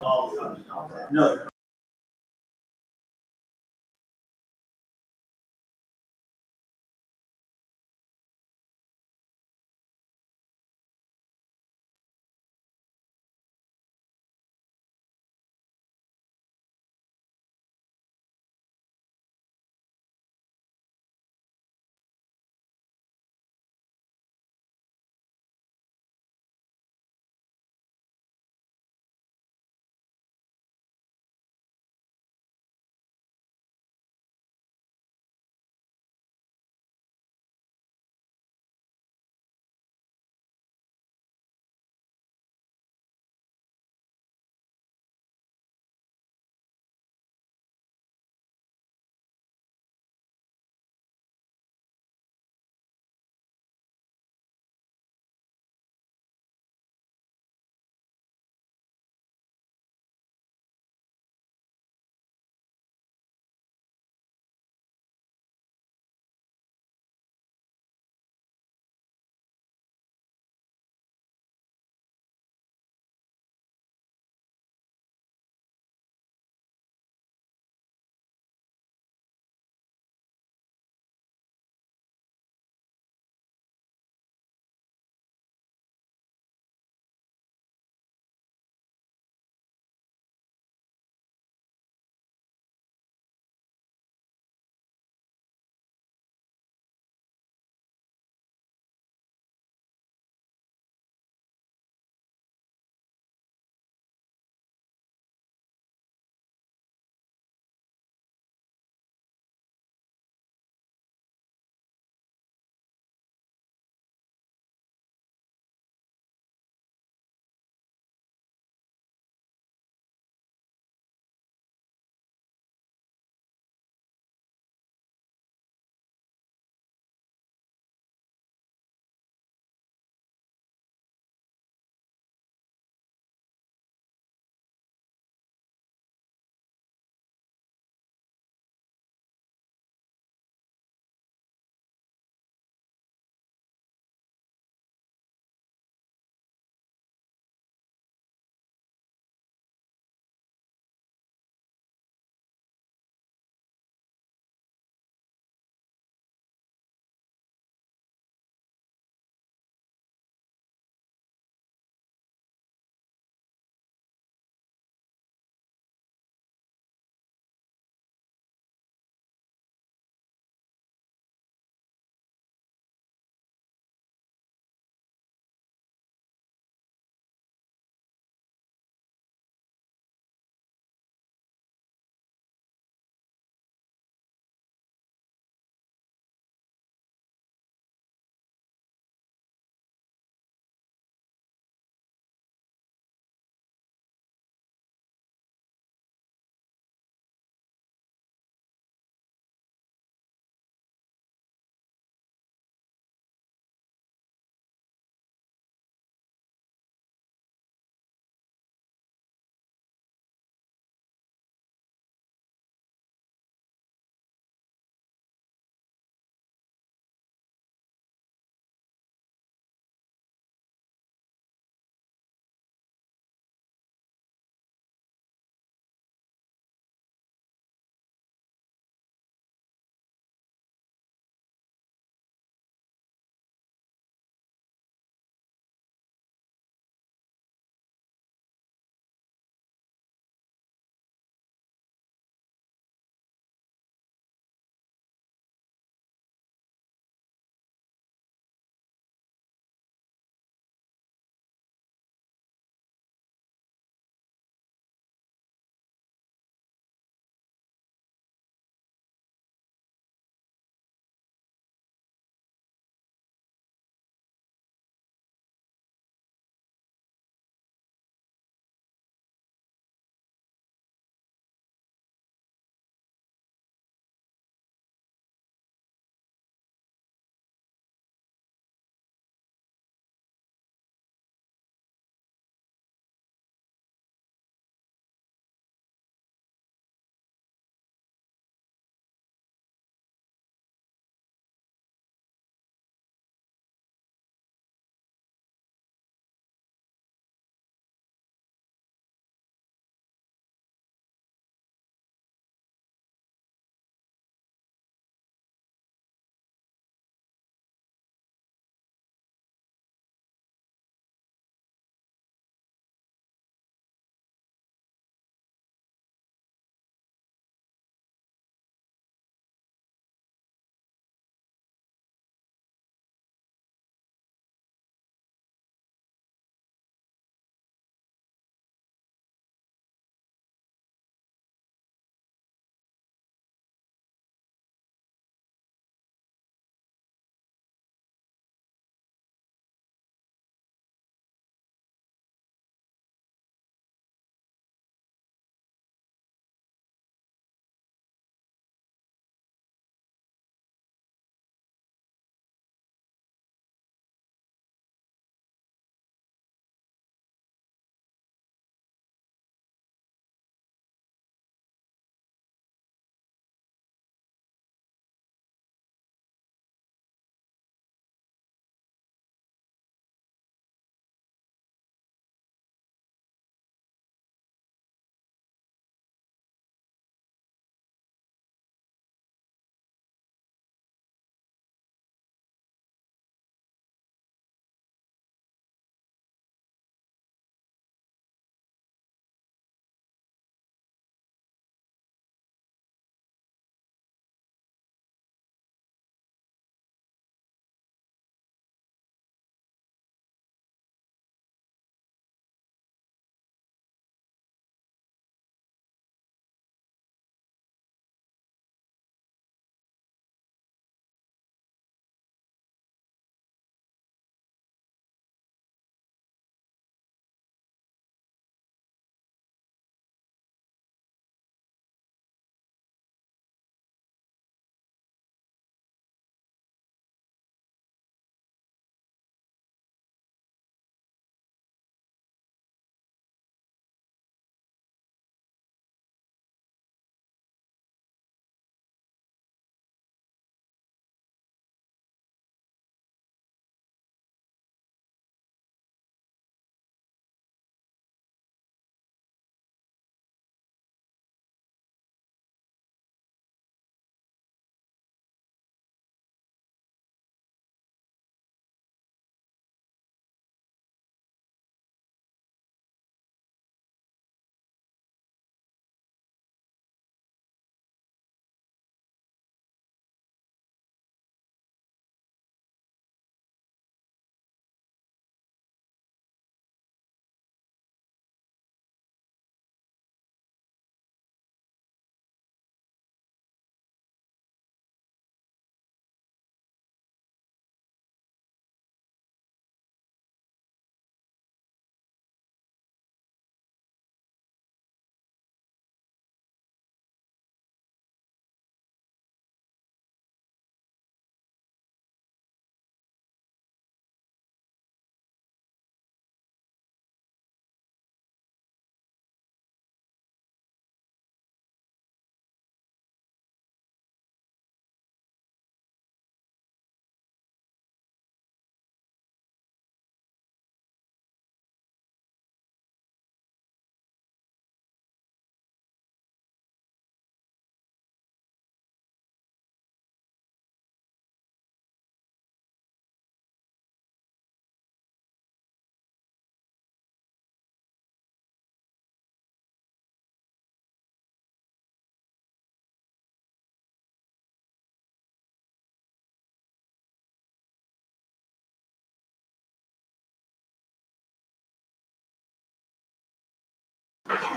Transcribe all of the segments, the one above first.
No,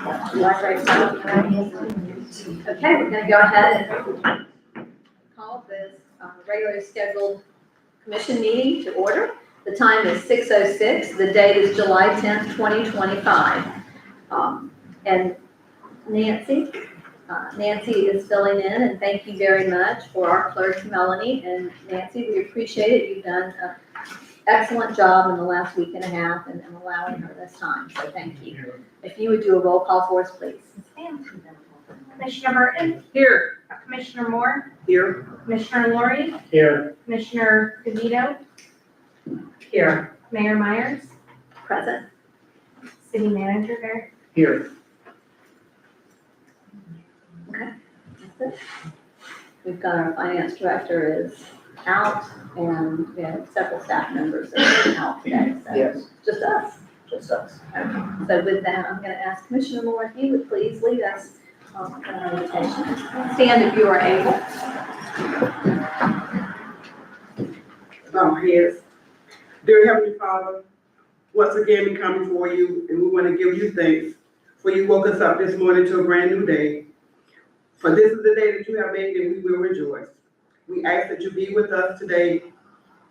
Okay, we're going to go ahead and call this regularly scheduled commission meeting to order. The time is 6:06. The date is July 10th, 2025. And Nancy is filling in, and thank you very much for our clerk, Melanie. And Nancy, we appreciate it. You've done an excellent job in the last week and a half and allowing her this time, so thank you. If you would do a roll call for us, please. Commissioner Burton? Here. Commissioner Moore? Here. Commissioner Lori? Here. Commissioner DeVito? Here. Mayor Myers? Present. City Manager Barrett? Here. We've got our finance director is out, and we have several staff members that are out today, so. Yes. Just us. Just us. Okay. So with that, I'm gonna ask Commissioner Moore if you would please lead us in our invitation. Stand if you are able. Bow our heads. Dear Heavenly Father, once again we come before you and we want to give you thanks for you woke us up this morning to a brand new day. For this is the day that you have made and we will rejoice. We ask that you be with us today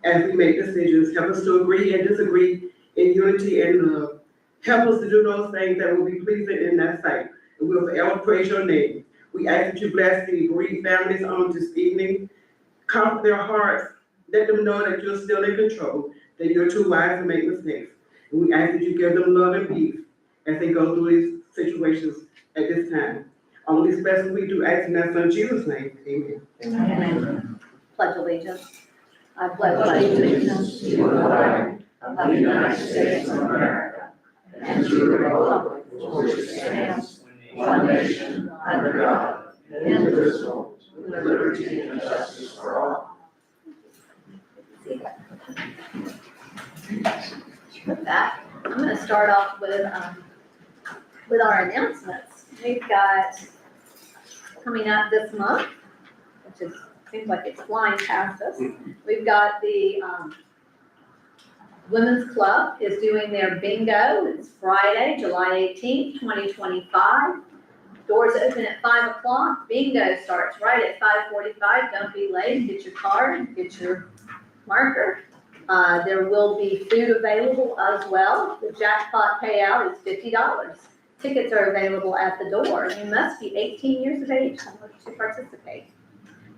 as we make decisions. Help us to agree and disagree in unity and love. Help us to do those things that will be pleasing in that sight. And we'll forever praise your name. We ask that you bless the bereaved families on this evening. Comfort their hearts. Let them know that you're still in control, that you're too wise to make mistakes. And we ask that you give them love and peace as they go through these situations at this time. All these blessings we do ask in that son Jesus' name. Amen. Amen. Pledge allegiance. I pledge allegiance to the flag of the United States of America and to the republic for which it stands, one nation, under God, indivisible, with liberty and justice for all. With that, I'm going to start off with our announcements. We've got coming up this month, which is seems like it's flying past us. We've got the Women's Club is doing their bingo. It's Friday, July 18th, 2025. Doors open at 5 o'clock. Bingo starts right at 5:45. Don't be late. Get your card, get your marker. There will be food available as well. The jackpot payout is $50. Tickets are available at the door. You must be 18 years of age to participate.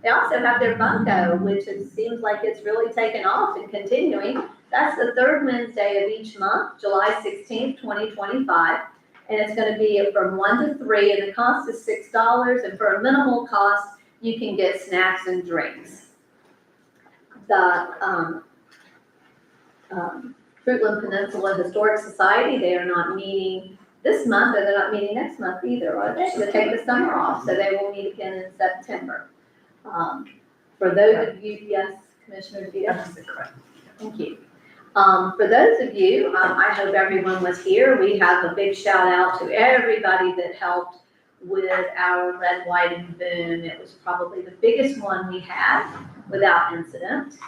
They also have their bunko, which seems like it's really taken off and continuing. That's the third Wednesday of each month, July 16th, 2025. And it's going to be from 1 to 3, and the cost is $6. And for a minimal cost, you can get snacks and drinks. The Fruitland Peninsula Historic Society, they are not meeting this month, and they're not meeting next month either, are they? They take the summer off, so they will meet again in September. For those of you, yes, Commissioner DeVito? That's correct. Thank you. For those of you, I hope everyone was here. We have a big shout out to everybody that helped with our red, white, and boom. It was probably the biggest one we had without incident.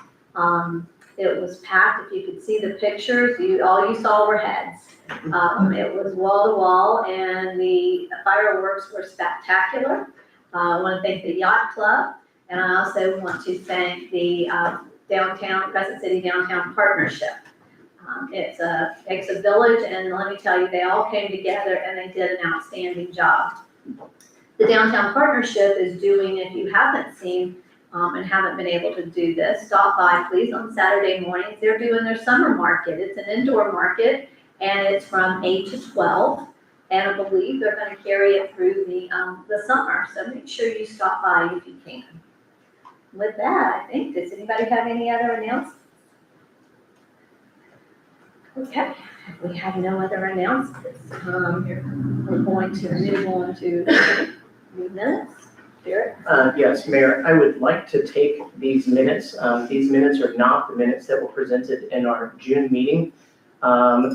It was packed. If you could see the pictures, all you saw were heads. It was wall to wall, and the fireworks were spectacular. I want to thank the Yacht Club, and I also want to thank the Crescent City Downtown Partnership. It takes a village, and let me tell you, they all came together and they did an outstanding job. The Downtown Partnership is doing, if you haven't seen and haven't been able to do this, stop by please on Saturday mornings. They're doing their summer market. It's an indoor market, and it's from 8 to 12. And I believe they're going to carry it through the summer. So make sure you stop by if you can. With that, I think, does anybody have any other announcements? Okay, if we have no other announcements, we're going to move on to new minutes. Barrett? Yes, Mayor, I would like to take these minutes. These minutes are not the minutes that were presented in our June meeting.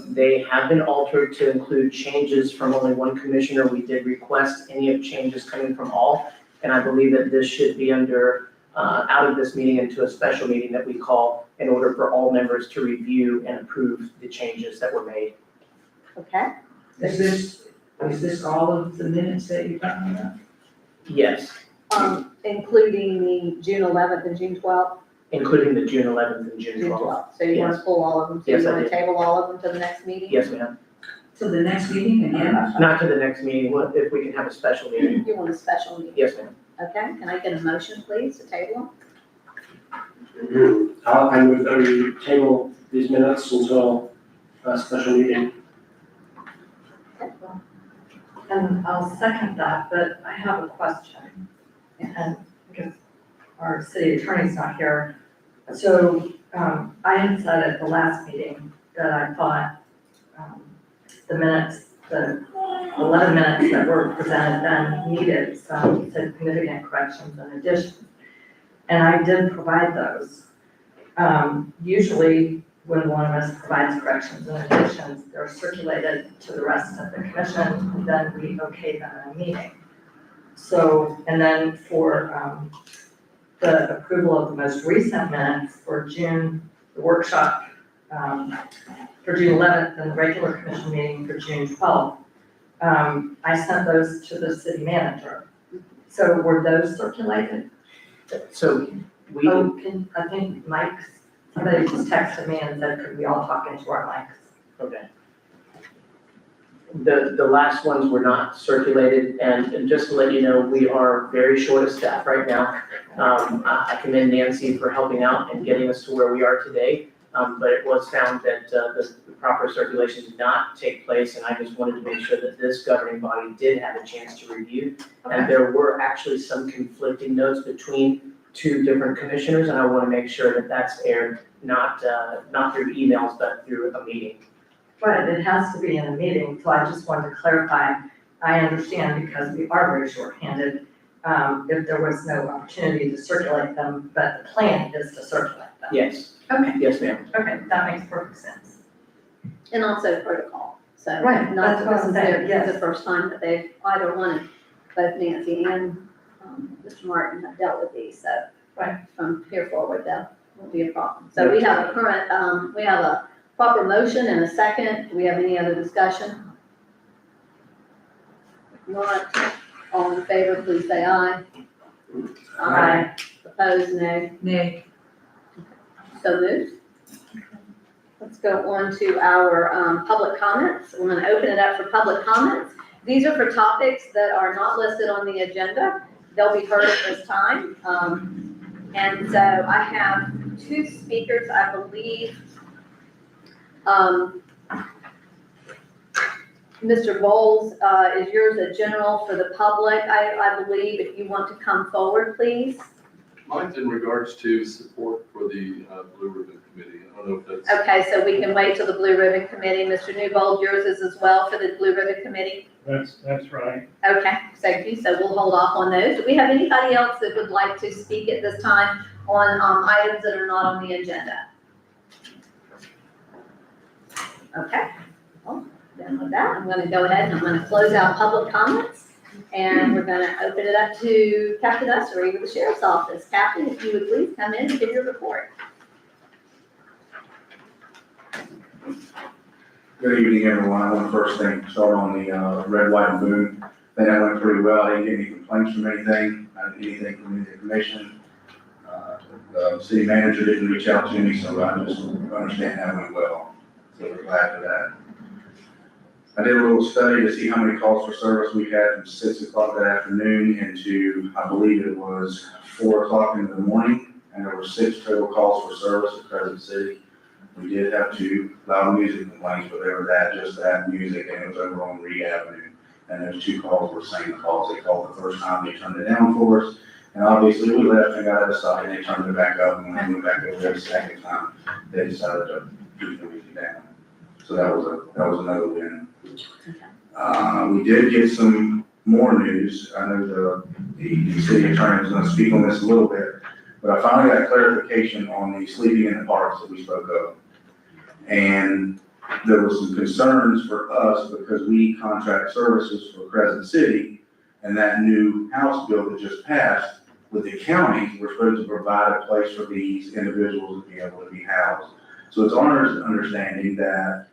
They have been altered to include changes from only one commissioner. We did request any of changes coming from all, and I believe that this should be out of this meeting into a special meeting that we call in order for all members to review and approve the changes that were made. Okay. Is this Is this all of the minutes that you're talking about? Yes, Including the June 11th and June 12th? including the June 11th and June June 12th. 12th. So you want to Yes. pull all of them? So Yes, you I want to did. table all of them to the next meeting? Yes, ma'am. To the next meeting again? Not to the next meeting, if we can have a special meeting. You want a special meeting? Yes, ma'am. Okay, can I get a motion, please, to table I move that we table these minutes until a special meeting. them? And I'll second that, but I have a question. And because our city attorney's not here. So, I had said at the last meeting that I thought, the minutes, the 11 minutes that were presented then needed some significant corrections and additions. And I did provide those. Usually, when one of us provides corrections and additions, they're circulated to the rest of the commission, and then we okay them in a meeting. So, and then for the approval of the most recent minutes for June, the workshop for June 11th and the regular commission meeting for June 12th, I sent those to the city manager. So were those circulated? So we, Oh, I think somebody just texted me and said, could we all talk into our mics? okay. The last ones were not circulated, and just to let you know, we are very short of staff right now. I commend Nancy for helping out and getting us to where we are today. But it was found that the proper circulation did not take place, and I just wanted to make sure that this governing body did have a chance to review. And there were actually some conflicting notes between two different commissioners, and I want to make sure that that's aired, not through emails, but through a meeting. Right, it has to be in a meeting, so I just wanted to clarify. I understand because we are very shorthanded, if there was no opportunity to circulate them, but the plan is to circulate them. Yes, Okay, yes, ma'am. okay, that makes perfect sense. And also protocol, so. Right, Not that's what I'm this is saying, yes. the first time that they've either one, both Nancy and Mr. Martin have dealt with these, so. Right. From here forward, that won't be a problem. So we have a current, we have a proper motion and a second. Do we have any other discussion? If not, all in favor, please say aye. Aye. Opposed, no. Nay. So moved. Let's go on to our public comments. We're going to open it up for public comments. These are for topics that are not listed on the agenda. They'll be heard at this time. And so I have two speakers, I believe. Mr. Bowles, is yours a general for the public, I believe, if you want to come forward, please? Mine's in regards to support for the Blue Ribbon Committee. I don't know if that's. Okay, so we can wait till the Blue Ribbon Committee. Mr. Newbold, yours is as well for the Blue Ribbon Committee? That's right. Okay, thank you. So we'll hold off on those. Do we have anybody else that would like to speak at this time on items that are not on the agenda? Okay, well, then with that, I'm gonna go ahead and I'm gonna close out public comments. And we're gonna open it up to Captain Ussery with the Sheriff's Office. Captain, if you would please come in and give your report. Good evening, everyone. I want to first start on the red, white, and boom. I think that went pretty well. I didn't get any complaints from anything, not anything from the commission. The city manager didn't reach out to me, so I just understand that went well. So we're glad for that. I did a little study to see how many calls for service we had from 6 o'clock that afternoon into, I believe it was 4 o'clock in the morning, and there were 6 total calls for service at Crescent City. We did have 2 loud music complaints, but they were just that music, and it was over on Reed Avenue. And those 2 calls were same calls. They called the first time, they turned it down for us, and obviously we left and got out of sight, and they turned it back up, and when they went back over there the second time, they decided to keep the music down. So that was another win. We did get some more news. I know the city attorney was going to speak on this a little bit, but I finally got clarification on the sleeping in the parks that we spoke of. And there was some concerns for us because we contract services for Crescent City, and that new House bill that just passed with the county, we're supposed to provide a place for these individuals to be able to be housed. So it's our understanding that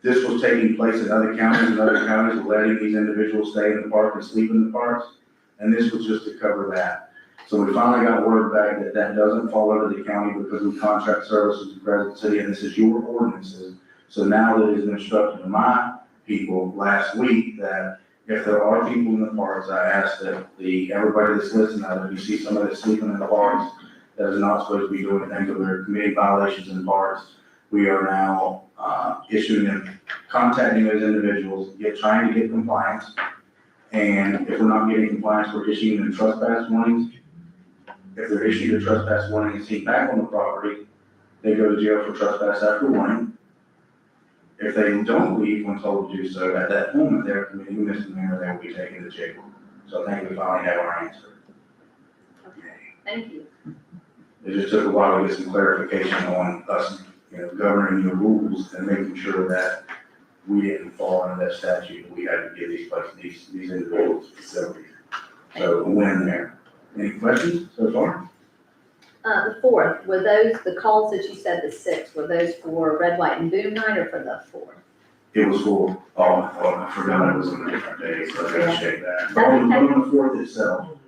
this was taking place in other counties were letting these individuals stay in the park and sleep in the parks. And this was just to cover that. So we finally got word back that that doesn't fall under the county because we contract services with Crescent City, and this is your ordinances. So now that it has been instructed to my people last week that if there are people in the parks, I ask that everybody that's listening, that if you see somebody sleeping in the parks that is not supposed to be doing anything, but they're committing violations in parks, we are now issuing them, contacting those individuals, trying to get compliance. And if we're not getting compliance, we're issuing them trespass warnings. If they're issued a trespass warning and seen back on the property, they go to jail for trespass after warning. If they don't leave when told to do so, at that moment, they're committing a misdemeanor, they will be taken to jail. So I think we finally have our answer. Okay, thank you. It just took a while to get some clarification on us, governing the rules and making sure that we didn't fall under that statute. We had to give these individuals facilities. So a win there. Any questions so far? The 4th, were those, the calls that you said, the 6th, were those for red, white, and boom night or for the 4th? It was for, I forgot it was on a different day, so I gotta check that. But on the fourth itself,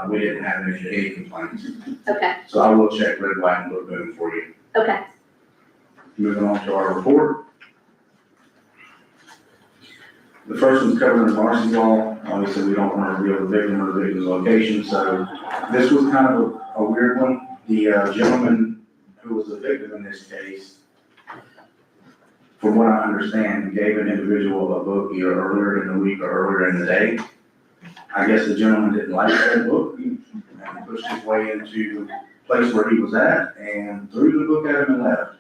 we didn't have any complaints. Okay, So I will check red, white, and blue boom for you. okay. Moving on to our report. The first one's covering the Marcy law. Obviously, we don't want to reveal the victim or the victim's location, so this was kind of a weird one. The gentleman who was the victim in this case, from what I understand, gave an individual a book either earlier in the week or earlier in the day. I guess the gentleman didn't like that book and pushed his way into the place where he was at and threw the book at him and left.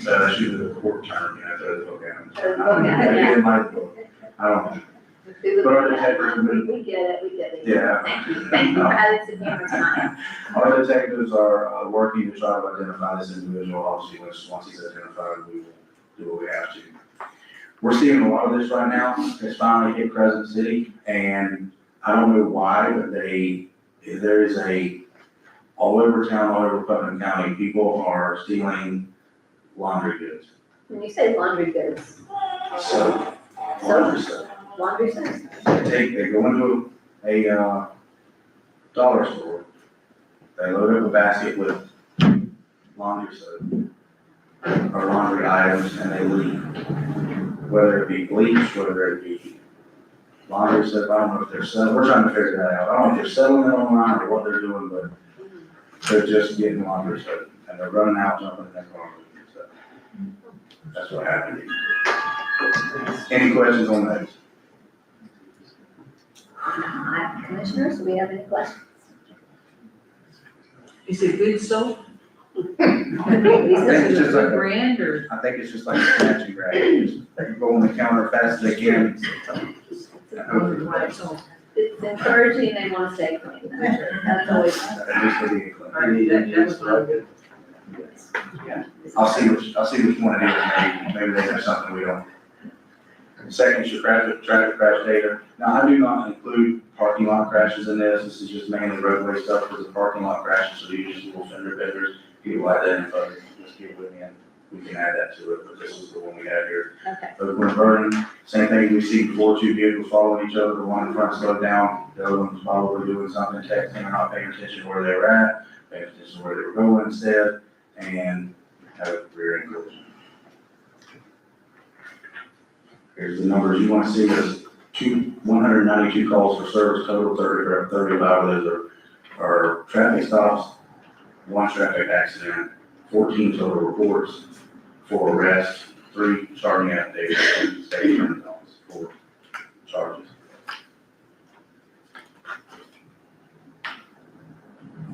So that's usually the court term, throw the book at him. Throw the book at him, He yeah. didn't like the book. I don't know. Do But our the- detectives, We get it. Yeah. Thank you for adding some humor tonight. our detectives are working to try to identify this individual. Obviously, once he's identified, we will do what we have to. We're seeing a lot of this right now. It's finally hit Crescent City, and I don't know why, but there is all over town, all over Putnam County, people are stealing laundry goods. When you say laundry goods, So, laundry stuff. laundry centers, They go into a dollar store, they load up a basket with laundry soap or laundry items, and they leave. Whether it be bleach, whether it be laundry soap, I don't know if they're selling, we're trying to figure that out. I don't know if they're selling it online or what they're doing, but they're just getting laundry soap, and they're running out, jumping in their car. So that's what happened. Any questions on those? Commissioners, do we have any questions? Is it good soap? I think it's just like, Brand or? I think it's just like a snatching grab. They can go on the counter fast as they can. It's encouraging, they want to stay clean. That's always. I need any instruction. I'll see which one it is, maybe they have something we don't. Second is your traffic crash data. Now, I do not include parking lot crashes in this. This is just mainly roadway stuff because the parking lot crashes, so these just little fender benders. People like that info, just get with me and we can add that to it, but this is the one we have here. Okay, But when burning, same thing we see before, two vehicles following each other, the one in front slowed down, the other one was probably doing something, texting or not paying attention to where they were at, paying attention to where they were going instead, and have a rear end collision. Here's the numbers you want to see, there's 192 calls for service total, 35 of those are traffic stops, 1 traffic accident, 14 total reports, 4 arrests, 3 charging affidavits, state attorney's office, 4 charges.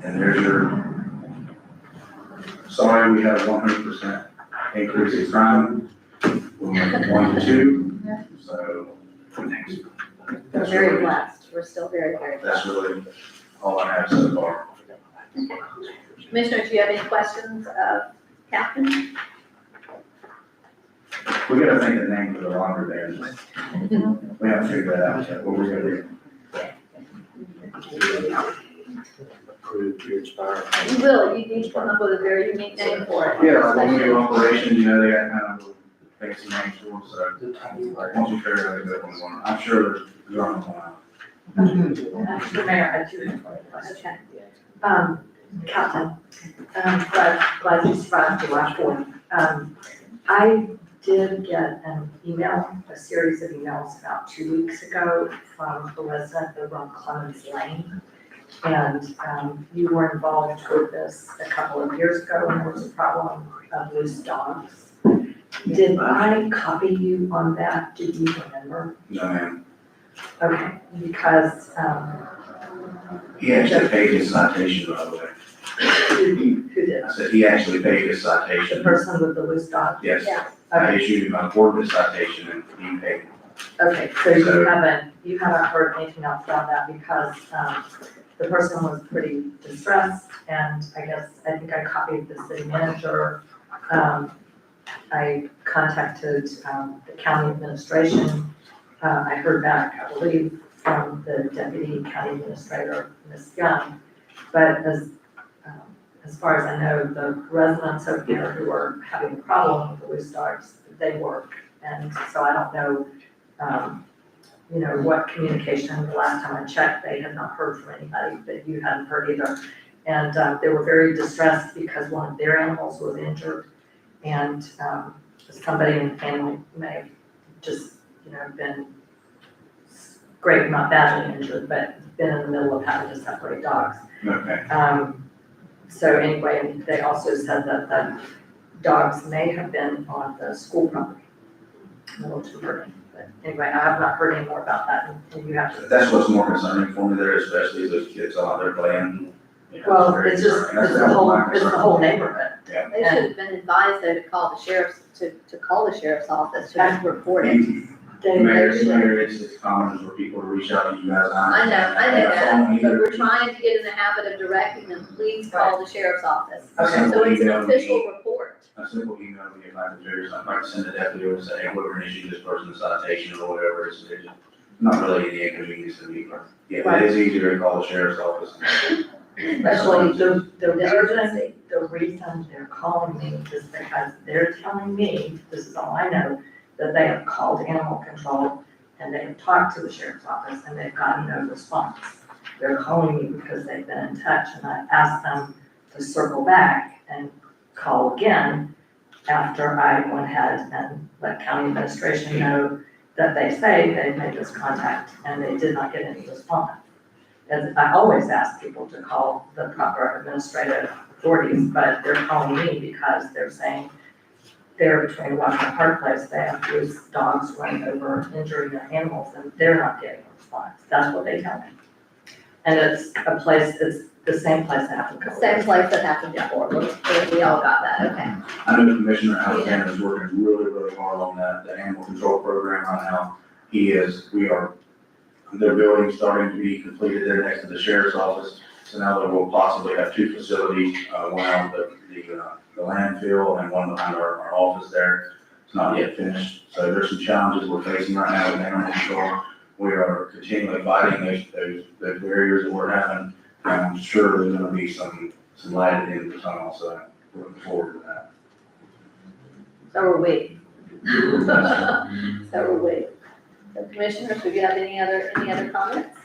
And there's your, sorry, we had a 100% increase in crime, we went from 1 to 2, so thanks. we're very blessed, we're still very, very blessed. That's really all I have so far. Commissioners, do you have any questions of Captain? We gotta think of the name for the laundry band. We haven't figured that out yet, what we're gonna do. Approved to expire. You will, you need to come up with a very unique name for it. Yeah, like when we do operations, you know, they got kind of a fancy name for it, so once we figure out a good one, I'm sure there's on one out. Mr. Mayor, I do have one question. Okay. Captain, glad you survived July 4th. I did get an email, a series of emails about 2 weeks ago from a resident over on Clemens Lane. And you were involved with this a couple of years ago when there was a problem of loose dogs. Did I copy you on that? Do you remember? No, ma'am. Okay, because, He actually paid his citation, by the way. who did? I said he actually paid his The citation. person with the loose dog? Yes, Yeah. I issued him a ordinance citation and he paid. Okay, so you haven't heard anything else about that because, the person was pretty distressed and I think I copied the city manager. I contacted, the county administration. I heard back, I believe, from the deputy county administrator, Ms. Young. But as far as I know, the residents over there who are having a problem with the loose dogs, they work. And so I don't know, what communication, the last time I checked, they had not heard from anybody, but you hadn't heard either. And they were very distressed because one of their animals was injured. And somebody in the family may have just, been great, not badly injured, but been in the middle of having to separate dogs. Okay. So anyway, they also said that the dogs may have been on the school property. A little too early, but anyway, I have not heard any more about that, and you have to. That's what's more concerning for me there, especially those kids out there playing. You know, Well, very it's just, concerning. That's it's the whole, my it's the concern. whole neighborhood. They should have been advised though to call the sheriff's, to call the sheriff's office to report it. Mayor, it's common for people to reach out to you guys. I know that, but Either. we're trying to get in the habit of directing them, please call the sheriff's office. Okay. So it's an official report. A simple email to get back to Jerry, so I might send a deputy or say, hey, we're gonna issue this person a citation or whatever, it's not really any inconvenience to me, but yeah, it is easier to call the sheriff's office. Especially the reason they're calling me is because they're telling me, this is all I know, that they have called animal control and they have talked to the sheriff's office and they've gotten no response. They're calling me because they've been in touch and I asked them to circle back and call again after I went ahead and let county administration know that they say they made this contact and they did not get any response. And I always ask people to call the proper administrative authorities, but they're calling me because they're saying they're between a rock and a hard place. They have loose dogs running over, injuring their animals, and they're not getting a response. That's what they tell me. And it's a place, it's the same place that happened. Same place that happened before, we all got that, okay. I know Commissioner Alexander is working really, really hard on that, the animal control program right now. Their building's starting to be completed there next to the sheriff's office. So now that we'll possibly have two facilities, one out the landfill and one behind our office there. It's not yet finished. So there's some challenges we're facing right now with animal control. We are continually fighting those barriers that we're having. And I'm sure there's gonna be some light at the end of the tunnel, so we're looking forward to that. So are we. So are we. So commissioners, do you have any other comments?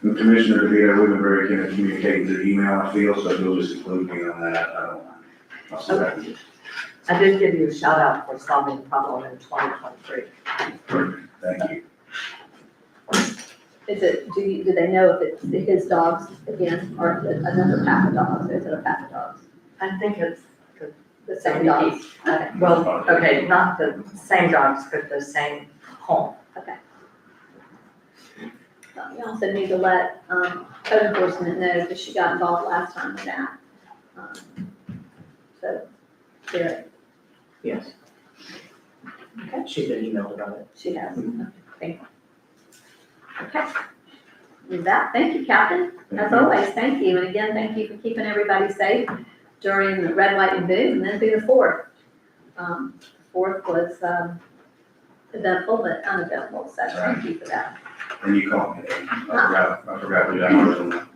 And Commissioner DeVito, we've been very good at communicating through email, I feel, so if you'll just include me on that, I'll see what I can do. I did give you a shout out for solving the problem in 2023. Perfect, thank you. Is it, do they know if it's his dogs again, or is it another pack of dogs, is it a pack of dogs? I think it's The same dogs? Okay, well, okay, not the same dogs, but the same home. okay. You also need to let, code enforcement know, because she got involved last time with that. So, there, Yes. Okay. She's been emailed about it. she has, thank you. Okay. With that, thank you, Captain, as always, thank you, and again, thank you for keeping everybody safe during the red, white, and blue, and then through the 4th. The 4th was, eventful, but uneventful, so thank you for that. then you called me. I forgot who that was on the.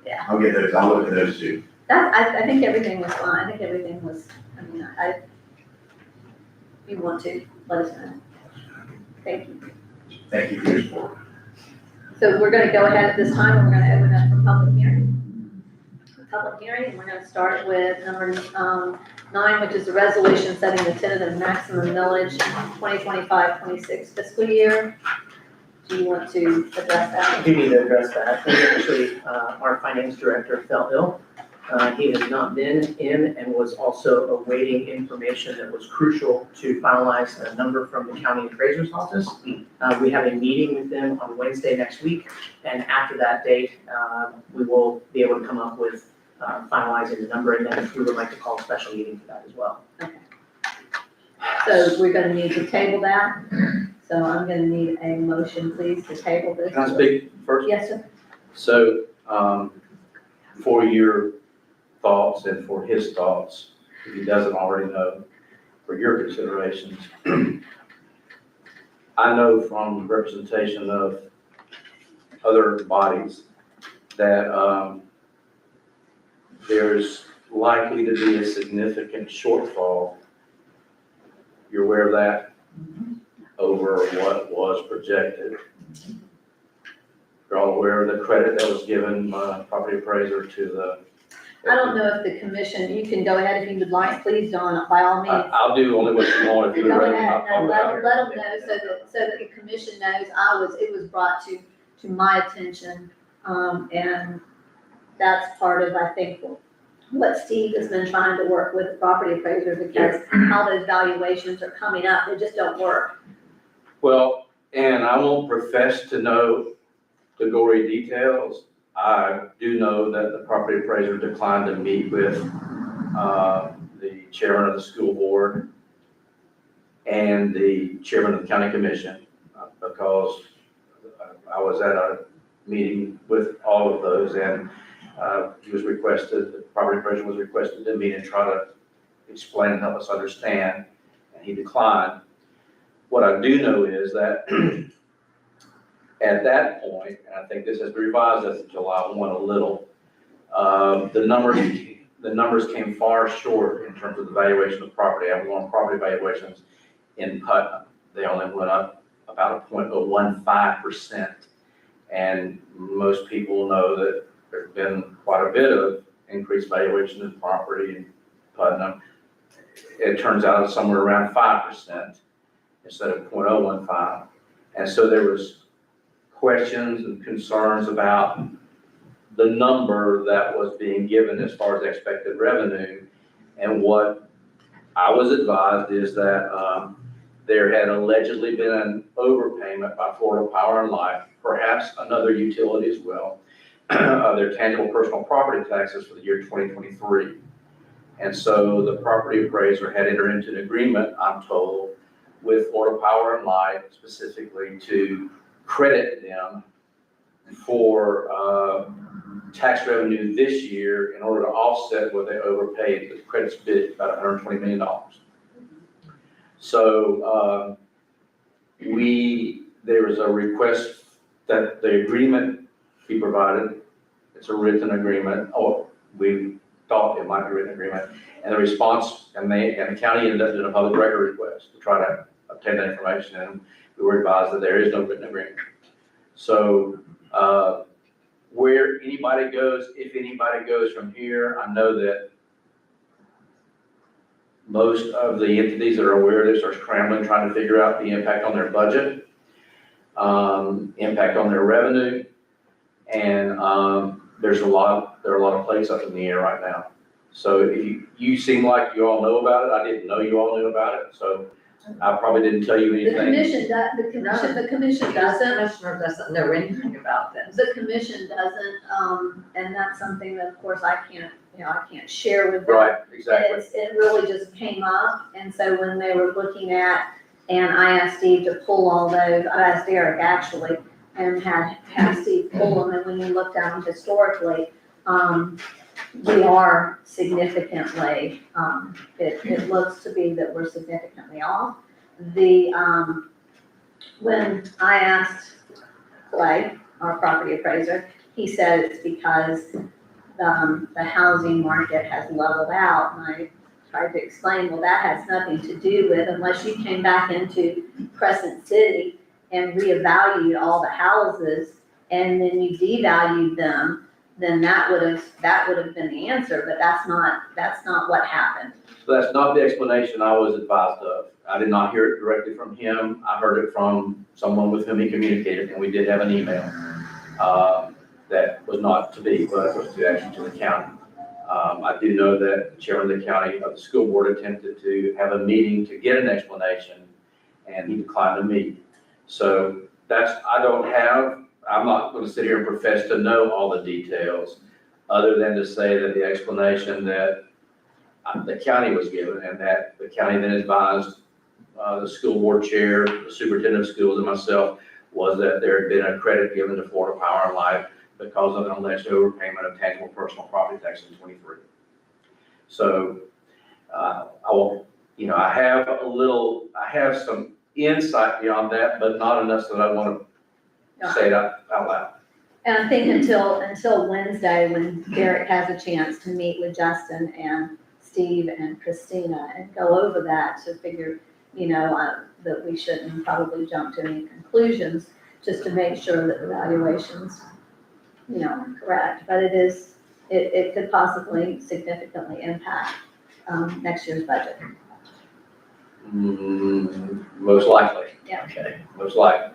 Yeah. I'll get those, I'll look at those too. I think everything was fine, I think everything was, I mean, if you want to, let us know. Thank you. Thank you for your support. So we're gonna go ahead at this time, and we're gonna open up for public hearing. Public hearing, and we're gonna start with number 9, which is a resolution setting the tentative maximum millage 2025-26 fiscal year. Do you want to address that? I do need to address that. We actually, our finance director fell ill. He has not been in and was also awaiting information that was crucial to finalize a number from the county appraiser's office. We have a meeting with them on Wednesday next week, and after that date, we will be able to come up with finalizing the number, and then if we would like to call a special meeting for that as well. So we're gonna need to table that. So I'm gonna need a motion, please, to table this. Can I speak first? Yes, sir. So, for your thoughts and for his thoughts, if he doesn't already know, for your considerations, I know from representation of other bodies that, there's likely to be a significant shortfall. You're aware of that? Over what was projected. You're all aware of the credit that was given by property appraiser to the. I don't know if the commission, you can go ahead if you would like, please, Don, by all means. I'll do only what you want if you would Go rather ahead, not no, talk about let it. them know so that the commission knows it was brought to my attention. And that's part of, I think, what Steve has been trying to work with the property appraiser, because how those valuations are coming up, they just don't work. Well, and I won't profess to know the gory details. I do know that the property appraiser declined to meet with the chairman of the school board and the chairman of the county commission, because I was at a meeting with all of those, and he was requested, the property appraiser was requested to meet and try to explain and help us understand, and he declined. What I do know is that at that point, and I think this has been revised as of July 1 a little, the numbers came far short in terms of the valuation of property. I went on property valuations in Putnam. They only went up about 0.015%. And most people know that there's been quite a bit of increased valuation in property in Putnam. It turns out it's somewhere around 5% instead of 0.015. And so there was questions and concerns about the number that was being given as far as expected revenue. And what I was advised is that there had allegedly been an overpayment by Florida Power and Light, perhaps another utility as well, of their tangible personal property taxes for the year 2023. And so the property appraiser had entered into an agreement, I'm told, with Florida Power and Light specifically to credit them for tax revenue this year in order to offset what they overpaid. The credit's bid about $120 million. So there was a request that the agreement be provided. It's a written agreement, or we thought it might be a written agreement. And the response, and the county ended up doing a public record request to try to obtain that information, and we were advised that there is no written agreement. So where anybody goes, if anybody goes from here, I know that most of the entities that are aware of this are scrambling, trying to figure out the impact on their budget, impact on their revenue, and there are a lot of plates up in the air right now. So if you seem like you all know about it, I didn't know you all knew about it, so I probably didn't tell you The anything. commission doesn't. Commissioner doesn't know anything about this. The commission doesn't, and that's something that, of course, I can't share with them. Right, exactly. It really just came up, and so when they were looking at, and I asked Steve to pull all those, I asked Eric actually, and had Steve pull them, and when you look down historically, we are significantly, it looks to be that we're significantly off. When I asked Clay, our property appraiser, he said it's because the housing market has leveled out. And I tried to explain, well, that has nothing to do with, unless you came back into Crescent City and reevaluated all the houses and then you devalued them, then that would have been the answer, but that's not what happened. So that's not the explanation I was advised of. I did not hear it directly from him. I heard it from someone with whom he communicated, and we did have an email that was not to be, but was to actually to the county. I do know that the chairman of the county, of the school board attempted to have a meeting to get an explanation, and he declined to meet. So I'm not going to sit here and profess to know all the details, other than to say that the explanation that the county was given, and that the county then advised the school board chair, the superintendent of schools, and myself, was that there had been a credit given to Florida Power and Light because of an alleged overpayment of tangible personal property tax in '23. So I will, I have some insight beyond that, but not enough that I want to say it out loud. And I think until Wednesday, when Derek has a chance to meet with Justin and Steve and Christina and go over that to figure, that we shouldn't probably jump to any conclusions, just to make sure that the valuations, are correct. But it could possibly significantly impact next year's budget. Most likely. Yeah. Okay, most likely.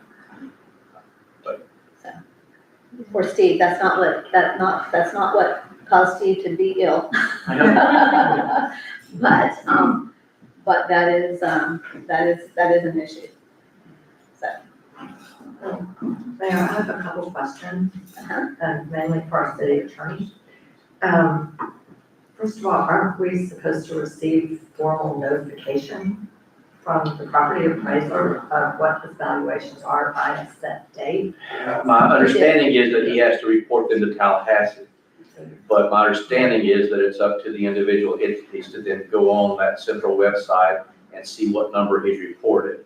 For Steve, that's not what caused Steve to be ill. But that is an issue. So. Mayor, I have a couple questions, mainly for our city attorney. First of all, aren't we supposed to receive formal notification from the property appraiser of what his valuations are by a set date? My understanding is that he has to report them to Tallahassee, but my understanding is that it's up to the individual entities to then go on that central website and see what number he's reported.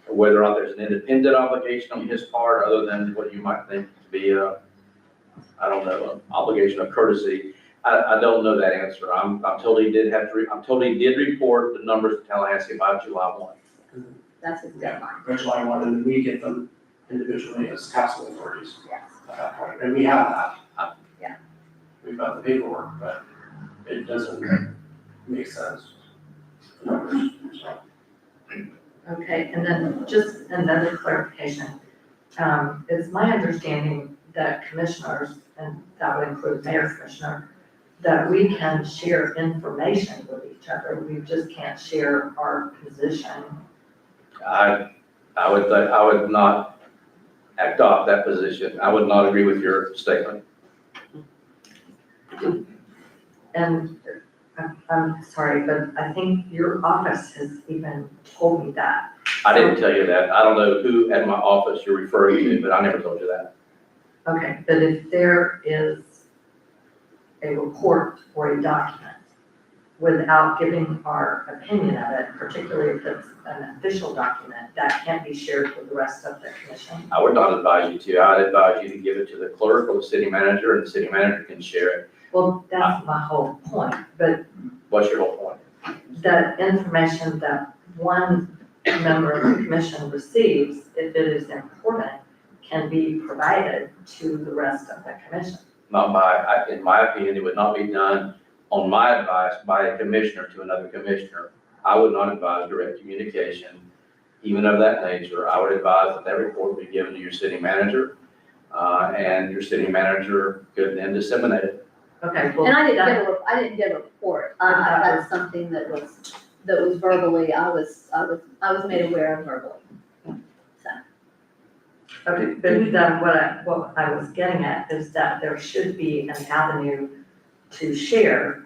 Whether or not there's an independent obligation on his part, other than what you might think to be an obligation of courtesy. I don't know that answer. I'm told he did report the numbers to Tallahassee by July 1. That's his deadline. By July 1, and we get them individually as council authorities Yes. at that point. And we have that. Yeah. We've got the paperwork, but it doesn't make sense. Numbers, so. Okay, and then just another clarification. It's my understanding that commissioners, and that would include mayor commissioner, that we can share information with each other. We just can't share our position. I would not adopt that position. I would not agree with your statement. And I'm sorry, but I think your office has even told me that. I didn't tell you that. I don't know who at my office you're referring to, but I never told you that. Okay, but if there is a report or a document without giving our opinion of it, particularly if it's an official document, that can't be shared with the rest of the commission? I would not advise you to. I'd advise you to give it to the clerk or the city manager, and the city manager can share it. Well, that's my whole point, but What's your whole point? that information that one member of the commission receives, if it is important, can be provided to the rest of the commission. In my opinion, it would not be done on my advice by a commissioner to another commissioner. I would not advise direct communication, even of that nature. I would advise that report be given to your city manager, and your city manager could then disseminate it. Okay, well. And I didn't get a report. That's something that was verbally, I was made aware of verbally. Okay, but then what I was getting at is that there should be an avenue to share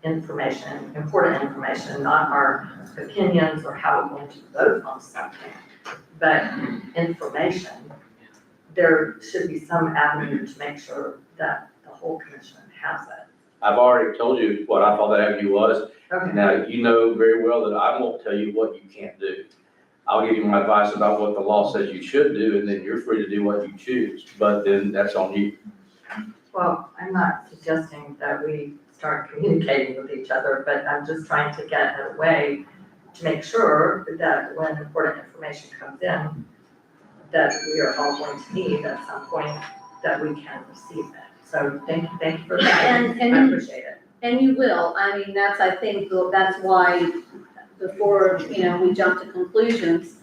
information, important information, not our opinions or how we're going to vote on something, but information. There should be some avenue to make sure that the whole commission has it. I've already told you what I thought that avenue was. Okay. Now, you know very well that I won't tell you what you can't do. I'll give you my advice about what the law says you should do, and then you're free to do what you choose, but then that's on you. Well, I'm not suggesting that we start communicating with each other, but I'm just trying to get a way to make sure that when important information comes in, that we are all going to need at some point, that we can receive it. So thank you for that. And I appreciate it. And you will, I mean, that's, I think, that's why before, we jump to conclusions,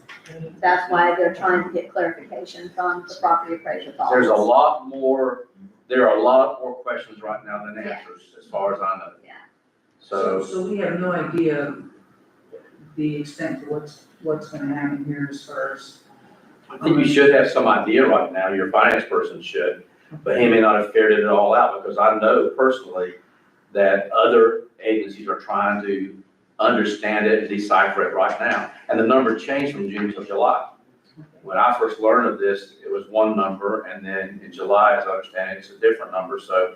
that's why they're trying to get clarification from the property appraiser's office. There are a lot more questions right now than answers, as far as I know. Yeah. So we have no idea the extent of what's gonna happen here as far as. I think you should have some idea right now, your finance person should, but he may not have figured it all out, because I know personally that other agencies are trying to understand it and decipher it right now. And the number changed from June till July. When I first learned of this, it was one number, and then in July, as I understand it, it's a different number. So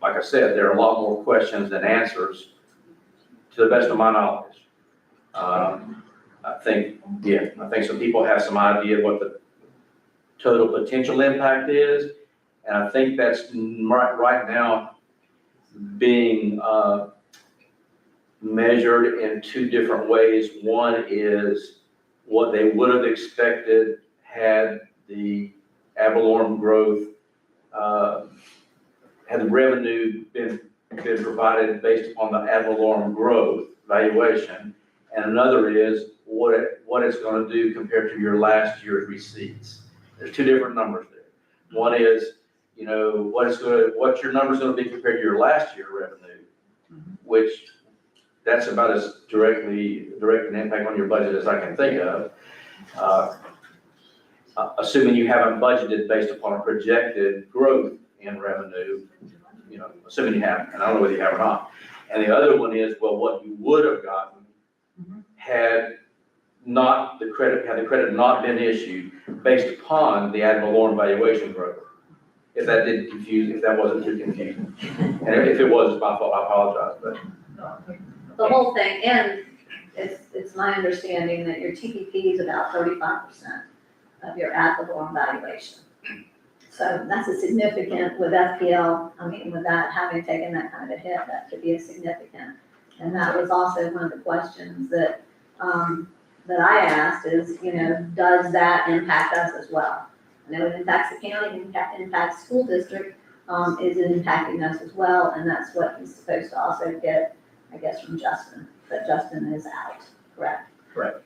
like I said, there are a lot more questions than answers, to the best of my knowledge. I think some people have some idea what the total potential impact is, and I think that's right now being measured in two different ways. One is what they would have expected had the ad valorem growth, had the revenue been provided based upon the ad valorem growth valuation, and another is what it's going to do compared to your last year's receipts. There's two different numbers there. One is, what your number's going to be compared to your last year revenue, which that's about as direct an impact on your budget as I can think of. Assuming you haven't budgeted based upon a projected growth in revenue, assuming you haven't, and I don't know whether you have or not. And the other one is, well, what you would have gotten had the credit not been issued based upon the ad valorem valuation growth. If that wasn't too confusing. And if it was, it's my fault, I apologize, but. The whole thing, and it's my understanding that your TPP is about 35% of your ad valorem valuation. So that's a significant, with FPL, with that having taken that kind of a hit, that could be a significant. And that was also one of the questions that I asked is, does that impact us as well? I know it impacts the county, it impacts school district, is it impacting us as well? And that's what he's supposed to also get, I guess, from Justin, but Justin is out, correct? Correct.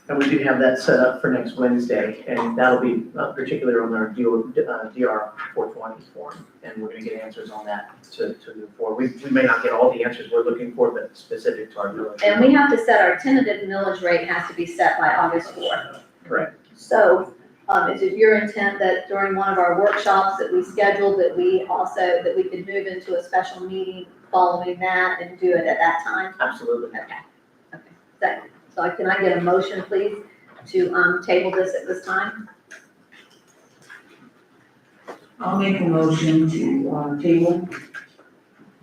And we do have that set up for next Wednesday, and that'll be particularly on our DR 420 form, and we're gonna get answers on that to move forward. We may not get all the answers we're looking for, but specific to our village. And we have to set our tentative millage rate has to be set by August 4th. Correct. So, is it your intent that during one of our workshops that we scheduled, that we could move into a special meeting following that and do it at that time? Absolutely. Okay. So can I get a motion, please, to table this at this time? I'll make a motion to table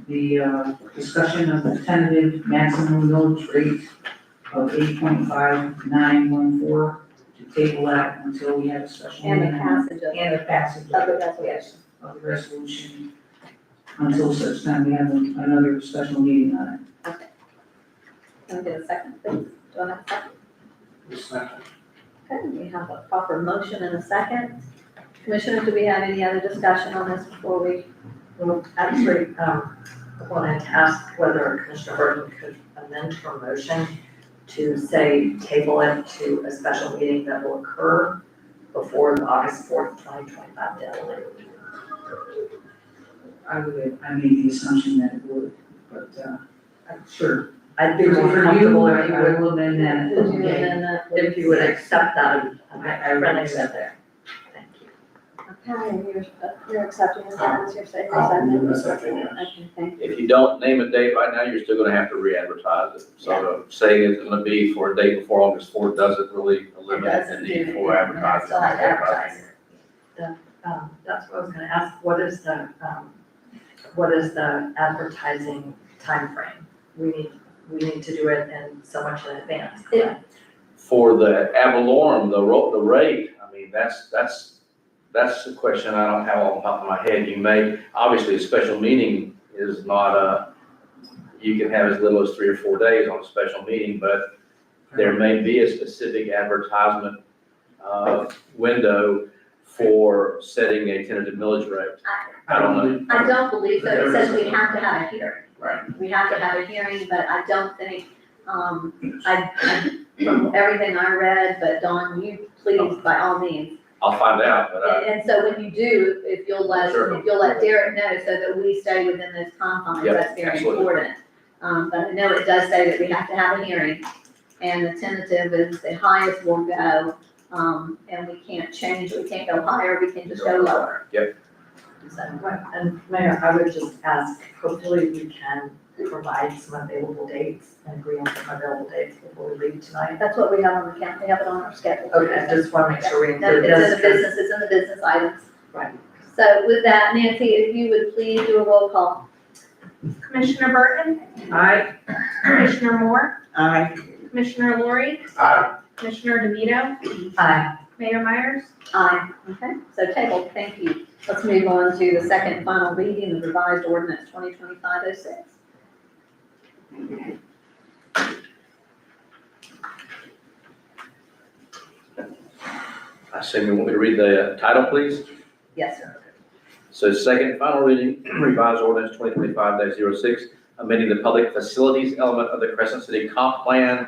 the discussion of the tentative maximum millage rate of 8.5914, to table that until we have a special And the meeting. passage of And the passage the resolution. of the resolution until such time we have another special meeting on it. Okay. Can I get a second, please? Do I have a second? Okay, we have a proper motion and a second. Commissioner, do we have any other discussion on this before we? Well, actually, I wanted to ask whether Commissioner Burton could amend her motion to say table it to a special meeting that will occur before the August 4th, 2025 deadline. I made the assumption that it would, but, sure. I'd be more comfortable if you would, will amend that. Would you amend that, please? if you would accept that. I would accept that. Thank you. Okay, and you're accepting this, as you're saying, I'll move a second? second, yes. Okay, thank you. If you don't name a date right now, you're still gonna have to re-advertise it. So saying it's gonna be for a date before August 4th doesn't really eliminate the need for advertising. Still have to advertise it. That's what I was gonna ask, what is the advertising timeframe? We need we need to do it in so much in advance. For the ad valorem, the rate, I mean, that's the question I don't have off the top of my head. You may, obviously, a special meeting is not you can have as little as 3 or 4 days on a special meeting, but there may be a specific advertisement window for setting a tentative millage rate. I don't know. I don't believe so. It says we have to have a hearing. Right. We have to have a hearing, but I don't think, from everything I read, but Dawn, you please, by all means. I'll find out, but And so when you do, if you'll let Derek know so that we stay within those confines, Yep, that's very absolutely. important. But I know it does say that we have to have a hearing, and the tentative is the highest we'll go, and we can't change, we can't go higher, we can just go lower. Yep. So, and Mayor, I would just ask, hopefully we can provide some available dates and agree on some available dates before we leave tonight. That's what we have on the count, we have it on our schedule. Okay, I just want to make sure we No, include this. it's in the business items. Right. So with that, Nancy, if you would please do a roll call. Commissioner Burton, Aye. Commissioner Moore, Aye. Commissioner Lori, Aye. Commissioner DeVito, Aye. Mayor Myers. Aye. Okay, so tabled, thank you. Let's move on to the second and final reading of revised ordinance 2025-06. I assume you want me to read the title, please? Yes, sir. So second and final reading, revised ordinance 2025-06, amending the public facilities element of the Crescent City Comp Plan,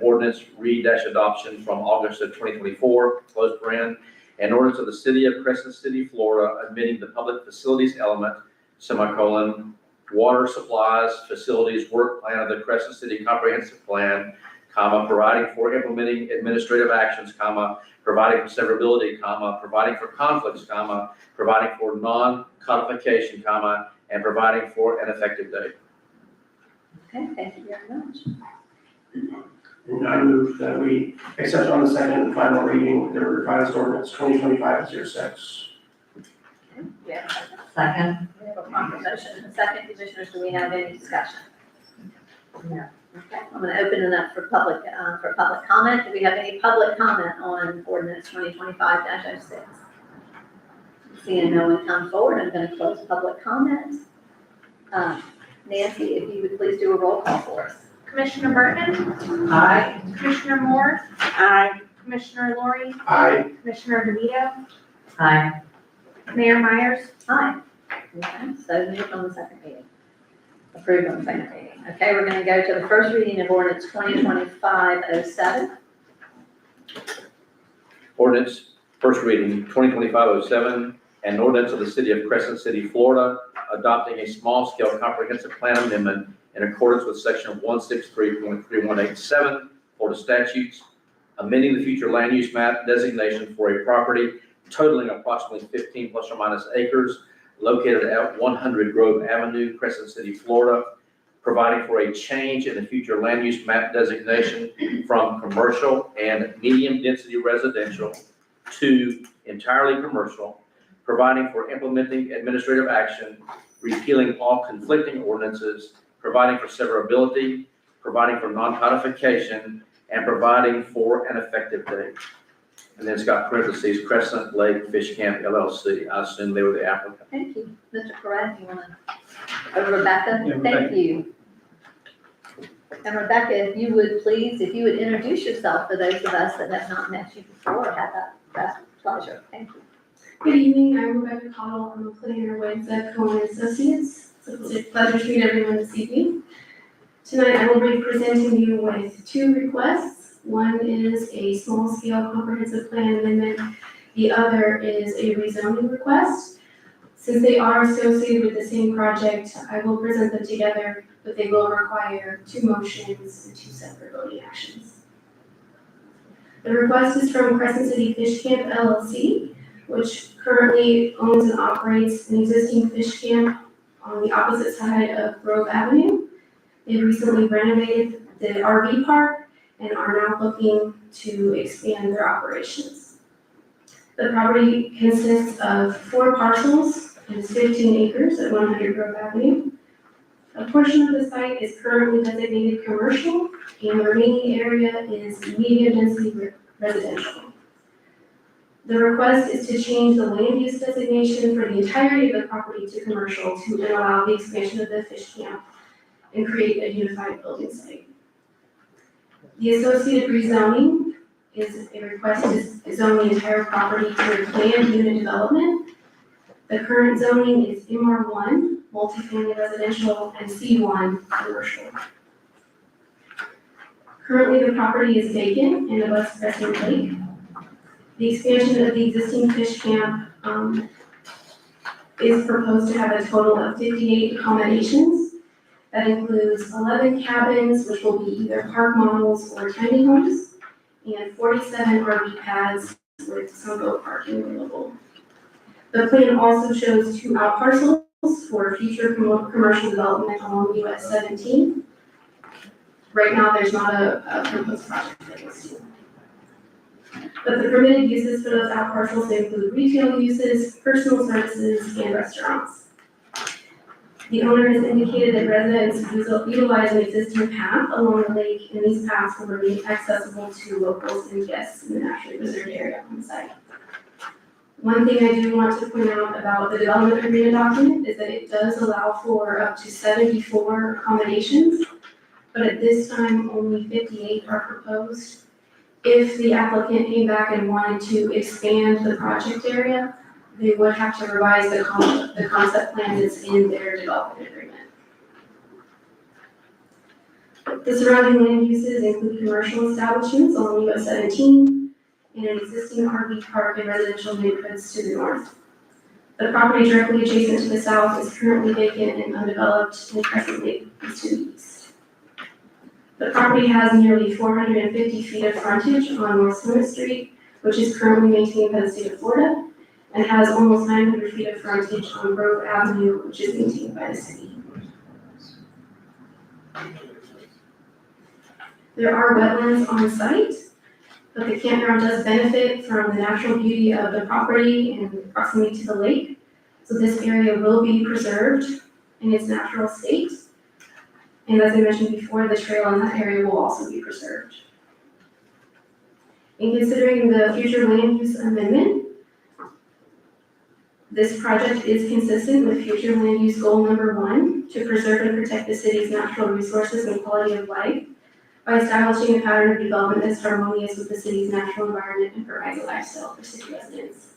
ordinance re-adoption from August of 2024, close paren, and ordinance of the City of Crescent City, Florida, amending the public facilities element, semicolon, water supplies, facilities, work plan of the Crescent City Comprehensive Plan, comma, providing for implementing administrative actions, comma, providing for severability, comma, providing for conflicts, comma, providing for non-codification, comma, and providing for an effective date. Okay, thank you very much. And I move that we accept on the second and final reading the revised ordinance 2025-06. Okay, we have a second. Second? We have a proper motion and a second. Commissioners, do we have any discussion? No. Okay, I'm gonna open it up for public comment. Do we have any public comment on ordinance 2025-06? Seeing no one come forward, I'm gonna close public comment. Nancy, if you would please do a roll call for us. Commissioner Burton, Aye. Commissioner Moore, Aye. Commissioner Lori, Aye. Commissioner DeVito, Aye. Mayor Myers. Aye. Okay, so moved on the second reading. Approved on the second reading. Okay, we're gonna go to the first reading of ordinance 2025-07. Ordinance, first reading, 2025-07, an ordinance of the City of Crescent City, Florida, adopting a small-scale comprehensive plan amendment in accordance with section 163.3187 Florida statutes, amending the future land use map designation for a property totaling approximately 15 plus or minus acres located at 100 Grove Avenue, Crescent City, Florida, providing for a change in the future land use map designation from commercial and medium-density residential to entirely commercial, providing for implementing administrative action, repealing all conflicting ordinances, providing for severability, providing for non-codification, and providing for an effective date. And then it's got parentheses, Crescent Lake Fish Camp LLC. I assume they were the applicant. Thank you. Mr. Perez, you wanna, Rebecca? Yeah, Thank you. And Rebecca, if you would please, if you would introduce yourself for those of us that have not met you before, have that pleasure. Thank you. Good evening, I'm Rebecca Cottle, I'm a planner with Cohen Associates. So it's a pleasure to meet everyone this evening. Tonight I will be presenting you with two requests. One is a small-scale comprehensive plan amendment. The other is a rezoning request. Since they are associated with the same project, I will present them together, but they will require two motions and two separate voting actions. The request is from Crescent City Fish Camp LLC, which currently owns and operates an existing fish camp on the opposite side of Grove Avenue. They recently renovated the RV park and are now looking to expand their operations. The property consists of 4 parcels and is 15 acres at 100 Grove Avenue. A portion of the site is currently designated commercial, and the remaining area is medium density residential. The request is to change the land use designation for the entirety of the property to commercial to then allow the expansion of the fish camp and create a unified building site. The associated rezoning is a request to zone the entire property to planned unit development. The current zoning is MR1, multifamily residential, and C1, commercial. Currently, the property is vacant and abuts Crescent Lake. The expansion of the existing fish camp is proposed to have a total of 58 accommodations. That includes 11 cabins, which will be either park models or tiny homes, and 47 RV pads with some boat parking available. The plan also shows 2 out parcels for future commercial development along US 17. Right now, there's not a proposed project for those 2. But the permitted uses for those out parcels include retail uses, personal services, and restaurants. The owner has indicated that residents utilize an existing path along the lake, and these paths will remain accessible to locals and guests in the naturally preserved area on the site. One thing I do want to point out about the development agreement document is that it does allow for up to 74 accommodations, but at this time, only 58 are proposed. If the applicant came back and wanted to expand the project area, they would have to revise the concept plan that's in their development agreement. The surrounding land uses include commercial establishments along US 17 and an existing RV park and residential neighborhoods to the north. The property directly adjacent to the south is currently vacant and undeveloped, and Crescent Lake is to the east. The property has nearly 450 feet of frontage on North Summit Street, which is currently maintained by the state of Florida, and has almost 900 feet of frontage on Grove Avenue, which is maintained by the city. There are wetlands on site, but the campground does benefit from the natural beauty of the property and proximity to the lake. So this area will be preserved in its natural state. And as I mentioned before, the trail in that area will also be preserved. In considering the future land use amendment, this project is consistent with future land use goal number 1, to preserve and protect the city's natural resources and quality of life by establishing a pattern of development that's harmonious with the city's natural environment and provides a lifestyle for city residents.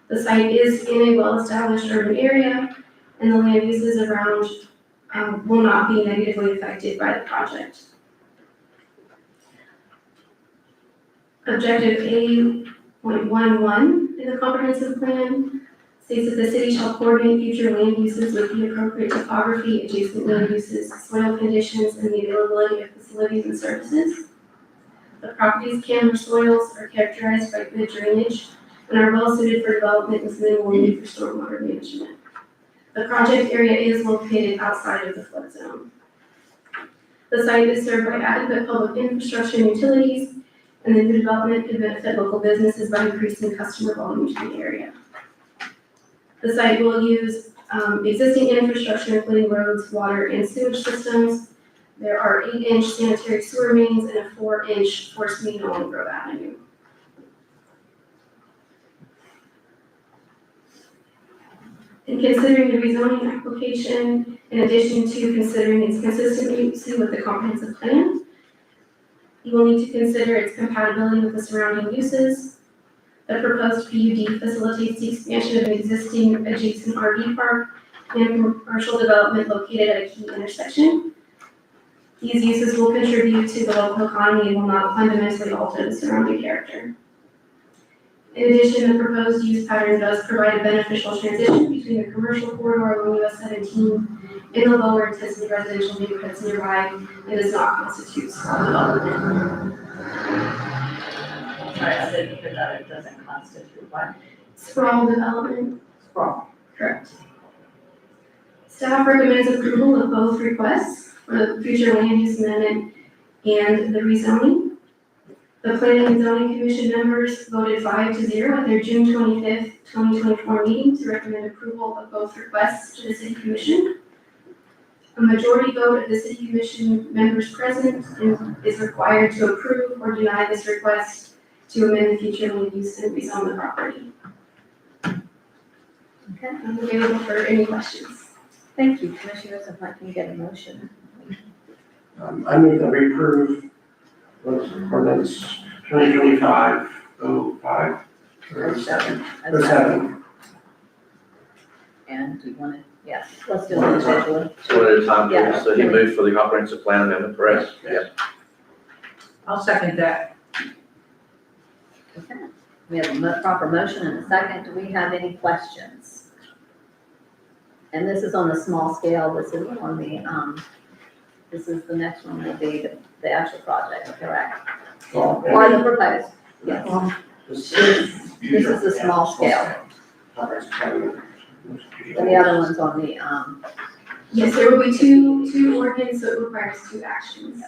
The site is in a well-established urban area, and the land uses around will not be negatively affected by the project. Objective A.11 in the comprehensive plan states that the city shall coordinate future land uses with the appropriate topography, adjacent land uses, soil conditions, and the availability of facilities and services. The property's camber soils are characterized by good drainage and are well suited for development with minimal need for stormwater management. The project area is located outside of the flood zone. The site is served by adequate public infrastructure and utilities, and the new development could benefit local businesses by increasing customer volume to the area. The site will use existing infrastructure, including roads, water, and sewage systems. There are 8-inch sanitary sewer mains and a 4-inch force main on Grove Avenue. In considering the rezoning application, in addition to considering its consistency with the comprehensive plan, you will need to consider its compatibility with the surrounding uses. The proposed PUD facilitates the expansion of an existing adjacent RV park and commercial development located at a key intersection. These uses will contribute to the local economy and will not fundamentally alter the surrounding character. In addition, the proposed use pattern does provide a beneficial transition between the commercial corridor along US 17 and the lower intensity residential neighborhoods nearby, and does not constitute small development. Sorry, I didn't hear that, it doesn't constitute what? Sprawl development, Sprawl. correct. Staff recommends approval of both requests for the future land use amendment and the rezoning. The Planning and Zoning Commission members voted 5-0 at their June 25th, 2024 meeting to recommend approval of both requests to the City Commission. A majority vote of the city commission members present is required to approve or deny this request to amend the future land use and rezone the property. Okay, I'm available for any questions. thank you, Commissioners, if I can get a motion. I move that we approve ordinance 2025-05. Oh, seven. Or 7. And do you want to, yes, let's do it individually. One at a time, Yeah. please. So he moved for the comprehensive plan amendment, correct? Yes. I'll second that. Okay, we have a proper motion and a second. Do we have any questions? And this is on the small scale, this is on the, this is the next one will be the actual project, correct? Or the proposed, yes. This is the small scale, and the other one's on the, Yes, there will be two ordinance, so it requires 2 actions.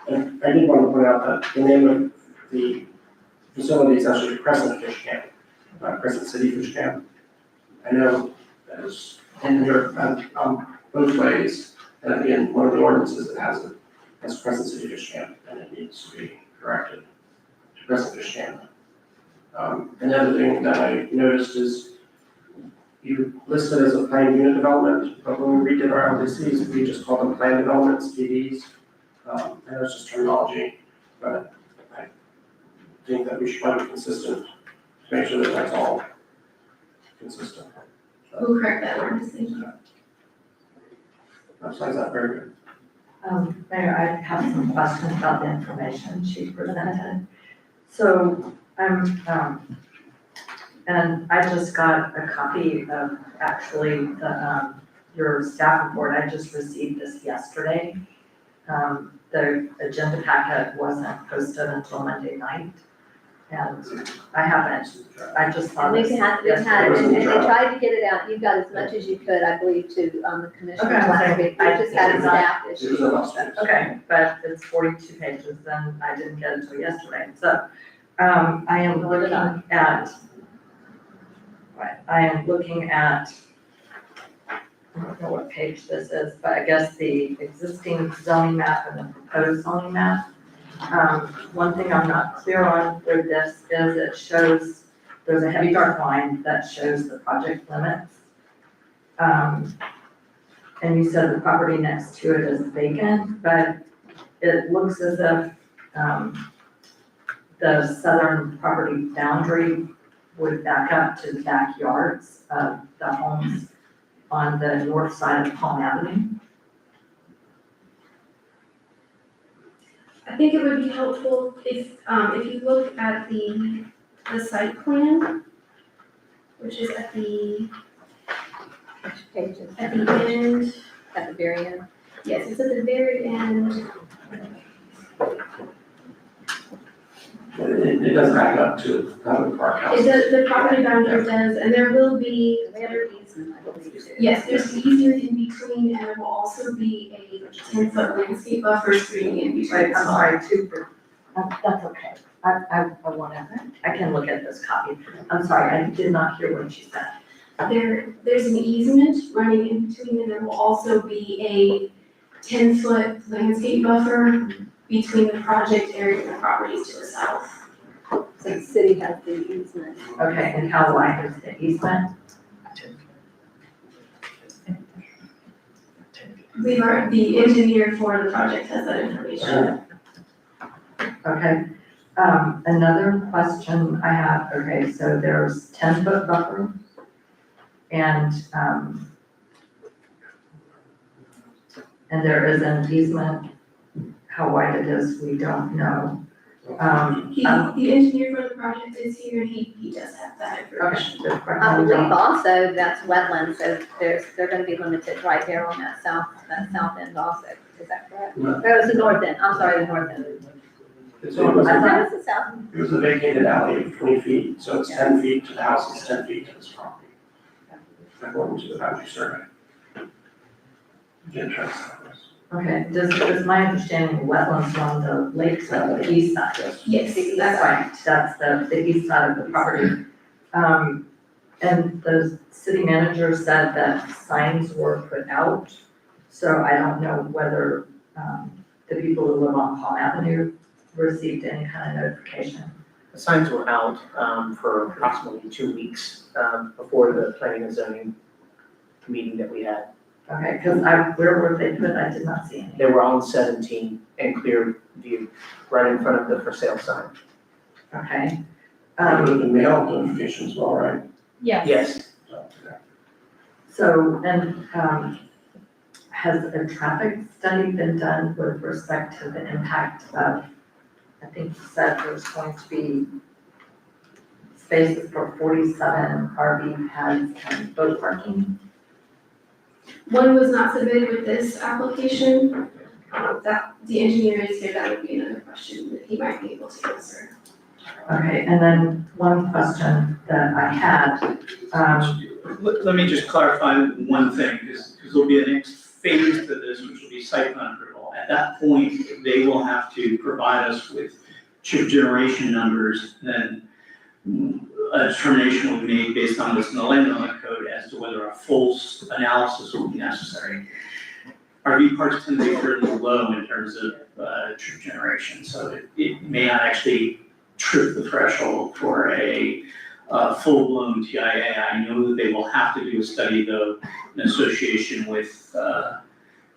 And I did want to point out that the name of the facility is actually Crescent Fish Camp, not Crescent City Fish Camp. I know that is in here, both ways, and again, one of the ordinances that has it as Crescent City Fish Camp, and it needs to be corrected to Crescent Fish Camp. Another thing that I noticed is you listed as a planned unit development, but when we redid our LDCs, we just called them planned developments, PDs. I know it's just terminology, but I think that we should probably be consistent to make sure that that's all consistent. We'll correct that ordinance, thank you. Besides that, very good. Mayor, I have some questions about the information she presented. So and I just got a copy of actually the, your staff report. I just received this yesterday. The agenda packet wasn't posted until Monday night. And I just saw and this we've had, yesterday. and they tried to get it out, you got as much as you could, I believe, to, the commissioners last week. We just had a staff It issue. was a last week. Okay, but it's 42 pages, and I didn't get it until yesterday. So, I am looking at, I don't know what page this is, but I guess the existing zoning map and the proposed zoning map. One thing I'm not clear on for this is it shows, there's a heavy dark line that shows the project limits. And you said the property next to it is vacant, but it looks as if, the southern property boundary would back up to the backyards of the homes on the north side of Palm Avenue. I think it would be helpful if you look at the site plan, which is at the Pages, end, at the very end. yes, it's at the very end. It does back up to the park house. It does, the property boundary does, and there will be, We have an easement, I believe, too. yes, there's an easement in between, and there will also be a 10-foot landscape buffer screening in between. Right, I'm sorry, that's okay. I can look at this copy. I'm sorry, I did not hear what she said. There's an easement running in between, and there will also be a 10-foot landscape buffer between the project area and the properties to the south. So the city has the easement. Okay, and how wide is the easement? The engineer for the project has that information. Okay, another question I have, okay, so there's 10-foot buffer. And there is an easement, how wide it is, we don't know. The engineer for the project is here, and he does have that information. Okay, I believe also that's wetlands, so they're gonna be limited right there on that south end also, is that correct? No. Or it was the north end, I'm sorry, the north end. It I was thought it was the south. a vacated alley of 20 feet, so it's 10 feet to the house, it's 10 feet to this property. According to the boundary survey. Again, trust this. Okay, does my understanding wetlands on the lakes on the east side? Yes, That's that's right. That's the east side of the property. And the city manager said that signs were put out So I don't know whether, the people who live on Palm Avenue received any kind of notification. The signs were out, for approximately 2 weeks, before the planning and zoning meeting that we had. Okay, because where were they put? I did not see any. They were on 17 and clear view, right in front of the for sale sign. Okay. The mail notifications, all right. Yes, So, and, has a traffic study been done with respect to the impact of, I think you said there's going to be spaces for 47 RV pads and boat parking? One was not submitted with this application. That, the engineer is here, that would be another question that he might be able to answer. Okay, and then one question that I had, Let me just clarify one thing, because there'll be a next phase to this, which will be site plan approval. At that point, they will have to provide us with chip generation numbers, then a determination will be made based on what's in the land development code as to whether a full analysis will be necessary. RV parks tend to be fairly low in terms of trip generation, so it may not actually trip the threshold for a full-blown TIA. I know that they will have to do a study though in association with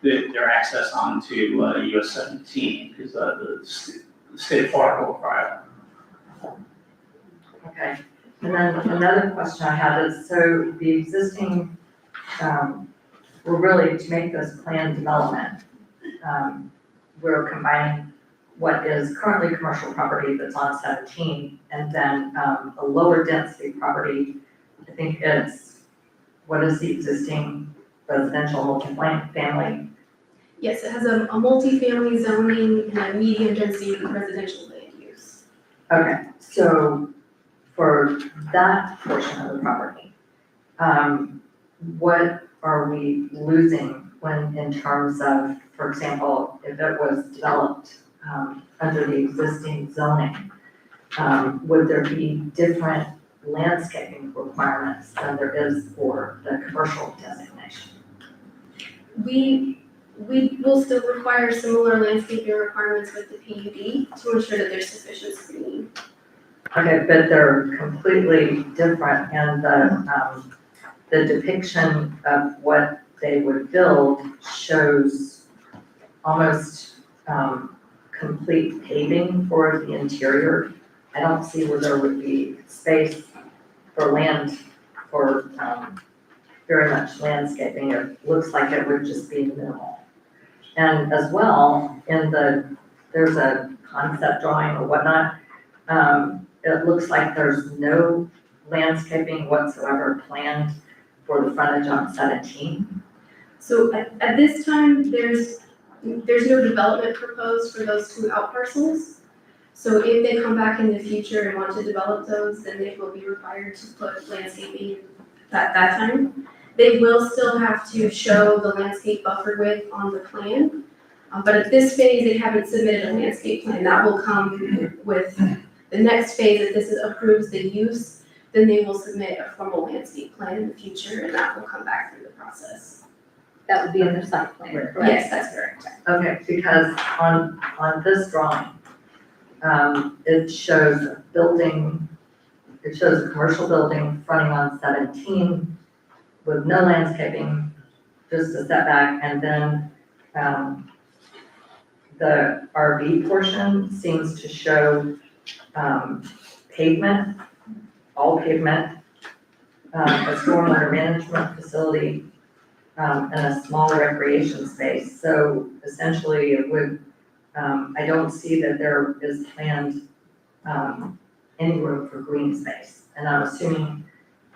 their access onto US 17, because the state of Florida will require that. okay. And then another question I had is, so the existing, we're really, to make this planned development, we're combining what is currently commercial property that's on 17, and then a lower density property. I think it's, what is the existing residential multi-family? Yes, it has a multifamily zoning and a medium density residential land use. Okay, so for that portion of the property, what are we losing when, in terms of, for example, if it was developed under the existing zoning, would there be different landscaping requirements than there is for the commercial designation? We will still require similar landscaping requirements with the PUD to ensure that there's sufficient screening. Okay, but they're completely different, and the depiction of what they would build shows almost complete paving for the interior. I don't see where there would be space for land, for very much landscaping. It looks like it would just be minimal. And as well, there's a concept drawing or whatnot, it looks like there's no landscaping whatsoever planned for the frontage on 17. So at this time, there's no development proposed for those two out parcels. So if they come back in the future and want to develop those, then they will be required to put landscaping at that time. They will still have to show the landscape buffer width on the plan. But at this phase, they haven't submitted a landscape plan. That will come with the next phase. If this approves the use, then they will submit a formal landscape plan in the future, and that will come back through the process. That would be in their site plan, correct? Yes, that's correct. Okay, because on this drawing, it shows a building, it shows a commercial building fronting on 17 with no landscaping, just a setback, and then the RV portion seems to show pavement, all pavement, a stormwater management facility, and a small recreation space. So essentially it would, I don't see that there is planned any room for green space. And I'm assuming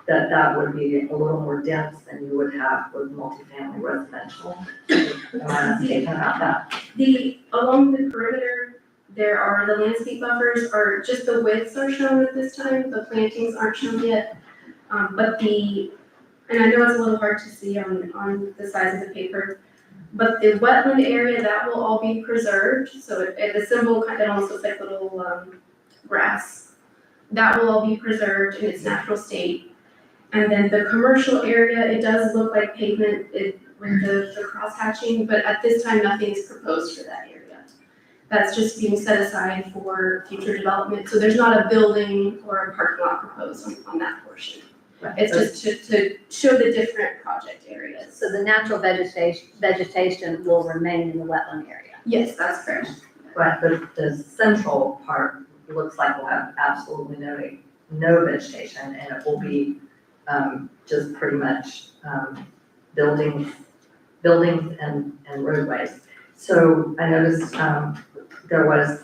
that that would be a little more dense than you would have with multifamily residential. Am I mistaken about that? Along the perimeter, there are the landscape buffers, or just the widths are shown at this time, the plantings aren't shown yet. And I know it's a little hard to see on the size of the paper, but the wetland area, that will all be preserved. So the symbol kind of almost looks like little grass. That will all be preserved in its natural state. And then the commercial area, it does look like pavement. with the cross hatching, but at this time, nothing is proposed for that area. That's just being set aside for future development, so there's not a building or a parking lot proposed on that portion. It's just to show the different project areas. So the natural vegetation will remain in the wetland area. Yes, that's correct. But the central part looks like we'll have absolutely no vegetation, and it will be, just pretty much, buildings and roadways. So I noticed, there was,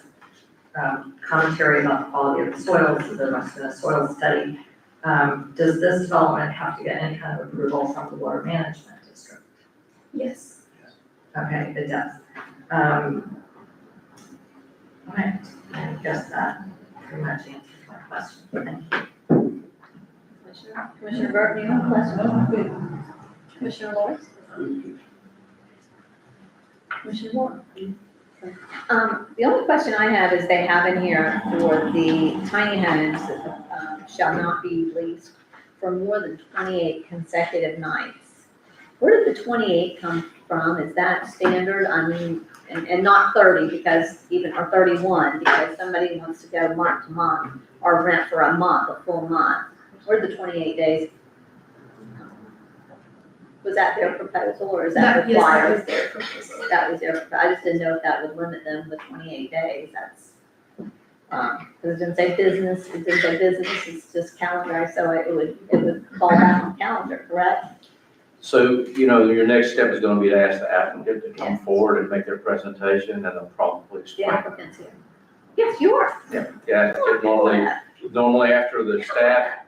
commentary about the quality of the soils, so there must have been a soil study. Does this development have to get any kind of approval from the water management district? Yes. Okay, it does. Okay, I guess that pretty much answers my question. Thank you. Commissioner Burton, you have a question? Commissioner Lawrence? Commissioner Moore? The only question I have is they have in here for the tiny homes that shall not be leased for more than 28 consecutive nights. Where did the 28 come from? Is that standard? I mean, and not 30 because or 31 because somebody wants to go month to month or rent for a month, a full month. Where did the 28 days? Was that their proposal or is that Yes, that required? was their proposal. That was their, I just didn't know if that would limit them to 28 days, that's, because it didn't say business, it's just calendar, so it would fall back on calendar, correct? So, your next step is gonna be to ask the applicant to come Yes. forward and make their presentation, and they'll probably The explain. applicant's here. Yes, yours. Yeah, normally after the staff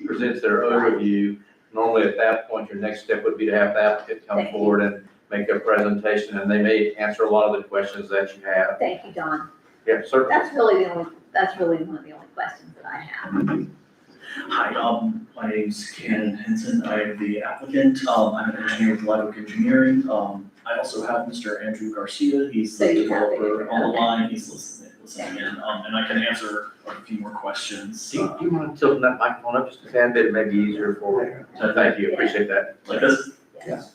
presents their overview, normally at that point, your next step would be to have the applicant come Thank you. forward and make their presentation, and they may answer a lot of the questions that you have. Thank you, Don. Yeah, certainly. That's really one of the only questions that I have. Hi, my name's Ken Henson. I am the applicant. I'm an engineer with Live Oak Engineering. I also have Mr. Andrew Garcia. He's So the you have developer it, on the okay. line. He's listening in. And I can answer a few more questions. Do you mind tilting that microphone up just a tad bit? It may be easier for you. So thank you, appreciate that. Like this? Yes.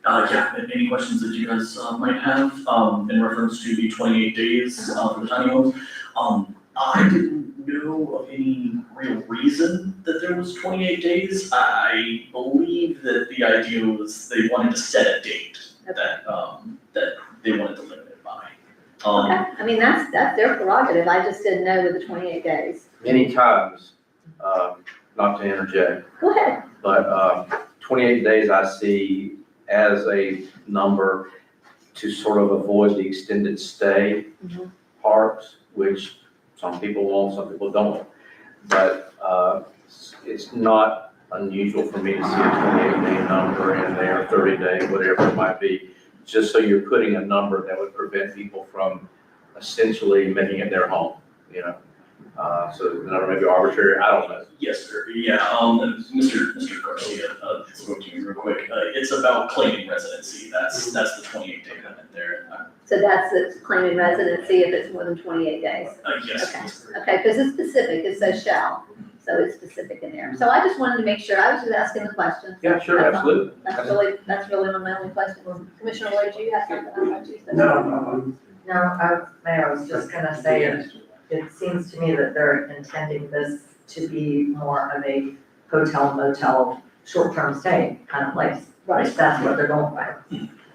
Yeah, any questions that you guys might have in reference to the 28 days for the tiny homes? I didn't know of any real reason that there was 28 days. I believe that the idea was they wanted to set a date that they wanted to limit it by. Okay, I mean, that's their prerogative, I just didn't know with the 28 days. Many times, not to interject, Go ahead. but 28 days I see as a number to sort of avoid the extended stay Mhm. parts, which some people want, some people don't. But it's not unusual for me to see a 28-day number in there, 30-day, whatever it might be, just so you're putting a number that would prevent people from essentially making it their home, So, maybe arbitrary, I don't know. Yes, sir. Yeah, Mr. Garcia spoke to me real quick. It's about claiming residency. That's the 28-day limit there. So that's the claiming residency if it's more than 28 days. Yes. Okay, because it's specific, it says shall, so it's specific in there. So I just wanted to make sure, I was just asking the questions. Yeah, sure, That's all. absolutely. That's really one of my only questions. Commissioner Lloyd, do you have something I want you to say? No, No, Mayor, I was just gonna say, it seems to me that they're intending this to be more of a hotel motel, short-term stay kind of place. Right. That's what they're going by.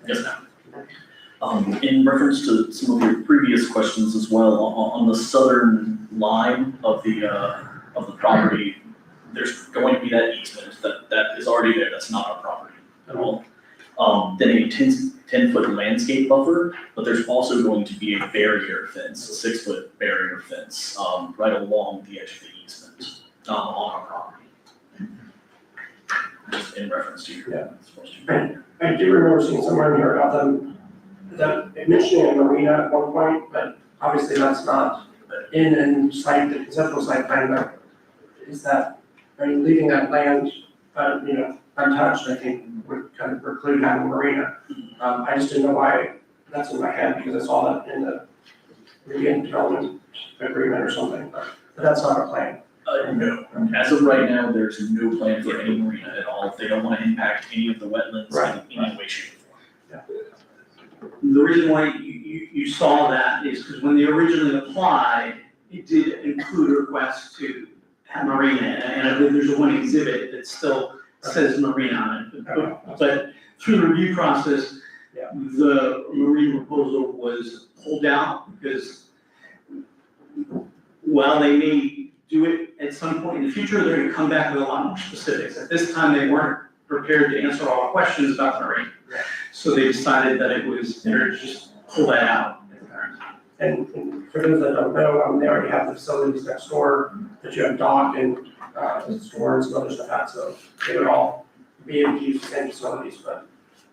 Yes, ma'am. In reference to some of your previous questions as well, on the southern line of the property, there's going to be that easement that is already there. That's not our property at all. Then a 10-foot landscape buffer, but there's also going to be a barrier fence, a 6-foot barrier fence, right along the edge of the easement, on our property. Just in reference to your question. I do remember seeing somewhere in here about them mentioning a marina at one point, but obviously that's not in sight, the conceptual site plan, but is that, are you leaving that land, untouched, I think would kind of preclude having a marina. I just didn't know why that's in my head, because I saw that in the development agreement or something, but that's not our plan. No, as of right now, there's no plan for any marina at all. They don't want to impact any of the wetlands in any way, shape, or form. The reason why you saw that is because when they originally applied, it did include a request to have marina, and I believe there's one exhibit that still says marina on it. But through the review process, the marina proposal was pulled out because while they may do it at some point in the future, they're gonna come back with a lot more specifics. At this time, they weren't prepared to answer all the questions about the marina. So they decided that it was better to just pull that out at the current time. And for those that don't know, they already have the facilities next door that you have dock and, store and some other stuff at, so they would all be able to use the same facilities, but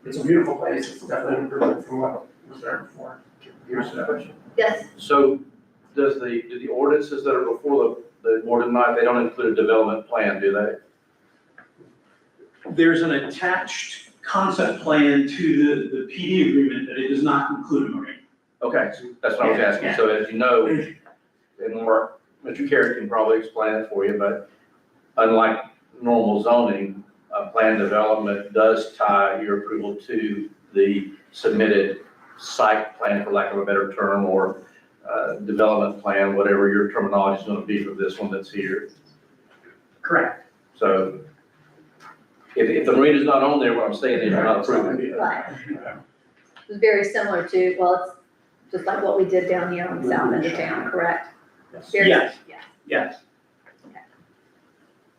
it's a beautiful place, it's definitely an improvement from what was there before years ago. Yes, So do the ordinances that are before the board tonight, they don't include a development plan, do they? There's an attached concept plan to the PD agreement, but it does not include a marina. Okay, that's what I was asking. So as you know, and more, Mr. Carey can probably explain it for you, but unlike normal zoning, plan development does tie your approval to the submitted site plan, for lack of a better term, or development plan, whatever your terminology is going to be for this one that's here. Correct. So if the marina's not on there, what I'm saying is you're not approving. right. It's very similar to, well, it's just like what we did down here on the south end of town, correct? Very- Yes. Yeah. Yes.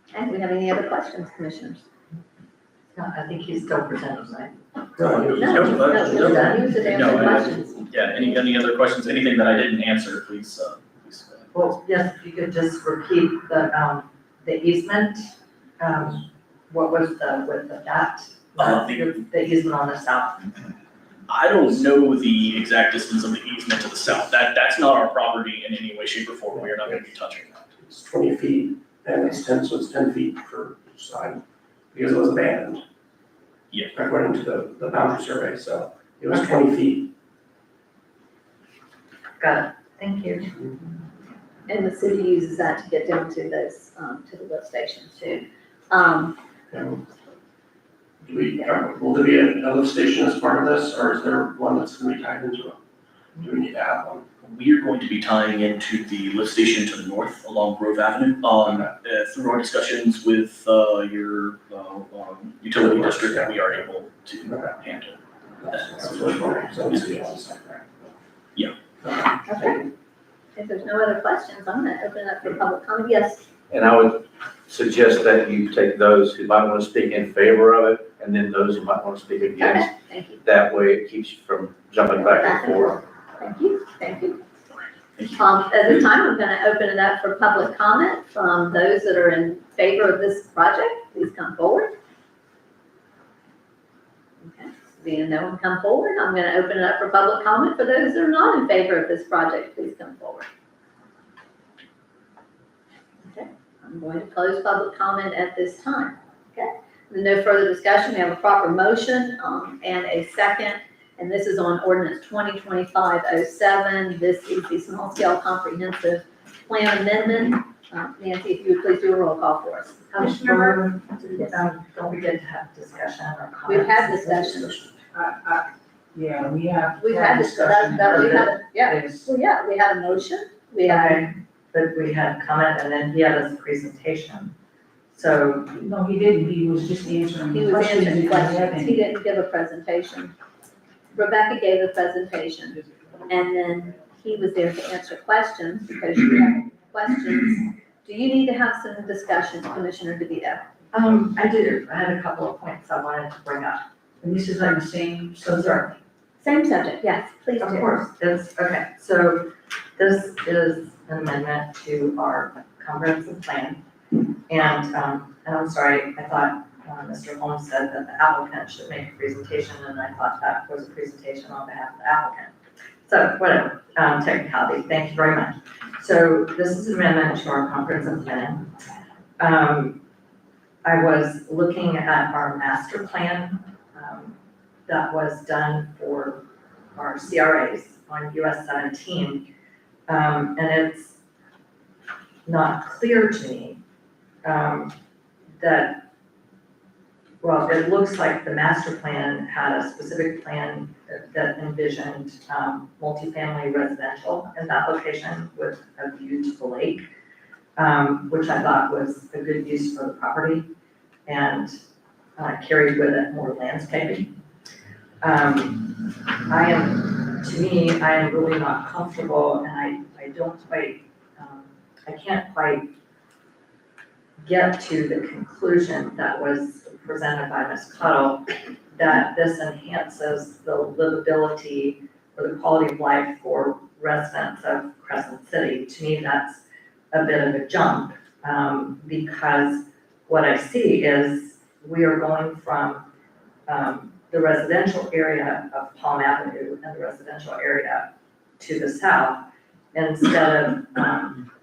Okay, do we have any other questions, commissioners? No, I think he's still presenting, right? No, he was answering No, questions. Yeah, any other questions, anything that I didn't answer, please. Well, yes, if you could just repeat the easement, what was the width of that? The easement on the south. I don't know the exact distance of the easement to the south. That's not our property in any way, shape, or form. We are not gonna be touching that. It's 20 feet, and it's 10, so it's 10 feet for each side, because it was abandoned. Yeah. According to the boundary survey, so it was 20 feet. Got it, thank you. And the city uses that to get down to those, to the lift stations too. And will there be a lift station as part of this, or is there one that's gonna be tied into it? Do we need to have one? We are going to be tying into the lift station to the north along Grove Avenue. Through our discussions with your utility district, we are able to handle That's what I was wondering, so it's the other side, right? Yeah. Okay. If there's no other questions, I'm gonna open it up for public comment. Yes, And I would suggest that you take those who might want to speak in favor of it, and then those who might want to speak against. okay, thank you. That way it keeps you from jumping back and forth. Thank you, thank you. At this time, I'm gonna open it up for public comment from those that are in favor of this project. Please come forward. Okay, being no one come forward, I'm gonna open it up for public comment for those that are not in favor of this project. Please come forward. Okay, I'm going to close public comment at this time. Okay, with no further discussion, we have a proper motion, and a second. And this is on ordinance 2025-07. This is the small scale comprehensive plan amendment. Nancy, if you would please do a roll call for us. Commissioner, don't forget to have discussion or comment. We've had discussion. Yeah, we have. We've had discussion. Yeah, well, yeah, we had a motion. We had, Okay, but we had comment and then he had his presentation. So, No, he didn't, he was just answering he was questions. answering if you have questions. any. He didn't give a presentation. Rebecca gave a presentation, and then he was there to answer questions because you have questions. Do you need to have some discussion, Commissioner DeVito? I do, I had a couple of points I wanted to bring up. And this is on the same subject. Same subject, yes, please Of do. course, okay, so this is an amendment to our comprehensive plan. And I'm sorry, I thought Mr. Holmes said that the applicant should make a presentation, and I thought that was a presentation on behalf of the applicant. So whatever, technicality, thank you very much. So this is an amendment to our comprehensive plan. I was looking at our master plan that was done for our CRAs on US 17. And it's not clear to me that, well, it looks like the master plan had a specific plan that envisioned, multifamily residential in that location with a view to the lake, which I thought was a good use for the property and carried with it more landscaping. I am really not comfortable, and I don't quite, I can't quite get to the conclusion that was presented by Ms. Cottle, that this enhances the livability or the quality of life for residents of Crescent City. To me, that's a bit of a jump, because what I see is we are going from the residential area of Palm Avenue and the residential area to the south, instead of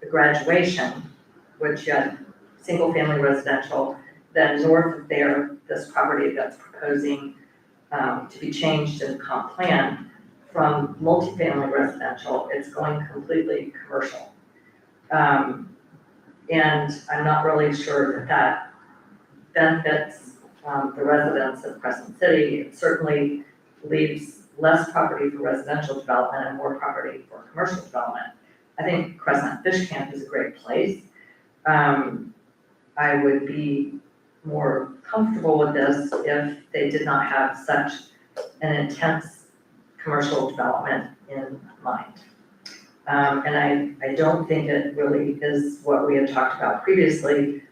the graduation, which you had single-family residential, then north of there, this property that's proposing to be changed in the comp plan from multifamily residential, it's going completely commercial. And I'm not really sure that benefits the residents of Crescent City. It certainly leaves less property for residential development and more property for commercial development. I think Crescent Fish Camp is a great place. I would be more comfortable with this if they did not have such an intense commercial development in mind. And I don't think it really is what we had talked about previously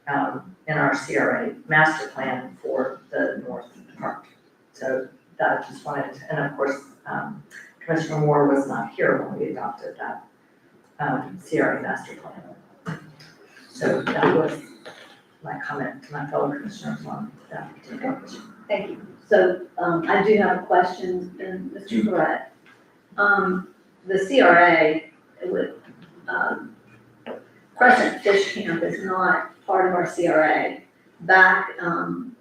in our CRA master plan for the North Park. So that I just wanted to, and of course, Commissioner Moore was not here when we adopted that CRA master plan. So that was my comment to my fellow commissioners on that particular issue. Thank you. So, I do have a question, and Mr. Correct. The CRA with, Crescent Fish Camp is not part of our CRA. Back, when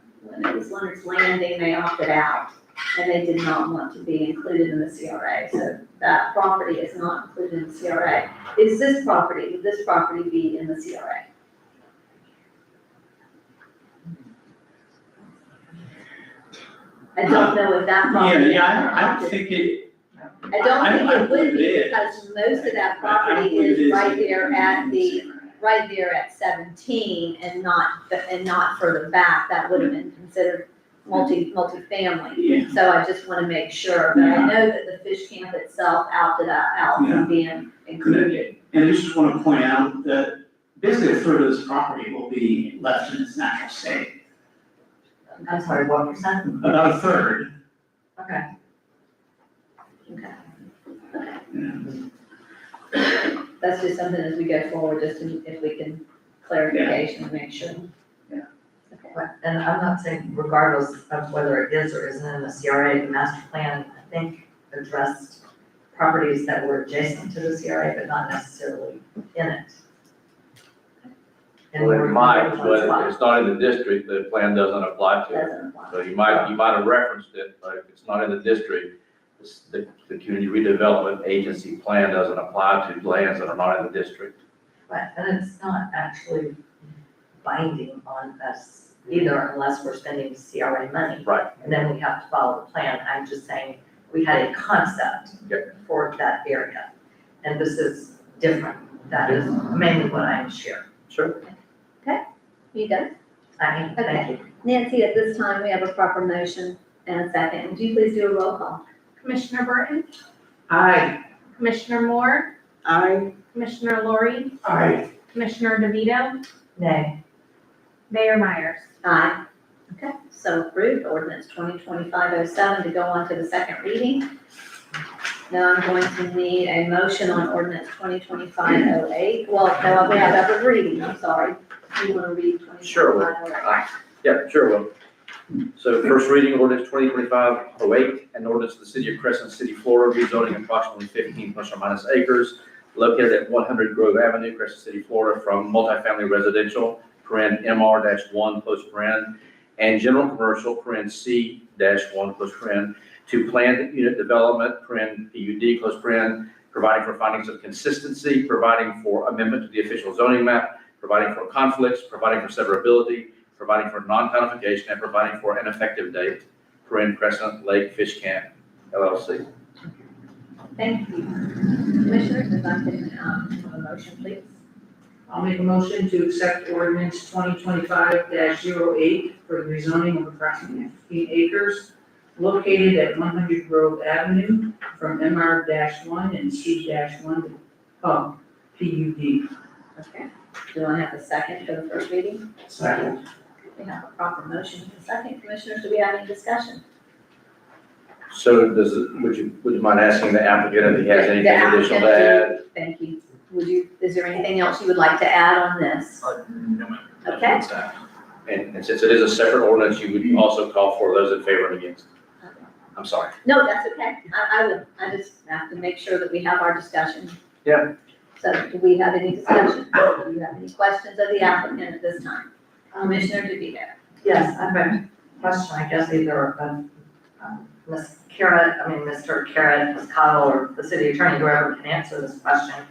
it was Leonard's Landing, they opted out, and they did not want to be included in the CRA. So that property is not included in the CRA. Is this property, would this property be in the CRA? I don't know if that property. I don't think it, I don't think I it would believe be, it is. because most of that I property believe it is is. right there at right there at 17 and not further back. That would have been considered multifamily. Yeah. So I just want to make sure, but I know that the fish camp itself opted out Yeah. from being included. And I just want to point out that basically a third of this property will be left in its natural state. I'm sorry, what percent? About a third. Okay. Okay. Yeah. That's just something as we go forward, just if we can clarification to make sure. Yeah. Okay. But, and I'm not saying regardless of whether it is or isn't in the CRA, the master plan, I think, addressed properties that were adjacent to the CRA, but not necessarily in it. And Well, it might, ones but like- if it's not in the district, the plan doesn't apply to it. Doesn't apply. So you might have referenced it, but if it's not in the district, the community redevelopment agency plan doesn't apply to lands that are not in the district. Right, and it's not actually binding on us either unless we're spending CRA money. Right. And then we have to follow the plan. I'm just saying, we had a concept for that area. And this is different. That is mainly what I'm sharing. Sure. You done? I mean, thank you. Nancy, at this time, we have a proper motion and a second. Would you please do a roll call? Commissioner Burton, Aye. Commissioner Moore, Aye. Commissioner Lori, Aye. Commissioner DeVito, Nay. Mayor Myers. Aye. Okay, so approved. Ordinance 2025-07 to go on to the second reading. Now I'm going to need a motion on ordinance 2025-08. Well, no, we have that reading, I'm sorry. You want to read 2025-08? Sure. Yeah, sure will. So first reading ordinance 2025-08, an ordinance of the city of Crescent City, Florida, rezoning approximately 15 plus or minus acres located at 100 Grove Avenue, Crescent City, Florida, from multifamily residential, MR-1, close paren, and general commercial, C-1, close paren, to planned unit development, PUD, close paren, providing for findings of consistency, providing for amendment to the official zoning map, providing for conflicts, providing for severability, providing for non-codification, and providing for an effective date, Crescent Lake Fish Camp LLC. Thank you. Commissioners, if I can, have a motion, please. I'll make a motion to accept ordinance 2025-08 for the rezoning of approximately 15 acres located at 100 Grove Avenue from MR-1 and C-1 to PUD. Okay. Do I have a second for the first reading? Second. We have a proper motion and a second. Commissioners, do we have any discussion? So would you mind asking the applicant if he has anything additional to add? Thank you. Is there anything else you would like to add on this? No, ma'am. Okay. And since it is a separate ordinance, you would also call for those in favor and against. I'm sorry. No, that's okay. I just have to make sure that we have our discussion. Yeah. So do we have any discussion? Do you have any questions of the applicant at this time? Commissioner DeVito. Yes, I have a question, I guess either Ms. Carrot, Mr. Carrot, Ms. Cottle, or the city attorney, whoever can answer this question.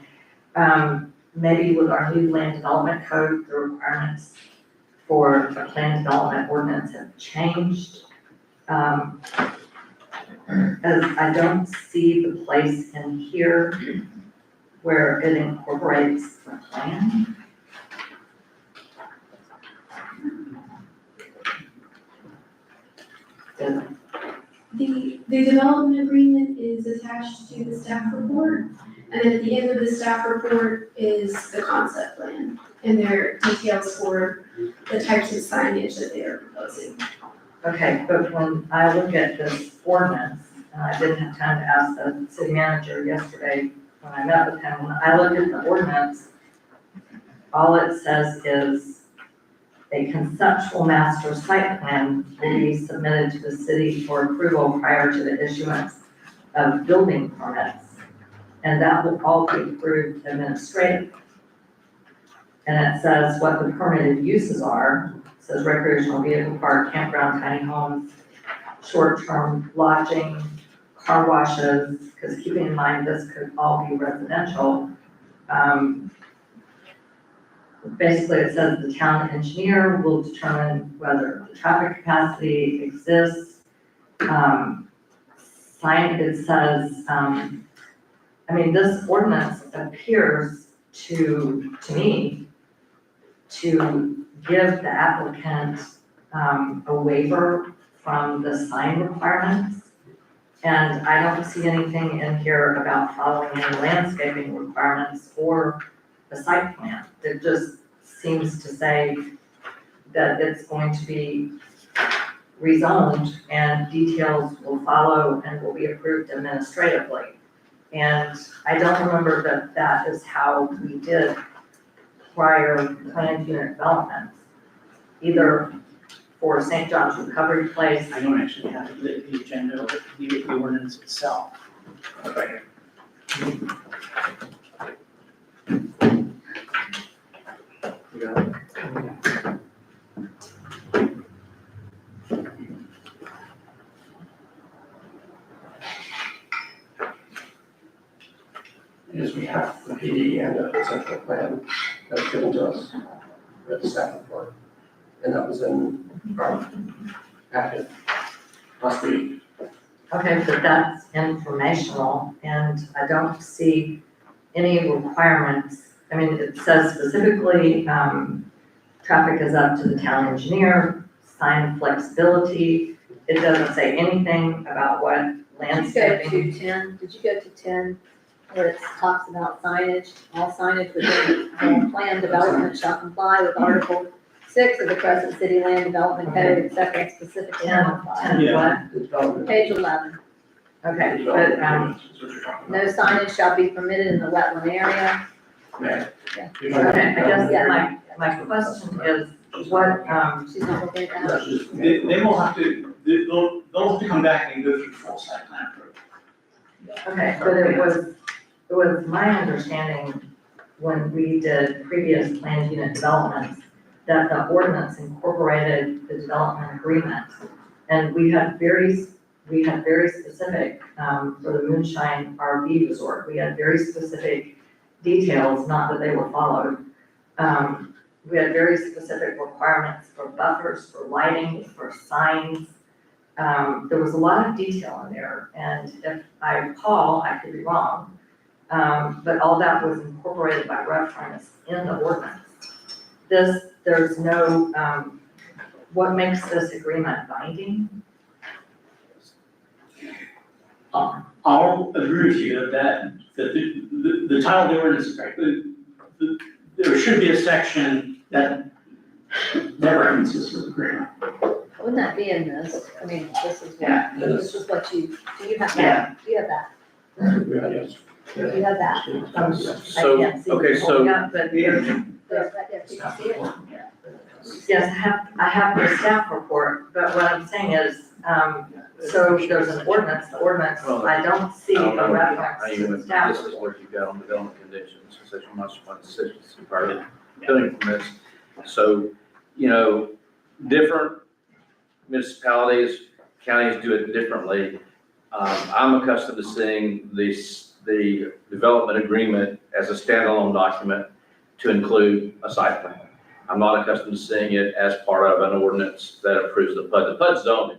Maybe with our new land development code, the requirements for a land development ordinance have changed. As I don't see the place in here where it incorporates the plan. The development agreement is attached to the staff report, and then at the end of the staff report is the concept plan, and their details for the types of signage that they are proposing. Okay, but when I look at this ordinance, and I didn't have time to ask the city manager yesterday when I met with him, when I look at the ordinance, all it says is a conceptual master site plan will be submitted to the city for approval prior to the issuance of building permits. And that will all be approved administratively. And it says what the permitted uses are. It says recreational vehicle park, campground, tiny homes, short-term lodging, car washes, because keeping in mind this could all be residential. Basically, it says the town engineer will determine whether the traffic capacity exists. It says, this ordinance appears to me to give the applicant a waiver from the sign requirements. And I don't see anything in here about following any landscaping requirements or the site plan. It just seems to say that it's going to be rezoned and details will follow and will be approved administratively. And I don't remember that that is how we did prior planned unit developments, either for St. John's Recovery Place. I don't actually have the agenda of the ordinance itself. Okay. You got it? Yes, we have the PD and the central plan that's given to us at the staff report. And that was in our packet last week. Okay, but that's informational and I don't see any requirements. It says specifically, traffic is up to the town engineer, sign flexibility. It doesn't say anything about what landscaping. Did you go to 10, where it talks about signage? All signage within the plan development shall comply with Article 6 of the Crescent City Land Development Code, except as specifically modified. Yeah. The development. Page 11. Okay, The but, development is what you're talking No about. signage shall be permitted in the wetland area. Yeah. Yeah. You're talking about okay, I guess development. my question is, what, She's not looking at that. That's just- They will have to, they'll have to come back and go through full site plan approval. okay, but it was my understanding when we did previous planned unit developments that the ordinance incorporated the development agreement. And we had very specific, for the Moonshine RV Resort, we had very specific details, not that they were followed. we had very specific requirements for buffers, for lighting, for signs. There was a lot of detail in there, and if I recall, I could be wrong, but all that was incorporated by reference in the ordinance. There's no, what makes this agreement binding? I'll agree with you that the title of the ordinance is correct. There should be a section that references the agreement. Wouldn't that be in this? I mean, this is Yeah, what, this is what you, do you have Yeah. that? Do you have that? Do you have that? I So, can't see. okay, so Yeah, but There's right there, you can see it. yes, I have the staff report, but what I'm saying is, so there's an ordinance, the ordinance, I don't see I don't a know, reference I to even, the staff. this is what you've got on development conditions, section one, decisions, part of building permits. So, you know, different municipalities, counties do it differently. I'm accustomed to seeing the development agreement as a standalone document to include a site plan. I'm not accustomed to seeing it as part of an ordinance that approves the PUD. The PUD's zoning.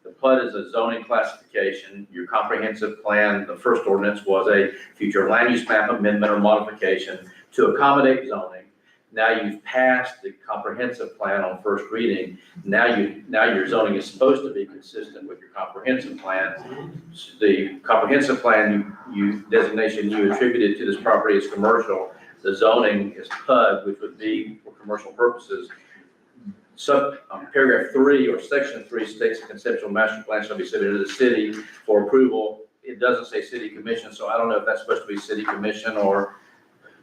The PUD is a zoning classification. Your comprehensive plan, the first ordinance was a future land use map amendment or modification to accommodate zoning. Now you've passed the comprehensive plan on first reading. Now your zoning is supposed to be consistent with your comprehensive plan. The comprehensive plan, designation you attributed to this property is commercial. The zoning is PUD, which would be for commercial purposes. Paragraph 3 or section 3 states a conceptual master plan shall be submitted to the city for approval. It doesn't say city commission, so I don't know if that's supposed to be city commission or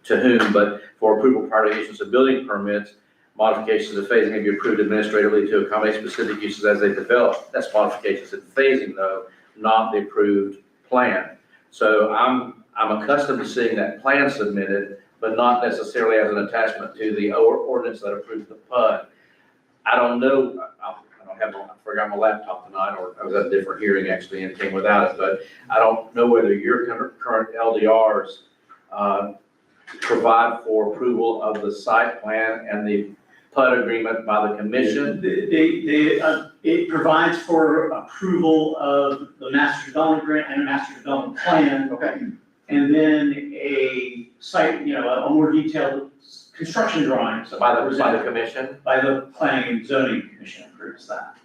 to whom, but for approval prior to issuance of building permits, modifications of phasing may be approved administratively to accommodate specific uses as they develop. That's modifications of phasing though, not the approved plan. So I'm accustomed to seeing that plan submitted, but not necessarily as an attachment to the ordinance that approves the PUD. I don't know, I forgot my laptop tonight, or I was at a different hearing actually and came without it, but I don't know whether your current LDRs provide for approval of the site plan and the PUD agreement by the commission. It provides for approval of the master development grant and a master development plan. Okay. And then a site, a more detailed construction drawing. So by the commission? By the planning and zoning commission approves that.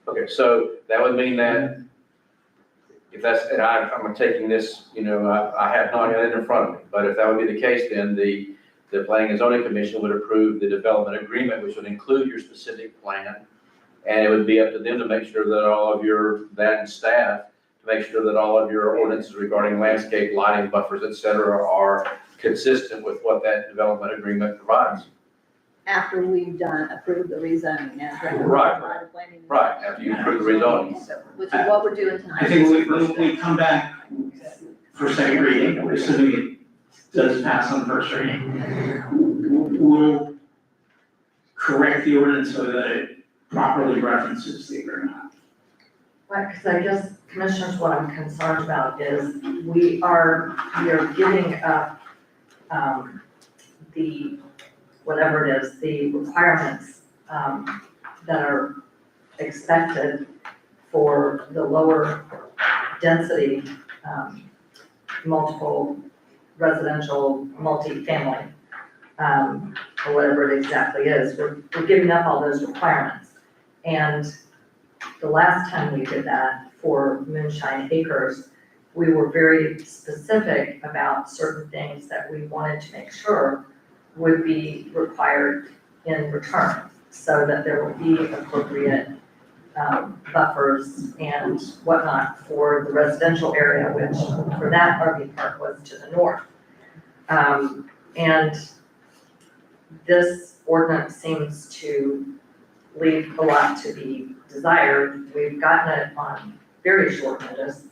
Okay, so that would mean that if that's, and I'm taking this, I have not got it in front of me, but if that would be the case, then the planning and zoning commission would approve the development agreement, which would include your specific plan. And it would be up to them to make sure that all of that and staff, to make sure that all of your ordinances regarding landscape, lighting, buffers, et cetera, are consistent with what that development agreement provides. After we've approved the rezoning and. Right. by the planning and Right, zoning. after you approve the rezoning. So, which is what we're doing tonight. I think when we come back for second reading, assuming it does pass on first reading, we'll correct the ordinance so that it properly references the agreement. Right, because I guess, commissioners, what I'm concerned about is we are giving up, whatever it is, the requirements, that are expected for the lower density, multiple residential, multifamily, or whatever it exactly is. We're giving up all those requirements. And the last time we did that for Moonshine Acres, we were very specific about certain things that we wanted to make sure would be required in return, so that there would be appropriate buffers and whatnot for the residential area, which for that RV park was to the north. And this ordinance seems to leave a lot to be desired. We've gotten it on very short notice.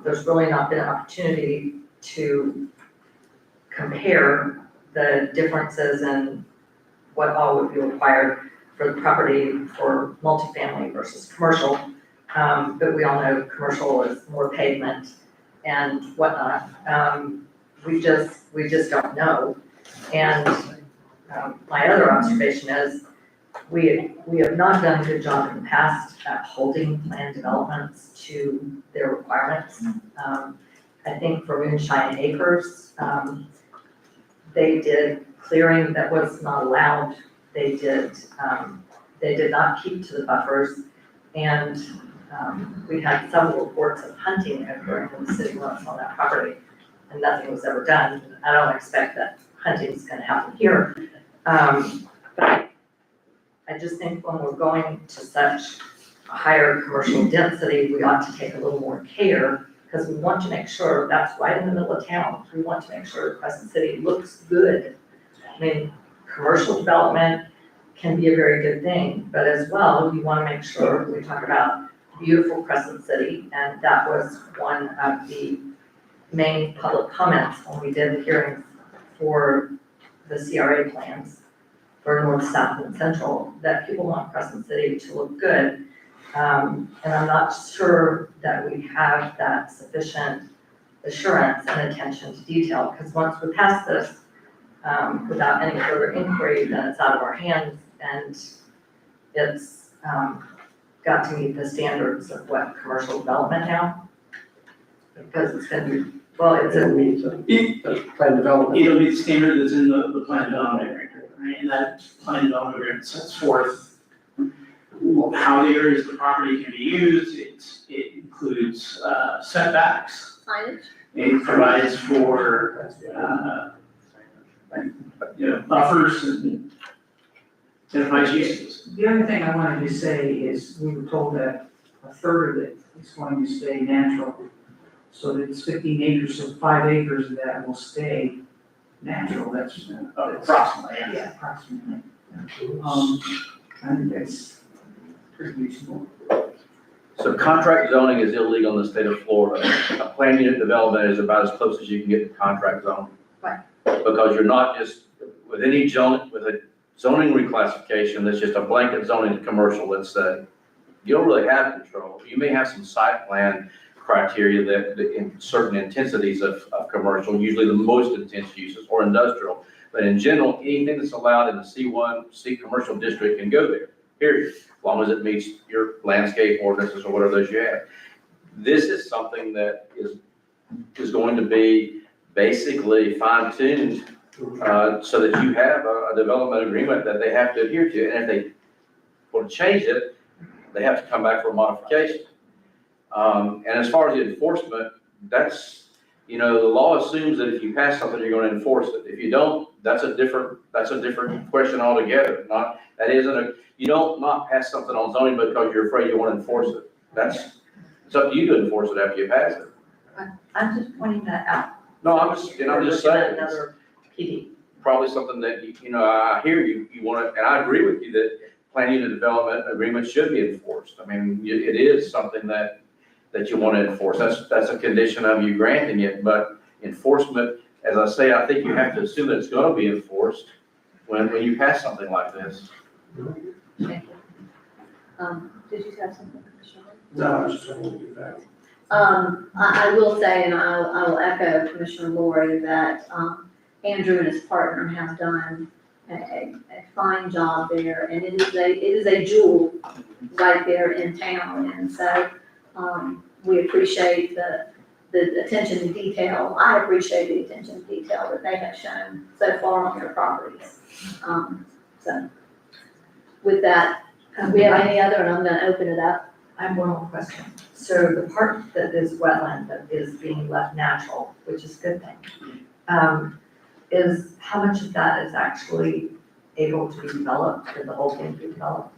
There's really not been an opportunity to compare the differences in what all would be required for the property for multifamily versus commercial. But we all know commercial is more pavement and whatnot. We just don't know. And my other observation is, we have not done a good job in the past at holding land developments to their requirements. I think for Moonshine Acres, they did clearing that was not allowed. They did not keep to the buffers, and we had several reports of hunting occurring in the city limits on that property, and nothing was ever done. I don't expect that hunting is gonna happen here. But I just think when we're going to such a higher commercial density, we ought to take a little more care, because we want to make sure that's right in the middle of town. We want to make sure Crescent City looks good. I mean, commercial development can be a very good thing, but as well, you wanna make sure, we talk about beautiful Crescent City, and that was one of the main public comments when we did the hearings for the CRA plans for North, South, and Central, that people want Crescent City to look good. And I'm not sure that we have that sufficient assurance and attention to detail, because once we pass this, without any further inquiry, then it's out of our hands, and it's, got to meet the standards of what commercial development now. Because it's gonna be, well, it's a, Plan development. It'll be the standard that's in the plan development agreement, right? And that plan development agreement sets forth how the areas of the property can be used. It includes setbacks. Signage? It provides for, buffers and identifies uses. The other thing I wanted to say is, we were told that a third of it is going to stay natural. So that it's 15 acres, so 5 acres of that will stay natural, that's Approximately, yeah. yeah, approximately. I think that's pretty reasonable. So contract zoning is illegal in the state of Florida. A planned unit development is about as close as you can get to contract zoning. Right. Because you're not just, with any zoning, with a zoning reclassification, that's just a blanket zoning to commercial, let's say, you don't really have control. You may have some site plan criteria that in certain intensities of commercial, usually the most intense uses, or industrial. But in general, anything that's allowed in the C commercial district can go there, period, as long as it meets your landscape ordinances or whatever those you have. This is something that is going to be basically fine-tuned so that you have a development agreement that they have to adhere to. And if they want to change it, they have to come back for a modification. And as far as the enforcement, that's, the law assumes that if you pass something, you're going to enforce it. If you don't, that's a different question altogether. You don't not pass something on zoning because you're afraid you want to enforce it. It's up to you to enforce it after you pass it. I'm just pointing that out. No, I'm just saying, it's Another PD. probably something that, I hear you want to, and I agree with you that planned unit development agreements should be enforced. I mean, it is something that you want to enforce. That's a condition of you granting it, but enforcement, as I say, I think you have to assume that it's going to be enforced when you pass something like this. Thank you. Did you have something, Commissioner? No, I was just trying to do that. I will say, and I will echo Commissioner Lori, that, Andrew and his partner have done a fine job there, and it is a jewel right there in town, and so, we appreciate the attention to detail. I appreciate the attention to detail that they have shown so far on their properties. So with that, we have any other, and I'm gonna open it up. I have one more question. So the part that is wetland that is being left natural, which is a good thing, is how much of that is actually able to be developed, could the whole thing be developed?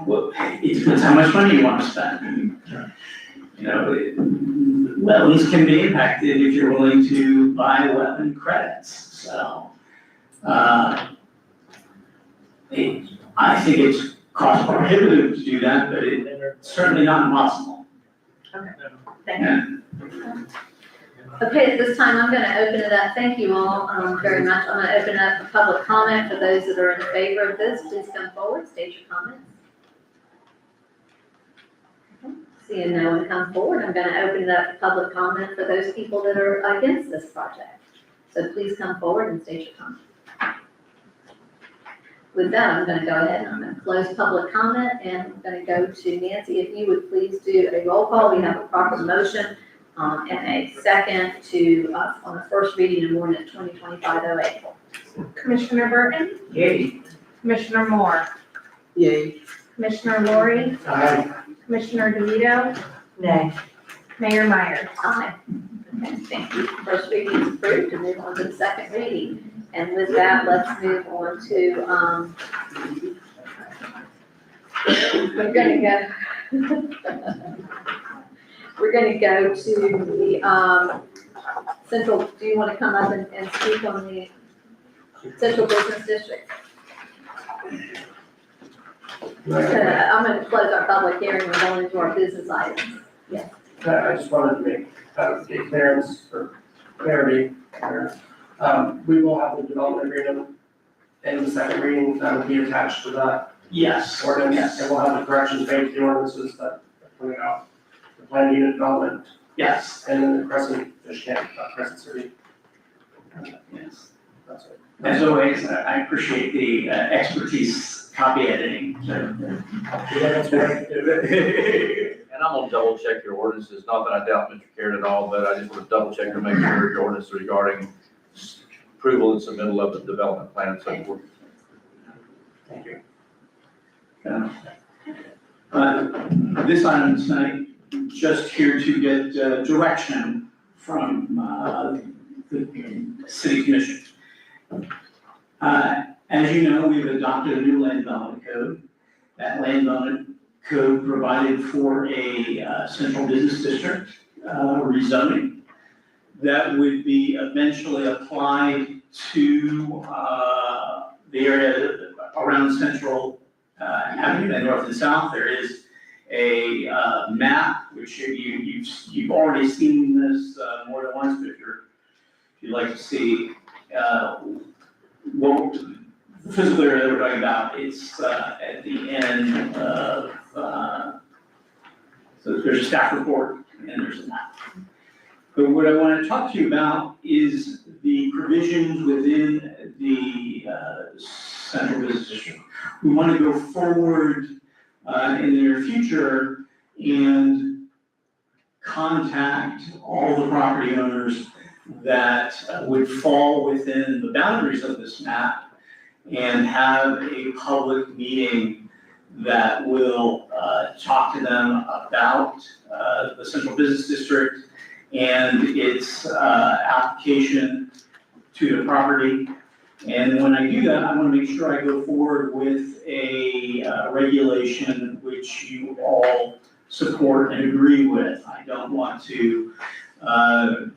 Well, it depends how much money you want to spend. Wetlands can be impacted if you're willing to buy wetland credits, so. I think it's cost prohibitive to do that, but it's certainly not impossible. Thank you. Okay, at this time, I'm gonna open it up. Thank you all, very much. I'm gonna open up for public comment. For those that are in favor of this, please come forward, state your comments. Okay, Seeing no one come forward, I'm gonna open it up to public comment for those people that are against this project. So please come forward and state your comment. With that, I'm gonna go ahead and I'm gonna close public comment, and I'm gonna go to Nancy, if you would please do a roll call. We have a proper motion, and a second to, on the first reading of ordinance 2025-08. Commissioner Burton, Yay. Commissioner Moore, Yay. Commissioner Lori, Aye. Commissioner DeVito, Nay. Mayor Myers. Aye. Okay, thank you. First reading is approved, and move on to the second reading. And with that, let's move on to, we're gonna go to the, central, do you wanna come up and speak on the central business district? I'm gonna close our public hearing, we're going into our business items. I just wanted to make, a clearance for clarity. We will have the development agreement in the second reading, that will be attached to that Yes. ordinance, and we'll have the corrections made to the ordinances that are coming out. The plan unit development, Yes, and then the Crescent Fish Camp, Crescent City, yes. that's it. As always, I appreciate the expertise copy editing. That's what I do. And I'm gonna double check your ordinances, not that I doubt Mr. Carrot at all, but I just want to double check to make sure your ordinance regarding approval and submittal of the development plan and so forth. Thank you. This item tonight, just here to get direction from the city commission. As you know, we've adopted a new land development code. That land development code provided for a central business district rezoning that would be eventually applied to the area around Central Avenue and north and south. There is a map, which you've already seen this more than once, but if you'd like to see what the physical area that we're talking about, it's at the end of, so there's a staff report and there's a map. But what I want to talk to you about is the provisions within the central business district. We want to go forward in the near future and contact all the property owners that would fall within the boundaries of this map and have a public meeting that will talk to them about the central business district and its application to the property. And when I do that, I want to make sure I go forward with a regulation which you all support and agree with. I don't want to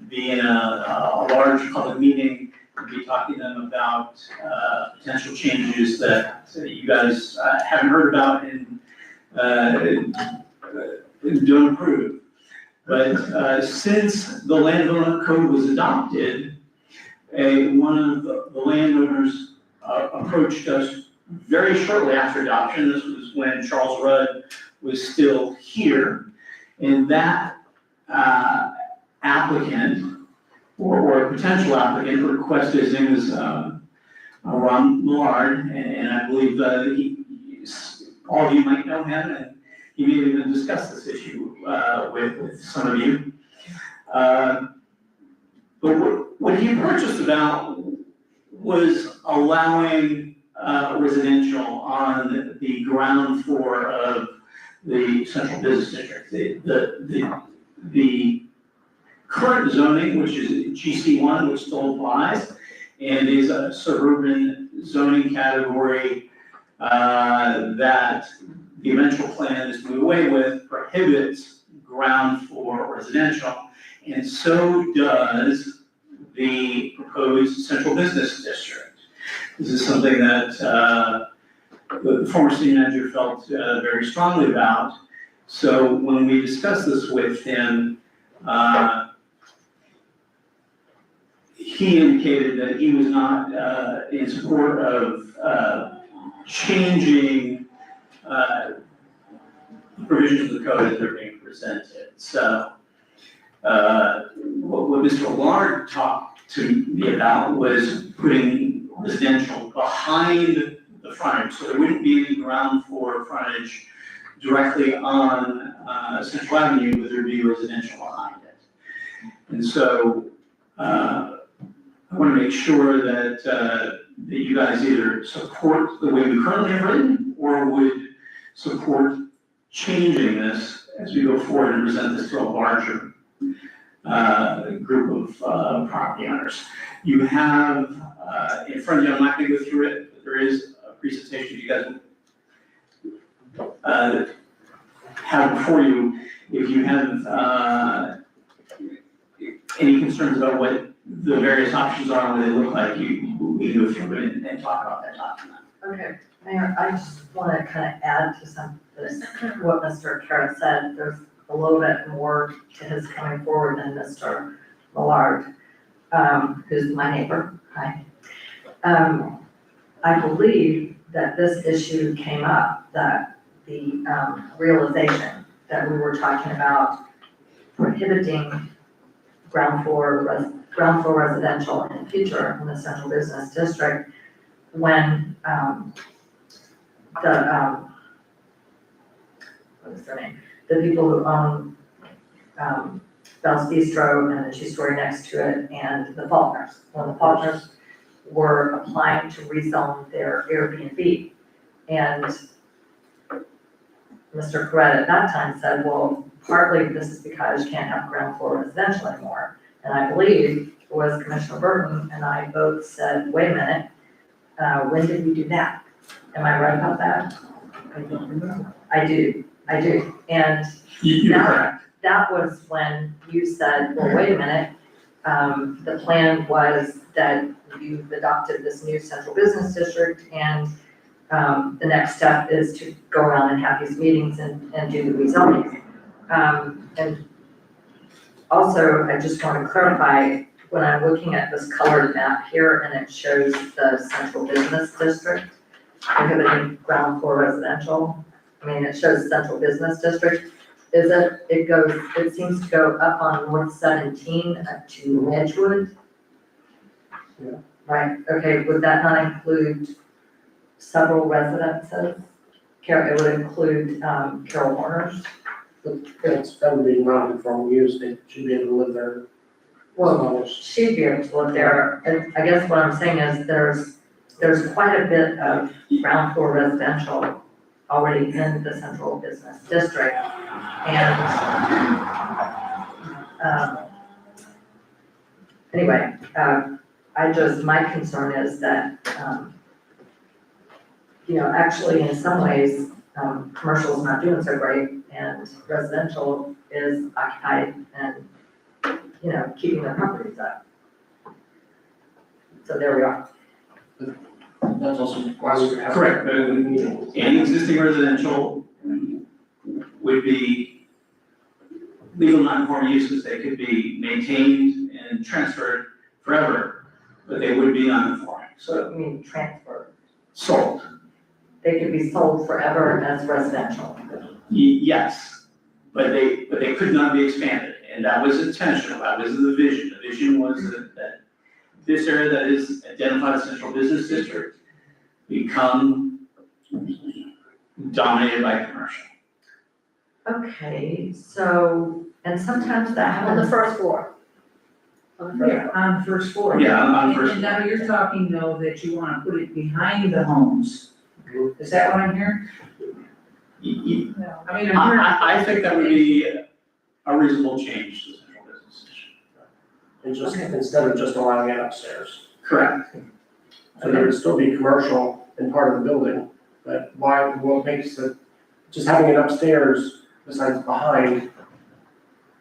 be in a large public meeting and be talking to them about potential changes that you guys haven't heard about and don't approve. But since the land development code was adopted, one of the landowners approached us very shortly after adoption. This was when Charles Rudd was still here. And that applicant, or a potential applicant, requested, his name is Ron Millard, and I believe all of you might know him, and he may have even discussed this issue with some of you. But what he approached us about was allowing residential on the ground floor of the central business district. The current zoning, which is GC1, which still applies, and is a suburban zoning category that the eventual plan is to move away with, prohibits ground floor residential, and so does the proposed central business district. This is something that the former city manager felt very strongly about. So when we discussed this with him, he indicated that he was not in support of changing the provisions of the code as they're being presented. So, what Mr. Lard talked to me about was putting residential behind the frontage, so there wouldn't be any ground floor frontage directly on, Central Avenue, but there'd be residential behind it. And so, I want to make sure that, that you guys either support the way we currently have written, or would support changing this as we go forward and present this to a larger, group of, property owners. You have, in front of you, I'm not going to go through it, but there is a presentation you guys have before you. If you have, any concerns about what the various options are and what they look like, we can go through it and talk about that document. Okay, Mayor, I just want to kind of add to some of this, what Mr. Carrot said. There's a little bit more to his coming forward than Mr. Millard, who's my neighbor. Hi. I believe that this issue came up, that the realization that we were talking about prohibiting ground floor residential in the future in the central business district, when what is their name? The people who own Bell's Bistro and the two-story next to it, and the Faulkners. When the Faulkners were applying to rezone their Airbnb, and Mr. Corrett at that time said, well, partly this is because you can't have ground floor residential anymore. And I believe it was Commissioner Burton and I both said, wait a minute, when did we do that? Am I right about that? I don't remember. I do. And You're correct. that was when you said, well, wait a minute, the plan was that you've adopted this new central business district, and the next step is to go around and have these meetings and do the rezoning. And also, I just want to clarify, when I'm looking at this colored map here and it shows the central business district prohibiting ground floor residential, I mean, it shows central business district. It seems to go up on North 17 to Edgewood? Yeah. Right, okay, would that not include several residences? It would include Carol Horner's? That would be non-conforming use, they should be able to live there. Well, she'd be able to live there. And I guess what I'm saying is there's quite a bit of ground floor residential already in the central business district. And anyway, my concern is that, actually in some ways, commercial is not doing so great and residential is occupied and, keeping their properties up. So there we are. That's also why we have. Correct. Any existing residential would be legal non-conforming uses. They could be maintained and transferred forever, but they would be non-conforming. So you mean transfer? Sold. They could be sold forever as residential. Yes, but they could not be expanded, and that was intentional. That was the vision. The vision was that this area that is identified as central business district become dominated by commercial. Okay, so, and sometimes that On the happens. first floor. Yeah, on the first floor. Yeah, on first And now you're talking though that you wanna put it behind the homes. Is that what I'm hearing? No. I mean, I'm hearing. I think that would be a reasonable change to the central business district. And just, instead of just allowing it upstairs. Correct. So there would still be commercial in part of the building, but what makes it, just having it upstairs besides behind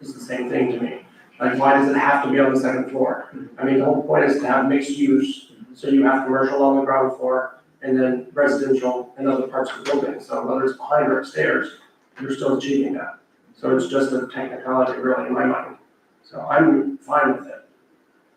is the same thing to me. Like, why does it have to be on the second floor? I mean, the whole point is to have mixed use, so you have commercial on the ground floor and then residential in other parts of the building. So whether it's behind or upstairs, you're still achieving that. So it's just a technicality really in my mind. So I'm fine with it,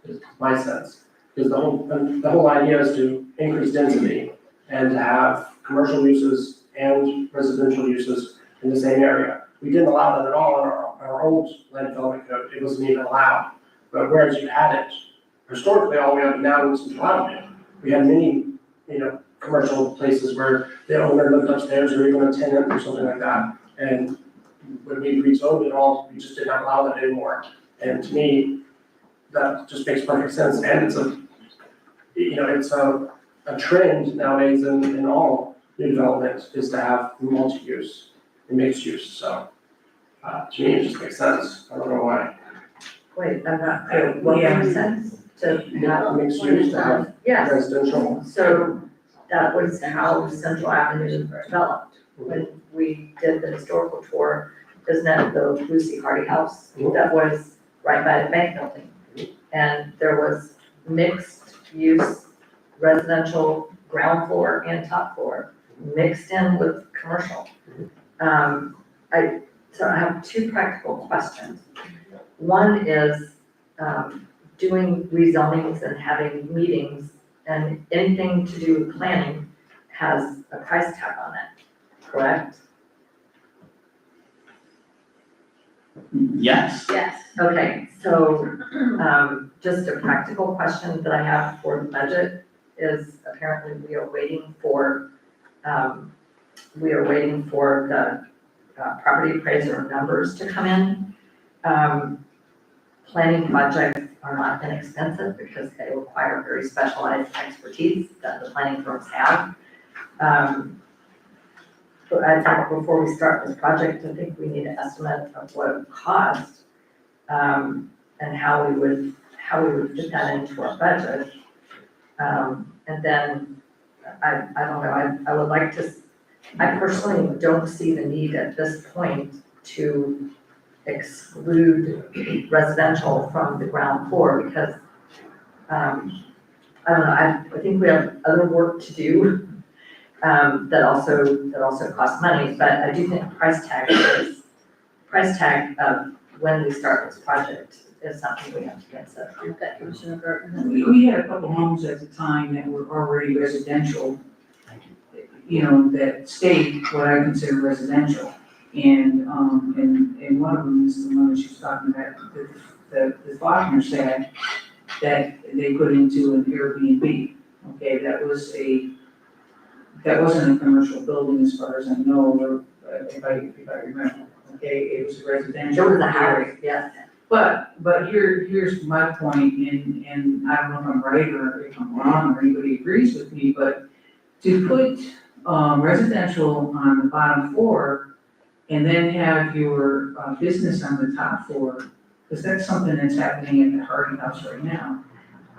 is my sense. Because the whole idea is to increase density and to have commercial uses and residential uses in the same area. we didn't allow that at all in our old land development code, it wasn't even allowed. But whereas you had it historically all the way up and down in Central Avenue, we had many, commercial places where the owner lived upstairs or even a tenant or something like that. And when we rezoned it all, we just did not allow that anymore. And to me, that just makes perfect sense. And it's a trend nowadays in all new development is to have multi-use and mixed use. So to me, it just makes sense. I don't know why. Wait, I'm not clear, what makes sense to have? Mixed use to have Yes, residential. so that was how Central Avenue developed. When we did the historical tour, isn't that the Lucy Hardy house that was right by the bank building? And there was mixed use residential ground floor and top floor, mixed in with commercial. So I have two practical questions. One is, doing rezonings and having meetings and anything to do with planning has a price tag on it, correct? Yes. Yes. Okay, so, just a practical question that I have for the budget is apparently we are waiting for the property appraiser numbers to come in. Planning projects are not inexpensive because they require very specialized expertise that the planning firms have. But I think before we start this project, I think we need an estimate of what it would cost, and how we would fit that into our budget. And then, I don't know, I would like to, I personally don't see the need at this point to exclude residential from the ground floor because, I don't know, I think we have other work to do, that also costs money, but I do think price tag of when we start this project is something we have to consider. Okay, Commissioner Burton. We had a couple homes at the time that were already residential, that stayed what I consider residential. And one of them is the one that she's talking about, the Faulkner said that they put into an Airbnb. Okay, that wasn't a commercial building as far as I know, or if I remember. Okay, it was residential. There was a house, yes. But here's my point, and I don't know if I'm right or if I'm wrong or anybody agrees with me, but to put residential on the bottom floor and then have your business on the top floor, because that's something that's happening at the Hardy House right now.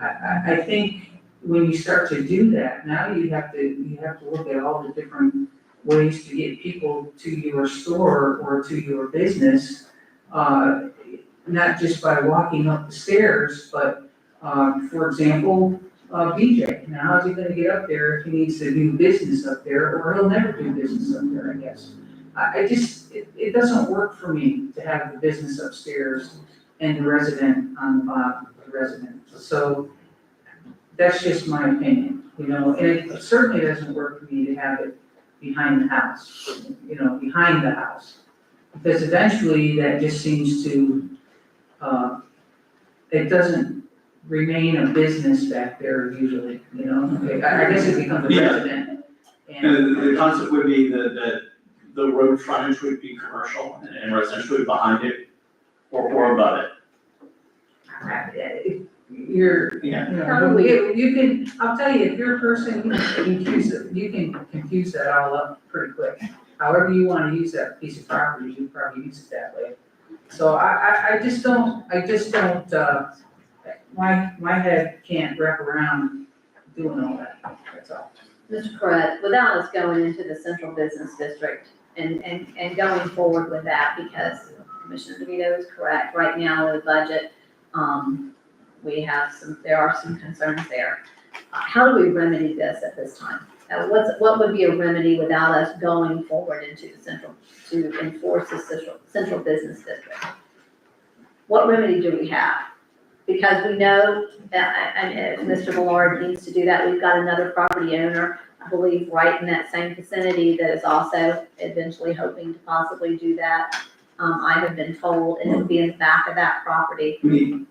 I think when you start to do that, now you have to look at all the different ways to get people to your store or to your business, not just by walking up the stairs, but, for example, BJ. Now, how's he gonna get up there if he needs to do business up there, or he'll never do business up there, I guess. It doesn't work for me to have the business upstairs and the resident on the bottom, the resident. So that's just my opinion, and it certainly doesn't work for me to have it behind the house, behind the house. Because eventually that just seems to, it doesn't remain a business back there usually, Okay, I guess it becomes a Yeah. resident. And the concept would be that the road frontage would be commercial and residential would be behind it or above it. You're, Yeah. you can, I'll tell you, if you're a person, you can confuse that all up pretty quick. However you wanna use that piece of property, you probably use it that way. So I just don't, my head can't wrap around doing all that, that's all. Mr. Correct, without us going into the central business district and going forward with that, because Commissioner DeVito is correct, right now with the budget, there are some concerns there. How do we remedy this at this time? What would be a remedy without us going forward into the to enforce the central business district? What remedy do we have? Because we know that, and Mr. Millard needs to do that, we've got another property owner, I believe, right in that same vicinity that is also eventually hoping to possibly do that. I have been told it would be in the back of that property. I mean,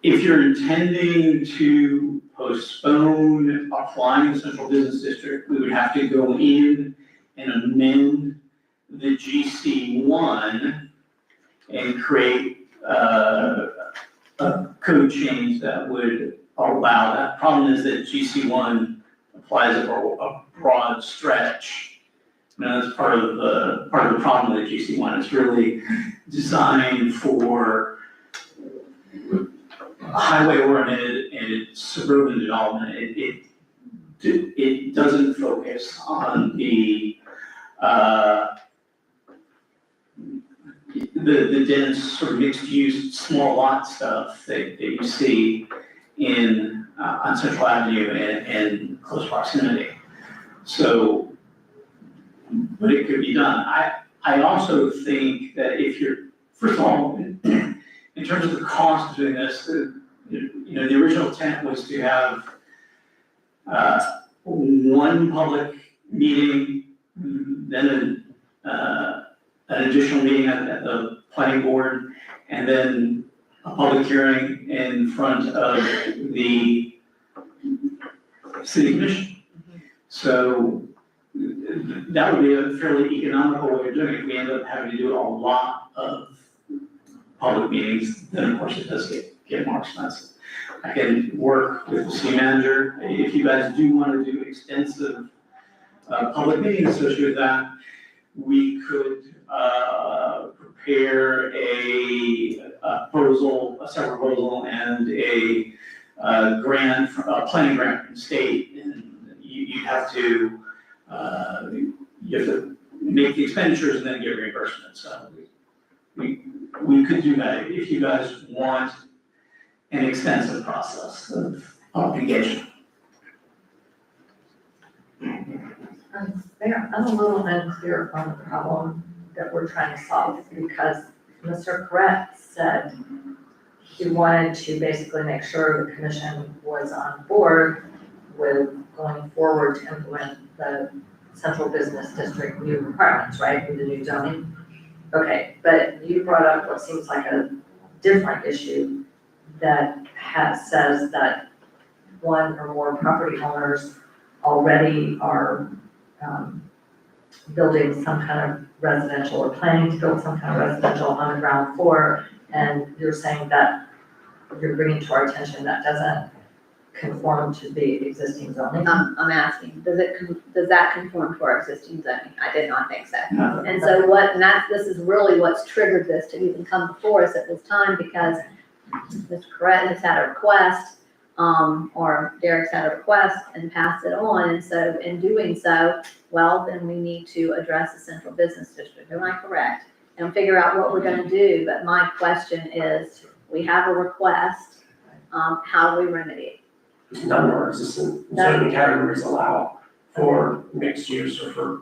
if you're intending to postpone applying the central business district, we would have to go in and amend the GC1 and create a code change that would allow that. Problem is that GC1 applies a broad stretch. Now, that's part of the problem with GC1. It's really designed for highway oriented and suburban development. It doesn't focus on the dense sort of mixed use small lot stuff that you see on Central Avenue and close proximity. So, but it could be done. I also think that if you're, first of all, in terms of the cost of doing this, the original intent was to have one public meeting, then an additional meeting at the planning board, and then a public hearing in front of the city commission. So that would be a fairly economical way of doing it. If we end up having to do a lot of public meetings, then of course it does get more expensive. I can work with the city manager. If you guys do want to do extensive public meetings associated with that, we could prepare a proposal, a separate proposal, and a grant, a planning grant from the state, and you have to make the expenditures and then get reimbursement. So we could do that if you guys want an extensive process of engagement. I'm a little unclear on the problem that we're trying to solve, because Mr. Correct said he wanted to basically make sure the commission was on board with going forward to implement the central business district new requirements, right, with the new zoning? Okay, but you brought up what seems like a different issue that says that one or more property owners already are building some kind of residential or planning to build some kind of residential on the ground floor, and you're saying that you're bringing to our attention that doesn't conform to the existing zoning? I'm asking, does that conform to our existing zoning? I did not think so. No. And so this is really what's triggered this to even come before us at this time, because Mr. Correct has had a request, or Derek's had a request and passed it on, and so in doing so, well, then we need to address the central business district, am I correct? And figure out what we're gonna do, but my question is, we have a request, how do we remedy it? None of our existing zoning categories allow for mixed use or for.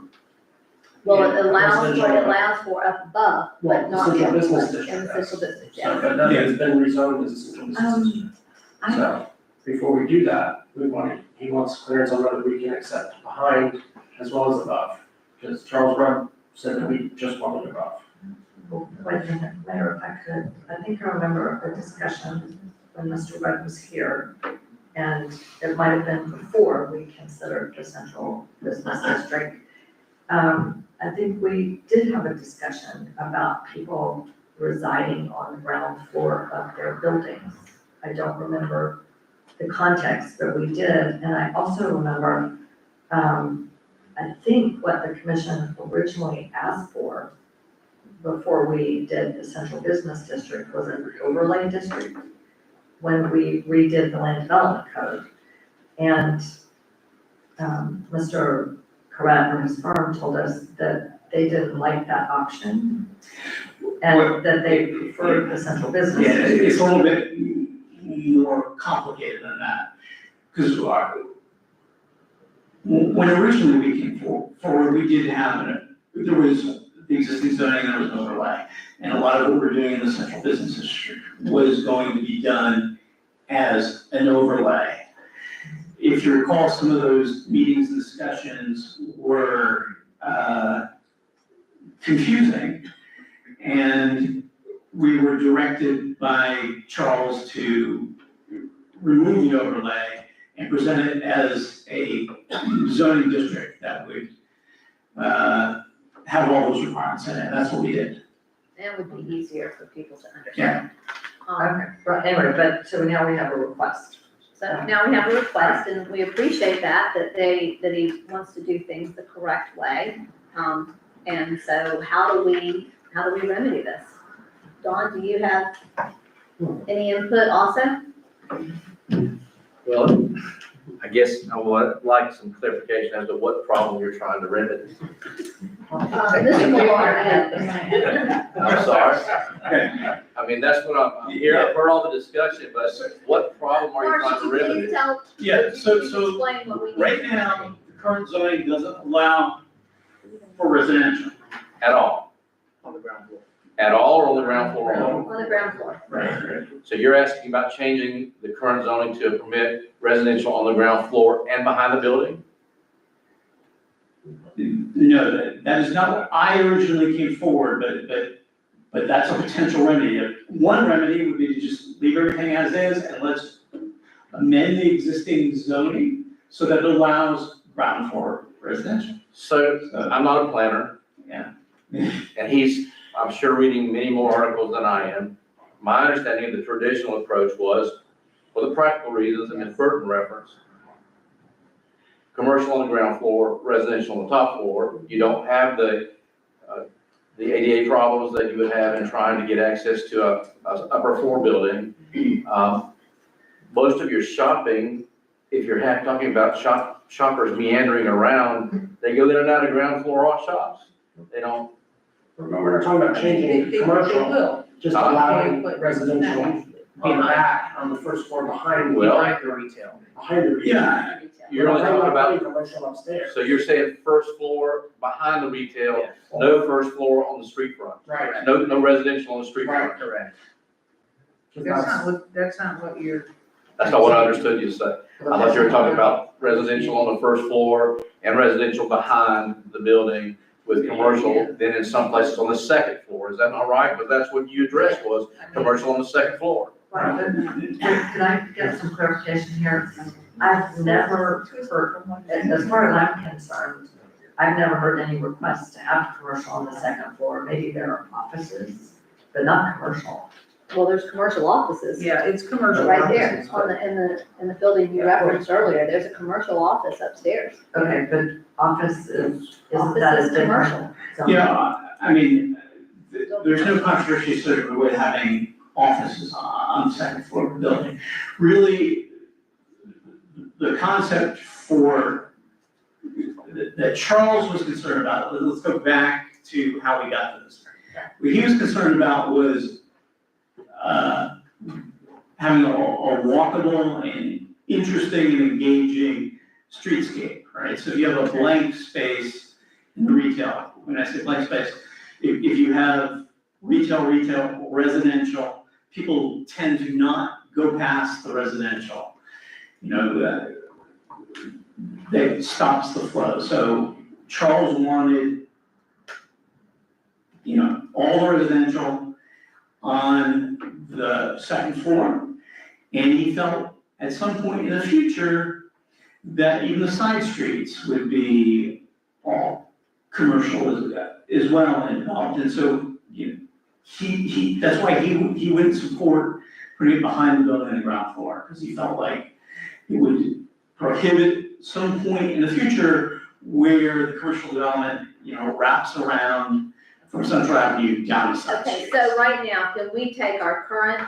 Well, it residential. allows for up above, Well, but not central in business the district central does. district, yeah. So, but nothing's been rezoned as a central business district. So, before we do that, he wants clearance on whether we can accept behind as well as above. Because Charles Rudd said that we just wanted above. Wait a minute, Mayor, if I could, I think I remember a discussion when Mr. Rudd was here, and it might have been before we considered the central business district. I think we did have a discussion about people residing on the ground floor of their buildings. I don't remember the context, but we did, and I also remember, I think what the commission originally asked for before we did the central business district was an overlay district when we redid the land development code. And Mr. Correct and his firm told us that they didn't like that option and that they preferred the central business Yeah, district. it's a little bit more complicated than that, because when originally we came forward, we did have there was the existing zoning, there was an overlay, and a lot of what we're doing in the central business district was going to be done as an overlay. If you recall, some of those meetings and discussions were confusing, And we were directed by Charles to remove the overlay and present it as a zoning district that would have all those requirements in it, and that's what we did. It would be easier for people to understand. Okay, right, anyway, but, so now we have a request. So now we have a request, and we appreciate that he wants to do things the correct way. And so how do we remedy this? Dawn, do you have any input also? Well, I guess I would like some clarification as to what problem you're trying to remedy. Mr. Moore, I'm sorry. I mean, that's what I'm here, I've heard all the discussion, but what problem are you trying to Marcia, could you remedy? please tell, Yeah, could you so explain what we need? right now, the current zoning doesn't allow for residential. At all? On the ground floor. At all or on the ground floor alone? On the ground floor. Right. So you're asking about changing the current zoning to permit residential on the ground floor and behind the building? No, that is not what I originally came forward, but that's a potential remedy. One remedy would be to just leave everything as is and let's amend the existing zoning so that it allows ground floor residential. So I'm not a planner. Yeah. And he's, I'm sure, reading many more articles than I am. My understanding of the traditional approach was, for the practical reasons and inadvertent reference, commercial on the ground floor, residential on the top floor. You don't have the ADA problems that you would have in trying to get access to a upper floor building. Most of your shopping, if you're talking about shoppers meandering around, they go in and out of ground floor off shops. They don't. We're not talking about changing commercial, just allowing residential in the back on the first floor behind the retail. Behind the retail. Yeah, You're only talking about, commercial upstairs. so you're saying first floor behind the retail, no first floor on the street front? Right. No residential on the street front? Right, correct. That's not what you're. That's not what I understood you to say. I thought you were talking about residential on the first floor and residential behind the building with commercial, then in some places on the second floor. Is that not right? But that's what you addressed was commercial on the second floor. Right, but can I get some clarification here? I've never heard, as far as I'm concerned, I've never heard any requests to have commercial on the second floor. Maybe there are offices, but not commercial. Well, there's commercial offices. Yeah, it's commercial. Right there, in the building you referenced earlier, there's a commercial office upstairs. Okay, but office isn't Office that is a different commercial. zone? yeah, I mean, there's no controversy associated with having offices on the second floor of the building. Really, the concept that Charles was concerned about, let's go back to how we got to this. What he was concerned about was having a walkable and interesting and engaging streetscape, right? So if you have a blank space in the retail, when I say blank space, if you have retail, residential, people tend to not go past the residential. You know, that stops the flow. So Charles wanted, you know, all the residential on the second floor. And he felt at some point in the future that even the side streets would be all commercial as well and involved. And so, you know, he that's why he wouldn't support putting it behind the building on the ground floor, because he felt like it would prohibit some point in the future where the commercial development, you know, wraps around from Central Avenue down to South Okay, Street. so right now, can we take our current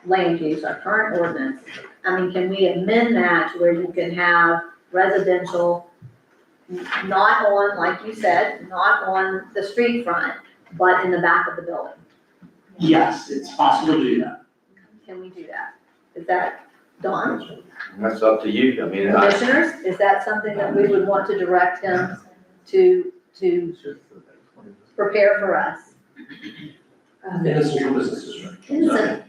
land use, our current ordinance? I mean, can we amend that to where you can have residential, not on, like you said, not on the street front, but in the back of the building? Yes, it's possible to do that. Can we do that? Is that done? That's up to you. I mean, Commissioners, is that something that we would want to direct him to prepare for us? In a central business district.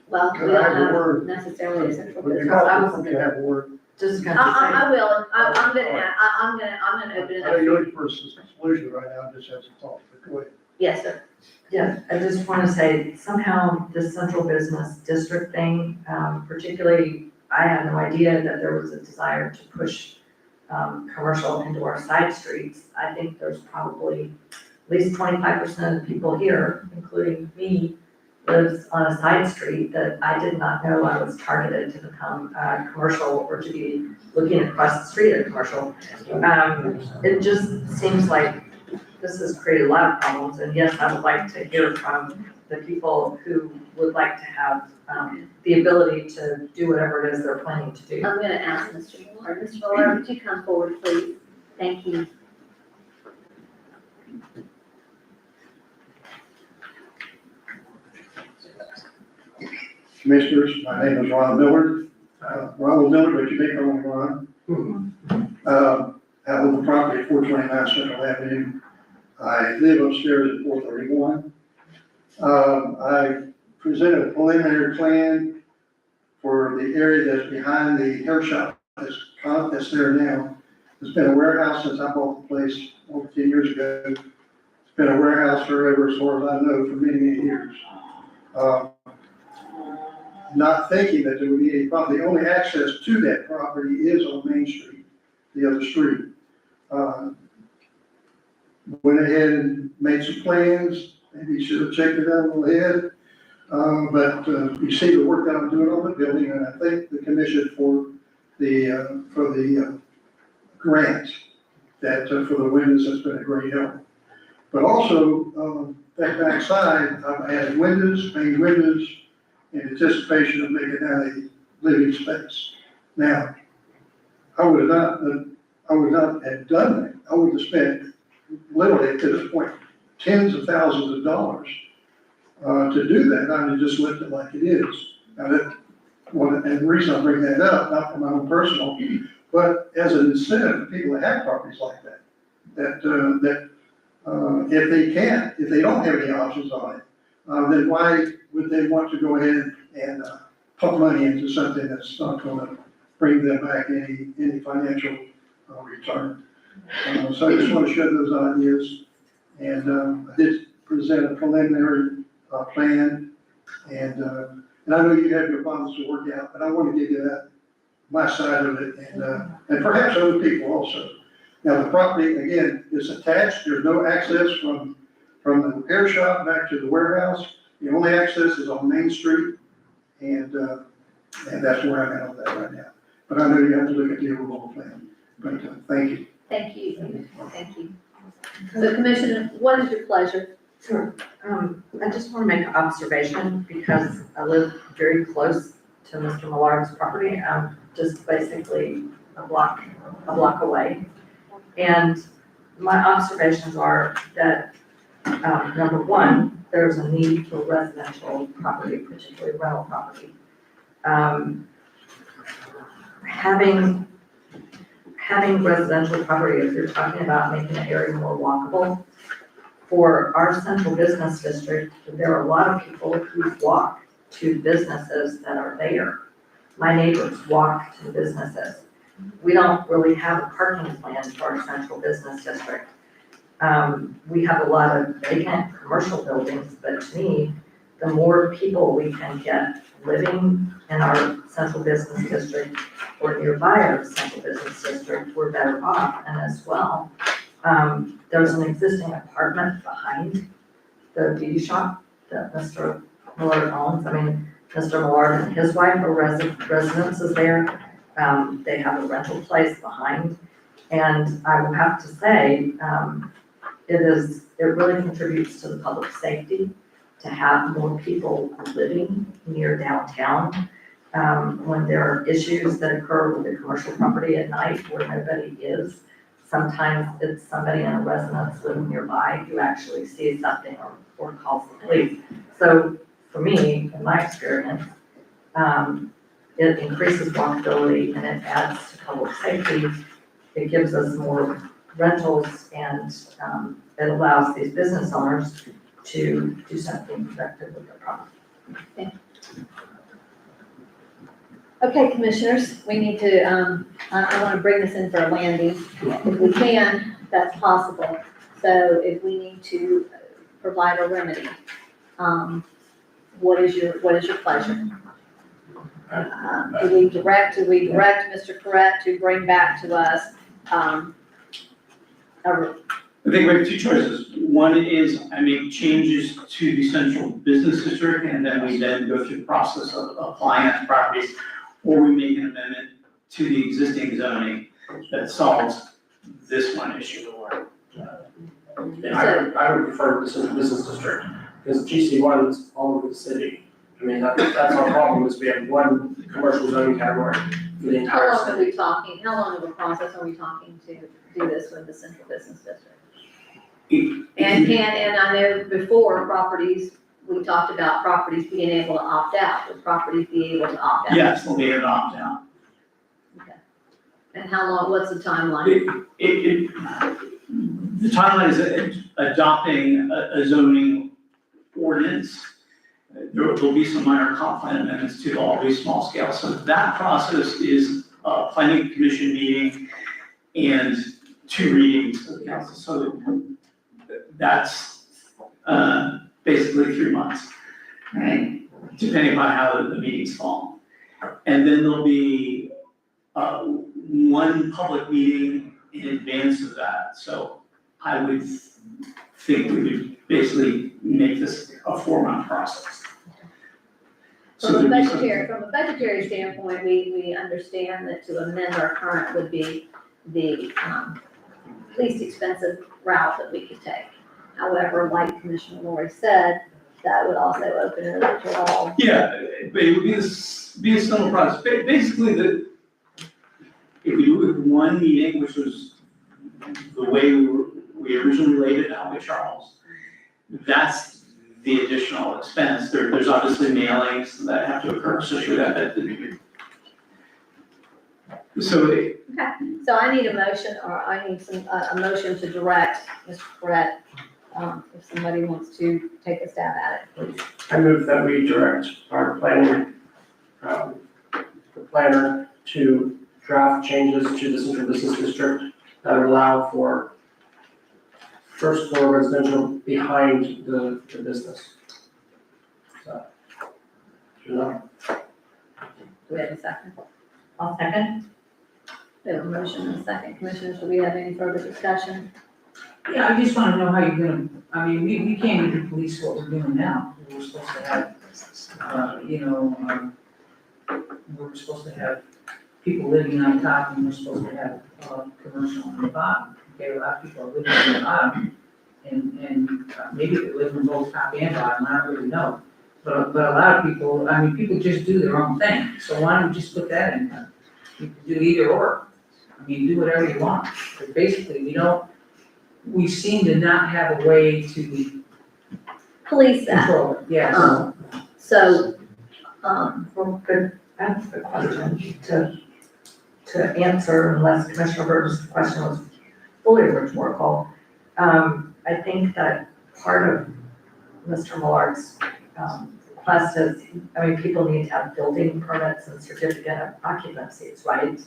Well, we don't have necessarily a central business. I was gonna- Just gonna I will, I'm gonna open it I up. know you're looking for a solution right now, just have some thoughts, but go ahead. Yes, sir. Yeah, I just want to say somehow this central business district thing, particularly, I had no idea that there was a desire to push commercial into our side streets. I think there's probably at least 25% of the people here, including me, lives on a side street that I did not know I was targeted to become commercial or to be looking across the street at commercial. It just seems like this has created a lot of problems, and yes, I would like to hear from the people who would like to have the ability to do whatever it is they're planning to do. I'm gonna ask Mr. Miller. Mr. Miller, would you come forward, please? Thank you. Commissioners, my name is Ron Miller. Ronald Miller, but you may call me Ron. I own the property at 429 Central Avenue. I live upstairs at 431. I presented a preliminary plan for the area that's behind the hair shop that's there now. It's been a warehouse since I bought the place over 10 years ago. It's been a warehouse forever, as far as I know, for many, many years. Not thinking that there would be any problem. The only access to that property is on Main Street, the other street. Went ahead and made some plans, maybe should have checked it out a little ahead. But you see the work that I'm doing on the building, and I thank the commission for the grant that for the windows has been a great help. But also, that backside, I've added windows, main windows, in anticipation of making that a living space. Now, I would not have done that. I would have spent literally to this point, tens of thousands of dollars to do that. I would just left it like it is. Now and the reason I bring that up, not for my own personal, but as an incentive for people that have properties like that, if they don't have any options on it, then why would they want to go ahead and pump money into something that's not going to bring them back any financial return? So I just want to share those ideas. And I did present a preliminary plan, and I know you have your problems to work out, but I want to give you my side of it, and perhaps other people also. Now, the property, again, is attached. There's no access from the repair shop back to the warehouse. The only access is on Main Street, and that's where I'm at on that right now. But I know you have to look at the overall plan. But thank you. Thank you. Thank you. So Commissioner, what is your pleasure? Sure. I just want to make an observation because I live very close to Mr. Millard's property. I'm just basically a block away. And my observations are that, number one, there's a need for residential property, particularly rental property. Having residential property, if you're talking about making the area more walkable, for our central business district, there are a lot of people who walk to businesses that are there. My neighbors walk to businesses. We don't really have a parking plan for our central business district. We have a lot of vacant commercial buildings, but to me, the more people we can get living in our central business district or nearby our central business district, we're better off. And as well, there's an existing apartment behind the beauty shop that Mr. Millard owns. I mean, Mr. Millard and his wife are residences there. They have a rental place behind. And I will have to say, it really contributes to the public safety to have more people living near downtown. When there are issues that occur with the commercial property at night where nobody is, sometimes it's somebody in a residence living nearby who actually sees something or calls the police. So for me, in my experience, it increases walkability and it adds to public safety. It gives us more rentals and it allows these business owners to do something productive with their property. Okay, Commissioners, we need to, I want to bring this in for a landing. If we can, that's possible. So if we need to provide a remedy. What is your pleasure? Do we direct Mr. Correct to bring back to us, a I think we have two choices. One is I make changes to the central business district, and then we then go through the process of applying it to properties, or we make an amendment to the existing zoning that solves this one issue. And I would prefer the central business district, because GC one is all over the city. I mean, that's our problem, is we have one commercial zoning category for the entire how long are city. we talking, how long of a process are we talking to do this with the central business district? And I know before properties, we talked about properties being able to opt out, would properties be able to opt out? Yes, they'll be able to opt out. Okay. And how long, what's the timeline? The timeline is adopting a zoning ordinance. There'll be some minor comp plan amendments to all these small scale. So that process is a planning commission meeting and 2 readings of the council. So that's basically 3 months, right? Depending upon how the meetings fall. And then there'll be one public meeting in advance of that. So I would think we would basically make this a 4-month process. So From a there'd be some- budgetary standpoint, we understand that to amend our current would be the, least expensive route that we could take. However, like Commissioner Lori said, that would also open it up to all. Yeah, but it would be a similar process. Basically, if we do it with one meeting, which was the way we originally laid it out with Charles, that's the additional expense. There's obviously mailings that have to occur, so sure that. So So I need a motion, or I need a motion to direct Mr. Correct, if somebody wants to take a stab at it, please. I move that we direct our planning, the planner to draft changes to the central business district that would allow for first floor residential behind the business. So, you know, Do we have a second? I'll second. We have a motion and a second. Commissioners, do we have any further discussion? Yeah, I just wanna know how you're gonna, I mean, we can't even police what we're doing now. We're supposed to have, we're supposed to have people living on top, and we're supposed to have, commercial on the bottom. Okay, a lot of people are living on the bottom, and maybe they live in both top and bottom, I don't really know. But a lot of people, I mean, people just do their own thing, so why don't we just put that in there? You can do either or. I mean, do whatever you want, but basically, we seem to not have a way to Police that. control it, yes. Well, good, that's a good question to answer unless Commissioner Burton's question was fully rhetorical. I think that part of Mr. Millard's request is, I mean, people need to have building permits and certificate of occupancies, right?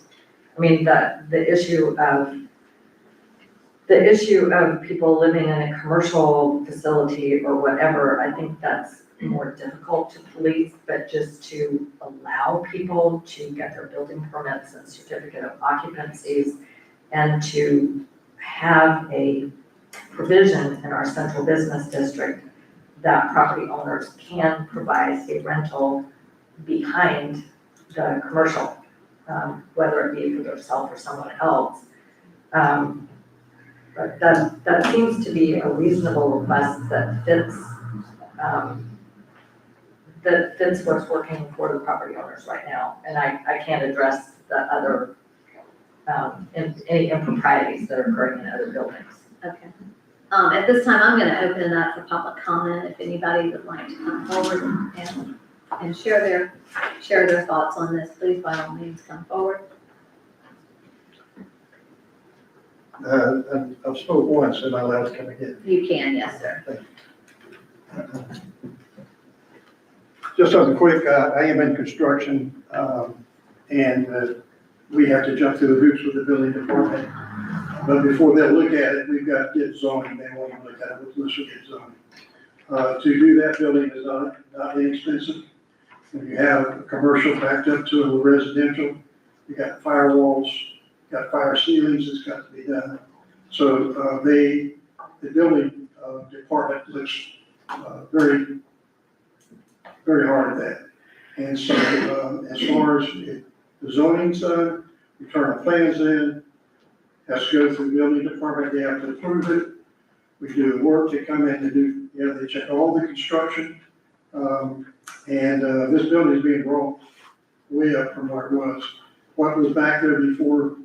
I mean, the issue of people living in a commercial facility or whatever, I think that's more difficult to police, but just to allow people to get their building permits and certificate of occupancies and to have a provision in our central business district that property owners can provide a rental behind the commercial, whether it be for themselves or someone else. But that seems to be a reasonable request that fits what's working for the property owners right now. And I can't address the other, any improprieties that are occurring in other buildings. Okay. At this time, I'm gonna open it up for public comment, if anybody would like to come forward and share their thoughts on this, please by all means come forward. I've spoke once, am I allowed to come again? You can, yes, sir. Just something quick, I am in construction, and we have to jump through the hoops with the building department But before they'll look at it, we've got to get zoning, they won't even look at it unless we get zoning. To do that building is not inexpensive. When you have a commercial backed up to a residential, you got firewalls, got fire ceilings that's got to be done. So, the building, department looks, very, very hard at that. And so, as far as the zoning's done, we turn our plans in, has to go through the building department, they have to approve it. We do the work, they come in and do, they check all the construction. This building is being brought way up from where it was. What was back there before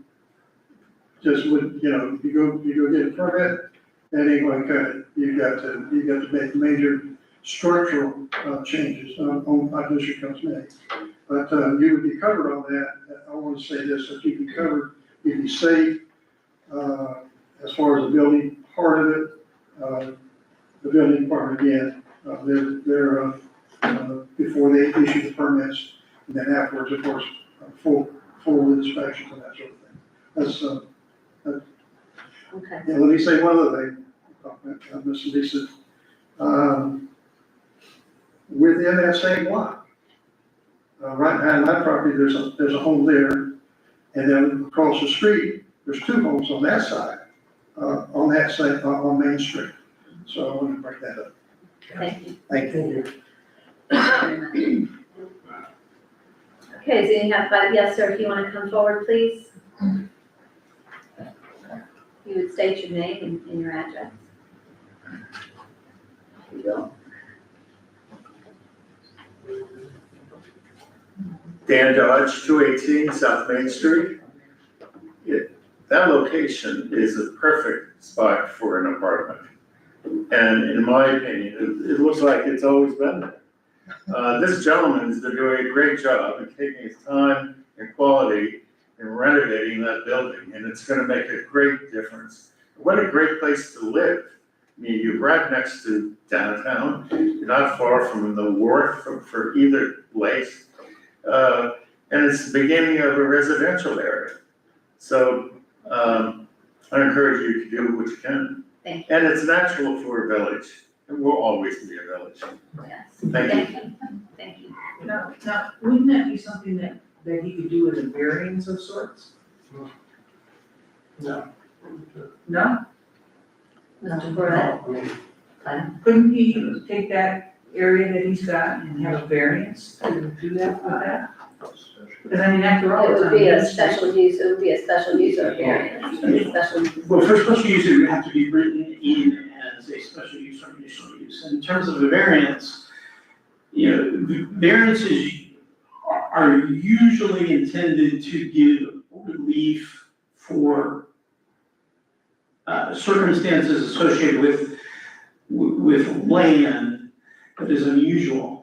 just would, you go get a permit, that ain't gonna cut it. You got to make major structural, changes on my district comes made. But, you would be covered on that. I want to say this, that you'd be covered, you'd be safe, as far as the building part of it. The building department, again, they're before they issue the permits, and then afterwards, of course, full inspections and that sort of thing. That's, Okay. yeah, let me say one other thing, Mr. Lisa. Within that same block, right behind my property, there's a home there, and then across the street, there's two homes on that side, on that side, on Main Street. So I want to bring that up. Thank you. Thank you. Okay, does anybody, yes, sir, if you want to come forward, please. You would state your name and your address. You will. Dan Dodge, 218 South Main Street. That location is a perfect spot for an apartment. And in my opinion, it looks like it's always been there. This gentleman is doing a great job in taking his time and quality in renovating that building, and it's gonna make a great difference. What a great place to live. I mean, you're right next to downtown, you're not far from the wharf for either place. And it's the beginning of a residential area. So, I encourage you to do what you can. Thank you. And it's natural for a village, and will always be a village. Yes. Thank you. Thank you. Now, wouldn't that be something that he could do with a variance of sorts? No. No? Mr. Barrett? Couldn't he take that area that he's got and have a variance to do that with that? Because I mean, after all. It it's would on be a Main Street. special use, it would be a special use or variance, a special use. Well, for special use, it would have to be written in as a special use or conditional use. And in terms of the variance, the variances are usually intended to give relief for circumstances associated with land that is unusual.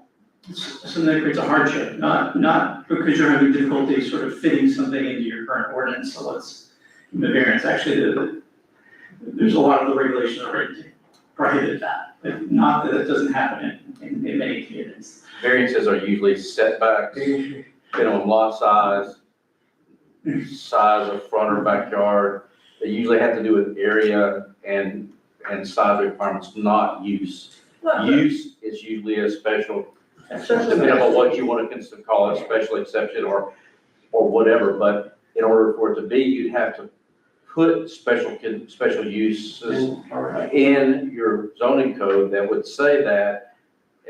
So that creates a hardship, not because you're having difficulty sort of fitting something into your current ordinance, so let's give the variance. Actually, there's a lot of the regulations already prohibit that, but not that it doesn't happen in many communities. Variances are usually setbacks, depending on lot size, size of front or backyard. They usually have to do with area and size requirements, not use. Use is usually a special, depending on what you want to call it, special exception or whatever, but in order for it to be, you'd have to put special uses in your zoning code that would say that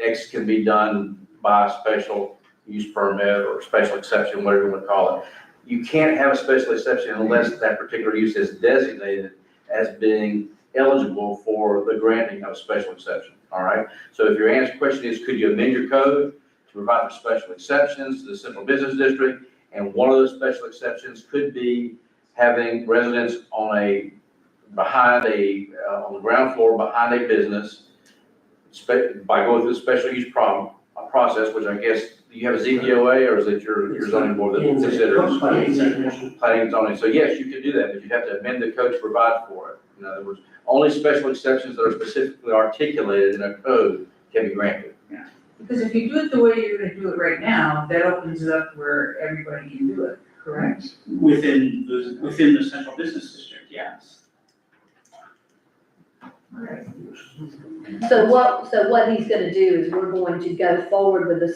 X can be done by a special use permit or special exception, whatever you want to call it. You can't have a special exception unless that particular use is designated as being eligible for the granting of a special exception, all right? So if your question is, could you amend your code to provide for special exceptions to the central business district? And one of those special exceptions could be having residents on the ground floor behind a business by going through the special use process, which I guess, do you have a ZBOA or is it your zoning board that considers? Planning and zoning. So yes, you can do that, but you have to amend the code to provide for it. In other words, only special exceptions that are specifically articulated in a code can be granted. Because if you do it the way you're gonna do it right now, that opens it up where everybody can do it. correct? within the central business district, yes. So what he's gonna do is we're going to go forward with the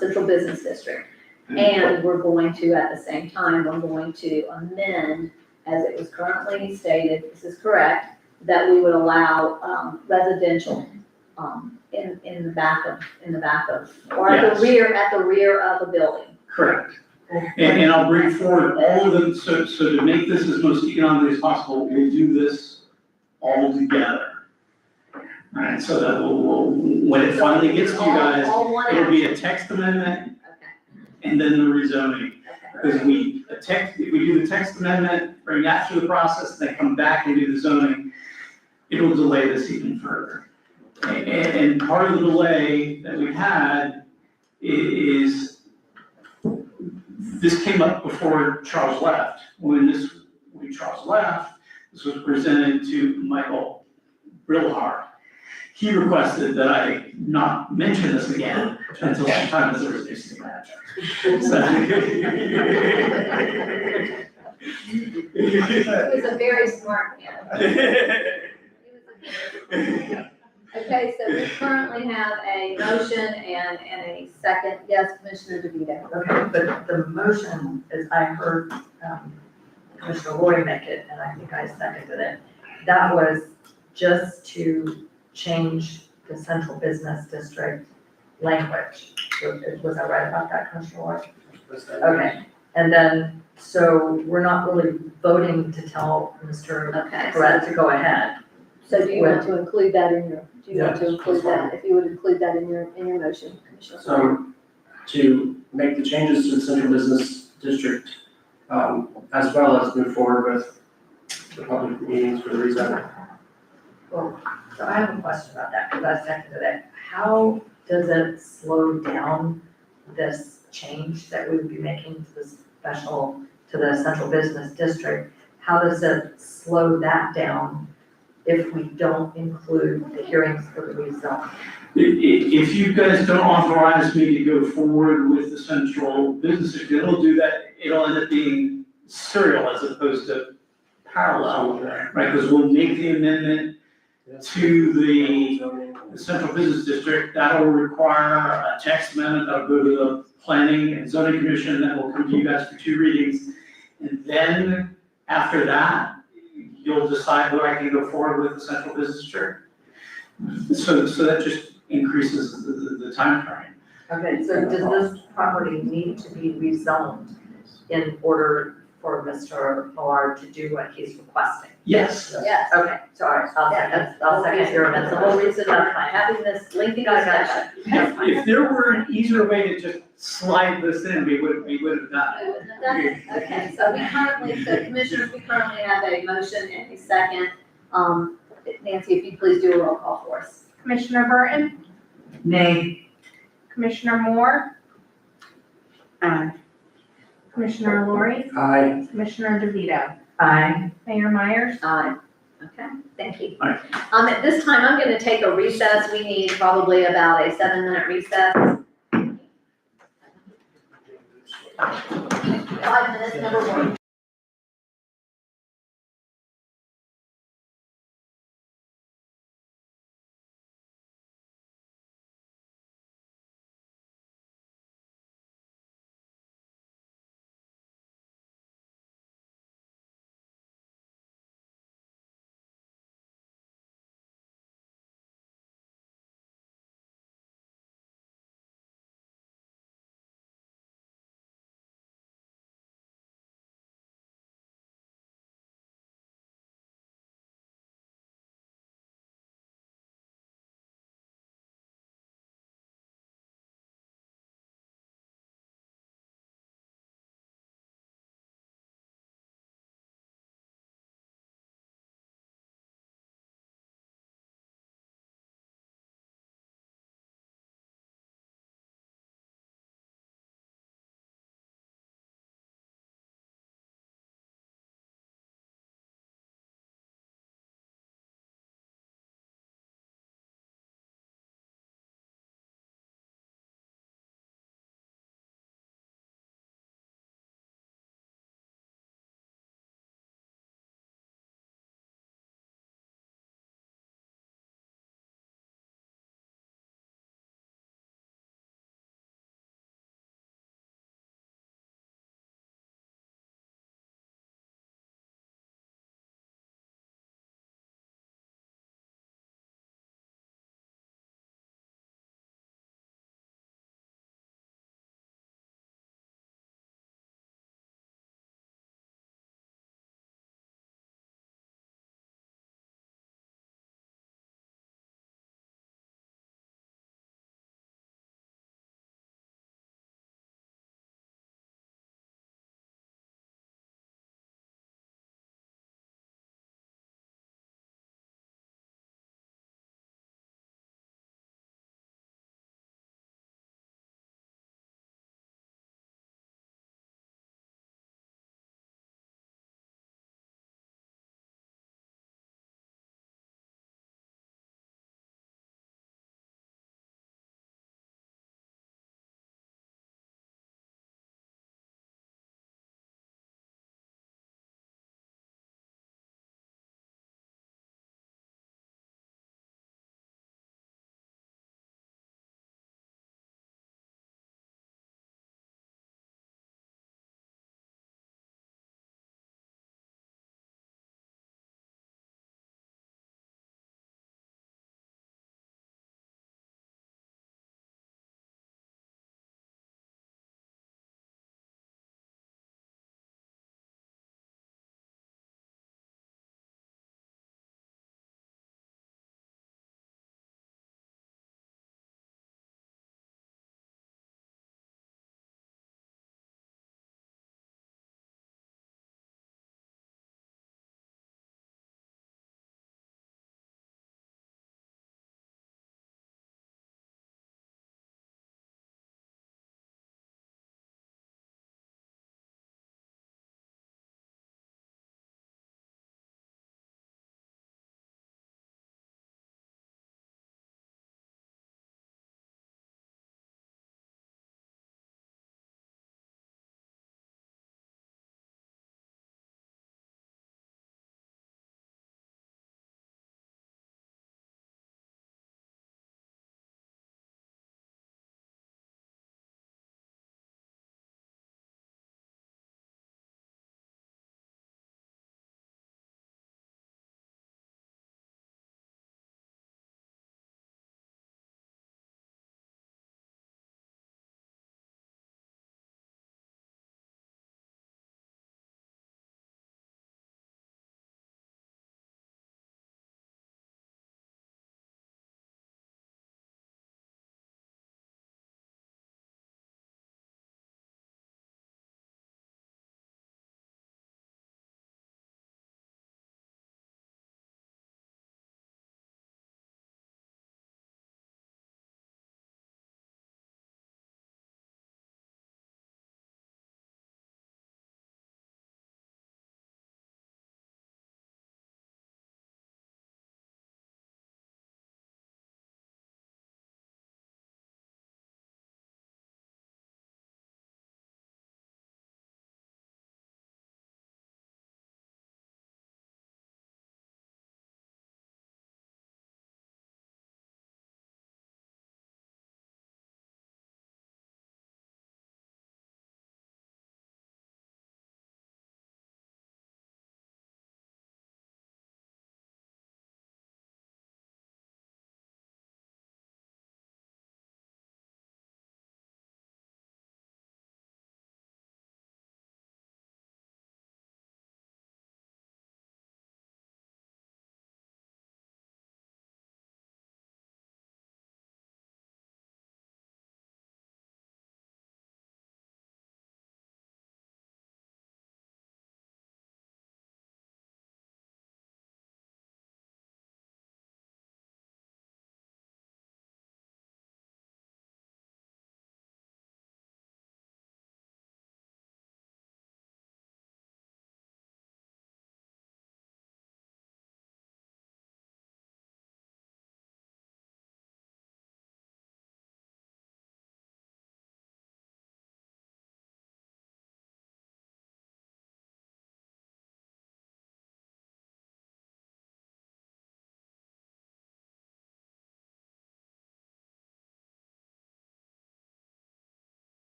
central business district. And we're going to, at the same time, we're going to amend, as it was currently stated, this is correct, that we would allow, residential, in the back of, or at the rear of a building. Correct. And I'll bring forward all of them, so to make this as most economically as possible, we'll do this all together. Alright, so that when it finally gets to you guys, All one it'll be action. a text amendment Okay, and then the rezoning. okay. Because if we do the text amendment, bring that through the process, then come back and do the zoning, it'll delay this even further. And part of the delay that we've had is this came up before Charles left. When Charles left, this was presented to Michael Brillhart. He requested that I not mention this again until such time as there was a new city manager. He was a very smart man. Okay, so we currently have a motion and a second. Yes, Commissioner DeVito. Okay, but the motion is, I heard Commissioner Lori make it, and I think I seconded it. That was just to change the central business district language. Was I right about that, Commissioner Lori? Okay, and then, so we're not really voting to tell Mr. Okay. Brett to go ahead. So do you want to include that in your, Yes, that's fine. if you would include that in your motion, Commissioner? So to make the changes to the central business district, as well as move forward with the public meetings for the rezoning. Well, so I have a question about that, because I seconded it. How does it slow down this change that we would be making to the central business district? How does it slow that down if we don't include the hearings for the rezone? If you guys don't authorize me to go forward with the central business district, it'll do that, it'll end up being serial as opposed to parallel, right? Because we'll make the amendment to the central business district, that'll require a text amendment, that'll go to the planning and zoning commission, that will come to you guys for 2 readings. And then after that, you'll decide whether I can go forward with the central business district. So that just increases the timeframe. Okay, so does this property need to be rezoned in order for Mr. Millard to do what he's requesting? Yes. Yes. Okay, sorry, I'll second your That's the amendment. whole reason I'm having this lengthy discussion. If there were an easier way to just slide this in, we would have done I wouldn't have done it. Okay, so commissioners, we currently have a motion and a second. Nancy, if you'd please do a roll call for us. Commissioner Burton, Nay. Commissioner Moore, Aye. Commissioner Lori, Aye. Commissioner DeVito, Aye. Mayor Myers. Aye. Okay, thank you. Aye. At this time, I'm gonna take a recess. We need probably about a 7-minute recess. 5 minutes, number 1.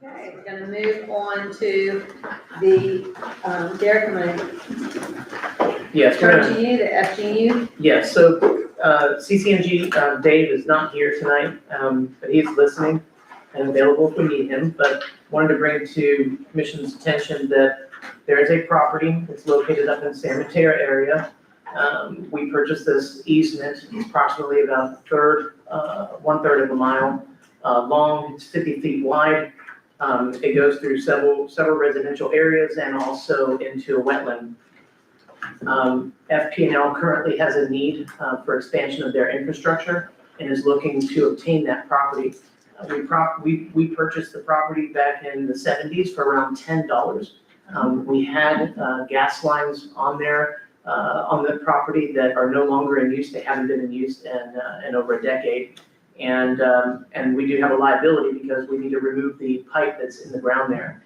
Okay, we're gonna move on to the, Derek, I'm gonna Yes, we're turn gonna, to you, the FGU. yes, so, CCNG, Dave is not here tonight, but he's listening and available if we need him, but wanted to bring to commission's attention that there is a property that's located up in San Mateo area. We purchased this easement, approximately about one third of a mile long, it's 50 feet wide. It goes through several residential areas and also into a wetland. FP&L currently has a need for expansion of their infrastructure and is looking to obtain that property. We purchased the property back in the 70s for around $10. We had gas lines on there on the property that are no longer in use. They haven't been in use in over a decade. And we do have a liability because we need to remove the pipe that's in the ground there.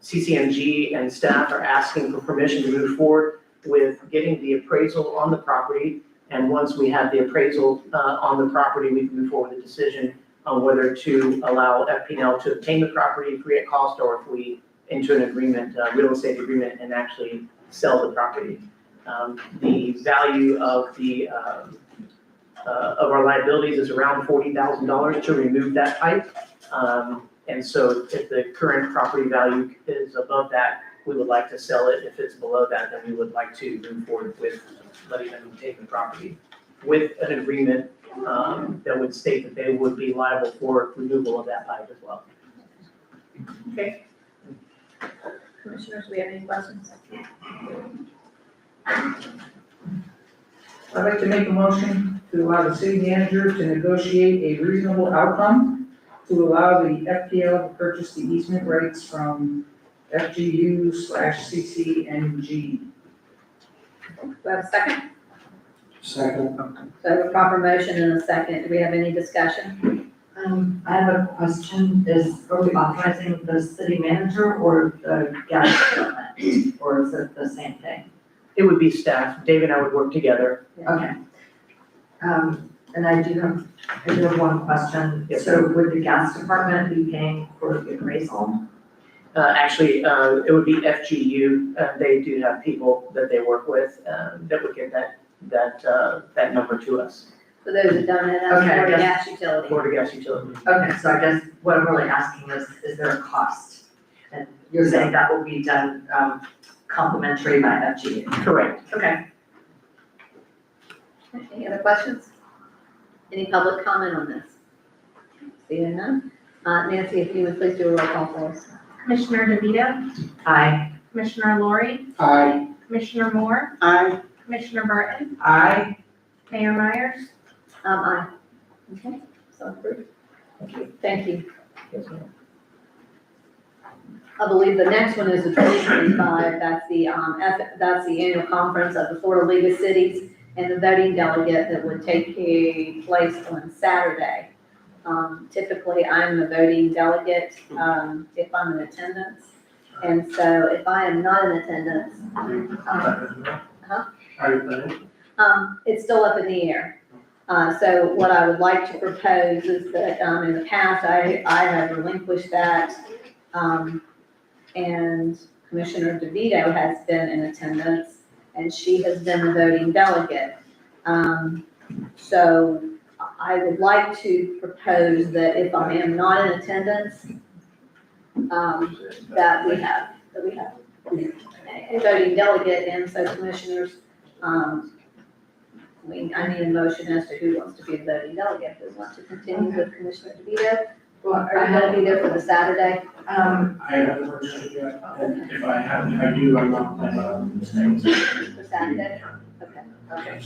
CCNG and staff are asking for permission to move forward with getting the appraisal on the property. And once we have the appraisal on the property, we can move forward with a decision on whether to allow FP&L to obtain the property free at cost, or if we enter an agreement, real estate agreement, and actually sell the property. The value of of our liabilities is around $40,000 to remove that pipe. And so if the current property value is above that, we would like to sell it. If it's below that, then we would like to move forward with letting them take the property with an agreement that would state that they would be liable for removal of that pipe as well. Okay. Commissioners, do we have any questions? I'd like to make a motion to allow the city manager to negotiate a reasonable outcome to allow the FPL to purchase the easement rights from FGU/CCNG. Do we have a second? Second. So I have a proper motion and a second. Do we have any discussion? I have a question, are we authorizing the city manager or the gas department, or is it the same thing? It would be staff. Dave and I would work together. Okay. And I do have one question. Yes. So would the gas department be paying for the appraisal? Actually, it would be FGU. They do have people that they work with that would get that number to us. For those that don't know, that's Okay, Florida yes. Gas Utility. Florida Gas Utility. Okay, so I guess what I'm really asking is there a cost? And you're saying that will be done complimentary by FGU? Correct. Okay. Any other questions? Any public comment on this? Seeing none. Nancy, if you would please do a roll call for us. Commissioner DeVito, Aye. Commissioner Lori, Aye. Commissioner Moore, Aye. Commissioner Burton, Aye. Mayor Myers. Aye. Okay, so approved. Thank you. Yes, ma'am. I believe the next one is the 2025, that's the annual conference of the Florida League of Cities and the voting delegate that would take place on Saturday. Typically, I'm the voting delegate, if I'm in attendance. And so if I am not in attendance, it's still up in the air. So what I would like to propose is that, in the past, I have relinquished that, and Commissioner DeVito has been in attendance, and she has been the voting delegate. So I would like to propose that if I am not in attendance, that we have a voting delegate, and so commissioners, I need a motion as to who wants to be the voting delegate. Who wants to continue with Commissioner DeVito? Well, Are you gonna be there for the Saturday? I haven't registered yet, and if I do, I'm not, staying. For Saturday? Okay. Okay,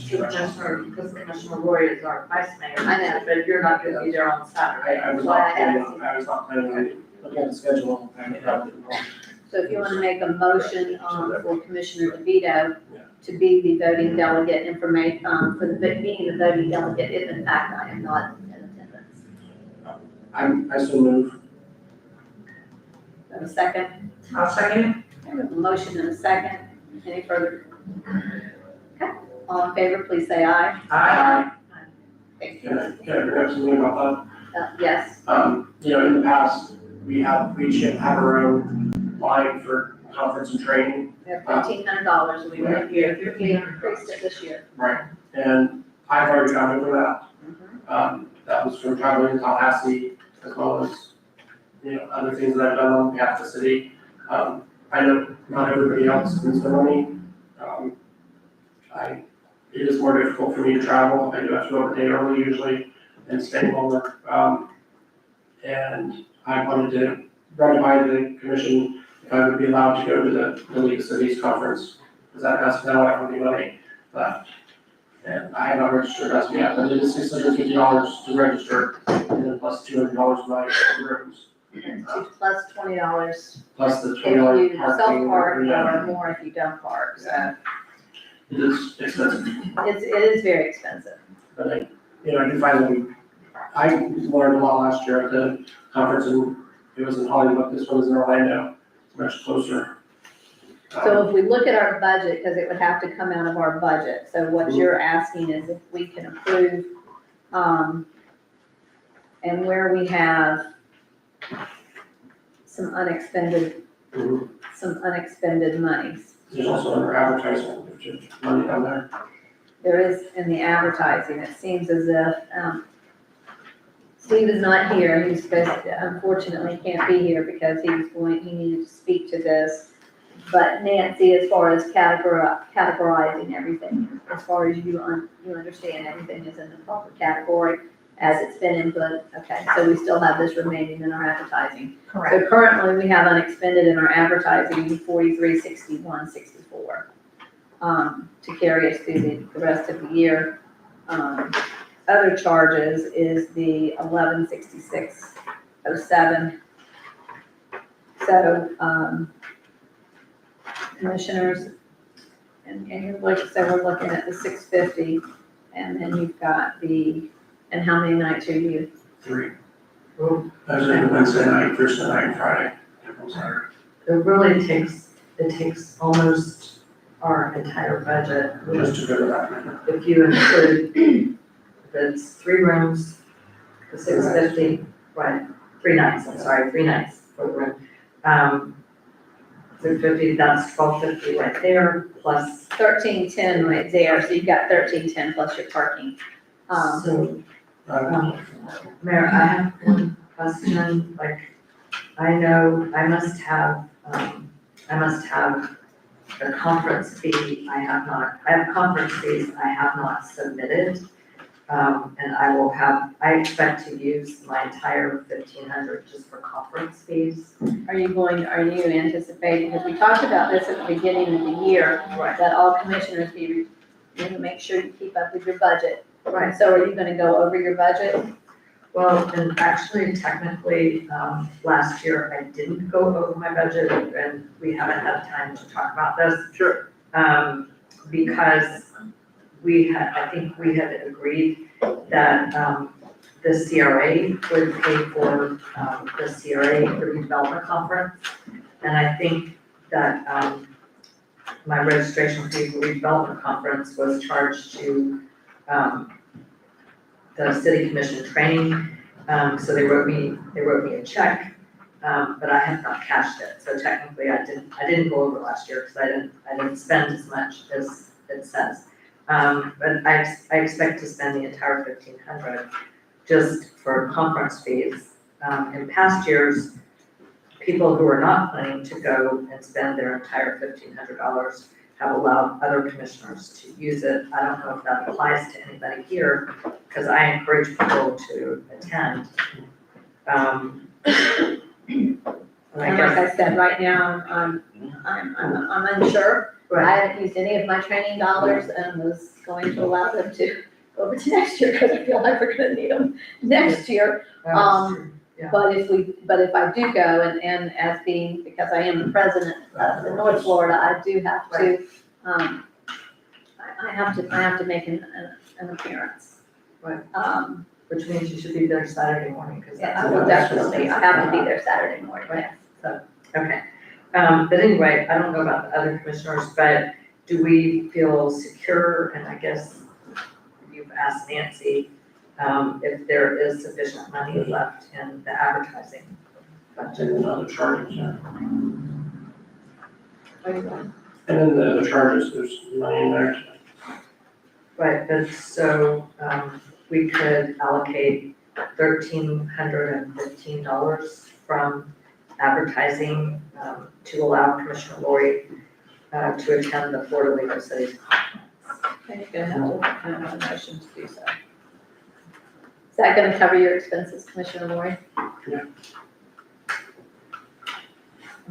because Commissioner Lori is our vice mayor. I know. But you're not gonna be there on Saturday. I was not planning on looking at the schedule and probably. So if you want to make a motion, for Commissioner DeVito to be the voting delegate information, for being the voting delegate, if in fact I am not in attendance. I still move. Have a second? I'll second I have a motion and a second. Any further? Okay, all in favor, please say aye. it. Aye. Thank Can you. I grab something about Yes, In the past, we each have our own line for conference and training. we have $1,500, we went Yeah, here, we increased it this year. Right. And I've already gone over that. That was from traveling to Tallahassee, as well as, other things that I've done on behalf of the city. I know not everybody else spends their money. It is more difficult for me to travel. I do have to go a day early usually and stay longer. And I wanted to run by the commission if I would be allowed to go to the League of Cities conference, because that's now I don't have any money left. And I have not registered as of yet, but it is $650 to register, and then plus $200 my rooms. Plus $20 Plus the if $20 you parking. self-park Yeah. or more if you don't park, so It is expensive, it is very expensive. but I do find that I learned a lot last year at the conference, and it was in Hollywood, this one was in Orlando, it's much closer. So if we look at our budget, because it would have to come out of our budget, so what you're asking is if we can approve, and where we have some unexpended monies. There's also under advertising, which is money down there. There is in the advertising, it seems as if, Steve is not here, he's supposed to, unfortunately can't be here because he needed to speak to this. But Nancy, as far as categorizing everything, as far as you understand, everything is in the proper category as it's been input. Okay, so we still have this remaining in our advertising. Correct. So currently, we have unexpended in our advertising, 4361.64, to carry us through the rest of the year. Other charges is the 1166.07. So, commissioners, and you're looking, so we're looking at the 650, and then you've got and how many nights are you? 3. Thursday, Wednesday night, Thursday night, Friday, Saturday. It really takes almost our entire budget. Just to go to that. If you include, it's 3 rooms, the 650, right, 3 nights, I'm sorry, 3 nights for the room. 650, that's 1250 right there, plus. 1310 right there, so you've got 1310 plus your parking. Mayor, I have one question, I know I must have a conference fee I have conference fees I have not submitted. And I expect to use my entire 1,500 just for conference fees. Are you anticipating, because we talked about this at the beginning of the year, that all commissioners make sure you keep up with your budget. Right. So are you gonna go over your budget? Well, and actually technically, last year I didn't go over my budget, and we haven't had time to talk about this. Sure. Because I think we had agreed that, the CRA would pay for, the CRA redevelopment conference. And I think that, my registration fee for redevelopment conference was charged to, the city commission training. So they wrote me a check, but I have not cashed it. So technically I didn't go over last year because I didn't spend as much as it says. But I expect to spend the entire 1,500 just for conference fees. In past years, people who are not planning to go and spend their entire $1,500 have allowed other commissioners to use it. I don't know if that applies to anybody here, because I encourage people to attend. And like I said, right now, I'm unsure. I haven't used any of my training dollars and was going to allow them to go over to next year because I feel like we're gonna need them next year. Yeah. But if I do go and as being, because I am the president of the North Florida, I do have to, I have to make an appearance. Right. Which Which means you should be there Saturday morning, because yeah, I will definitely, I have to be there Saturday morning, yes, so. Okay, but anyway, I don't know about the other commissioners, but do we feel secure, and I guess you've asked Nancy, if there is sufficient money left in the advertising budget. And then other charges, yeah. Okay. And then the other charges, there's money in there. Right, but so, we could allocate $1,315 from advertising, to allow Commissioner Lori, to attend the Florida League of Cities Conference. Okay, you're gonna have a motion to do so. Is that gonna cover your expenses, Commissioner Lori? Yeah.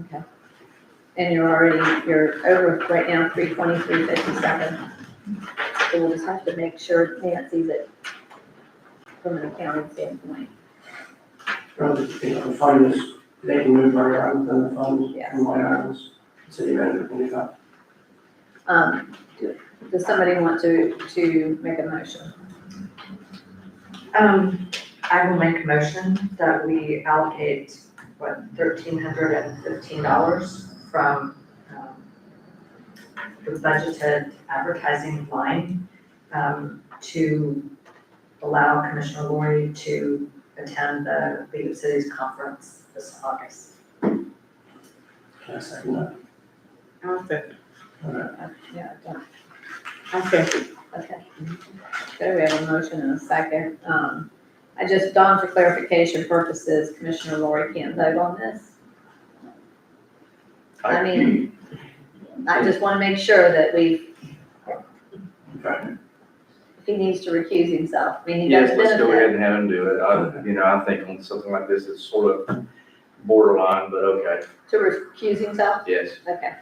Okay. And you're over right now, 323.57. So we'll just have to make sure Nancy's at, from an accounting standpoint. Rather, the fund is, they can move money around within the fund, Yes. and line items, city manager can do that. Does somebody want to make a motion? I will make a motion that we allocate, $1,315 from, the budgeted advertising line, to allow Commissioner Lori to attend the League of Cities Conference this August. Can I second that? I'll second. Yeah, don't. I'll second. Okay. Okay, we have a motion and a second. Dawn, for clarification purposes, Commissioner Lori can't vote on this. I mean, I just want to make sure that Okay. if he needs to recuse himself, I mean, he Yes, does let's go ahead benefit. and have him do it. I think on something like this, it's sort of borderline, but okay, To recuse himself? yes. Okay.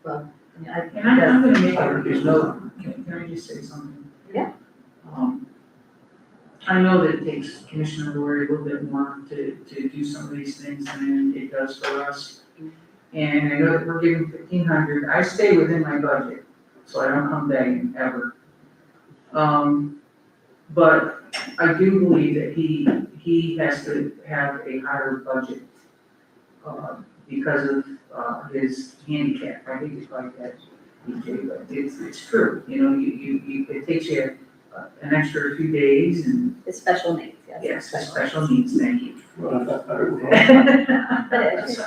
Well, And I'm gonna make a note, can I just say something? Yeah. I know that it takes Commissioner Lori a little bit more to do some of these things than it does for us. And I know that we're giving 1,500, I stay within my budget, so I don't come begging ever. But I do believe that he has to have a higher budget, because of, his handicap, I think it's like that, DJ, but it's true, you, it takes you an extra few days and, It's special needs, yes. yes, special needs, thank you. Well, if that's better. But it's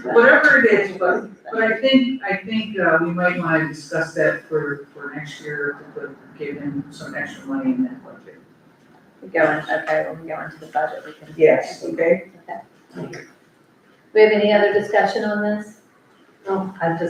Whatever it is, but I think, we might wanna discuss that for next year, to give him some extra money in that budget. When we go into the budget, we can. Yes, okay. Okay. We have any other discussion on this? No, I have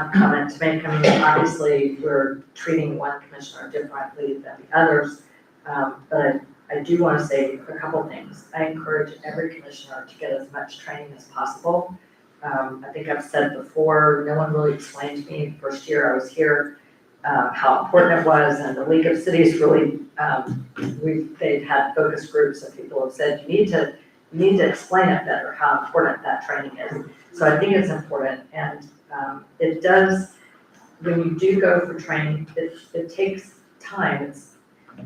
a comment to make. I mean, obviously, we're treating one commissioner differently than the others. But I do want to say a couple things. I encourage every commissioner to get as much training as possible. I think I've said before, no one really explained to me the first year I was here, how important it was, and the League of Cities really, they've had focus groups and people have said, you need to explain it better, how important that training is. So I think it's important, and it does, when you do go for training, it takes time.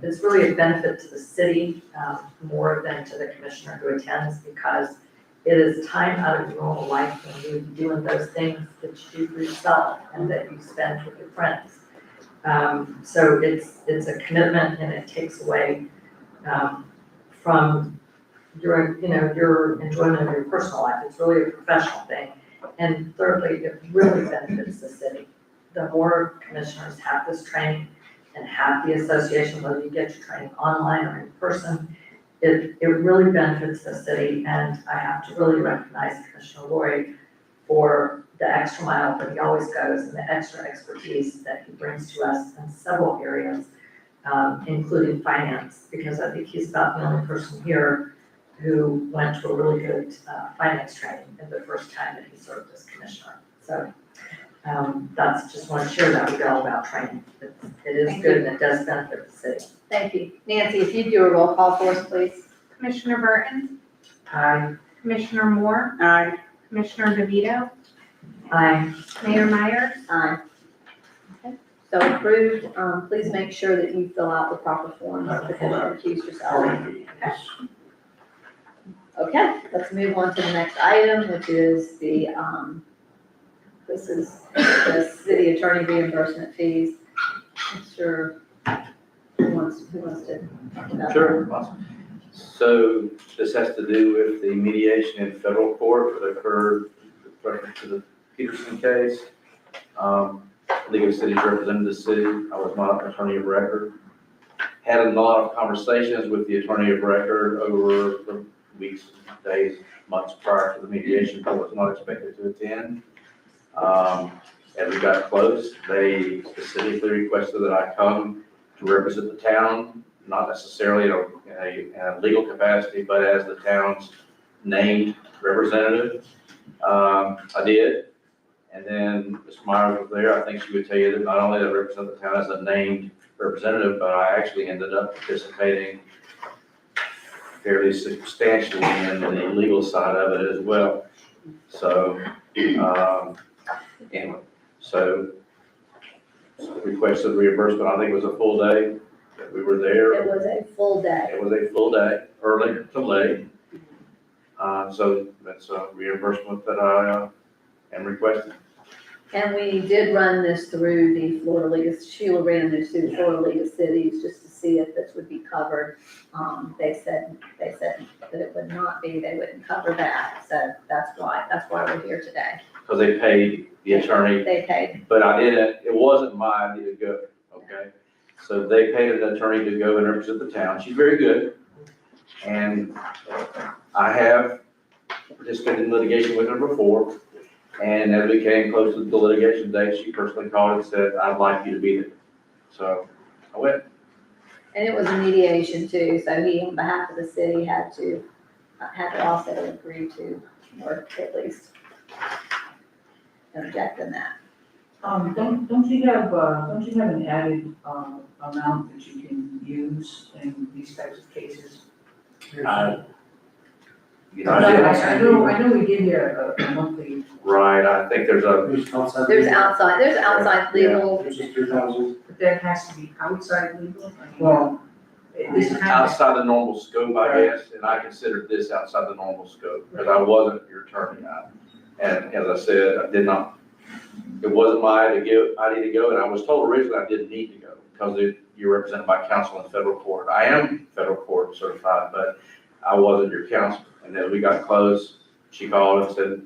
It's really a benefit to the city, more than to the commissioner who attends, because it is time out of your normal life when you're doing those things that you do for yourself and that you spend with your friends. So it's a commitment, and it takes away from your enjoyment of your personal life. It's really a professional thing. And thirdly, it really benefits the city. The more commissioners have this training and have the association, whether you get your training online or in person, it really benefits the city. And I have to really recognize Commissioner Lori for the extra mile that he always goes and the extra expertise that he brings to us in several areas, including finance, because I think he's about the only person here who went to a really good finance training in the first time that he served as commissioner. So that's, just want to share that with y'all about training. It is good, and it does benefit the city. Thank you. Nancy, if you do a roll call for us, please. Commissioner Burton, Aye. Commissioner Moore, Aye. Commissioner DeVito, Aye. Mayor Myers, Aye. Okay, so approved. Please make sure that you fill out the proper forms to recuse yourself. Okay, let's move on to the next item, which is the, this is the city attorney reimbursement fees. Mr. You want who wants to talk about? Sure, awesome. So this has to do with the mediation in federal court that occurred with reference to the Peterson case. League of Cities represented the city. I was not an attorney of record. Had a lot of conversations with the attorney of record over the weeks, days, months prior to the mediation, but was not expected to attend. As we got close, they specifically requested that I come to represent the town, not necessarily in a legal capacity, but as the town's named representative. I did. And then Ms. Myers was there. I think she would tell you that not only did I represent the town as a named representative, but I actually ended up participating fairly substantially in the legal side of it as well. So, anyway, so requested reimbursement. I think it was a full day that we were there. It was a full day. It was a full day, early to late. So that's a reimbursement that I am requesting. And we did run this through the Florida League, Sheila ran this through the Florida League of Cities just to see if this would be covered. They said that it would not be, they wouldn't cover that, so that's why we're here today. Because they paid the attorney, They paid. but I didn't, it wasn't my idea to go, okay? So they paid an attorney to go and represent the town. She's very good. And I have participated in litigation with her before. And as we came close to the litigation date, she personally called and said, I'd like you to be there. So I went. And it was a mediation too, so he, on behalf of the city, had to also agree to, or at least object in that. Don't you have an added, amount that you can use in these types of cases? You I know, know we give you a monthly. right, I think there's a, There's outside legal, Which is 3,000. But that has to be outside legal? I mean, Well, this kind of, outside the normal scope, I guess, and I considered this outside the normal scope, because I wasn't your attorney. And as I said, I did not, it wasn't my idea to go, and I was told originally I didn't need to go, because you're represented by counsel in federal court. I am federal court certified, but I wasn't your counsel. And then we got close, she called and said,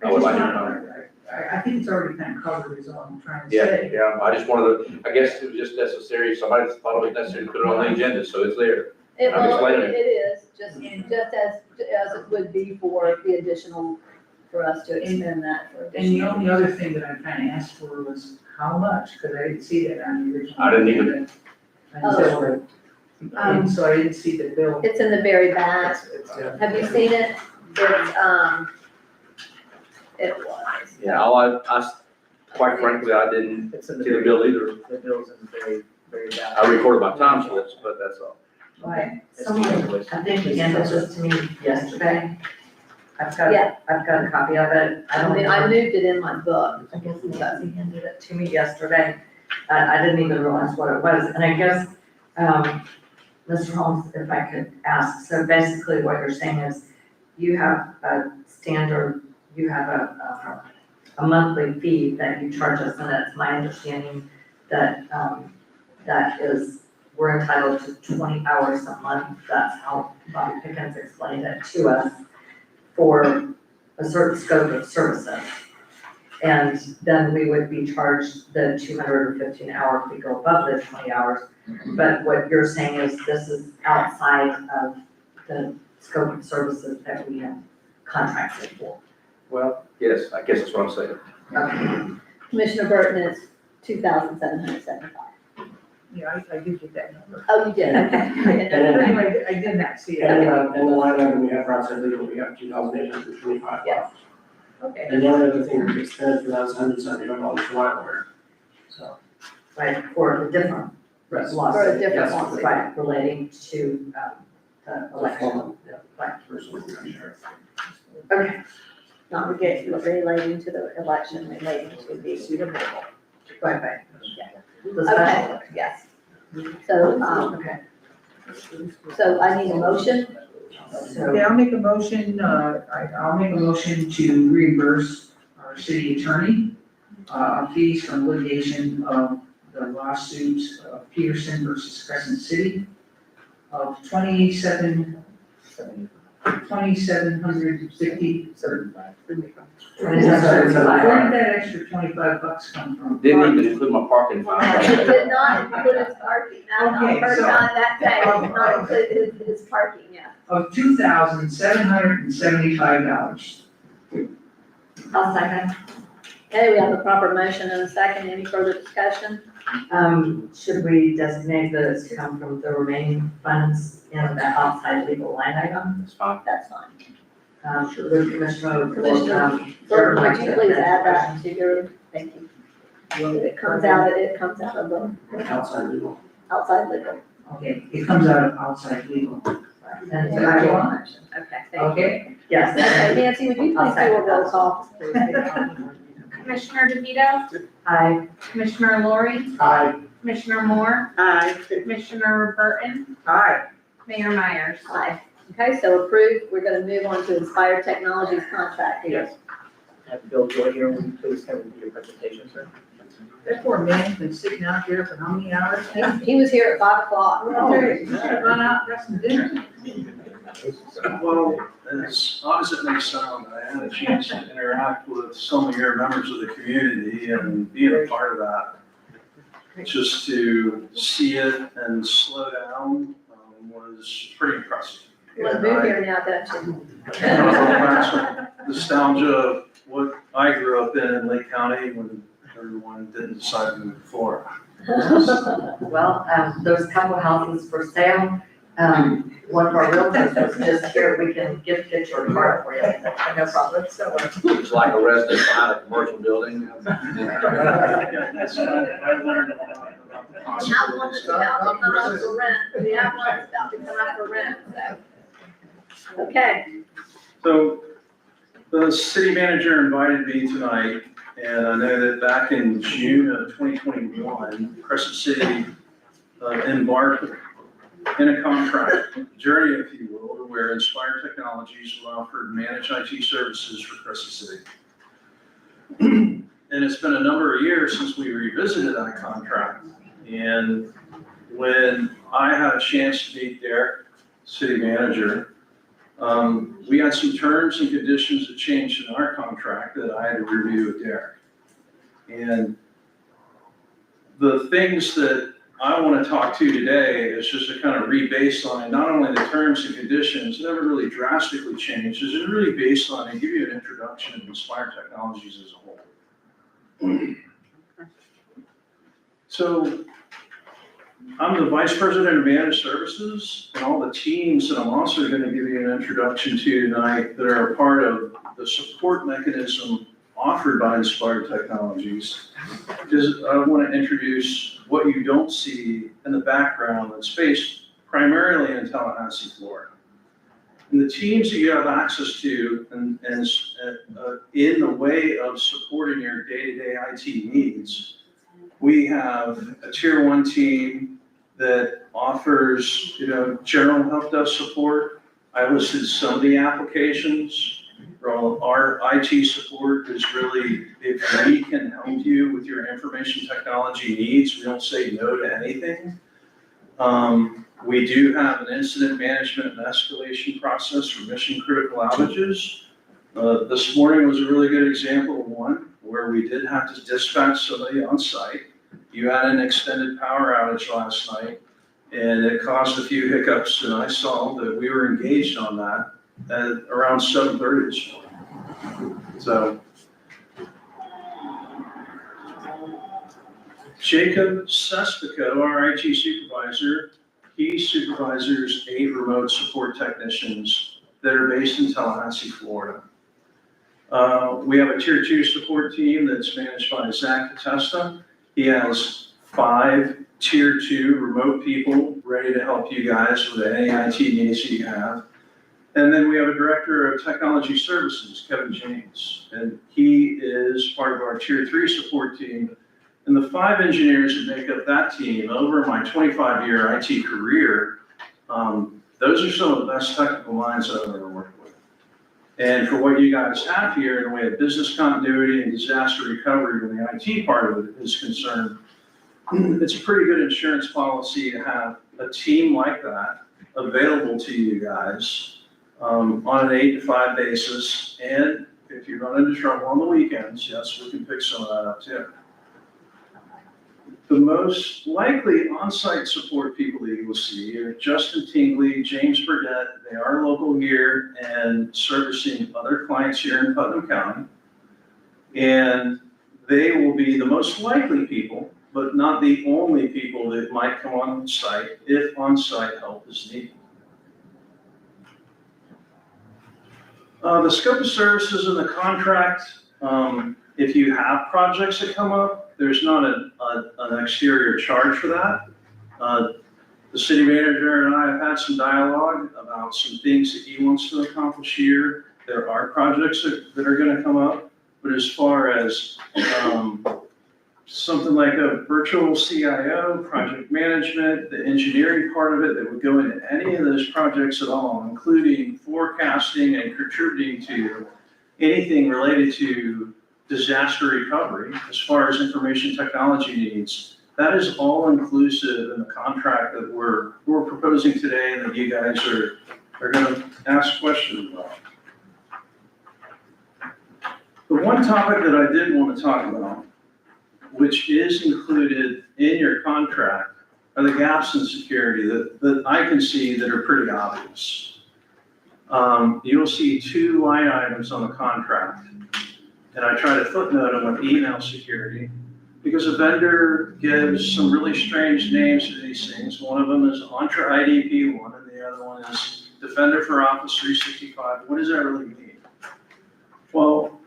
I would like you to come. I think it's already kind of covered is all I'm trying to Yeah, say. yeah, I just wanted to, I guess it was just necessary, somebody thought it was necessary to put it on the agenda, so it's there. it I'm will, explaining it is, just as it would be for the additional, for us to extend that for And the additional. only other thing that I'm trying to ask for was how much, because I didn't see that on the original. I didn't either. So I didn't see the bill. It's in the very back. Yeah. Have you seen it? It was. Yeah, quite frankly, I didn't It's in the see the bill either. The bill's in the very, very bad. I recorded my time slips, but that's all. Right, It's someone, the invoice. I think handed this to me yesterday. Yeah. I've got a copy of it. I mean, I moved it in my book. I guess he handed it to me yesterday. I didn't even realize what it was. And I guess, Mr. Holmes, if I could ask, so basically what you're saying is you have a standard, you have a monthly fee that you charge us, and it's my understanding that, that is, we're entitled to 20 hours a month. That's how Bobby Pickens explained it to us for a certain scope of services. And then we would be charged the 215 hour if we go above the 20 hours. But what you're saying is this is outside of the scope of services that we have contracted for. Well, yes, I guess that's what I'm saying. Okay. Commissioner Burton is 2,775. Yeah, I did get that number. Oh, you did, okay. But anyway, I did not see it. And the line item we have for outside legal, we have 2,825. Yes. Okay. And the only other thing we expended for that is $175 for my lawyer. So. Right, for a different lawsuit. For a different Yes. lawsuit. Right, relating to, the election. Yeah. Right. First one, Commissioner. Okay, Not relating to the election, relating to the removal. right. Yeah. The special Okay, election. yes. So, Okay. so I need a motion. Okay, I'll make a motion, I'll make a motion to reimburse our city attorney, fees from litigation of, the lawsuit of Peterson versus Crescent City of $2,750. Where did that extra $25 come from? Didn't even include my parking fine. It did not include his parking, now, Okay, first so- time that day, it did not include his parking, yeah. Of $2,775. I'll second. Okay, we have a proper motion and a second, any further discussion? Should we designate that it's come from the remaining funds in the outside legal line item? That's fine. That's fine. Would Commissioner, Commissioner, Clerk, would you please add that to your, thank you. It comes out of the Outside legal. outside legal. Okay, it comes out of outside legal. And Okay, thank you. Okay? yes. Okay, Nancy, would you please do a roll call? Commissioner DeVito, Aye. Commissioner Lori, Aye. Commissioner Moore, Aye. Commissioner Burton, Aye. Mayor Myers. Aye. Okay, so approved, we're gonna move on to Inspired Technologies contract here. Yes. Have Bill Joy here, will you please come and do your presentation, sir? That poor man's been sitting out here for how many hours? He was here at 5 o'clock. Oh, he should have run out, got some dinner. Well, as odd as it may sound, I had a chance to interact with some of your members of the community and being a part of that. Just to see it and slow down was pretty impressive. You wanna move here now, don't you? Nostalgia of what I grew up in Lake County when everyone didn't decide to move to Florida. Well, there's a couple houses for sale. One of our realtors was just here, we can get your card for you, no problem, so. It's like a residence behind a commercial building. That's what I learned about the We have one that's about to come up for rent, we have one that's about to come up for rent, so. Okay, So the city manager invited me tonight, and I know that back in June of 2021, Crescent City embarked in a contract journey, if you will, where Inspired Technologies will offer managed IT services for Crescent City. And it's been a number of years since we revisited that contract. And when I had a chance to meet Derek, city manager, we had some terms and conditions that changed in our contract that I had to review with Derek. And the things that I want to talk to today is just to kind of re-baseline, not only the terms and conditions, never really drastically changed, is just really baseline and give you an introduction of Inspired Technologies as a whole. So I'm the Vice President of Managed Services, and all the teams that I'm also going to give you an introduction to tonight that are a part of the support mechanism offered by Inspired Technologies, is I want to introduce what you don't see in the background that's based primarily in Tallahassee, Florida. And the teams that you have access to and in the way of supporting your day-to-day IT needs, we have a tier 1 team that offers, general help desk support. I listed some of the applications. Our IT support is really, if we can help you with your information technology needs, we don't say no to anything. We do have an incident management and escalation process for mission critical outages. This morning was a really good example of one where we did have to dispatch somebody on site. You had an extended power outage last night, and it caused a few hiccups, and I saw that we were engaged on that at around 7:30 this morning. So Jacob Sespico, our IT supervisor, he supervises 8 remote support technicians that are based in Tallahassee, Florida. We have a tier 2 support team that's managed by Zach Catesta. He has 5 tier 2 remote people ready to help you guys with any IT needs that you have. And then we have a director of technology services, Kevin James, and he is part of our tier 3 support team. And the 5 engineers that make up that team, over my 25-year IT career, those are some of the best technical minds I've ever worked with. And for what you guys have here in the way of business continuity and disaster recovery when the IT part of it is concerned, it's a pretty good insurance policy to have a team like that available to you guys on an 8 to 5 basis. And if you run into trouble on the weekends, yes, we can pick some of that up too. The most likely on-site support people that you will see are Justin Tingley, James Burdett. They are local here and servicing other clients here in Putnam County. And they will be the most likely people, but not the only people that might come on site if on-site help is needed. The scope of services in the contract, if you have projects that come up, there's not an exterior charge for that. The city manager and I have had some dialogue about some things that he wants to accomplish here. There are projects that are gonna come up, but as far as something like a virtual CIO, project management, the engineering part of it that would go into any of those projects at all, including forecasting and contributing to anything related to disaster recovery, as far as information technology needs, that is all inclusive in the contract that we're proposing today and that you guys are gonna ask questions about. The one topic that I did want to talk about, which is included in your contract, are the gaps in security that I can see that are pretty obvious. You'll see 2 line items on the contract, and I try to footnote them with email security, because a vendor gives some really strange names to these things. One of them is Entra IDP1, and the other one is Defender for Office 365. What does that really mean? Well,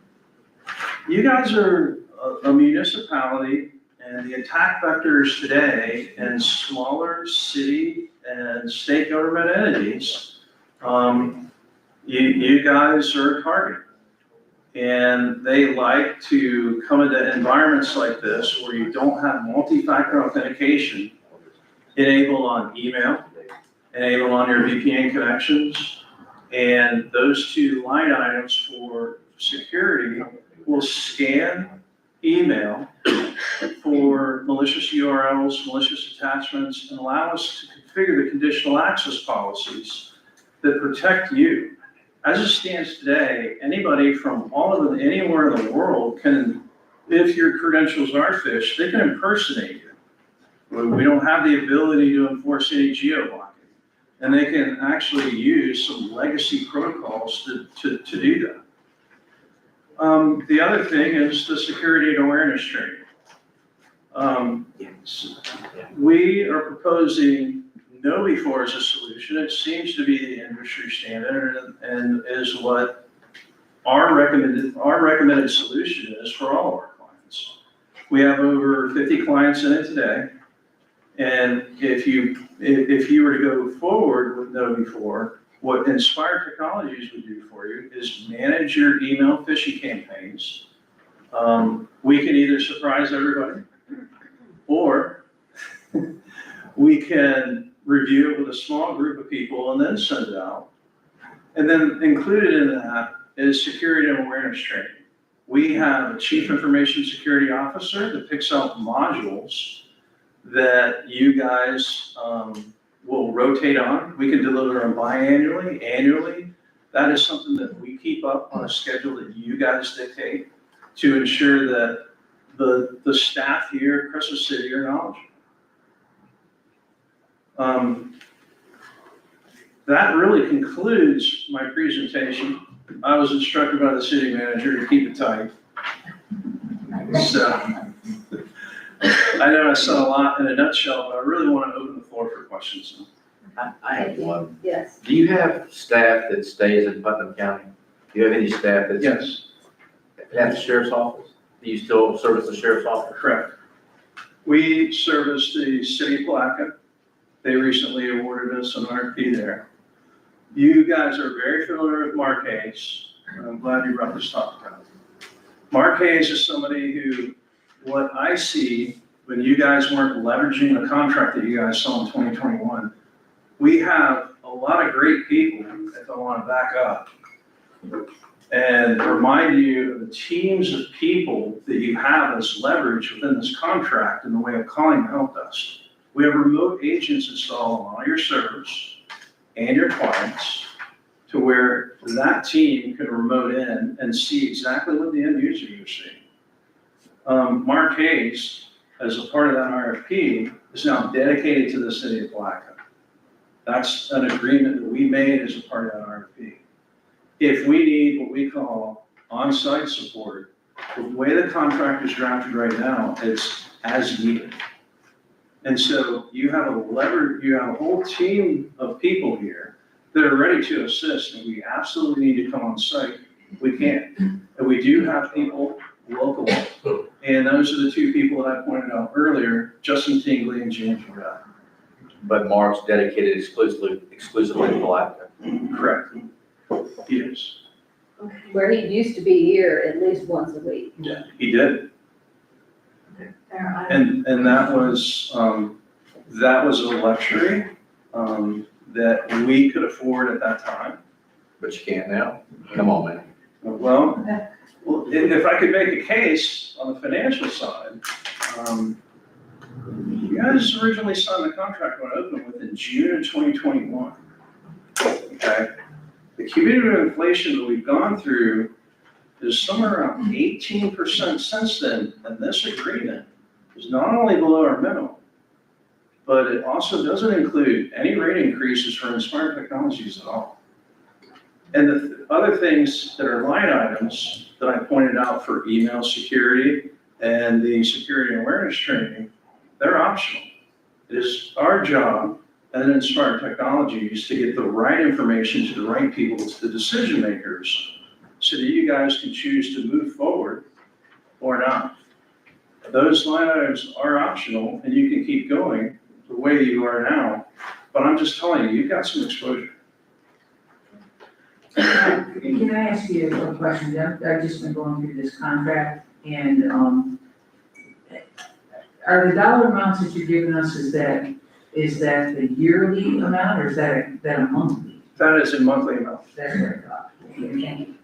you guys are a municipality, and the attack vectors today in smaller city and state government entities, you guys are a target. And they like to come into environments like this where you don't have multi-factor authentication enabled on email, enabled on your VPN connections, and those 2 line items for security will scan email for malicious URLs, malicious attachments, and allow us to configure the conditional access policies that protect you. As it stands today, anybody from anywhere in the world can, if your credentials are phished, they can impersonate you. We don't have the ability to enforce any geo-blocking. And they can actually use some legacy protocols to do that. The other thing is the security and awareness training. We are proposing KnowBe4 as a solution. It seems to be the industry standard and is what our recommended solution is for all of our clients. We have over 50 clients in it today. And if you were to go forward with KnowBe4, what Inspire Technologies would do for you is manage your email phishing campaigns. We can either surprise everybody, or we can review it with a small group of people and then send it out. And then included in that is security and awareness training. We have a chief information security officer that picks out modules that you guys will rotate on. We can deliver them biannually, annually. That is something that we keep up on a schedule that you guys dictate to ensure that the staff here at Crystal City are knowledgeable. That really concludes my presentation. I was instructed by the city manager to keep it tight. So, I know I said a lot in a nutshell, but I really want to open the floor for questions. I have one. Yes. Do you have staff that stays in Putnam County? Do you have any staff that's? Yes. At the sheriff's office? Do you still service the sheriff's office? Correct. We service the city of Palatka. They recently awarded us an RFP there. You guys are very familiar with Mark Hayes. I'm glad you brought this topic up. Mark Hayes is somebody who, what I see when you guys weren't leveraging the contract that you guys saw in 2021, we have a lot of great people, if I want to back up. and remind you of the teams of people that you have as leverage within this contract in the way of calling help desk. We have remote agents installed on all your servers and your clients to where that team can remote in and see exactly what the end user is seeing. Mark Hayes, as a part of that RFP, is now dedicated to the city of Blackham. That's an agreement that we made as a part of that RFP. If we need what we call on-site support, the way the contract is drafted right now, it's as needed. And so you have a whole team of people here that are ready to assist, and we absolutely need to come on site. We can. And we do have people locally. And those are the two people that I pointed out earlier, Justin Tingley and James Rudd. But Mark's dedicated exclusively to Blackham. Correct. Yes, Where he used to be here at least once a week. he did. And that was a luxury, that we could afford at that time. But you can't now. Come on, man. Well, if I could make a case on the financial side, you guys originally signed the contract when it opened within June of 2021. Okay? The cumulative inflation that we've gone through is somewhere around 18% since then, and this agreement is not only below our minimum, but it also doesn't include any rate increases for Inspired Technologies at all. And the other things that are line items that I pointed out for email security and the security awareness training, they're optional. It is our job at Inspired Technologies to get the right information to the right people, to the decision makers, so that you guys can choose to move forward or not. Those line items are optional, and you can keep going the way you are now, but I'm just telling you, you've got some exposure. Can I ask you a question? I've just been going through this contract, and, are the dollar amounts that you're giving us, is that the yearly amount, or is that a monthly? That is a monthly amount. That's what I thought. Okay, thank you.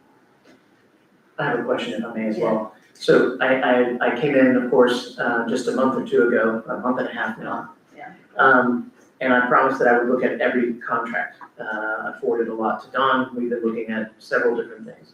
I have a question if I may as well. So I came in, of course, just a month or two ago, a month and a half now. Yeah. And I promised that I would look at every contract. I forwarded a lot to Don. We've been looking at several different things.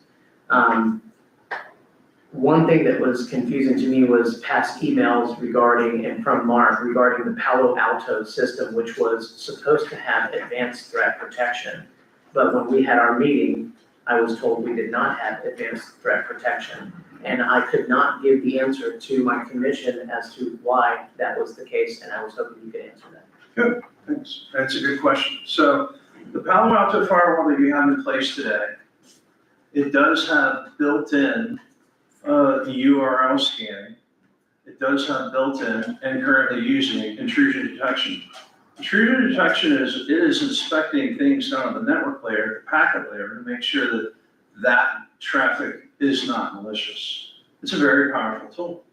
One thing that was confusing to me was past emails regarding, and from Mark, regarding the Palo Alto system, which was supposed to have advanced threat protection. But when we had our meeting, I was told we did not have advanced threat protection. And I could not give the answer to my commission as to why that was the case, and I was hoping you could answer that. Good, thanks. That's a good question. So the Palo Alto firewall that you have in place today, it does have built-in URL scanning. It does have built-in and currently using intrusion detection. Intrusion detection is inspecting things down on the network layer, the packet layer, to make sure that that traffic is not malicious. It's a very powerful tool,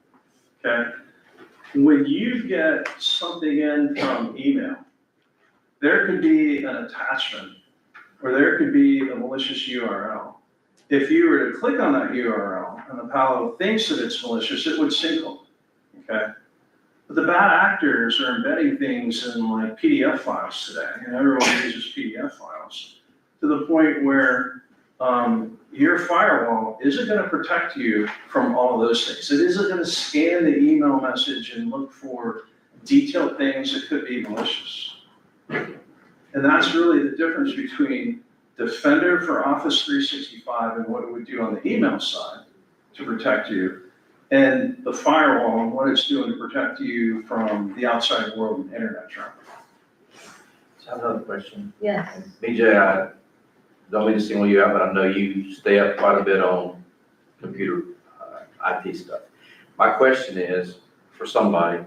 okay? When you get something in from email, there could be an attachment, or there could be a malicious URL. If you were to click on that URL and the Palo thinks that it's malicious, it would signal, okay? But the bad actors are embedding things in like PDF files today, and everyone uses PDF files, to the point where your firewall isn't gonna protect you from all those things. It isn't gonna scan the email message and look for detailed things that could be malicious. And that's really the difference between Defender for Office 365 and what it would do on the email side to protect you, and the firewall and what it's doing to protect you from the outside world and internet traffic. So I have another question. Yes. BJ, I don't mean to single you out, but I know you stay up quite a bit on computer IT stuff. My question is, for somebody,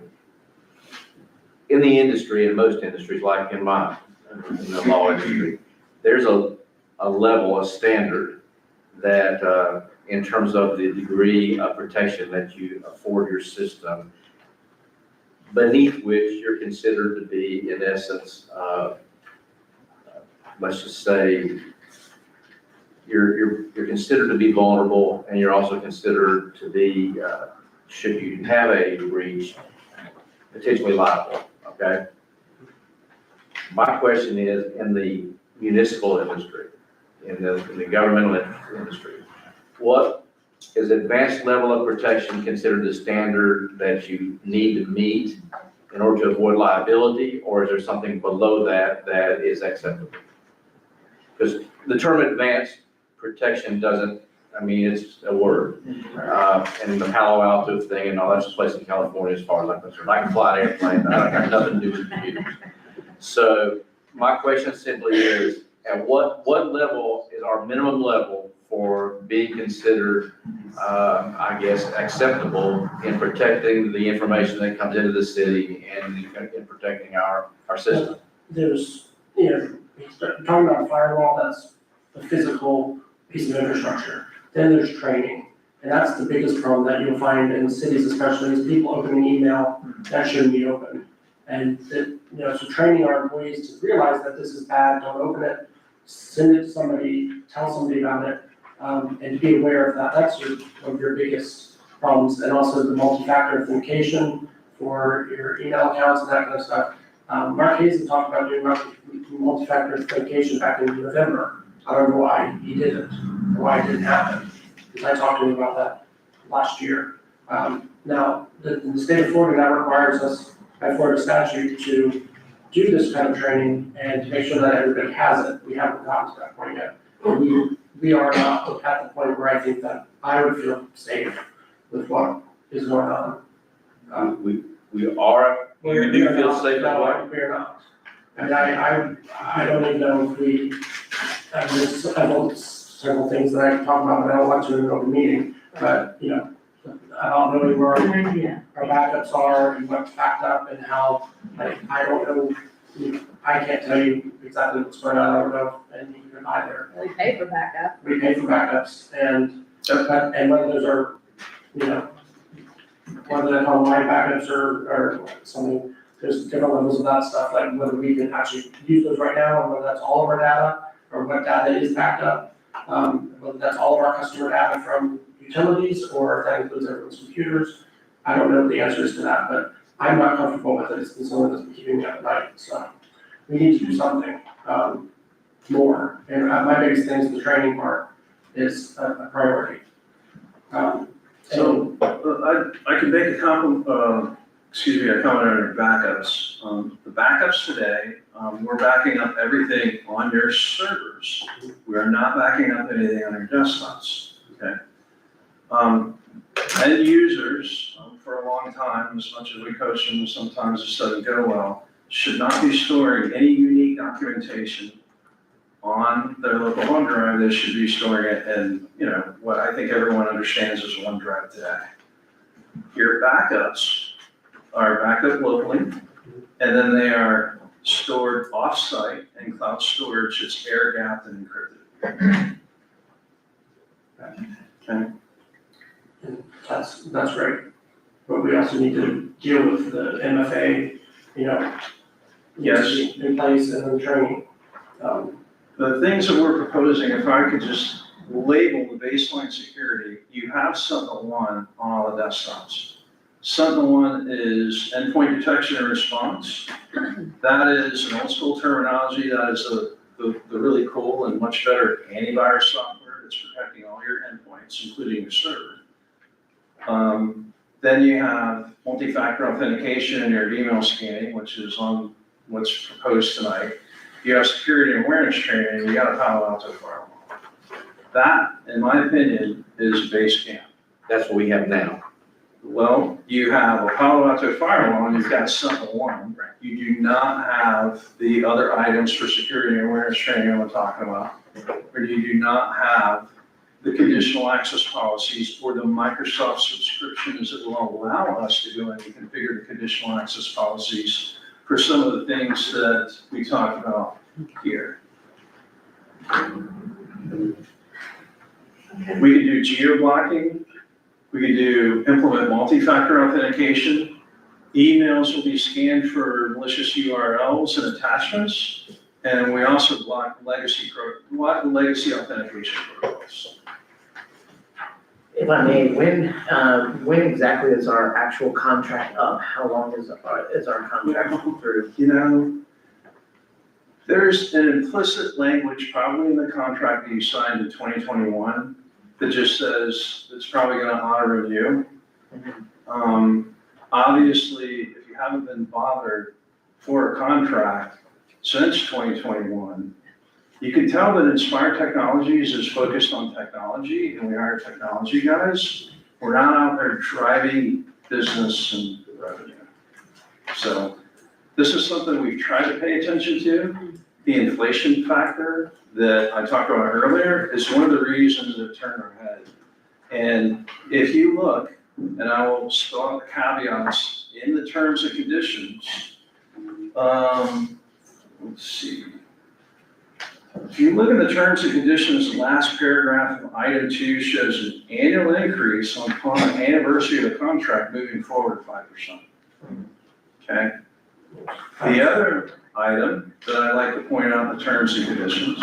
in the industry, in most industries, like in the law industry, there's a level, a standard that in terms of the degree of protection that you afford your system, beneath which you're considered to be, in essence, let's just say, you're considered to be vulnerable, and you're also considered to be, should you have a breach, potentially liable, okay? My question is, in the municipal industry, in the governmental industry, what is advanced level of protection considered the standard that you need to meet in order to avoid liability, or is there something below that that is acceptable? Because the term advanced protection doesn't, I mean, it's a word. And the Palo Alto thing and all that's a place in California as far as I'm concerned. I can fly an airplane, I got nothing to do with computers. So my question simply is, at what level is our minimum level for being considered, I guess, acceptable in protecting the information that comes into the city and in protecting our system? There's, you know, talking about firewall, that's the physical piece of infrastructure. Then there's training, and that's the biggest problem that you'll find in cities especially, is people opening email that shouldn't be open. And that, you know, so training our employees to realize that this is bad, don't open it, send it to somebody, tell somebody about it, and to be aware of that. That's one of your biggest problems. And also the multi-factor authentication for your email accounts and that kind of stuff. Mark Hazen talked about doing multi-factor authentication back in November. I don't know why he didn't, or why it didn't happen, because I talked to him about that last year. Now, the state of Florida now requires us, by Florida statute, to do this kind of training and to make sure that everybody has it. We haven't gotten to that point yet. We are not at the point where I think that I would feel safe with what is going on. We are, you do feel safe No, about we're not. And I don't even know if we, there's several things that I can talk about, but I don't want to in an open meeting. But, you know, I don't know where our backups are and what's backed up and how, like, I don't know, you know, I can't tell you exactly what's going on, I don't know, and you can either. We pay for backup. We pay for backups and whether those are, you know, whether they're online backups or something, there's different levels of that stuff, like whether we can actually use those right now, or whether that's all of our data, or what data is backed up, whether that's all of our customer data from utilities, or if that includes everyone's computers. I don't know the answers to that, but I'm not comfortable with it. It's been something that's been keeping me up at night, so we need to do something, more. And my biggest thing is the training part is a priority. So, I can make a comment on your backups. The backups today, we're backing up everything on your servers. We are not backing up anything on your desktops, okay? End users, for a long time, as much as we coach them, sometimes it doesn't go well, should not be storing any unique documentation on their local home drive. They should be storing it in, you know, what I think everyone understands as OneDrive today. Your backups are backed up locally, and then they are stored off-site in cloud storage. It's air-gapped and encrypted. Okay. And that's great, but we also need to deal with the MFA, you know, Yes. in place and then training. The things that we're proposing, if I could just label the baseline security, you have Sentinel-1 on all the desktops. Sentinel-1 is endpoint detection and response. That is an old school terminology. That is the really cool and much better antivirus software that's protecting all your endpoints, including your server. Then you have multi-factor authentication in your email scanning, which is on what's proposed tonight. You have security and awareness training, you got a Palo Alto firewall. That, in my opinion, is base camp. That's what we have now. Well, you have a Palo Alto firewall and you've got Sentinel-1. You do not have the other items for security and awareness training I'm talking about. Or you do not have the conditional access policies or the Microsoft subscriptions that will allow us to go in and configure the conditional access policies for some of the things that we talked about here. We could do geo-blocking. We could do implement multi-factor authentication. Emails will be scanned for malicious URLs and attachments, And we also block legacy authentication protocols. If I may, when exactly is our actual contract up? How long is our contract through? You know, there's an implicit language probably in the contract that you signed in 2021 that just says it's probably gonna honor review. Obviously, if you haven't been bothered for a contract since 2021, you can tell that Inspire Technologies is focused on technology, and we hire technology guys. We're not out there driving business and revenue. So this is something we've tried to pay attention to. The inflation factor that I talked about earlier is one of the reasons that turned our head. And if you look, and I will spell out the caveats in the terms and conditions, let's see. If you look at the terms and conditions, the last paragraph of item 2 shows an annual increase upon the anniversary of the contract moving forward 5%. Okay? The other item that I'd like to point out in the terms and conditions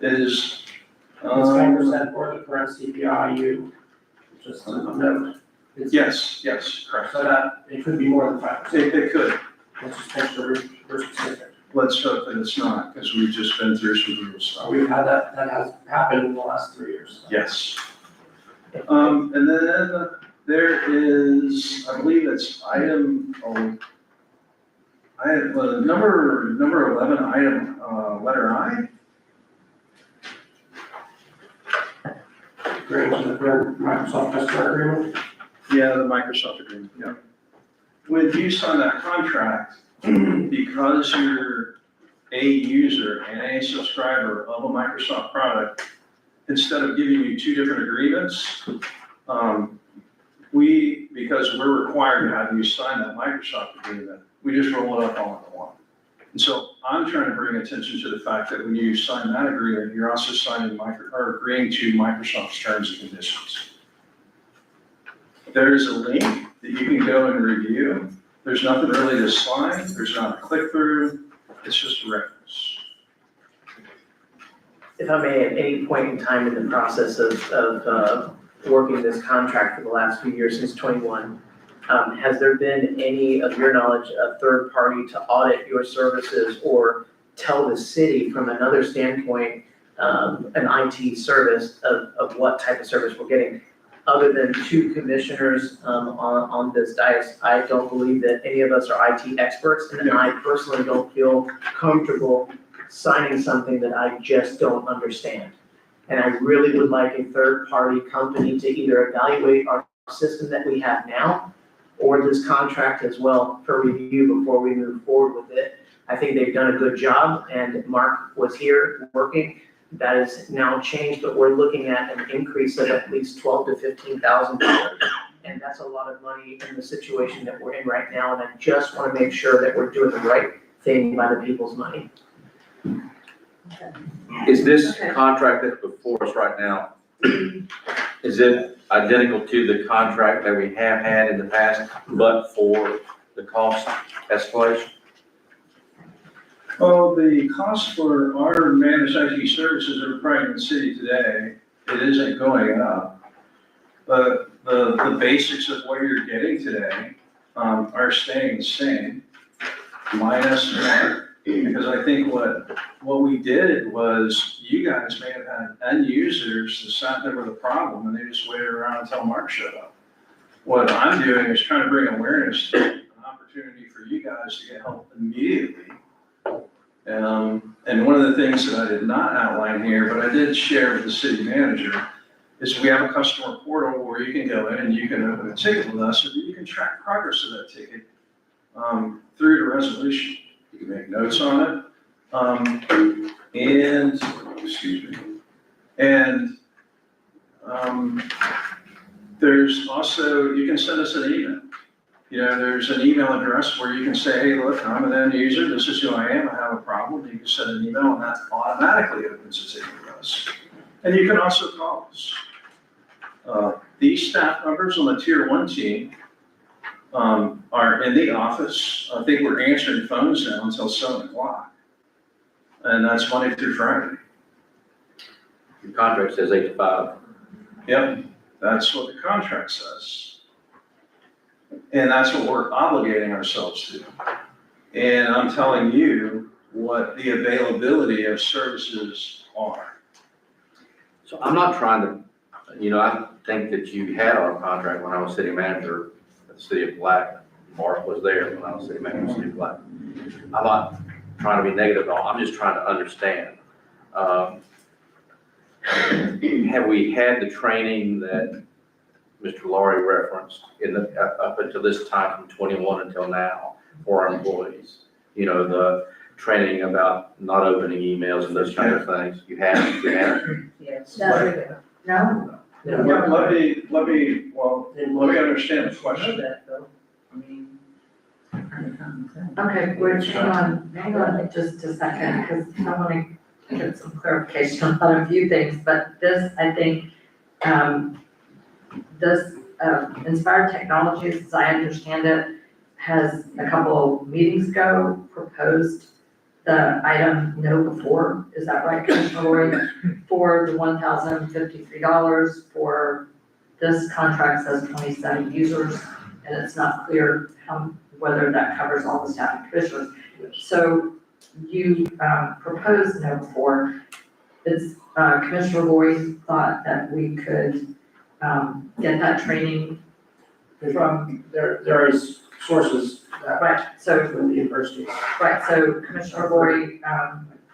is, It's 5% for the current CPI, just a note. yes, correct. So that, it could be more than 5%. It could. Let's just make sure we're specific. Let's hope that it's not, because we've just been through some real stuff. We've had that has happened in the last 3 years. Yes. And then there is, I believe it's item, number 11, item, letter I. Agreeing to the current Microsoft customer agreement. Yeah, the Microsoft agreement, yeah. When you sign that contract, because you're a user and a subscriber of a Microsoft product, instead of giving you 2 different agreements, because we're required to have you sign that Microsoft agreement, we just roll it up all into one. And so I'm trying to bring attention to the fact that when you sign that agreement, you're also signing agreeing to Microsoft's terms and conditions. There's a link that you can go and review. There's nothing really to sign, there's not a click through, it's just a reference. If I may, at any point in time in the process of working this contract for the last few years, since 21, has there been any, of your knowledge, a third party to audit your services or tell the city from another standpoint, an IT service of what type of service we're getting? Other than 2 commissioners on this dais, I don't believe that any of us are IT experts, and I personally don't feel comfortable signing something that I just don't understand. And I really would like a third-party company to either evaluate our system that we have now or this contract as well for review before we move forward with it. I think they've done a good job, and Mark was here working. That is now changed, but we're looking at an increase of at least $12,000 to $15,000. And that's a lot of money in the situation that we're in right now. And I just want to make sure that we're doing the right thing by the people's money. Is this contract that's before us right now, is it identical to the contract that we have had in the past, but for the cost escalation? Well, the cost for our managed IT services that are provided in the city today, it isn't going up. But the basics of what you're getting today are staying the same, minus that. Because I think what we did was, you guys may have had end users that sat there with a problem and they just waited around until Mark showed up. What I'm doing is trying to bring awareness to an opportunity for you guys to get help immediately. And one of the things that I did not outline here, but I did share with the city manager, is we have a customer portal where you can go in and you can open a ticket with us, so that you can track progress of that ticket through to resolution. You can make notes on it. There's also, you can send us an email. You know, there's an email address where you can say, hey, look, I'm an end user, this is who I am, I have a problem. You can send an email and that automatically opens a ticket with us. And you can also call us. These staff members on the tier 1 team are in the office. I think we're answering phones now until 7 o'clock. and that's Monday through Friday. Your contract says 8 to 5. Yep, that's what the contract says. And that's what we're obligating ourselves to. And I'm telling you what the availability of services are. So I'm not trying to, I think that you had our contract when I was city manager at the city of Black. Mark was there when I was city manager of the city of Black. I'm not trying to be negative at all, I'm just trying to understand. Have we had the training that Mr. Laurie referenced up until this time from 21 until now for our employees? The training about not opening emails and those kind of things. You have? Yes. No? Let me understand the Know question. that though, I mean. Okay, hang on just a second, because I want to get some clarification on a few things, but this, I think, this Inspired Technologies, as I understand it, has a couple meetings ago proposed the item no before, is that right, Commissioner Lori? For the $1,053 for this contract says 27 users, and it's not clear whether that covers all the staff and commissioners. So you proposed no before. It's Commissioner Lori thought that we could get that training from, There is sources that right, so from the university. right, so Commissioner Lori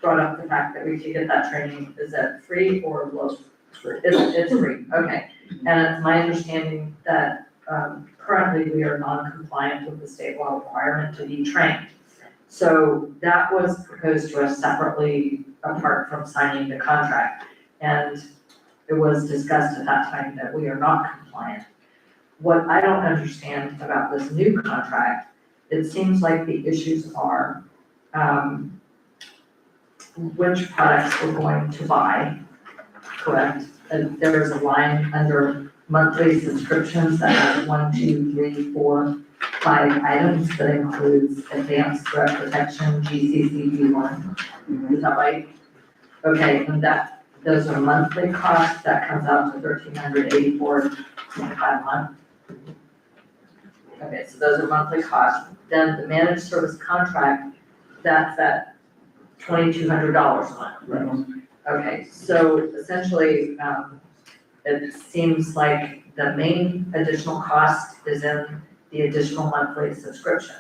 brought up the fact that we could get that training. Is that free or low? It's free, okay. And it's my understanding that currently we are non-compliant with the state law requirement to be trained. So that was proposed to us separately, apart from signing the contract. And it was discussed at that time that we are not compliant. What I don't understand about this new contract, it seems like the issues are which products we're going to buy, correct? And there is a line under monthly subscriptions that has 1, 2, 3, 4, 5 items that includes advanced threat protection, GCCP1. Is that right? Okay, and those are monthly costs, that comes out to $1,384.25 a month. Okay, so those are monthly costs. Then the managed service contract, that's at $2,200 a month. Okay, so essentially, it seems like the main additional cost is in the additional monthly subscriptions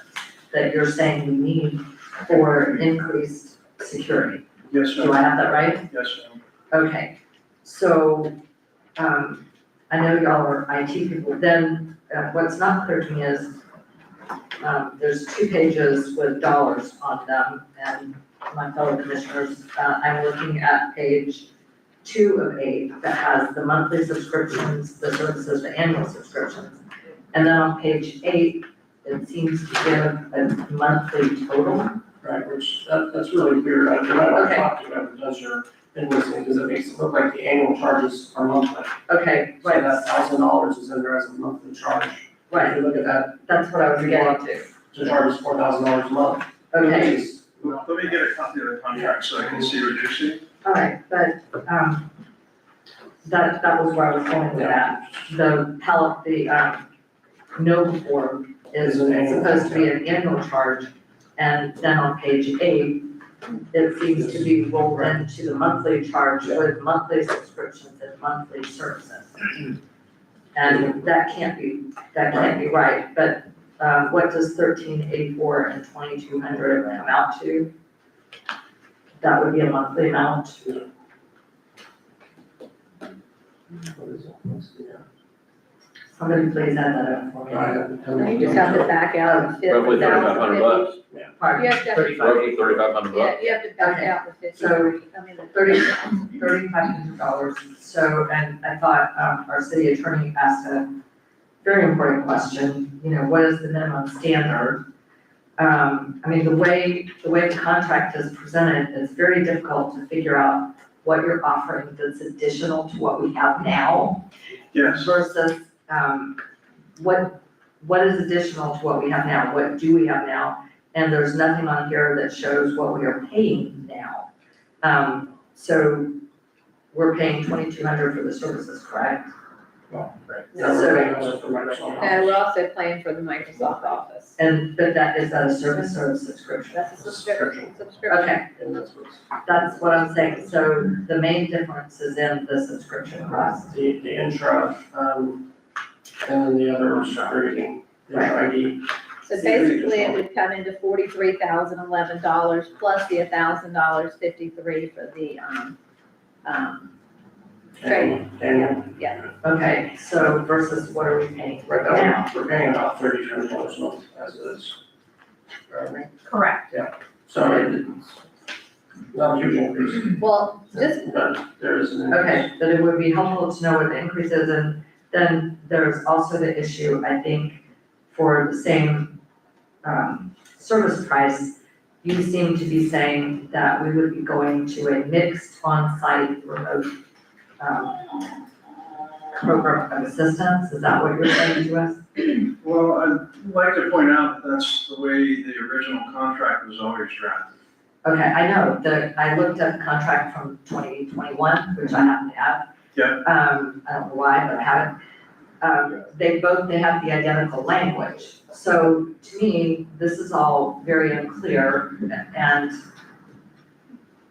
that you're saying we need for increased security. Yes, Do I have that right? Yes, ma'am. Okay, so, I know y'all are IT people, then what's not clear to me is, there's 2 pages with dollars on them, and my fellow commissioners, I'm looking at page 2 of 8 that has the monthly subscriptions, the services, the annual subscriptions. And then on page 8, it seems to give a monthly total. Right, which, that's really weird. I don't Okay. talk to whoever does your invoicing, because it makes it look like the annual charges are monthly. Okay, So right, that $1,000 is in there as a monthly charge. right, If you look at that, that's what I was getting to. to charge us $4,000 a month. Okay, Which is, Let me get a copy of the contract so I can see what you're seeing. all right, but, that was where I was going with that. The no form is Is an annual. supposed to be an annual charge, and then on page 8, it seems to be rolled into the monthly charge with monthly subscriptions and monthly services. And that can't be right, but, what does $1,384 and $2,200 come out to? That would be a monthly amount. what is it? Let's see, yeah. Somebody please add that up for me. I have to tell You just have to back out. Roughly $3,500. Pardon? You have to, Roughly $3,500. yeah, you have to back Okay. out the 50. So, I mean, the $3,500. So, and I thought, our city attorney asked a very important question, what is the minimum standard? I mean, the way the contract is presented, it's very difficult to figure out what you're offering that's additional to what we have now Yes. versus, what is additional to what we have now? What do we have now? And there's nothing on here that shows what we are paying now. So we're paying 2,200 for the services, correct? Well, right. Yeah, we're paying also for Microsoft. And we're also paying for the Microsoft Office. And, but is that a service or a subscription? That's a subscription. Okay, And that's what's, that's what I'm saying. So the main difference is in the subscription cost. the intra, and then the other is everything, the ID. So basically, it would come into $43,011 plus the $1,000.53 for the, training. And Okay, so versus what are we paying right now? now, we're paying about $3,200 a month as it is. Correct. So it's not a huge increase, Well, just, but there is an increase. Okay, but it would be helpful to know what the increase is, and then there's also the issue, I think, for the same, service price, you seem to be saying that we would be going to a mixed on-site remote, program of assistance, is that what you're saying to us? Well, I'd like to point out that that's the way the original contract was always drafted. Okay, I know, I looked at the contract from 2021, which I happen to have. Yeah. I don't know why, but I have it. They have the identical language. So to me, this is all very unclear and,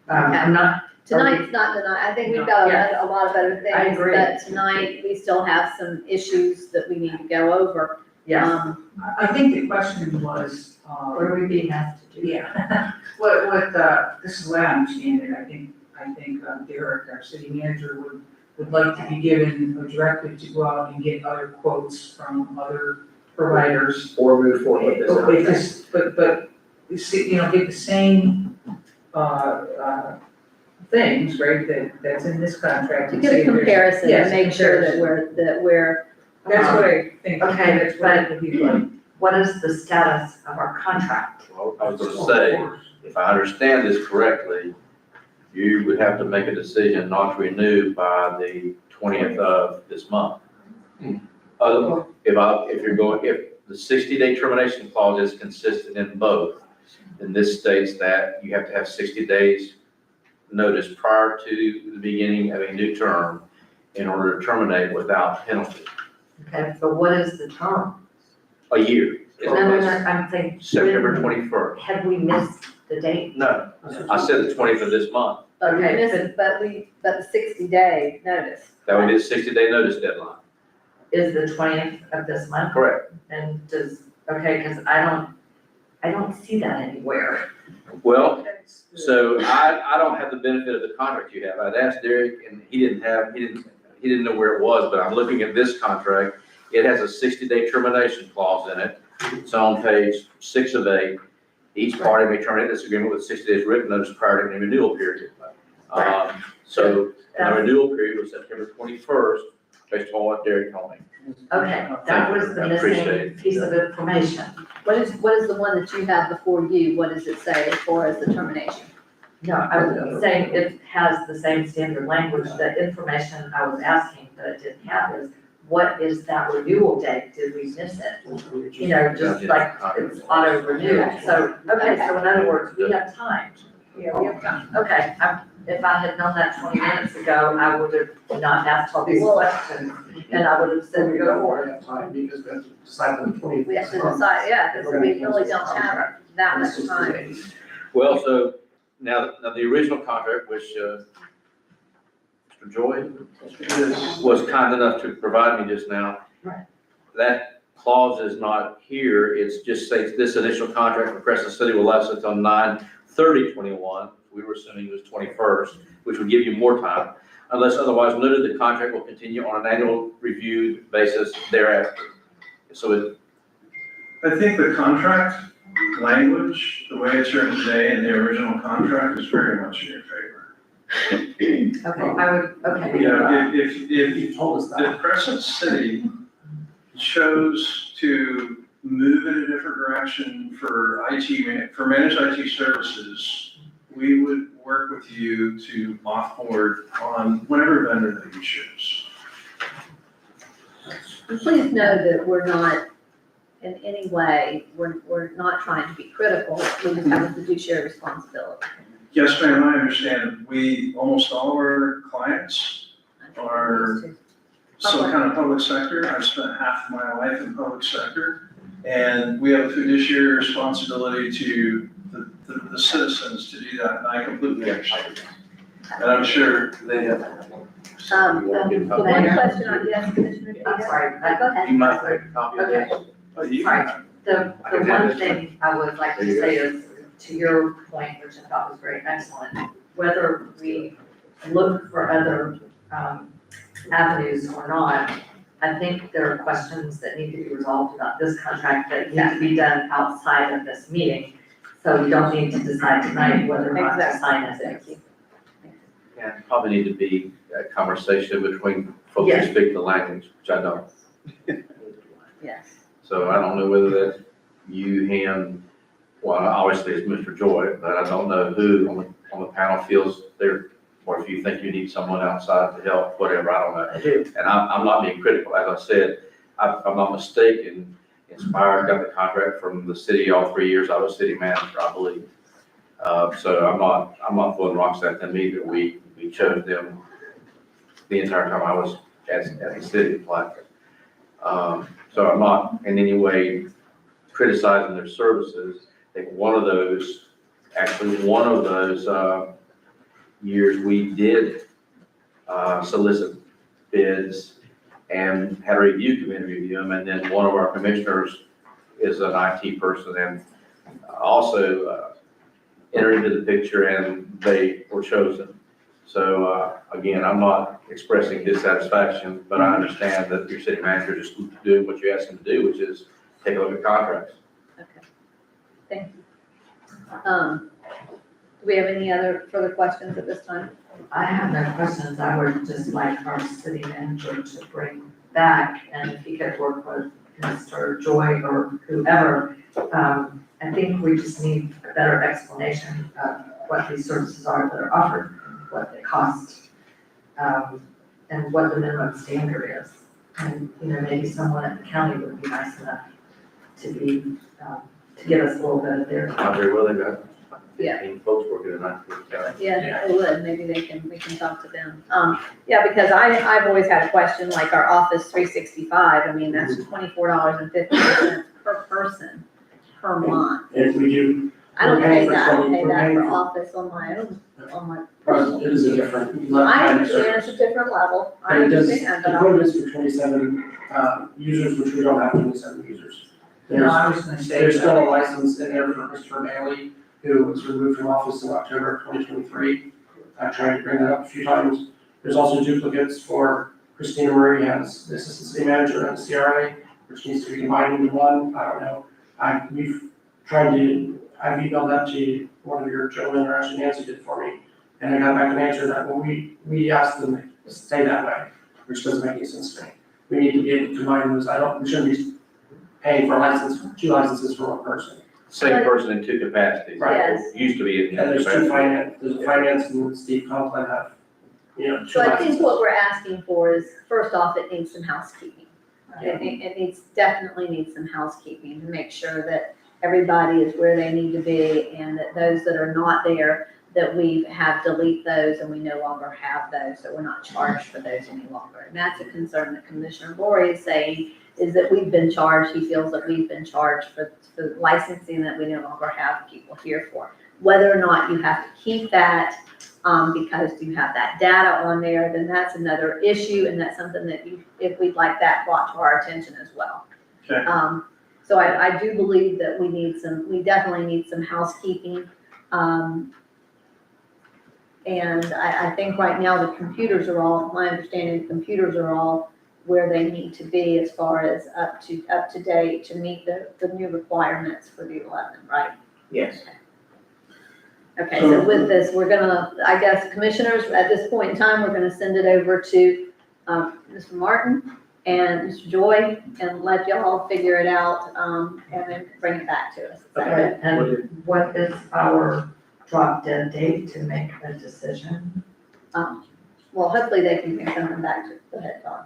I'm not. tonight's not tonight, I think we've got Yeah. a lot of other I things, agree. but tonight, we still have some issues that we need to go over. Yes, I think the question was, what are we being asked to do? yeah, this is the way I understand it, I think Derek, our city manager, would like to be given a directive to go out and get other quotes from other providers. Or move forward with this But contract. but, you see, get the same, things, right, that's in this contract. To and get see a if there's- comparison Yes, and make sure that comparison. we're, That's what I think, Okay, that's what I would be like. What is the status of our contract? Well, I was gonna say, if I understand this correctly, you would have to make a decision not to renew by the 20th of this month. If the 60-day termination clause is consistent in both, then this states that you have to have 60 days notice prior to the beginning of a new term in order to terminate without penalty. Okay, but what is the term? A year. No, I'm thinking. September 21st. Have we missed the date? No, I said the 20th of this month. but we Okay, miss, but the 60-day notice. That would be a 60-day notice deadline. Is the 20th of this month? Correct. And okay, because I don't see that anywhere. Well, so I don't have the benefit of the contract you have. I'd asked Derek and he didn't know where it was, but I'm looking at this contract. It has a 60-day termination clause in it. It's on page 6 of 8. Each party may terminate this agreement with 60 days written notice prior to the renewal period. So the renewal period was September 21st, based on what Derek told me. Okay, that was the I appreciate missing it. piece of information. What is the one that you have before you, what does it say as far as the termination? No, I'm saying it has the same standard language. The information I was asking that it didn't have is, what is that renewal date? Did we miss it? You know, just like it's auto renewed. So, okay, so in other words, we have time. Yeah, we have time. Okay, if I had known that 20 minutes ago, I would have not asked all these questions, and I would have said, We go don't for it. have time because we have to decide on the 20th. We have to decide, yeah, because we really don't have that much time. Well, so now the original contract, which Mr. Joy was kind enough to provide me just now. Right. That clause is not here. It's just states this initial contract for Crescent City will last until 9/30/21. We were assuming it was 21st, which would give you more time. Unless otherwise noted, the contract will continue on an annual review basis thereafter. So I think the contract language, the way it's written today in the original contract is very much in your favor. Okay, I would, okay. You know, if You told us that. the Crescent City chose to move in a different direction for for managed IT services, we would work with you to offboard on whatever vendor that you choose. Please know that we're not, in any way, we're not trying to be critical, we just have a fiduciary responsibility. Yes, ma'am, I understand. Almost all of our clients are some kind of public sector. I've spent half of my life in public sector. And we have a fiduciary responsibility to the citizens to do that, and I completely understand. And I'm sure They have. One You want to get a copy? question on, yes, Commissioner Peter? I'm sorry, Go ahead. You might take a copy of this? Oh, you Sorry. can- The I can one have this. thing I would like There to you go. say is, to your point, which I thought was very excellent, whether we look for other avenues or not, I think there are questions that need to be resolved about this contract that need to be done outside of this meeting. So we don't need to decide tonight whether or not to sign it. Yeah, probably need to be a conversation between folks Yes. who speak the language, which I don't. Yes. So I don't know whether that's you, him, well, obviously it's Mr. Joy, but I don't know who on the panel feels there, or if you think you need someone outside to help, whatever, I don't know. I do. And I'm not being critical, as I said, if I'm not mistaken, Inspired got the contract from the city all 3 years I was city manager, I believe. So I'm not throwing rocks at them either. We chose them the entire time I was at the city of Plaquemine. So I'm not in any way criticizing their services. I think one of those years we did solicit bids and had a review committee review them, and then one of our commissioners is an IT person and also entered into the picture, and they were chosen. So again, I'm not expressing dissatisfaction, but I understand that your city manager is doing what you asked him to do, which is take a look at contracts. Okay. Thank you. Do we have any other further questions at this time? I have no questions. I would just like our city manager to bring back, and if he could work with Mr. Joy or whoever, I think we just need a better explanation of what these services are that are offered, what they cost, and what the minimum standard is. And, maybe someone at the county would be nice enough to be, to give us a little bit of their. Not very well, they got Yeah. 15 folks working tonight. Yeah, it would, maybe we can talk to them. Yeah, because I've always had a question, like our Office 365, I mean, that's $24.50 per person per month. If we do, I don't pay that, I We're pay that paying for for- Office on my own, it is a different. I understand it's a different level, I But it does, understand, the but quote is for 27 users, which we don't have 27 users. I was gonna say. There's still a license in there for Christopher Bailey, who was removed from office in October of 2023. I've tried to bring that up a few times. There's also duplicates for Christina Marie as the assistant city manager at the CRA, which needs to be combined into one. I don't know. I've emailed that to one of your gentlemen, or actually Nancy did for me. And I got back an answer that when we asked them to stay that way, which doesn't make any sense to me. We need to be able to combine those. We shouldn't be paying for two licenses for one person. Same person in two capacities. Right. Yes. Used to be in. And there's there's a finance and Steve Conklin have, two So I think licenses. what we're asking for is, first off, it needs some housekeeping. It definitely needs some housekeeping to make sure that everybody is where they need to be, and that those that are not there, that we have delete those and we no longer have those, so we're not charged for those any longer. And that's a concern that Commissioner Lori is saying, is that we've been charged, he feels that we've been charged for licensing that we no longer have people here for. Whether or not you have to keep that, because you have that data on there, then that's another issue, and that's something that if we'd like that brought to our attention as well. Okay. So I do believe that we definitely need some housekeeping. And I think right now the computers are all, my understanding, the computers are all where they need to be as far as up to date to meet the new requirements for the 11, right? Yes. Okay, so with this, we're gonna, I guess, commissioners, at this point in time, we're gonna send it over to, Mr. Martin and Mr. Joy, and let y'all figure it out, and then bring it back to us. Is that Okay. good? And what is our drop dead date to make a decision? Well, hopefully they can bring something back to the head on.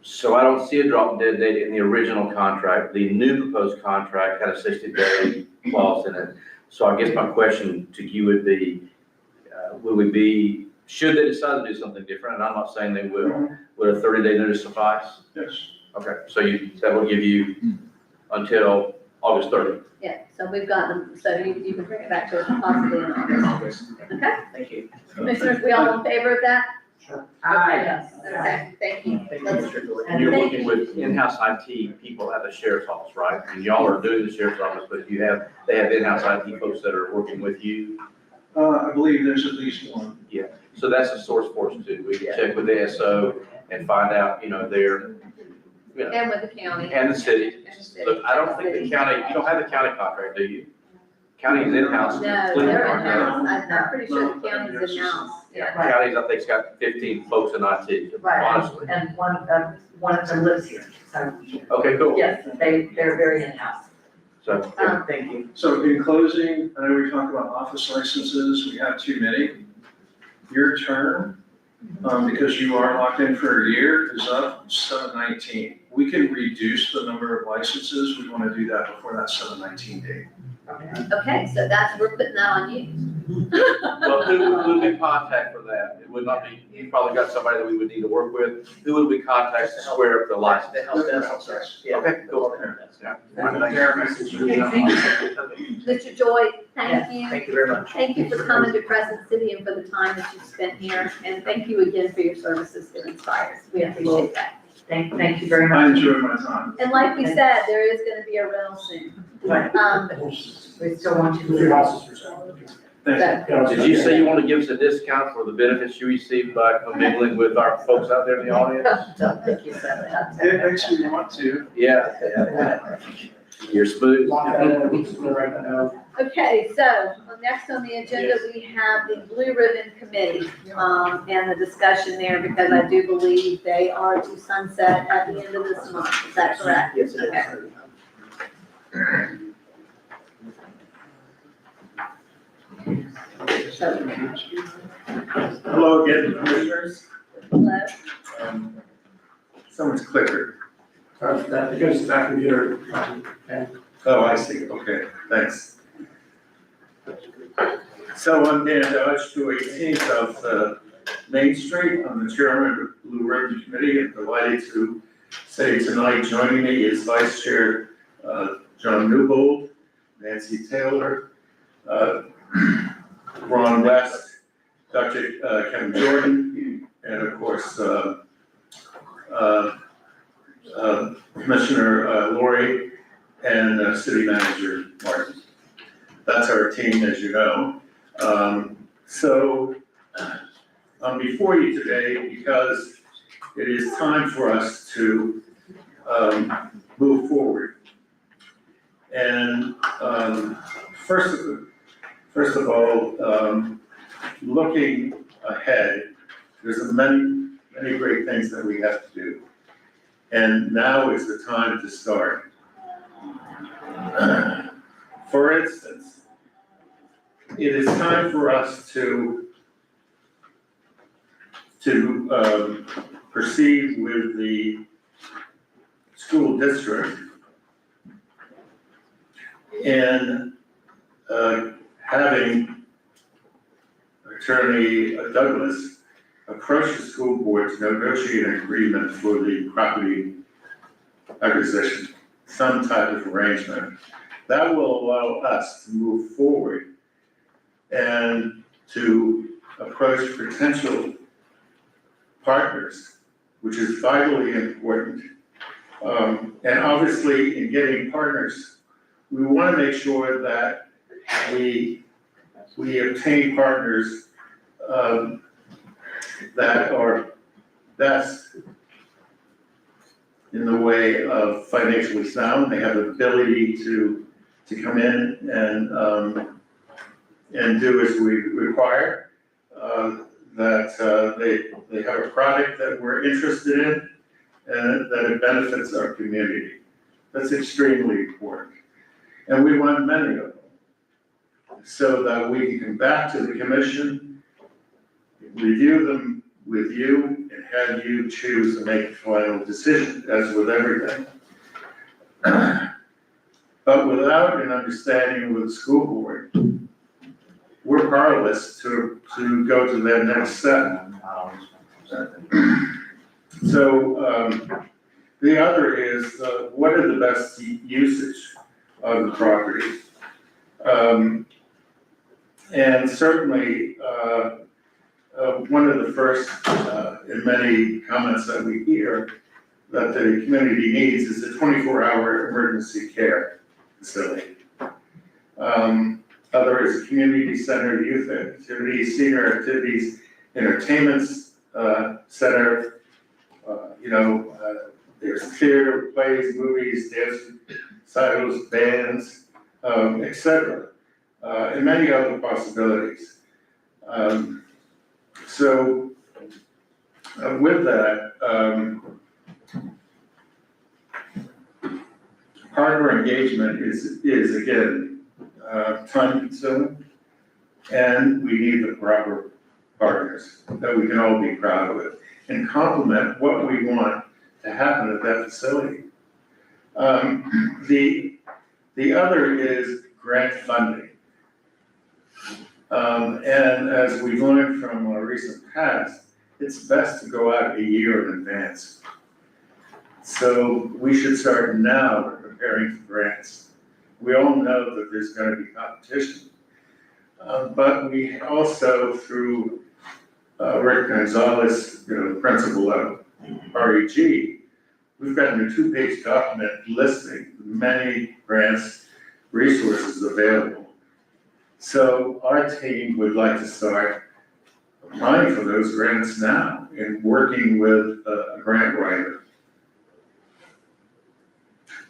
So I don't see a drop dead date in the original contract. The new proposed contract had a 60-day clause in it. So I guess my question to you would be, should they decide to do something different, and I'm not saying they will, would a 30-day notice suffice? Yes. Okay, so that will give you until August 30th. Yeah, so we've got them, so you can bring it back to us possibly in August. Okay, Thank you. commissioners, we all in favor of that? Aye. Okay, thank you. Thank you, Let's- Mr. Dooley. And you're working with in-house IT people at the sheriff's office, right? And y'all are doing the sheriff's office, but they have in-house IT folks that are working with you. I believe there's at least one. So that's a source for us too. We can check with the SO and find out, their, And with the county. and the city. And the city. Look, I don't think the county, you don't have the county contract, do you? County's in-house. No, they're in-house, I'm pretty sure the county's in-house, yeah. County's, I think's got 15 folks in IT, Right, honestly. and one of them lives here, so, Okay, cool. yes, they're very in-house. So, Thank you. So in closing, I know we talked about office licenses, we have too many. Your term, because you are locked in for a year, is up 7/19. We can reduce the number of licenses, we want to do that before that 7/19 date. Okay, so we're putting that on you. well, who would we contact for that? It would not be, you probably got somebody that we would need to work with. Who would we contact to square up the license? The help desk, I'm sorry. Yeah. Okay, cool. Yeah. Mr. Joy, thank you. Thank you very much. Thank you for coming to Crescent City and for the time that you've spent here. And thank you again for your services to Inspires. We appreciate that. Thank you very I much. enjoyed my time. And like we said, there is gonna be a rental soon. Right. We still want you to. Your house is for sale. Thank you. Did you say you want to give us a discount for the benefits you receive by commingling with our folks out there in the audience? Don't think you said that. It makes me want to. Yeah. You're smooth. I'm just gonna write that down. Okay, so next on the agenda, we have the Blue Ribbon Committee, and the discussion there, because I do believe they are to sunset at the end of this month. Is that correct? Yes, it Okay. is. So, Hello again, commissioners. hello? Someone's clicker. That goes to that computer. Oh, I see, okay, thanks. So I'm Dan Dodge, 218 South Main Street. I'm the chairman of the Blue Ribbon Committee, and delighted to say tonight joining me is Vice Chair John Newbold, Nancy Taylor, Ron West, Dr. Kevin Jordan, and of course, Commissioner Lori and City Manager Martin. That's our team, as you know. So I'm before you today because it is time for us to move forward. And first of all, looking ahead, there's many great things that we have to do. And now is the time to start. For instance, it is time for us to proceed with the school district and having Attorney Douglas approach the school board to negotiate an agreement for the property acquisition, some type of arrangement. That will allow us to move forward and to approach potential partners, which is vitally important. And obviously, in getting partners, we want to make sure that we obtain partners that are best in the way of financially sound. They have the ability to come in and do as we require. That they have a product that we're interested in and that it benefits our community. That's extremely important. And we want many of them so that we can come back to the commission, review them with you, and have you choose and make a final decision, as with everything. But without an understanding with the school board, we're powerless to go to that next step. So, the other is, what are the best usage of the property? And certainly, one of the first, in many comments that we hear that the community needs is a 24-hour emergency care facility. Other is a community center, youth activities, senior activities, entertainments center. There's theater, plays, movies, dance recitals, bands, etc. And many other possibilities. So with that, partner engagement is again, time consuming, and we need the proper partners that we can all be proud of and complement what we want to happen at that facility. The other is grant funding. And as we learned from our recent past, it's best to go out a year in advance. So we should start now preparing for grants. We all know that there's going to be competition. But we also, through Rick Gonzalez, the principal of REG, we've gotten a 2-page document listing many grants, resources available. So our team would like to start applying for those grants now and working with a grant writer.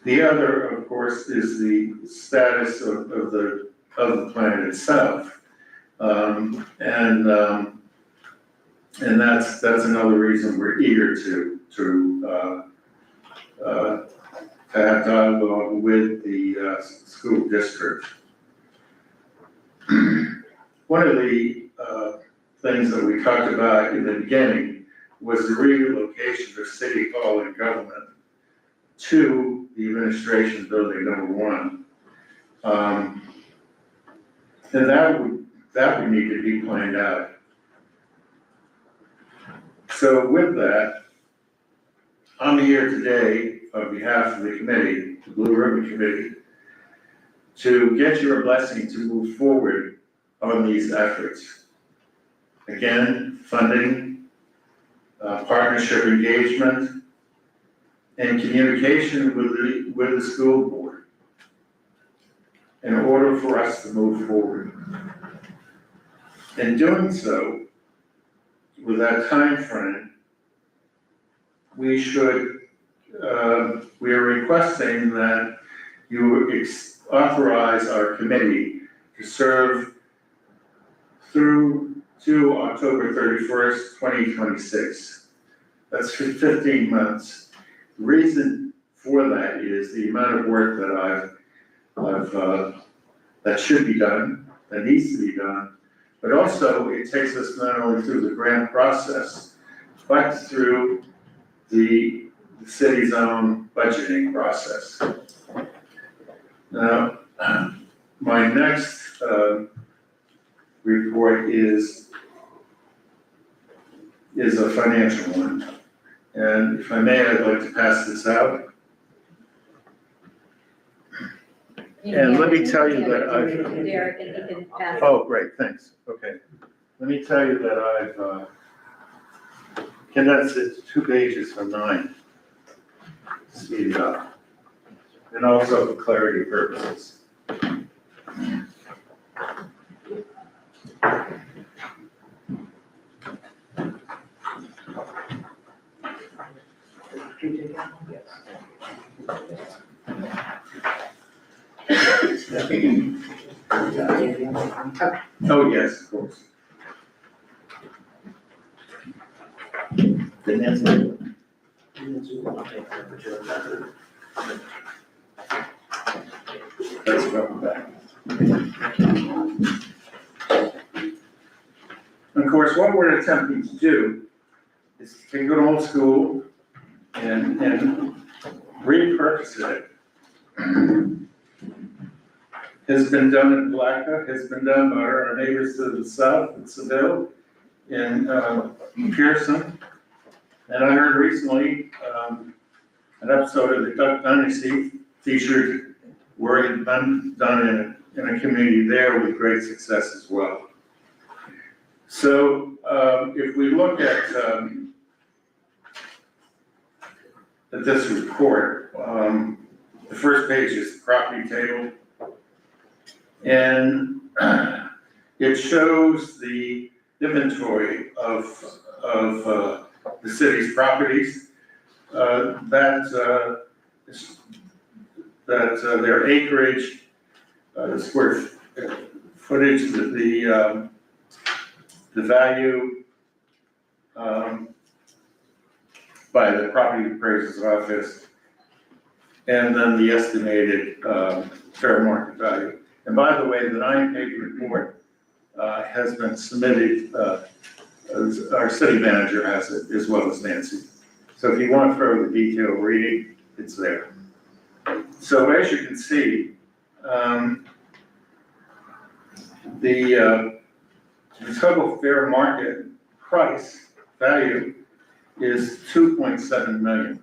The other, of course, is the status of the plan itself. And that's another reason we're eager to have dialogue with the school district. One of the things that we talked about in the beginning was the relocation of City Hall and government to the administration building #1. And that would need to be planned out. So with that, I'm here today on behalf of the committee, the Blue Ribbon Committee, to get your blessing to move forward on these efforts. Again, funding, partnership engagement, and communication with the school board in order for us to move forward. In doing so, with that time frame, we are requesting that you authorize our committee to serve through to October 31st, 2026. That's for 15 months. The reason for that is the amount of work that that should be done, that needs to be done, but also it takes us not only through the grant process, but through the city's own budgeting process. Now, my next report is a financial one. And if I may, I'd like to pass this out. And let me tell you that I've. Derek, and he can pass. Oh, great, thanks. Okay. Let me tell you that I've condensed it to 2 pages from 9. Speed it up. And also for clarity purposes. Oh, yes, of course. Let's go back. Of course, what we're attempting to do is to take an old school and repurpose it has been done in Blacka, has been done by our neighbors to the south in Seville, in Pearson. And I heard recently, an episode of the Duck Dynasty featured work had been done in a community there with great success as well. So, if we look at this report, the first page is the property table. And it shows the inventory of the city's properties, that their acreage, square footage, the value, by the property appraiser's office, and then the estimated, fair market value. And by the way, the 9-page report, has been submitted, our city manager has it, as well as Nancy. So if you want further detailed reading, it's there. So as you can see, the total fair market price value is 2.7 million.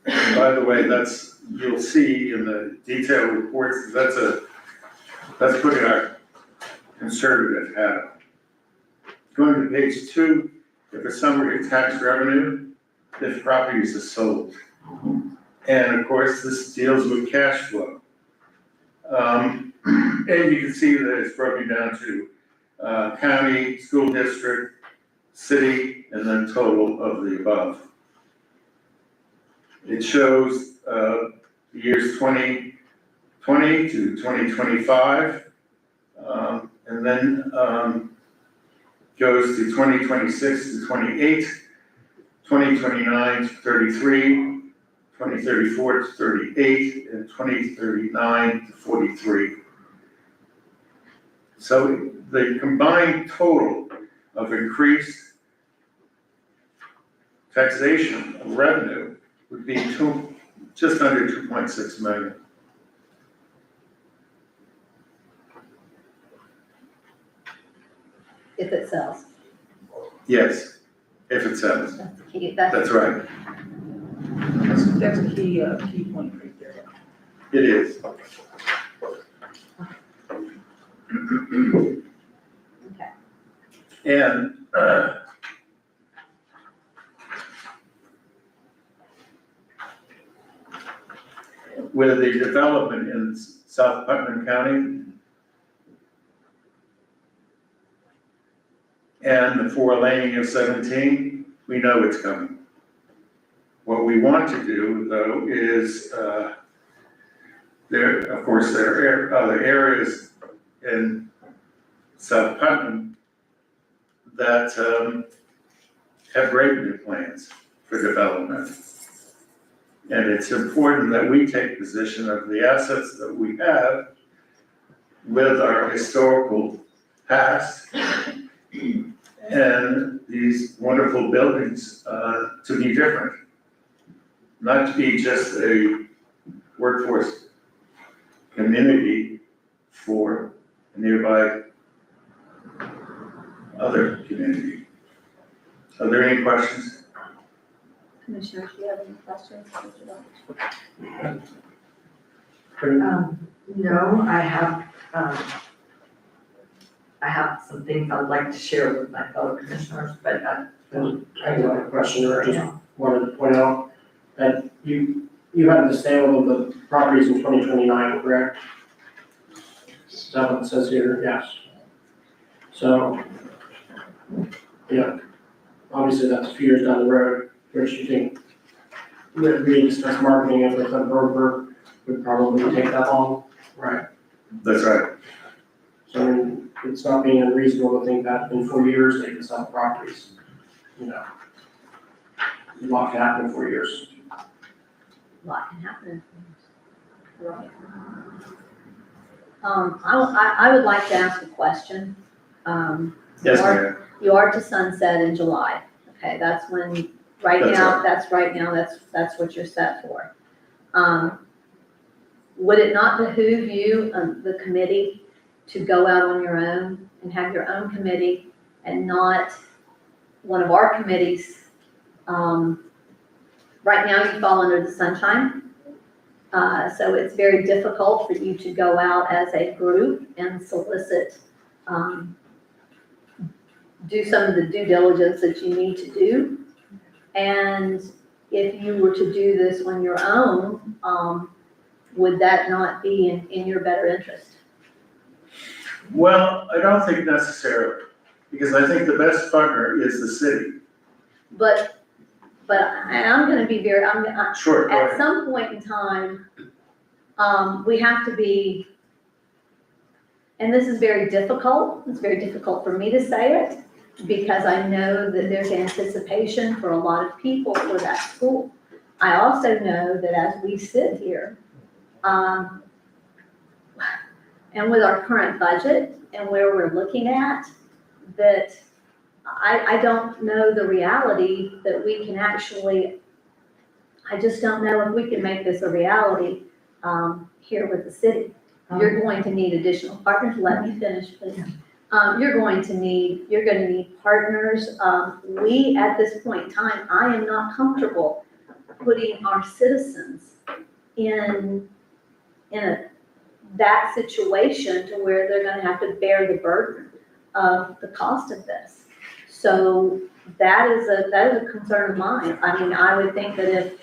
And by the way, you'll see in the detailed reports, that's putting our conservative hat on. Going to page 2, if a summary of tax revenue, if properties are sold. And of course, this deals with cash flow. And you can see that it's broken down to county, school district, city, and then total of the above. It shows the years 2020 to 2025, and then goes to 2026 to 28, 2029 to 33, 2034 to 38, and 2039 to 43. So the combined total of increased taxation of revenue would be just under 2.6 million. If it sells. Yes, if it sells. That's the key. That's right. That's a key point right there. It is. Okay. And with the development in South Putnam County and the 4-laning of 17, we know it's coming. What we want to do, though, is of course, there are other areas in South Putnam that have revenue plans for development. And it's important that we take possession of the assets that we have with our historical past and these wonderful buildings to be different. Not to be just a workforce community for a nearby other community. Are there any questions? Commissioners, do you have any questions? No, I have some things I'd like to share with my fellow commissioners, but I have a question, or just wanted to point out that you had the sale of the properties in 2029, correct? Is that what it says here? Yes. So, yeah, obviously that's a few years down the road, which you think we discuss marketing it with a broker would probably take that long, right? That's right. So I mean, it's not being unreasonable to think that in 4 years they can sell properties, you know. A lot can happen in 4 years. A lot can happen. Right. I would like to ask a question. Yes, ma'am. You are to sunset in July. Okay, that's when, that's what you're set for. would it not behoove you, the committee, to go out on your own and have your own committee and not one of our committees? Right now you fall under the sunshine. So it's very difficult for you to go out as a group and solicit, do some of the due diligence that you need to do. And if you were to do this on your own, would that not be in your better interest? Well, I don't think necessarily, because I think the best partner is the city. But I'm gonna be very, Sure, go at ahead. some point in time, we have to be, and this is very difficult, it's very difficult for me to say it, because I know that there's anticipation for a lot of people for that school. I also know that as we sit here, and with our current budget and where we're looking at, that I don't know the reality that we can actually, I just don't know if we can make this a reality here with the city. You're going to need additional partners. Let me finish, please. You're going to need partners. We, at this point in time, I am not comfortable putting our citizens in that situation to where they're gonna have to bear the burden of the cost of this. So that is a concern of mine. I mean, I would think that if,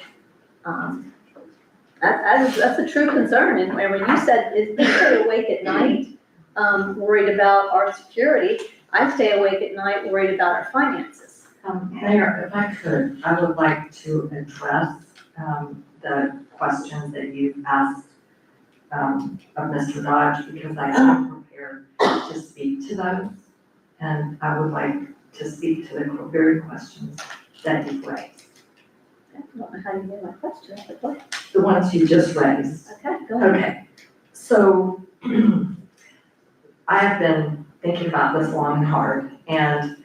that's a true concern. And when you said, is you stay awake at night, worried about our security, I stay awake at night worried about our finances. Mayor, if I could, I would like to address, the questions that you've asked, of Mr. Dodge, because I am prepared to speak to those. And I would like to speak to the very questions that you've raised. I don't know how you get my question, but what? The ones you just raised. Okay, go ahead. Okay, so I have been thinking about this long and hard, and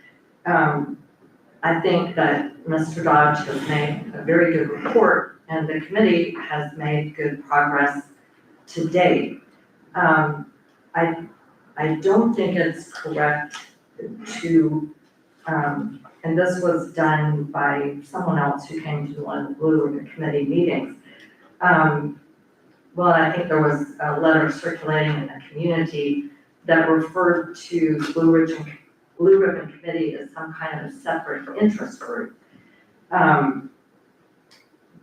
I think that Mr. Dodge has made a very good report, and the committee has made good progress to date. I don't think it's correct to, and this was done by someone else who came to one of the Blue Ribbon Committee meetings. Well, I think there was a letter circulating in the community that referred to Blue Ribbon Committee as some kind of separate interest group.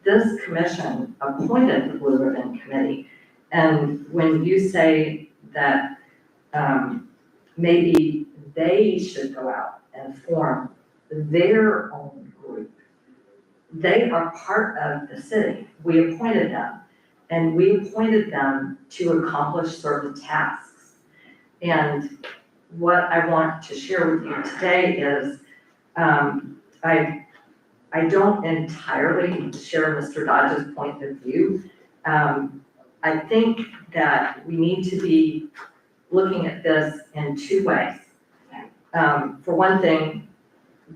This commission appointed the Blue Ribbon Committee, and when you say that maybe they should go out and form their own group, they are part of the city. We appointed them, and we appointed them to accomplish certain tasks. And what I want to share with you today is, I don't entirely share Mr. Dodge's point of view. I think that we need to be looking at this in two ways. For one thing,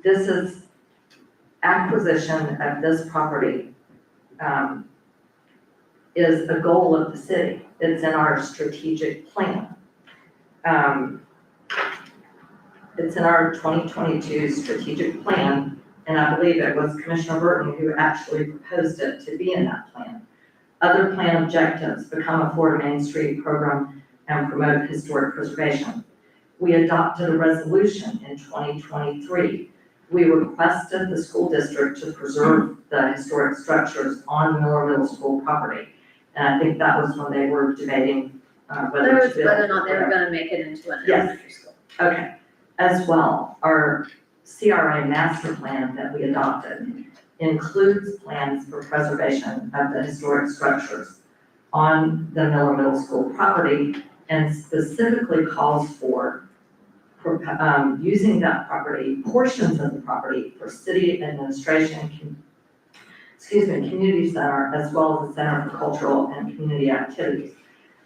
this is acquisition of this property is a goal of the city. It's in our strategic plan. It's in our 2022 strategic plan, and I believe it was Commissioner Burton who actually proposed it to be in that plan. Other plan objectives: become a Florida Main Street program and promote historic preservation. We adopted a resolution in 2023. We requested the school district to preserve the historic structures on Miller Middle School property. And I think that was when they were debating whether to build. Whether or not they were gonna make it into an Yes. elementary school. Okay, as well, our CRA master plan that we adopted includes plans for preservation of the historic structures on the Miller Middle School property, and specifically calls for using that property, portions of the property, for city administration, community center, as well as the Center for Cultural and Community Activities.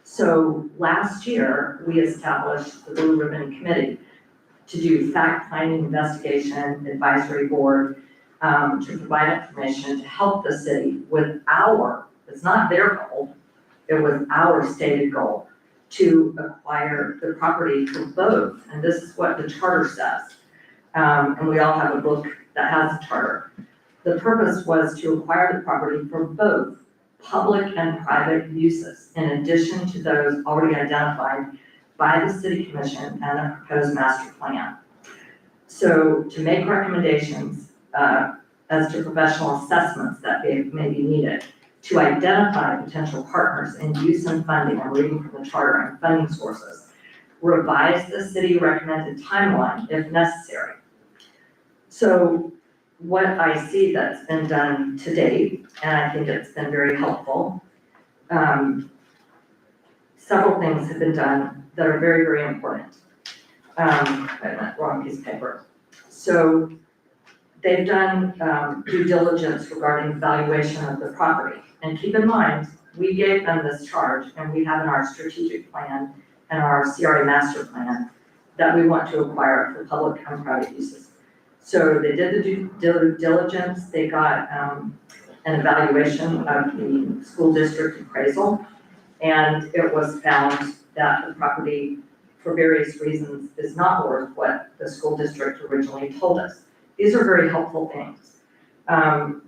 So last year, we established the Blue Ribbon Committee to do fact-finding, investigation, advisory board, to provide information to help the city with it's not their goal, it was our stated goal to acquire the property for both, and this is what the charter says. And we all have a book that has a charter. The purpose was to acquire the property for both public and private uses, in addition to those already identified by the city commission and a proposed master plan. So to make recommendations as to professional assessments that may be needed, to identify potential partners in use and funding, I'm reading from the charter, and funding sources, revise the city recommended timeline if necessary. So what I see that's been done to date, and I think it's been very helpful, several things have been done that are very, very important. Wait a minute, wrong piece of paper. So they've done due diligence regarding valuation of the property. And keep in mind, we gave them this charge, and we have in our strategic plan and our CRA master plan that we want to acquire for public and private uses. So they did the due diligence, they got an evaluation of the school district appraisal, and it was found that the property, for various reasons, is not worth what the school district originally told us. These are very helpful things.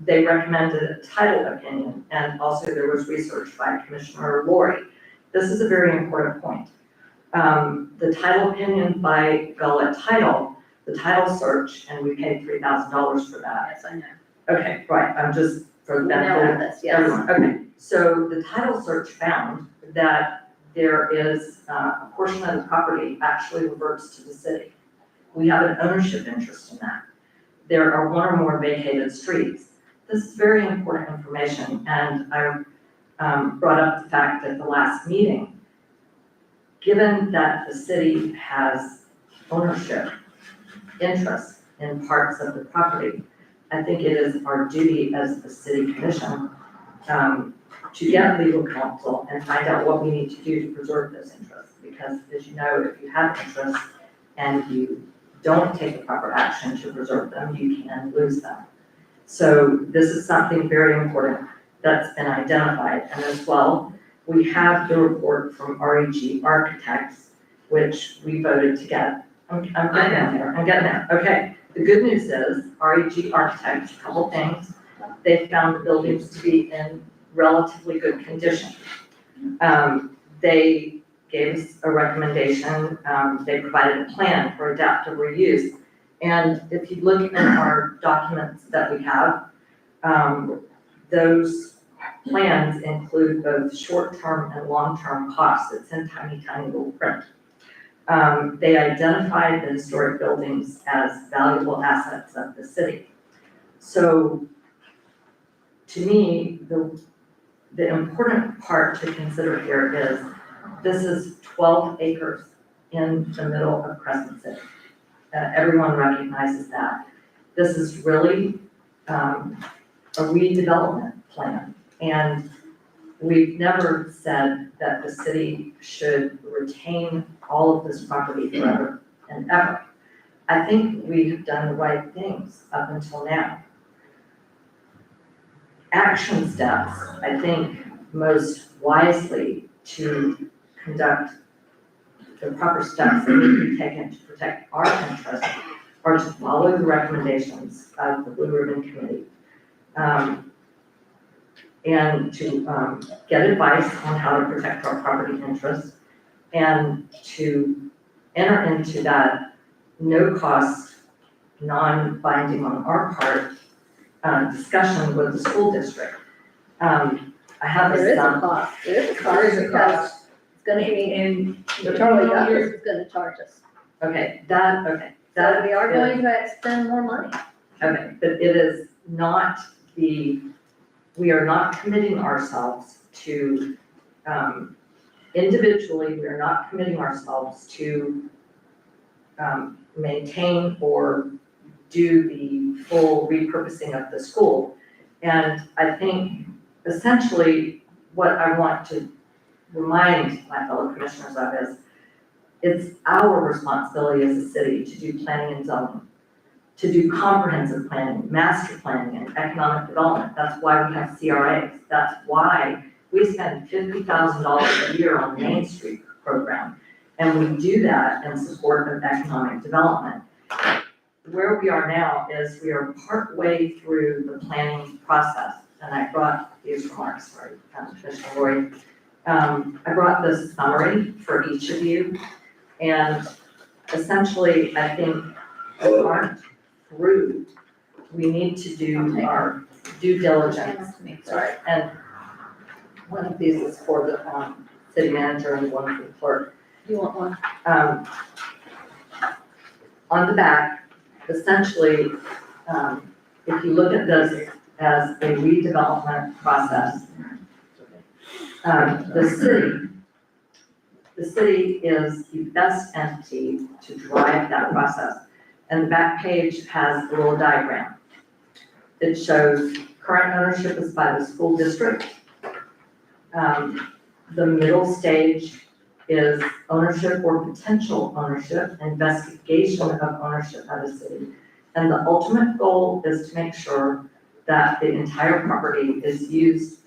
They recommended a title opinion, and also there was research by Commissioner Lori. This is a very important point. The title opinion by Gullet Title, the title search, and we paid $3,000 for that. Yes, I know. Okay, right, I'm just for the We now benefit have of this, yes. everyone. Okay, so the title search found that there is a portion of the property actually reverts to the city. We have an ownership interest in that. There are one or more vacated streets. This is very important information, and I brought up the fact at the last meeting, given that the city has ownership interest in parts of the property, I think it is our duty as the city commission to get legal counsel and find out what we need to do to preserve those interests. Because as you know, if you have interests and you don't take the proper action to preserve them, you can lose them. So this is something very important that's been identified. And as well, we have the report from REG Architects, which we voted to get. I'm getting there, okay. The good news is REG Architects, a couple things, they found the buildings to be in relatively good condition. They gave us a recommendation, they provided a plan for adaptive reuse. And if you look at our documents that we have, those plans include both short-term and long-term costs. It's in tiny, tiny little print. They identified the historic buildings as valuable assets of the city. So to me, the important part to consider here is this is 12 acres in the middle of Crescent City. Everyone recognizes that. This is really a redevelopment plan. And we've never said that the city should retain all of this property forever and ever. I think we've done the right things up until now. Action steps, I think most wisely to conduct the proper steps that need to be taken to protect our interests are to follow the recommendations of the Blue Ribbon Committee. And to get advice on how to protect our property interests and to enter into that no-cost, non-binding on our part discussion with the school district. I have There this is a cost, there is a cost There is a because cost. it's gonna be, And the Charlie Duchess is gonna charge us. Okay, So we are is- going to spend more money. Okay, but it is not we are not committing ourselves to, individually, we are not committing ourselves to maintain or do the full repurposing of the school. And I think essentially what I want to remind my fellow commissioners of is it's our responsibility as a city to do planning and zoning, to do comprehensive planning, master planning, and economic development. That's why we have CRAs. That's why we spend $50,000 a year on the Main Street program, and we do that in support of economic development. Where we are now is we are partway through the planning process, and I brought these remarks, sorry, Commissioner Lori. I brought this summary for each of you, and essentially, I think we aren't through. We need to do our due diligence. Sorry, and one of these is for the city manager and one for the clerk. You want one? On the back, essentially, if you look at this as a redevelopment process, the city is the best entity to drive that process. And the back page has a little diagram. It shows current ownership is by the school district. The middle stage is ownership or potential ownership, investigation of ownership by the city. And the ultimate goal is to make sure that the entire property is used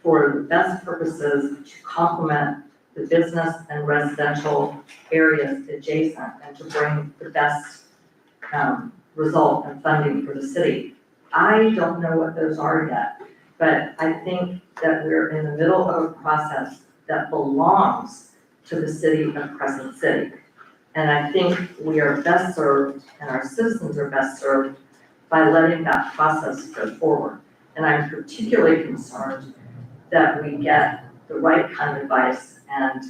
for the best purposes to complement the business and residential areas adjacent and to bring the best result and funding for the city. I don't know what those are yet, but I think that we're in the middle of a process that belongs to the city of Crescent City. And I think we are best served, and our citizens are best served, by letting that process go forward. And I'm particularly concerned that we get the right kind of advice, and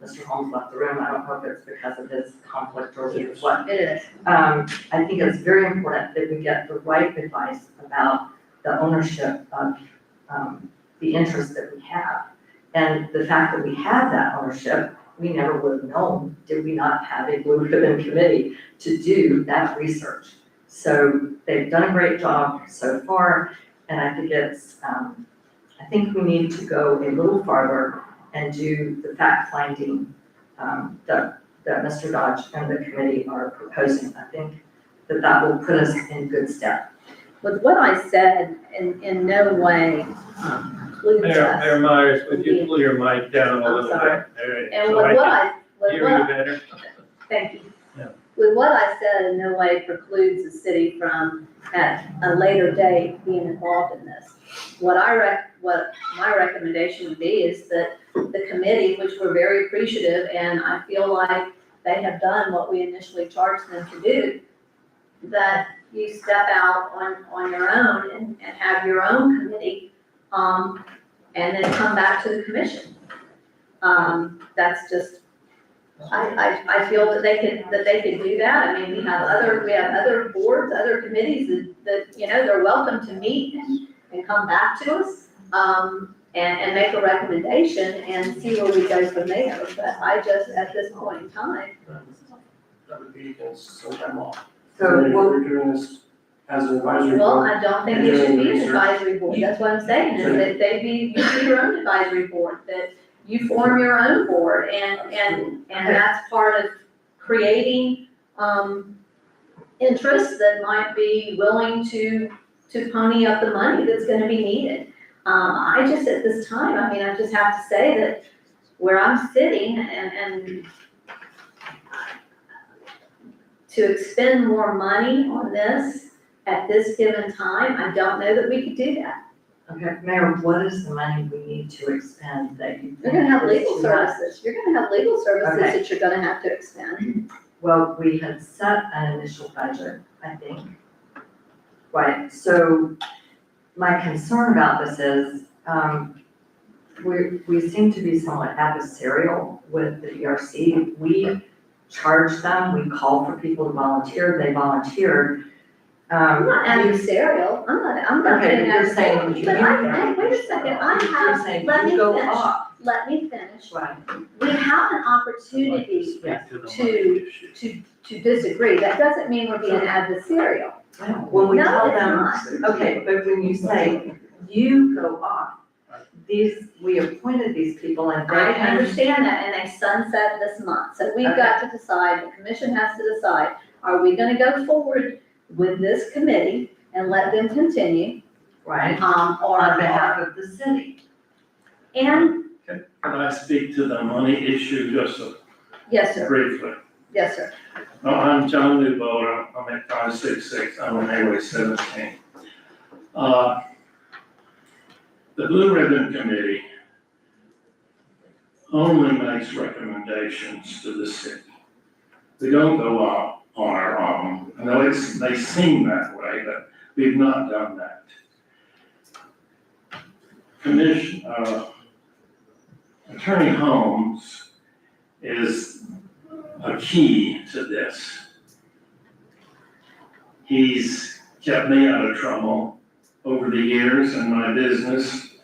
Mr. Holmes left the room, I don't know if it's because of his conflict or what. It is. I think it's very important that we get the right advice about the ownership of the interest that we have. And the fact that we have that ownership, we never would have known did we not have a blue ribbon committee to do that research. So they've done a great job so far, and I think I think we need to go a little farther and do the fact finding that Mr. Dodge and the committee are proposing. I think that will put us in good stead. With what I said, in no way includes us. Mayor Myers, would you pull your mic down a I'm little bit? sorry. There, And so with I what can with hear what you better. Thank you. Yeah. With what I said, in no way precludes the city from, at a later date, being involved in this. What my recommendation would be is that the committee, which we're very appreciative, and I feel like they have done what we initially charged them to do, that you step out on your own and have your own committee, and then come back to the commission. That's just, I feel that they could do that. I mean, we have other boards, other committees that, you know, they're welcome to meet and come back to us, and make a recommendation and see where we go from there. But I just, at this point in time. That would be sometime off. So If we're doing this as an advisory Well, board. I don't think it should be an advisory board. That's what I'm saying, is that you be your own advisory board, that you form your own board, and that's part of creating, interests that might be willing to pony up the money that's gonna be needed. I just, at this time, I mean, I just have to say that where I'm sitting and to expend more money on this at this given time, I don't know that we could do that. Okay, Mayor, what is the money we need to expend that you think? You're gonna have is legal too much? services, you're gonna have legal services Okay. that you're gonna have to expend. Well, we had set an initial budget, I think. Right, so my concern about this is, we seem to be somewhat adversarial with the ERC. We charge them, we call for people to volunteer, they volunteered. I'm not adversarial, I'm not Okay, being but you're saying you adversarial, but do wait a second, You're saying let me you go finish. up. Let me finish. Right. We have an opportunity Yes. to disagree, that doesn't mean we're being adversarial. When we No, tell it's them, not. okay, but when you say you go off, we appointed these people and they I can. understand that, and they sunset this month, so we've got to decide, the commission has to decide, are we gonna go forward with this committee and let them continue? Right, Or, on behalf of the city. And, Can I speak to the money issue just yes, sir, briefly? yes, sir. I'm John Newbold, I'm at 566, I'm on Highway 17. The Blue Ribbon Committee only makes recommendations to the city. We don't go out on our own. I know they seem that way, but we've not done that. Attorney Holmes is a key to this. He's kept me out of trouble over the years in my business,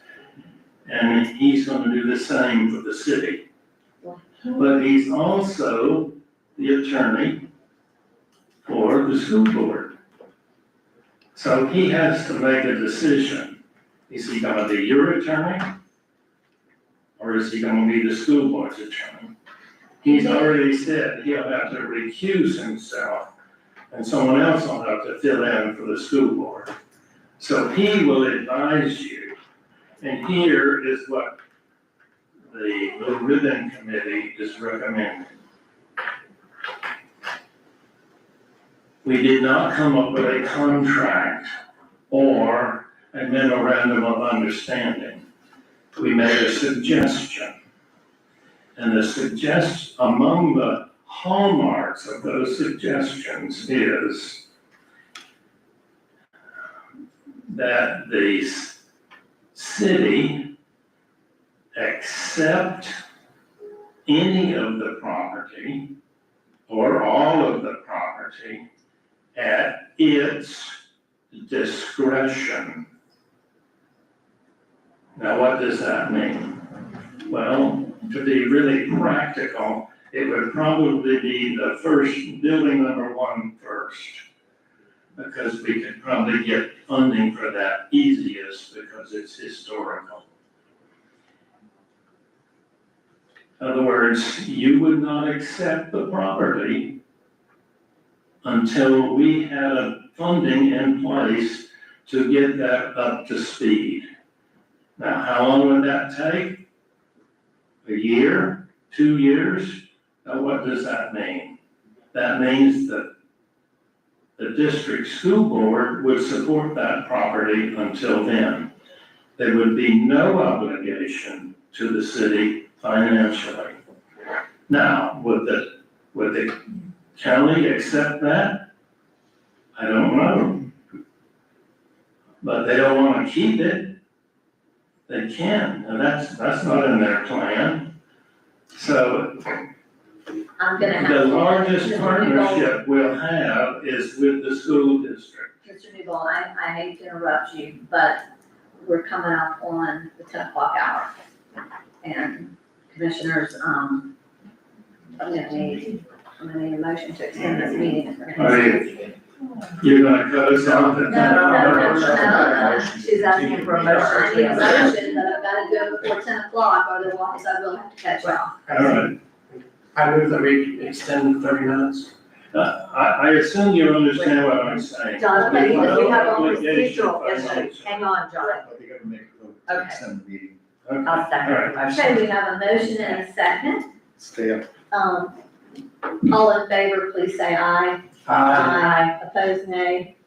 and he's going to do the same for the city. But he's also the attorney for the school board. So he has to make a decision. Is he going to be your attorney? Or is he going to be the school board's attorney? He's already said he'll have to recuse himself and someone else will have to fill in for the school board. So he will advise you. And here is what the Blue Ribbon Committee is recommending. We did not come up with a contract or a memorandum of understanding. We made a suggestion. And among the hallmarks of those suggestions is that the city accept any of the property or all of the property at its discretion. Now, what does that mean? Well, to be really practical, it would probably be the first, building number 1 first, because we could probably get funding for that easiest because it's historical. In other words, you would not accept the property until we had a funding in place to get that up to speed. Now, how long would that take? A year? 2 years? Now, what does that mean? That means that the district school board would support that property until then. There would be no obligation to the city financially. Now, would the county accept that? I don't know. But they don't want to keep it. They can, and that's not in their plan. So I'm gonna have the to. largest Mr. partnership we'll have is with the school district. Mr. Newbold, I hate to interrupt you, but we're coming up on the 10 o'clock hour. And commissioners, I'm gonna need a motion to extend this meeting. You're gonna cut us off at No. She's asking for a motion. I need a motion, but I've gotta go before 10 o'clock, otherwise I will have to catch up. All right. I move that we extend 30 minutes. I assume you understand what I'm saying. John, okay, because we have all No this obligation procedural issues. financially. Hang on, John. They gotta make a vote to extend the meeting. Okay. I'll second All right. the motion. Okay, we have a motion and a second. Stay up. All in favor, please say aye. Aye. Opposed, nay.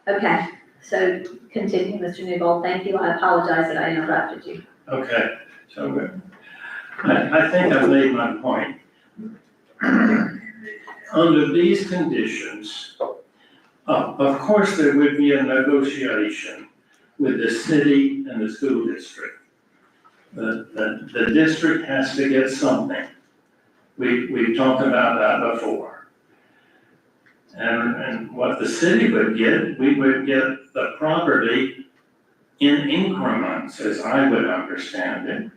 Okay, so continue, Mr. Newbold. Thank you. I apologize that I interrupted you. Okay, so good. I think I've made my point. Under these conditions, of course, there would be a negotiation with the city and the school district. The district has to get something. We've talked about that before. And what the city would get, we would get the property in increments, as I would understand it.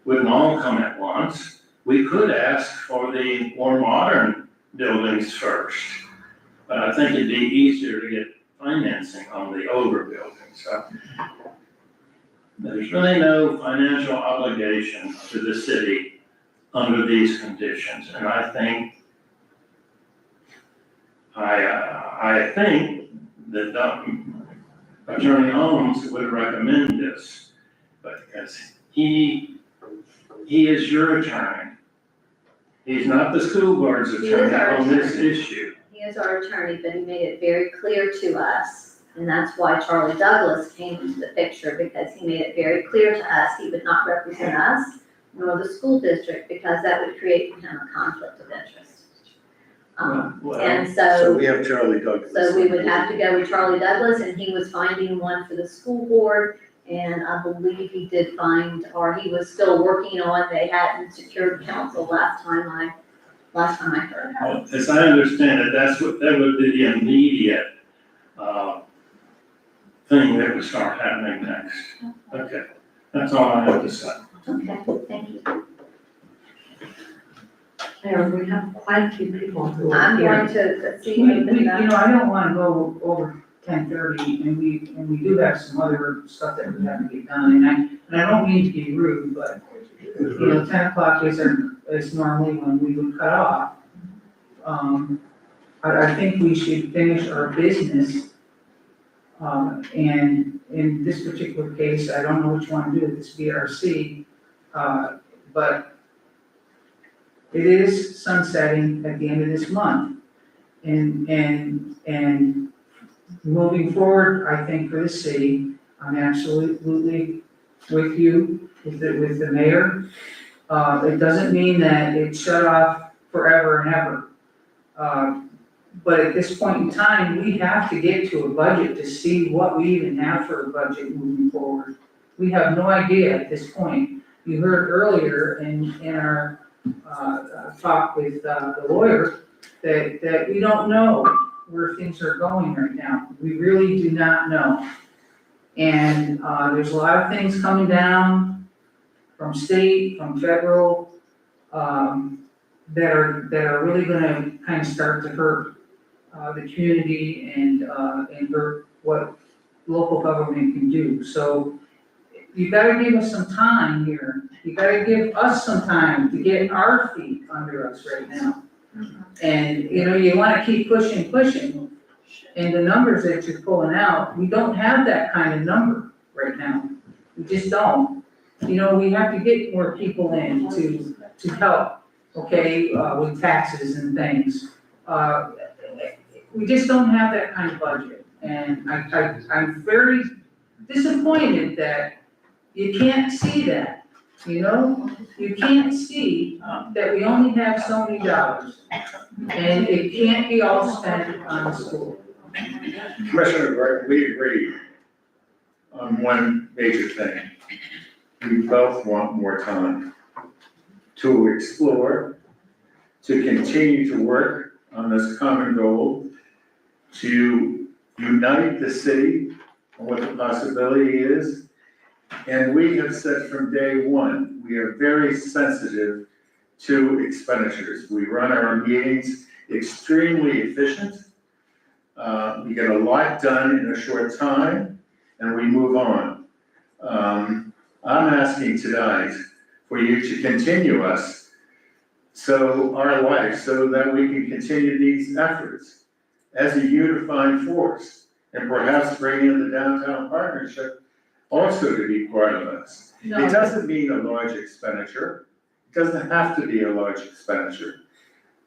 Wouldn't all come at once. We could ask for the more modern buildings first, but I think it'd be easier to get financing on the older buildings. So there's really no financial obligation to the city under these conditions, and I think that Attorney Holmes would recommend this. because he is your attorney. He's not the school board's He is attorney our on this attorney. issue. He is our attorney, but he made it very clear to us, and that's why Charlie Douglas came into the picture, because he made it very clear to us he would not represent us nor the school district, because that would create for him a conflict of interest. And So we have Charlie Douglas. so we would have to go with Charlie Douglas, and he was finding one for the school board, and I believe he did find, or he was still working on, they hadn't secured counsel last time I heard. Well, as I understand it, that would be the immediate, thing that would start happening next. Okay, that's all I have to say. Okay, thank you. Mayor, we have quite a few people who are I'm here. going to see We, if you know, I don't wanna go over 10:30, and we do have some other stuff that we have to get done, and I don't mean to be rude, but, you know, 10 o'clock is normally when we would cut off. I think we should finish our business, and in this particular case, I don't know what you wanna do with this VRC, but it is sunsetting at the end of this month. And moving forward, I think for the city, I'm absolutely with you, with the mayor. It doesn't mean that it's shut off forever and ever. But at this point in time, we have to get to a budget to see what we even have for a budget moving forward. We have no idea at this point. You heard earlier in our talk with the lawyer that we don't know where things are going right now. We really do not know. And there's a lot of things coming down from state, from federal, that are really gonna kind of start to hurt the community and hurt what local government can do. So you gotta give us some time here. You gotta give us some time to get our feet under us right now. And, you know, you wanna keep pushing. And the numbers that you're pulling out, we don't have that kind of number right now. We just don't. You know, we have to get more people in to help, okay, with taxes and things. We just don't have that kind of budget. And I'm very disappointed that you can't see that, you know? You can't see that we only have so many dollars, and it can't be all spent on the school. Commissioner Gordon, we agree on one major thing. We both want more time to explore, to continue to work on this common goal, to unite the city on what the possibility is. And we have said from day one, we are very sensitive to expenditures. We run our meetings extremely efficient. We get a lot done in a short time, and we move on. I'm asking tonight for you to continue us our life so that we can continue these efforts as a unified force, and perhaps bring in the downtown partnership also to be part of us. It doesn't mean a large expenditure. It doesn't have to be a large expenditure.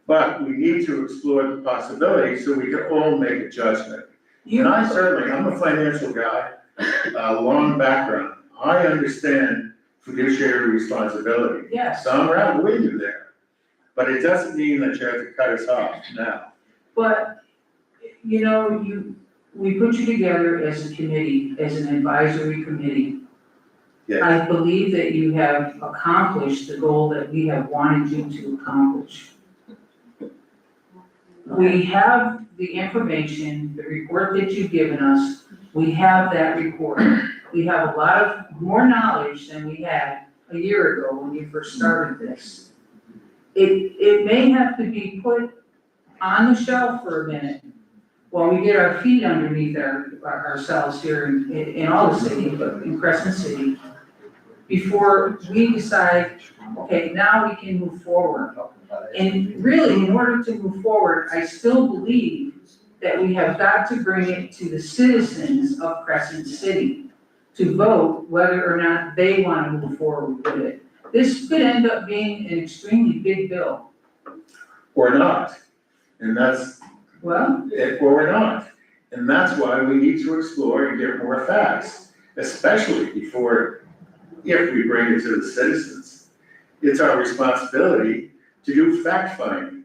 But we need to explore the possibilities so we can all make a judgment. And I'm a financial guy, long background. I understand fiduciary responsibility. Yes. So I'm right with you there. But it doesn't mean that you have to cut us off now. But, you know, we put you together as a committee, as an advisory committee. Yes. I believe that you have accomplished the goal that we have wanted you to accomplish. We have the information, the report that you've given us, we have that report. We have a lot of more knowledge than we had a year ago when you first started this. It may have to be put on the shelf for a minute while we get our feet underneath ourselves here in all the city, but in Crescent City, before we decide, okay, now we can move forward. And really, in order to move forward, I still believe that we have got to bring it to the citizens of Crescent City to vote whether or not they want to move forward with it. This could end up being an extremely big bill. Or not. And that's, Well, or not. And that's why we need to explore and get more facts, especially before, if we bring it to the citizens. It's our responsibility to do fact finding.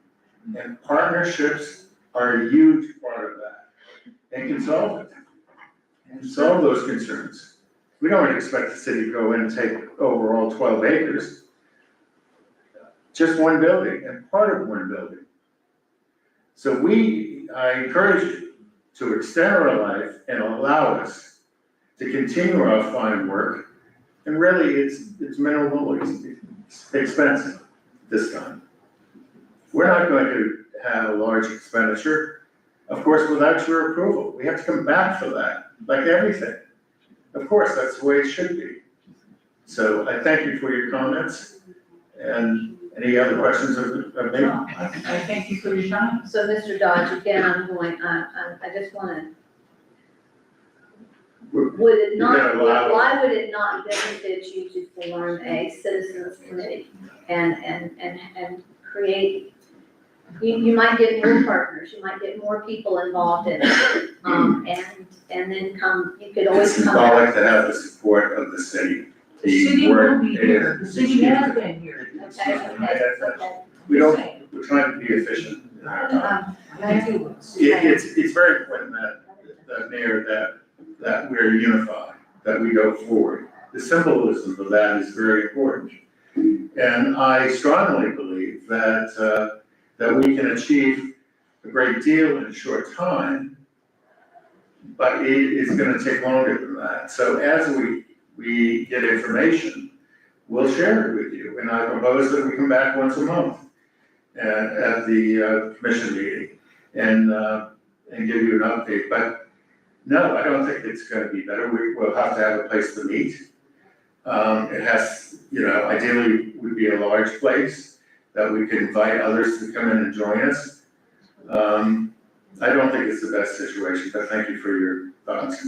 And partnerships are a huge part of that. And can solve it. And solve those concerns. We don't expect the city to go in and take over all 12 acres. Just one building and part of one building. So I encourage you to extend our life and allow us to continue our fine work. And really, it's minimal, it's expensive this time. We're not going to have a large expenditure, of course, without your approval. We have to come back for that, like everything. Of course, that's the way it should be. So I thank you for your comments, and any other questions of me? no, I thank you for your time. So, Mr. Dodge, again, I just wanna, would it not, You're gonna allow- why would it not benefit you to form a citizens committee and create, you might get more partners, you might get more people involved in it. And then you could It's always come symbolic back. to have the support of the city. The city will be here, the city has been here. Okay. We're trying to be efficient in our time. It's very important that Mayor, that we're unified, that we go forward. The symbolism of that is very important. And I strongly believe that we can achieve a great deal in a short time, but it is gonna take longer than that. So as we get information, we'll share it with you. And I propose that we come back once a month at the commission meeting and give you an update. But no, I don't think it's gonna be better. We'll have to have a place to meet. It has, ideally would be a large place that we could invite others to come in and join us. I don't think it's the best situation, but thank you for your thoughts.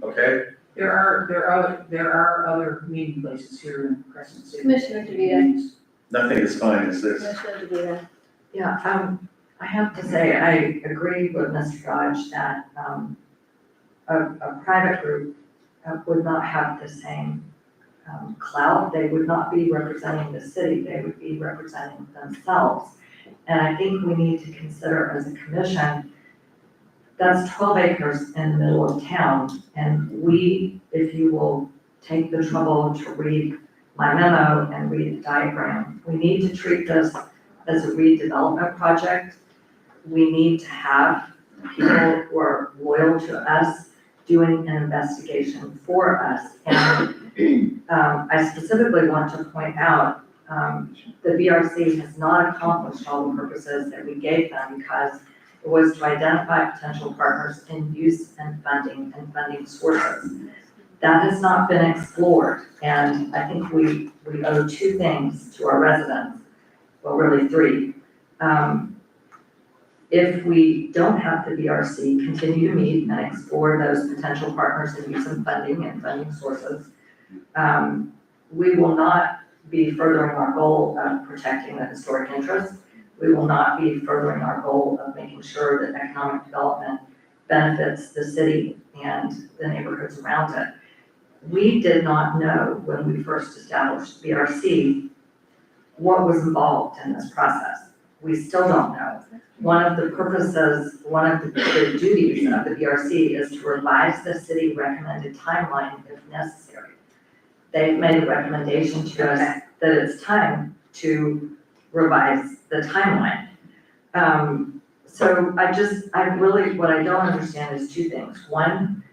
Okay? There are other meeting places here in Crescent City. Commissioner DeVito. Nothing as fine as this. Commissioner DeVito. Yeah, I have to say, I agree with Mr. Dodge that, a private group would not have the same clout. They would not be representing the city, they would be representing themselves. And I think we need to consider as a commission, that's 12 acres in the middle of town. And we, if you will take the trouble to read my memo and read the diagram, we need to treat this as a redevelopment project. We need to have people who are loyal to us doing an investigation for us. And I specifically want to point out, the VRC has not accomplished all the purposes that we gave them because it was to identify potential partners in use and funding sources. That has not been explored, and I think we owe two things to our residents, well, really three. If we don't have the VRC continue to meet and explore those potential partners in use and funding sources, we will not be furthering our goal of protecting the historic interest. We will not be furthering our goal of making sure that economic development benefits the city and the neighborhoods around it. We did not know when we first established VRC what was involved in this process. We still don't know. One of the duties of the VRC is to revise the city recommended timeline if necessary. They've made a recommendation to us that it's time to revise the timeline. So what I don't understand is two things. One,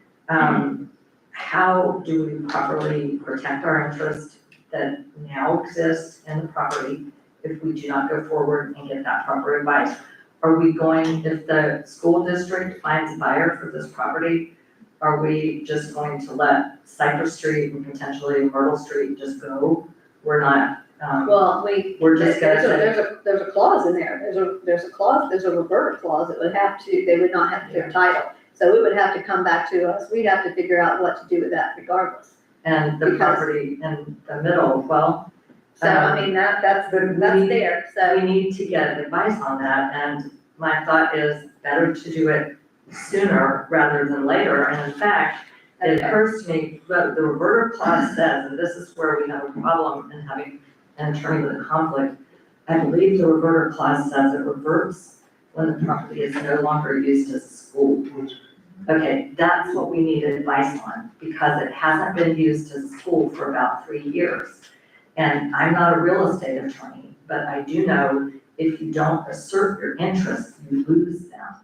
how do we properly protect our interests that now exist in the property if we do not go forward and get that proper advice? Are we going, if the school district finds a buyer for this property, are we just going to let Cypress Street and potentially Myrtle Street just go? We're not, we're just gonna say. There's a clause in there, there's a clause, there's a revert clause that would have to, they would not have their title. So it would have to come back to us. We'd have to figure out what to do with that regardless. And the Because- property in the middle, well, So, I mean, that's there, so. we need to get advice on that, and my thought is better to do it sooner rather than later, and in fact, it occurs to me, what the reverter clause says, and this is where we have a problem in having, and turning to the conflict, I believe the reverter clause says it reverts when the property is no longer used as a school. Okay, that's what we need advice on, because it hasn't been used as a school for about 3 years. And I'm not a real estate attorney, but I do know if you don't assert your interests, you lose them.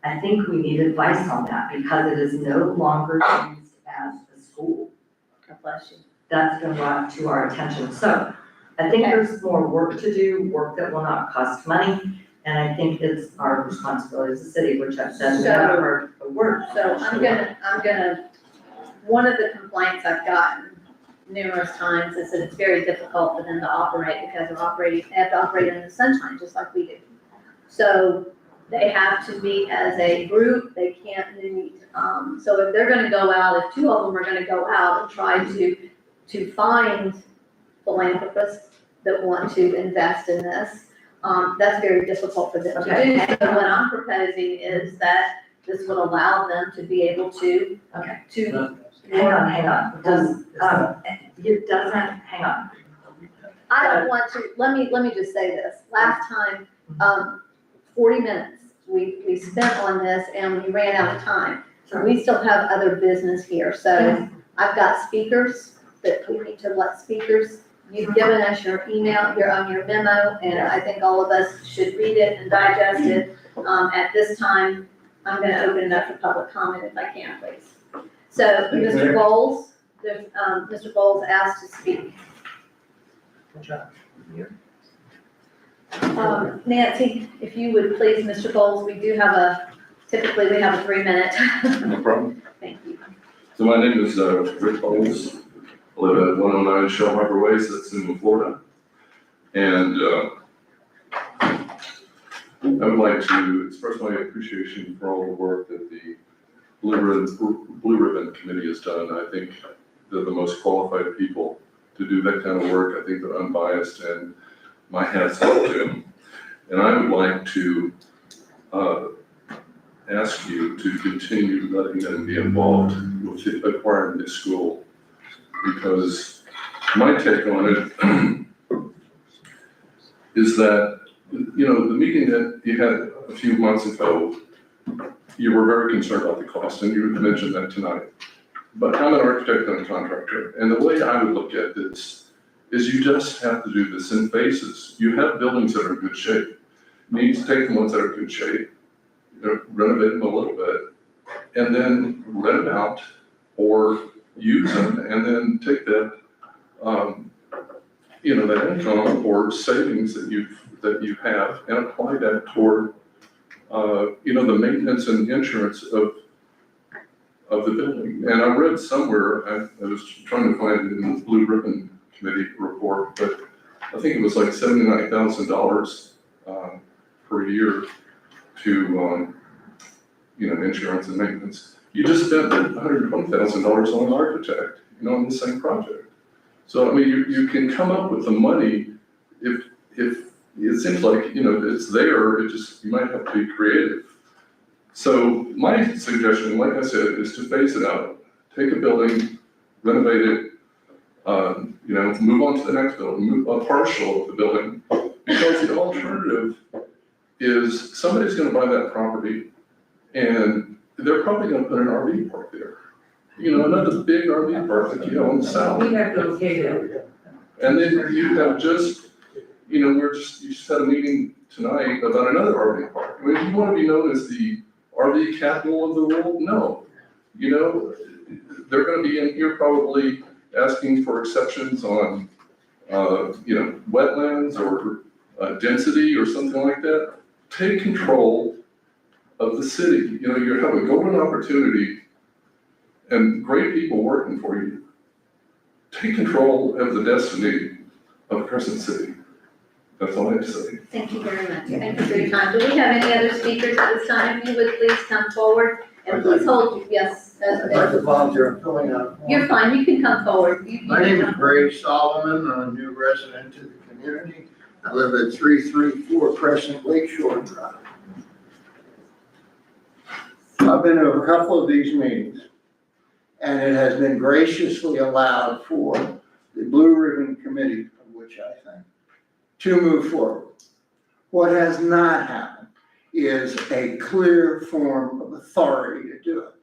I think we need advice on that because it is no longer used as a school. God bless you. That's been brought to our attention. So I think there's more work to do, work that will not cost money. And I think it's our responsibility as a city, which I've said, we haven't heard a word. So I'm gonna, one of the complaints I've gotten numerous times is that it's very difficult for them to operate because they have to operate in the sunshine, just like we do. So they have to meet as a group, they can't meet, so if they're gonna go out, if 2 of them are gonna go out and try to find philanthropists that want to invest in this, that's very difficult for them to do. So what I'm proposing is that this would allow them to be able to, Okay. to, Hang on. It doesn't, hang on. I don't want to, let me just say this. Last time, 40 minutes we spent on this and we ran out of time. We still have other business here, so I've got speakers that we need to let speakers. You've given us your email, your memo, and I think all of us should read it and digest it. At this time, I'm gonna open it up for public comment if I can, please. So, Mr. Bowles, Mr. Bowles asked to speak. Good job. Nancy, if you would please, Mr. Bowles, we do have typically we have a 3-minute. No problem. Thank you. So my name is Rick Bowles. I live at 109 Shell Harbor Way, that's in Florida. And I would like to express my appreciation for all the work that the Blue Ribbon Committee has done. I think they're the most qualified people to do that kind of work. I think they're unbiased, and my hat's off to them. And I would like to ask you to continue letting them be involved with acquiring this school, because my take on it is that, you know, the meeting that you had a few months ago, you were very concerned about the cost, and you mentioned that tonight. But I'm an architect and a contractor, and the way I would look at this is you just have to do this in phases. You have buildings that are in good shape. You need to take the ones that are in good shape, you know, renovate them a little bit, and then rent them out or use them, and then take that, you know, that income or savings that you have and apply that toward, you know, the maintenance and insurance of the building. And I read somewhere, I was trying to find it in the Blue Ribbon Committee report, but I think it was like $79,000 per year to, you know, insurance and maintenance. You just spent $120,000 on an architect, you know, on the same project. So, I mean, you can come up with the money if it seems like, you know, it's there, it just, you might have to be creative. So my suggestion, like I said, is to phase it out. Take a building, renovate it, you know, move on to the next building, move a partial of the building. Because the alternative is somebody's gonna buy that property and they're probably gonna put an RV park there. You know, another big RV park that you have on the south. We have to locate it. And then you have just, you know, you just had a meeting tonight about another RV park. I mean, do you want to be known as the RV capital of the world? No. You know, they're going to be in here probably asking for exceptions on, you know, wetlands or density or something like that. Take control of the city. You know, you have a golden opportunity and great people working for you. Take control of the destiny of Crescent City. That's all I have to say. Thank you very much. Thank you for your time. Do we have any other speakers at this time? If you would please come forward And please hold, yes, I'd like to volunteer in filling out. a form. you're fine, you can come forward. You My can name is come- Gray Solomon, I'm a new resident to the community. I live at 334 Crescent Lakeshore Drive. I've been to a couple of these meetings, and it has been graciously allowed for the Blue Ribbon Committee, of which I thank, to move forward. What has not happened is a clear form of authority to do it.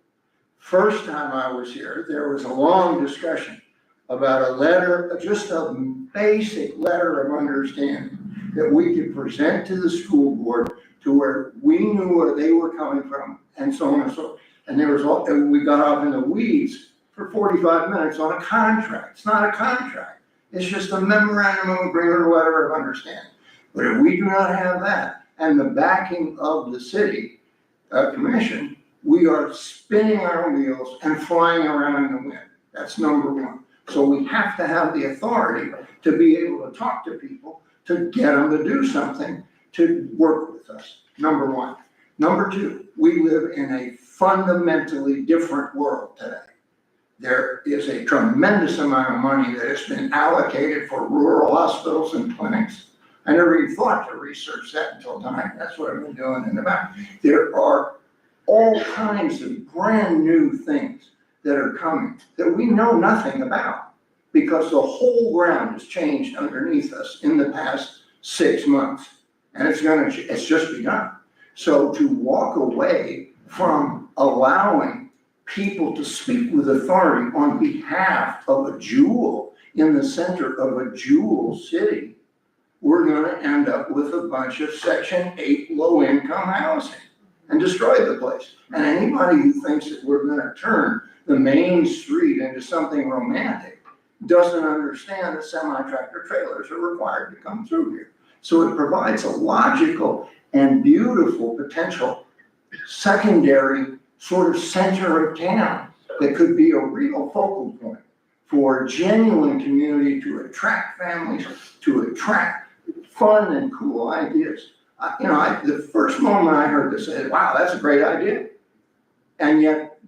First time I was here, there was a long discussion about a letter, just a basic letter of understanding that we could present to the school board to where we knew where they were coming from and so on and so forth. And there was, and we got off in the weeds for 45 minutes on a contract. It's not a contract. It's just a memorandum of agreement or letter of understanding. But if we do not have that and the backing of the city commission, we are spinning our wheels and flying around in the wind. That's number one. So we have to have the authority to be able to talk to people, to get them to do something, to work with us, number one. Number two, we live in a fundamentally different world today. There is a tremendous amount of money that has been allocated for rural hospitals and clinics. I never even thought to research that until tonight. That's what I've been doing in the back. There are all kinds of brand new things that are coming that we know nothing about because the whole ground has changed underneath us in the past 6 months. And it's just begun. So to walk away from allowing people to speak with authority on behalf of a jewel in the center of a jewel city, we're gonna end up with a bunch of Section 8 low-income housing and destroy the place. And anybody who thinks that we're gonna turn the main street into something romantic doesn't understand that semi-tractor trailers are required to come through here. So it provides a logical and beautiful potential secondary sort of center of town that could be a real focal point for genuine community to attract families, to attract fun and cool ideas. The first moment I heard this, I said, wow, that's a great idea. And yet,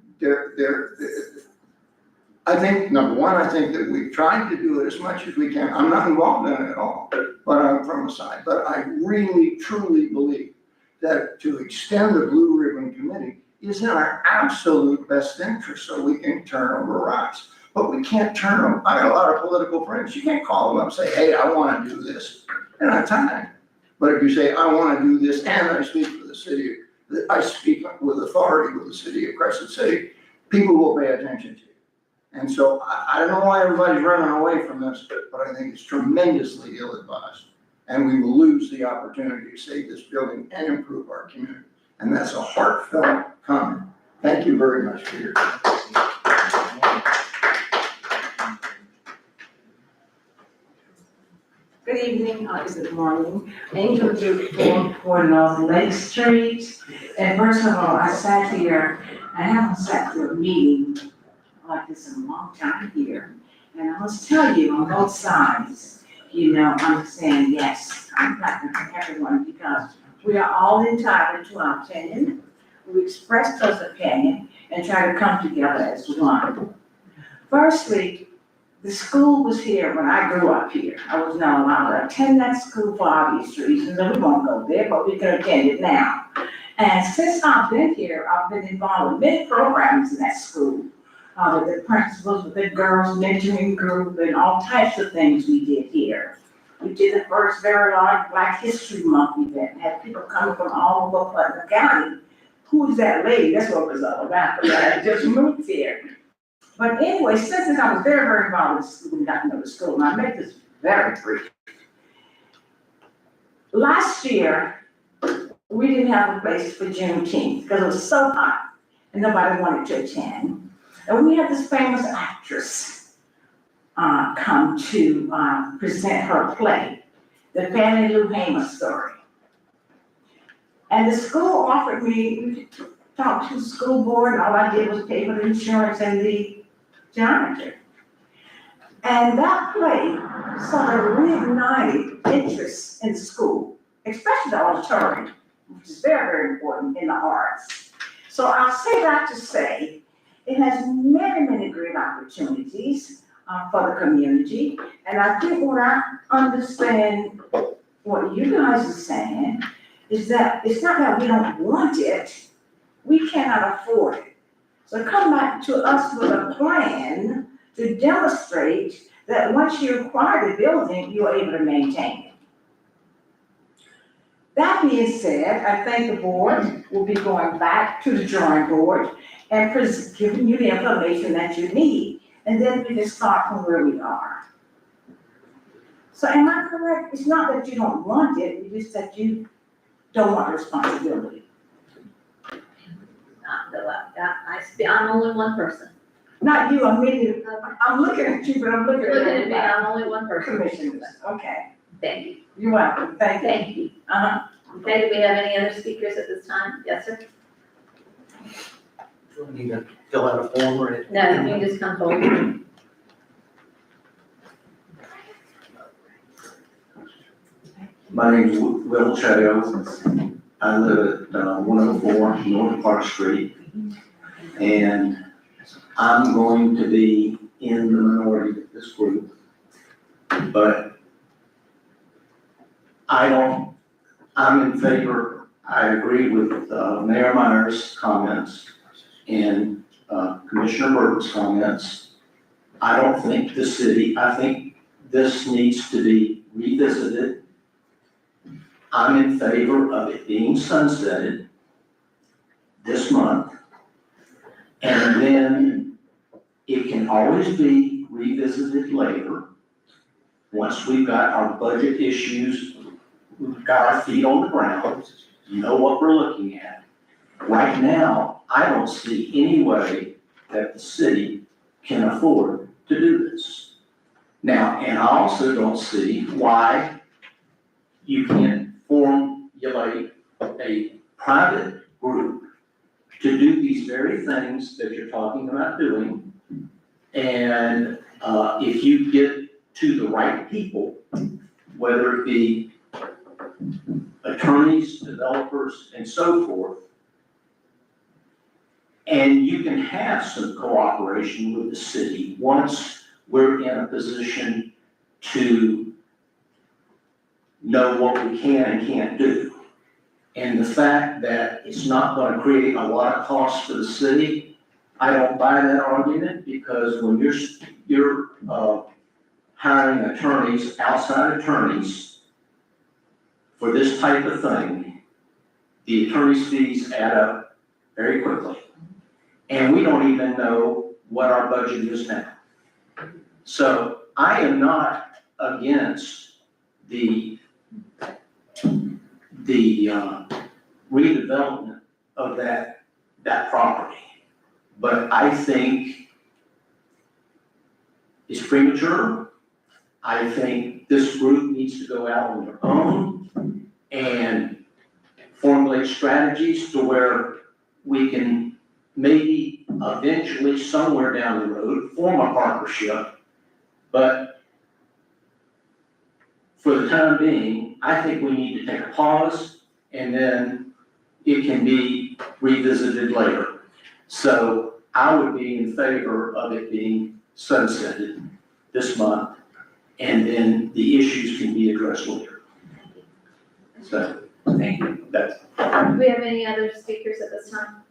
I think, number one, I think that we've tried to do it as much as we can. I'm not involved in it at all, but I'm from the side. But I really, truly believe that to extend the Blue Ribbon Committee is in our absolute best interest so we can turn over rocks. But we can't turn them. I got a lot of political friends. You can't call them up and say, hey, I want to do this. They're not time. But if you say, I want to do this and I speak for the city, I speak with authority with the city of Crescent City, people will pay attention to you. And so I don't know why everybody's running away from this, but I think it's tremendously ill-advised. And we will lose the opportunity to save this building and improve our community. And that's a heartfelt comment. Thank you very much for your time. Good evening, good morning. Angel Duke for North Lake Street. And first of all, I sat here, I haven't sat through a meeting like this in a long time here. And I must tell you, on both sides, understand, yes, I'm not for everyone because we are all entitled to our opinion. We express those opinions and try to come together as one. Firstly, the school was here when I grew up here. I was not allowed to attend that school for obvious reasons, and we won't go there, but we can attend it now. And since I've been here, I've been involved in many programs in that school. With the principals, with the girls mentoring group, and all types of things we did here. We did the first very large Black History Month event, had people coming from all over Putnam County. Who is that lady? That's what it was all about, because I just moved here. But anyway, since then, I was very, very involved in school and got to know the school, and I make this very brief. Last year, we didn't have a place for Juneteenth because it was so hot and nobody wanted to attend. And we had this famous actress come to present her play, The Fannie Lou Hamer Story. And the school offered me to talk to the school board, and all I did was pay for the insurance and the janitor. And that play sort of reignited interest in the school, especially the auditorium, which is very, very important in the arts. So I'll say that to say, it has many, many great opportunities for the community. And I think what I understand, what you guys are saying, is that it's not that we don't want it, we cannot afford it. So come back to us with a plan to demonstrate that once you acquire the building, you're able to maintain it. That being said, I think the board will be going back to the drawing board and giving you the information that you need. And then we can start from where we are. So am I correct? It's not that you don't want it, it's just that you don't want responsibility. I'm only one person. Not you, I'm looking at you, but I'm looking Looking at at me, everybody. I'm only one person. Commissioners, okay. Thank you. You're welcome, thank you. Thank you. Okay, do we have any other speakers at this time? Yes, sir? Do we need to fill out a form or anything? No, you can just come forward. My name is Will Chayo. I live at 104 North Park Street. And I'm going to be in the minority of this group. But I'm in favor, I agree with Mayor Meyer's comments and Commissioner Burke's comments. I don't think I think this needs to be revisited. I'm in favor of it being sunsetted this month. And then it can always be revisited later. Once we've got our budget issues, we've got our feet on the ground, know what we're looking at. Right now, I don't see any way that the city can afford to do this. Now, and I also don't see why you can't formulate a private group to do these very things that you're talking about doing. And if you get to the right people, whether it be attorneys, developers, and so forth, and you can have some cooperation with the city once we're in a position to know what we can and can't do. And the fact that it's not going to create a lot of costs for the city, I don't buy that argument, because when you're hiring attorneys, outside attorneys, for this type of thing, the attorney's fees add up very quickly. And we don't even know what our budget is now. So I am not against the redevelopment of that property. But I think it's premature. I think this group needs to go out on their own and formulate strategies to where we can maybe eventually somewhere down the road form a partnership. But for the time being, I think we need to take a pause, and then it can be revisited later. So I would be in favor of it being sunsetted this month, and then the issues can be addressed later. So, Thank you. Do we have any other speakers at this time?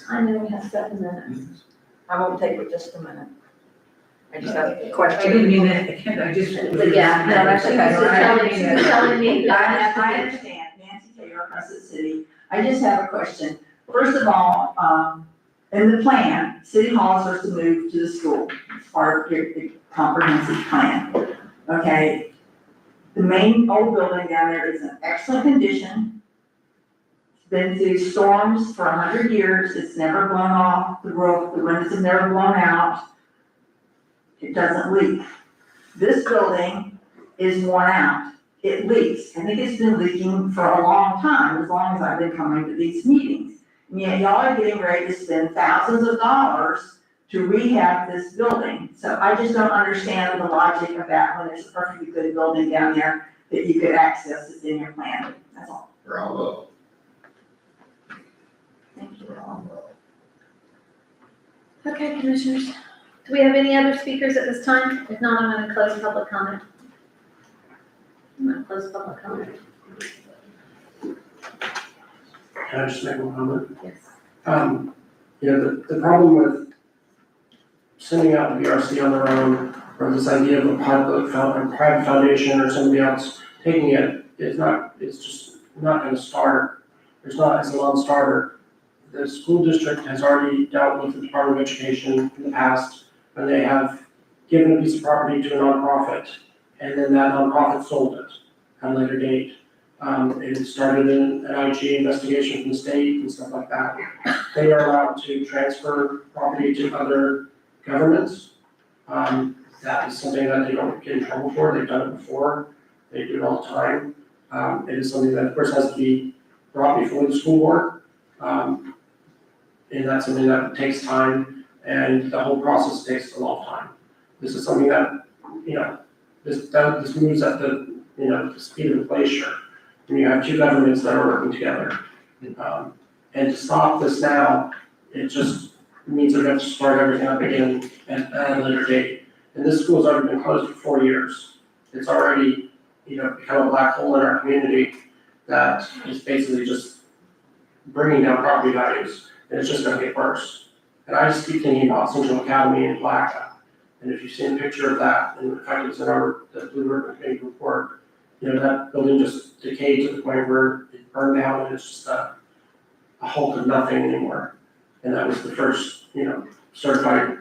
I know we have 7 minutes. I won't take but just a minute. I just have a I question. didn't mean that, I just. But yeah, no, actually, she was telling me that I understand, Nancy Taylor, Crescent City. I just have a question. First of all, in the plan, City Hall is supposed to move to the school, as part of the comprehensive plan. Okay, the main old building down there is in excellent condition. It's been through storms for 100 years, it's never blown off the roof, the windows have never blown out. It doesn't leak. This building is worn out, it leaks. I think it's been leaking for a long time, as long as I've been coming to these meetings. And yet y'all are getting ready to spend thousands of dollars to rehab this building. So I just don't understand the logic of that when there's a perfectly good building down there that you could access it in your plan, that's all. Bravo. Thank you. Okay, commissioners, do we have any other speakers at this time? If not, I'm gonna close public comment. I'm gonna close public comment. Can I just make one comment? Yes. The problem with sending out the VRC on their own, or this idea of a private foundation or somebody else taking it, it's just not gonna start. It's a non-starter. The school district has already dealt with the Department of Education in the past, when they have given a piece of property to a nonprofit, and then that nonprofit sold it at a later date. It started an IG investigation from the state and stuff like that. They are allowed to transfer property to other governments. That is something that they don't get in trouble for. They've done it before. They do it all the time. It is something that, of course, has to be brought before the school board. And that's something that takes time, and the whole process takes a long time. This is something that, this moves at the speed of the glacier. When you have two governments that are working together. And to stop this now, it just means they're going to start everything up again at a later date. And this school's already been closed for 4 years. It's already, become a black hole in our community that is basically just bringing down property values, and it's just gonna get worse. And I just keep thinking about Central Academy in Blacktop. And if you've seen a picture of that, and in fact, it's in the Blue Ribbon Committee report, that building just decayed to the point where it burned down, and it's just a hulk of nothing anymore. And that was the first, certified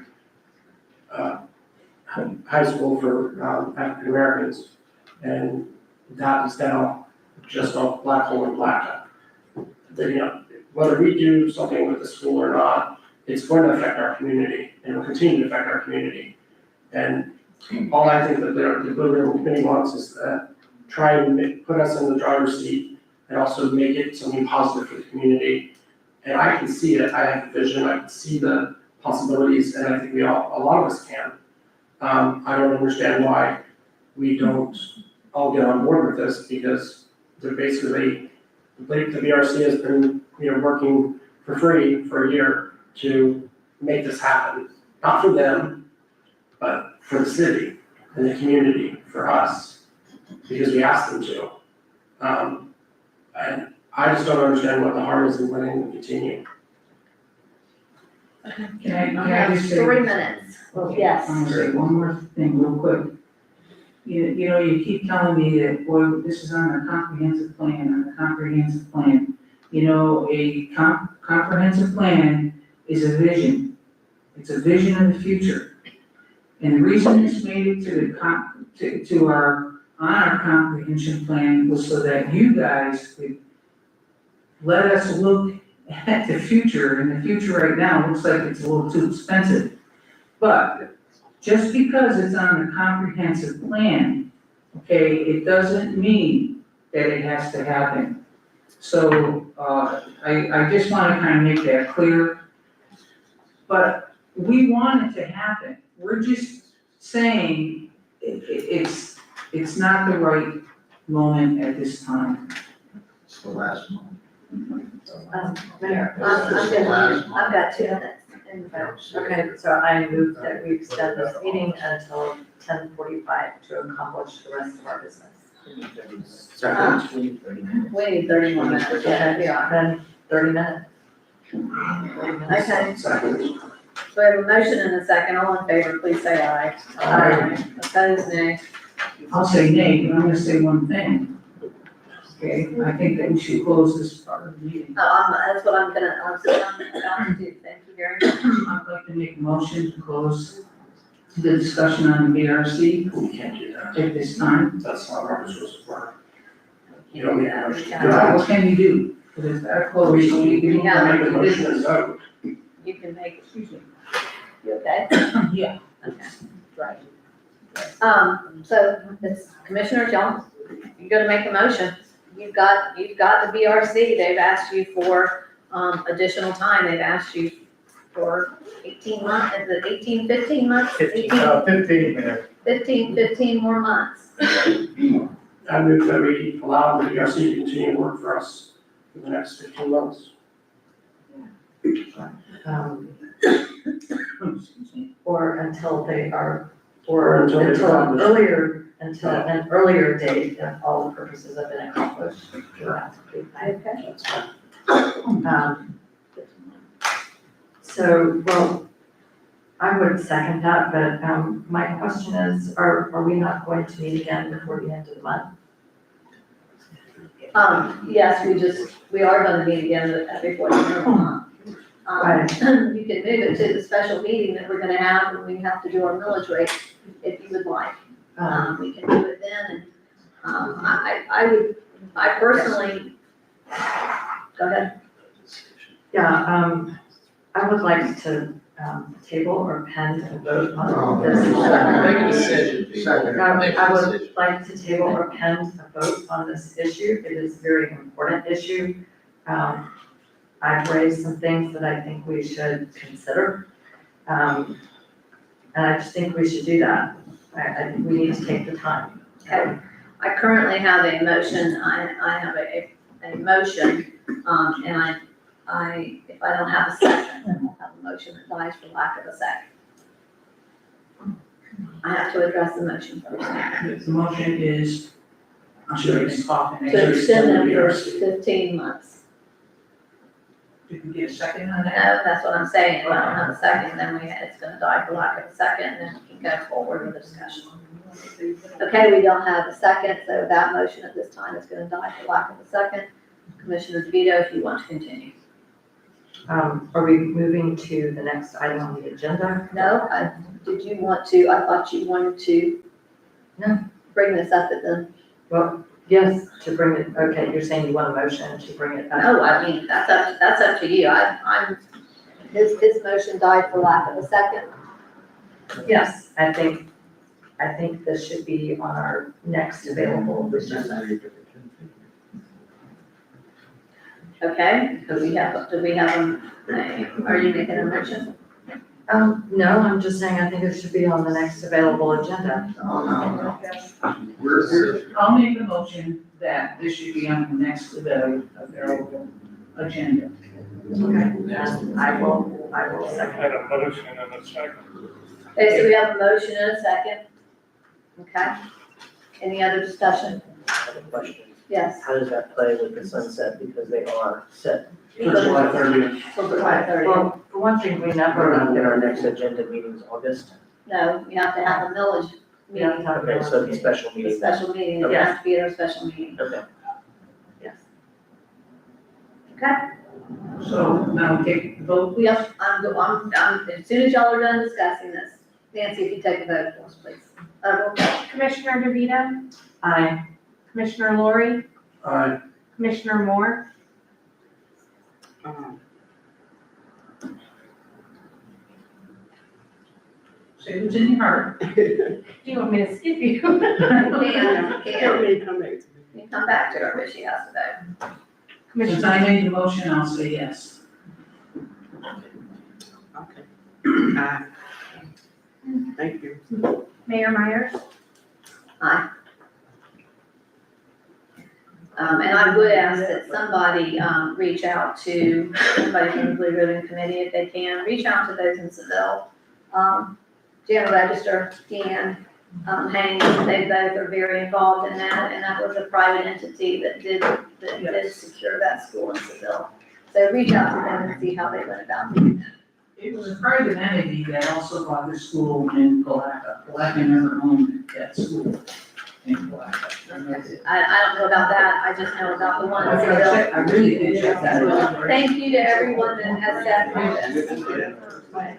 high school for African Americans. And that is now just a black hole in Blacktop. Whether we do something with the school or not, it's going to affect our community, and will continue to affect our community. And all I think that the Blue Ribbon Committee wants is try and put us in the driver's seat, and also make it something positive for the community. And I can see it, I have a vision, I can see the possibilities, and I think a lot of us can. I don't understand why we don't all get on board with this, because they're basically, the VRC has been, working for free for a year to make this happen. Not for them, but for the city and the community, for us, because we asked them to. And I just don't understand what the harm is in letting them continue. Can I just say? 3 minutes. Yes. I'm gonna say one more thing real quick. You keep telling me that, boy, this is on a comprehensive plan. A comprehensive plan is a vision. It's a vision of the future. And the reason it's made it to our comprehension plan was so that you guys could let us look at the future, and the future right now looks like it's a little too expensive. But just because it's on the comprehensive plan, okay, it doesn't mean that it has to happen. So, I just wanna kind of make that clear. But we want it to happen. We're just saying it's not the right moment at this time. It's the last one. Mayor, I've got 2 minutes. Okay, so I move that we extend this meeting until 10:45 to accomplish the rest of our business. We need 30 more minutes. Yeah. Then 30 minutes. Okay, Second. so we have a motion and a second. All in favor, please say aye. Aye. Opposed, nay. I'll say nay, but I'm gonna say one thing. Okay, I think that we should close this part of the meeting. That's what I'm about to do. Thank you very much. I'd like to make a motion to close the discussion on the VRC We can't do that. at this time. That's not Robert's rules of order. You don't make a motion. What can you do? Because it's that close, we can You Yeah. make a motion and vote. You can make, Excuse me. you okay? Yeah. Okay. Right. So, it's commissioners, y'all, you're gonna make a motion. You've got the BRC, they've asked you for, additional time, they've asked you for 18 months, is it 15 months? 15 minutes. 15 more months. I move that we allow the DRC to continue to work for us for the next 15 months. Or until they are, Or until they're accomplished. until an earlier date, if all the purposes have been accomplished. Okay. That's fine. So, well, I would second that, but, my question is, are we not going to meet again before the end of the month? Yes, we are gonna meet again before the end of the month. You can move it to the special meeting that we're gonna have when we have to do our millage rate, if you would like. We can do it then, and, I personally, go ahead. Yeah, I would like to, table or pen and vote on this. Make a decision, people. Second. Make a I would decision. like to table or pen a vote on this issue. It is a very important issue. I've raised some things that I think we should consider. And I just think we should do that. I think we need to take the time. Okay, I currently have a motion, I have a motion, and if I don't have a second, then we'll have a motion that dies for lack of a second. I have to address the motion first. The motion is, I'm sure it's talking. To extend them for 15 months. Did we get a second on that? No, that's what I'm saying, if I don't have a second, then it's gonna die for lack of a second, and then we can go forward with the discussion. Okay, we don't have a second, so that motion at this time is gonna die for lack of a second. Commissioner DeVito, if you want to continue. Are we moving to the next item on the agenda? No, did you want to, I thought you wanted to. No. Bring this up at the, Well, yes, to bring it, okay, you're saying you want a motion to bring it back? no, I mean, that's up to you, his motion died for lack of a second. Yes, I think this should be on our next available agenda. Okay, do we have, are you making a motion? No, I'm just saying I think it should be on the next available agenda. I'll make a motion that this should be on the next available agenda. Okay, and I will second. Had a motion and a second. Okay, so we have a motion and a second. Okay, any other discussion? I have a question. Yes. How does that play with the sunset, because they are set? For July 30th. So for 5:30. Well, for one thing, we And never, our next agenda meeting is August. No, we have to have a millage we have to meeting, have Okay, so the a special a meeting. special meeting, it has to be at our special meeting. Okay. yes. Okay, So now we take the vote. yes, as soon as y'all are done discussing this, Nancy, if you take a vote for us, please. Roll call. Commissioner DeVito, Aye. Commissioner Lori, Aye. Commissioner Moore, Say what's in your heart. do you want me to skip you? Can, Come back. you come back to her, but she has to vote. Since I made the motion, I'll say yes. Okay. Thank you. Mayor Myers, Aye. And I would ask that somebody, reach out to, somebody from the Blue Ribbon Committee, if they can, reach out to those in Seville. General Register, Dan, Haynes, they both are very involved in that, and that was a private entity that did secure that school in Seville. So reach out to them and see how they went about it. It was a private entity that also bought the school in Palaca. Palaca never owned that school in Palaca. I don't know about that, I just know about the one in I Seville. really did check that out. Thank you to everyone that has sat through this.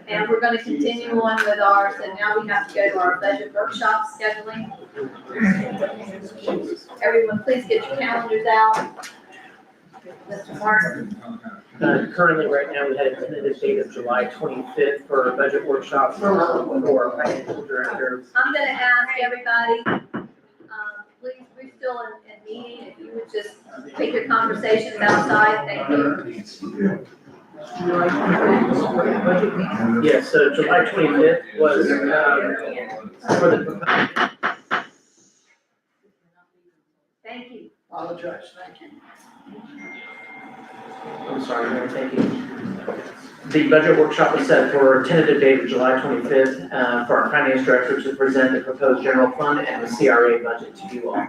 And we're gonna continue on with ours, and now we have to go to our budget workshop scheduling. Everyone, please get your calendars out. Mr. Martin, Currently, right now, we had a tentative date of July 25th for a budget workshop for financial director. I'm gonna ask everybody, please, we're still in meeting, if you would just take your conversations outside, thank you. Yes, so July 25th was, for the proposed. Apologize, thank you. I'm sorry, Mayor, thank you. The budget workshop is set for a tentative date of July 25th for our finance director to present the proposed general fund and the CRA budget to you all.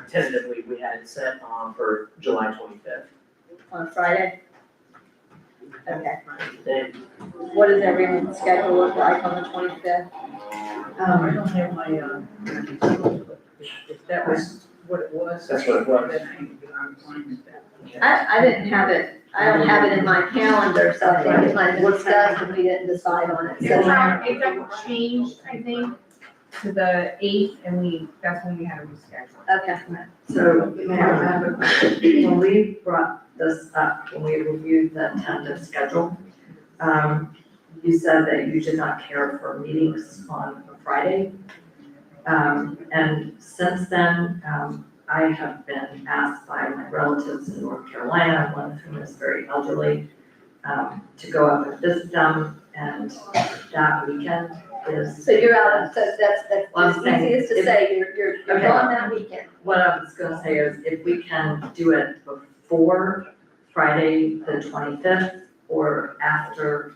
Tentatively, we had it set for July 25th. On Friday? Okay. Then, What does everyone's schedule look like on the 25th? I don't have my, if that was what it was. That's what it was. Then I need to get online with that. I didn't have it, I don't have it in my calendar, so I think it might have been discussed and we didn't decide on it. It So, got changed, I think, to the 8th, and that's when we had to reschedule. okay. So, Mayor, I have a question. When we brought this up, when we reviewed the tentative schedule, you said that you did not care for meetings on a Friday. And since then, I have been asked by my relatives in North Carolina, one of whom is very elderly, to go up and visit them, and that weekend is. So you're out, so that's Well, I'm just saying, easiest to if- say, you're Okay. gone that weekend. What I was gonna say is if we can do it before Friday, the 25th, or after,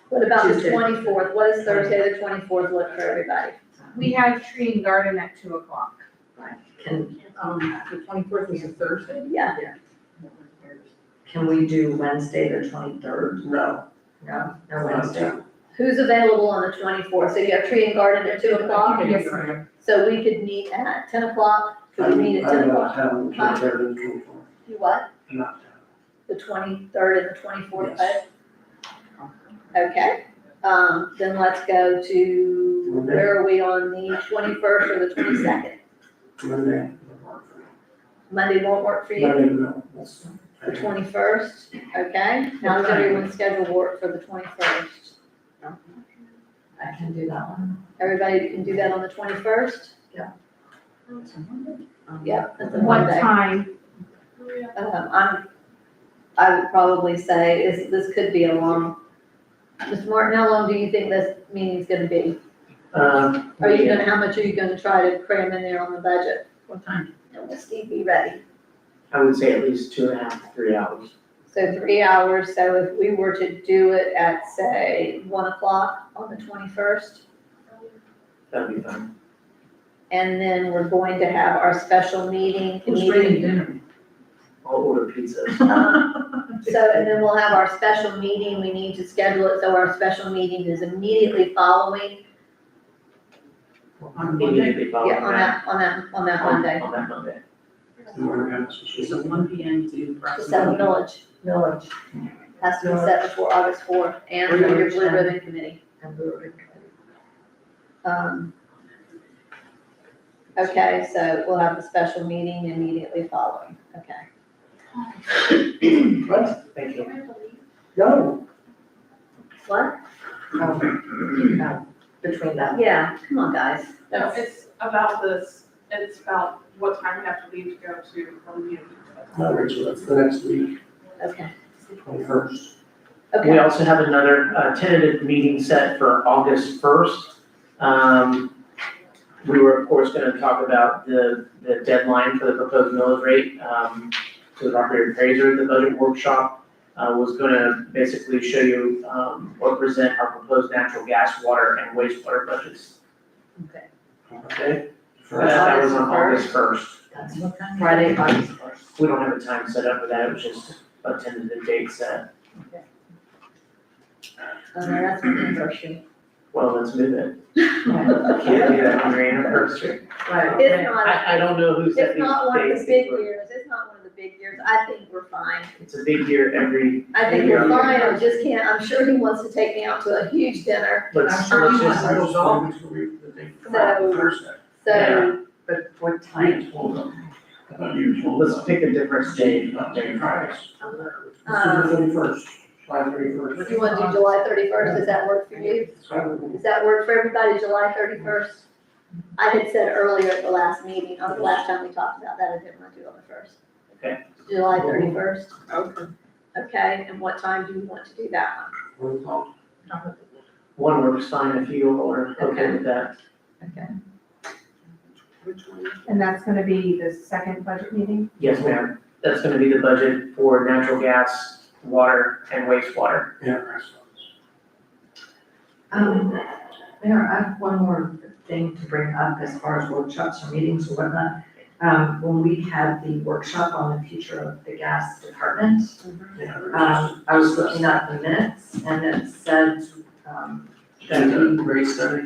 What about the Tuesday. 24th? What is Thursday, the 24th look for everybody? We had tree and garden at 2 o'clock. can, The 24th is a Thursday? Yeah. can we do Wednesday, the 23rd? No. No, no Wednesday. Who's available on the 24th? So you have tree and garden at 2 o'clock? Yes, ma'am. So we could meet at 10 o'clock? Could we meet at 10 I'm o'clock? not town, Huh? 23rd and 24th. You what? I'm not town. The 23rd and the 24th? Yes. Okay, then let's go to, where are we on the 21st or the 22nd? Monday. Monday won't work for you? Monday, no, that's. The 21st, okay? How does everyone's schedule work for the 21st? I can do that one. Everybody can do that on the 21st? Yeah. Yep, that's a What Monday. time? I would probably say, this could be a long, Mr. Martin, how long do you think this meeting's gonna be? How much are you gonna try to cram in there on the budget? What time? And will Steve be ready? I would say at least 2.5 to 3 hours. So 3 hours, so if we were to do it at, say, 1 o'clock on the 21st, That'd be fine. and then we're going to have our special meeting. Who's bringing dinner? I'll order pizzas. So, and then we'll have our special meeting, we need to schedule it, so our special meeting is immediately following, On Monday? Immediately following yeah, on that. that Monday. On that Monday. So 1 p.m. to To set approximately. millage, has to be set before August 4th, and for your Blue Ribbon Committee. And we were. Okay, so we'll have the special meeting immediately following, okay. What? Thank you. No. What? Between that. Yeah, come on, guys. No, it's about this, it's about what time we have to leave to go to from the. No, Rachel, that's the next week, Okay. 21st. We Okay, also have another tentative meeting set for August 1st. We were, of course, gonna talk about the deadline for the proposed millage rate to the property appraiser. The budget workshop was gonna basically show you or present our proposed natural gas, water, and wastewater budgets. okay. Okay? That was on August 1st. That's Friday, August 1st. We don't have a time set up for that, it was just a tentative date set. That's my anniversary. Well, let's move it. Can't do that on your anniversary. Right. It's not, I don't know who set it's these not one of the dates. big years, it's not one of the big years, I think we're fine. It's a big year every. I think we're fine, I just can't, I'm sure he wants to take me out to a huge dinner, Let's sure let's you just. want to go golf. Thursday. so, But what time? I thought you told us. Let's pick a different date. Not taking Fridays. um, 31st, July 31st. you wanna do July 31st, does that work for you? Does that work for everybody, July 31st? I had said earlier at the last meeting, on the last time we talked about that, I didn't want to do it on the 1st. Okay. July 31st, Okay. okay, and what time do you want to do that one? One works fine if you are okay with that. Okay. Which one? And that's gonna be the second budget meeting? Yes, ma'am. That's gonna be the budget for natural gas, water, and wastewater. Mayor, I have one more thing to bring up as far as workshops or meetings or whatnot. When we had the workshop on the future of the gas department, I was looking at the minutes and it said, that we, Rate study.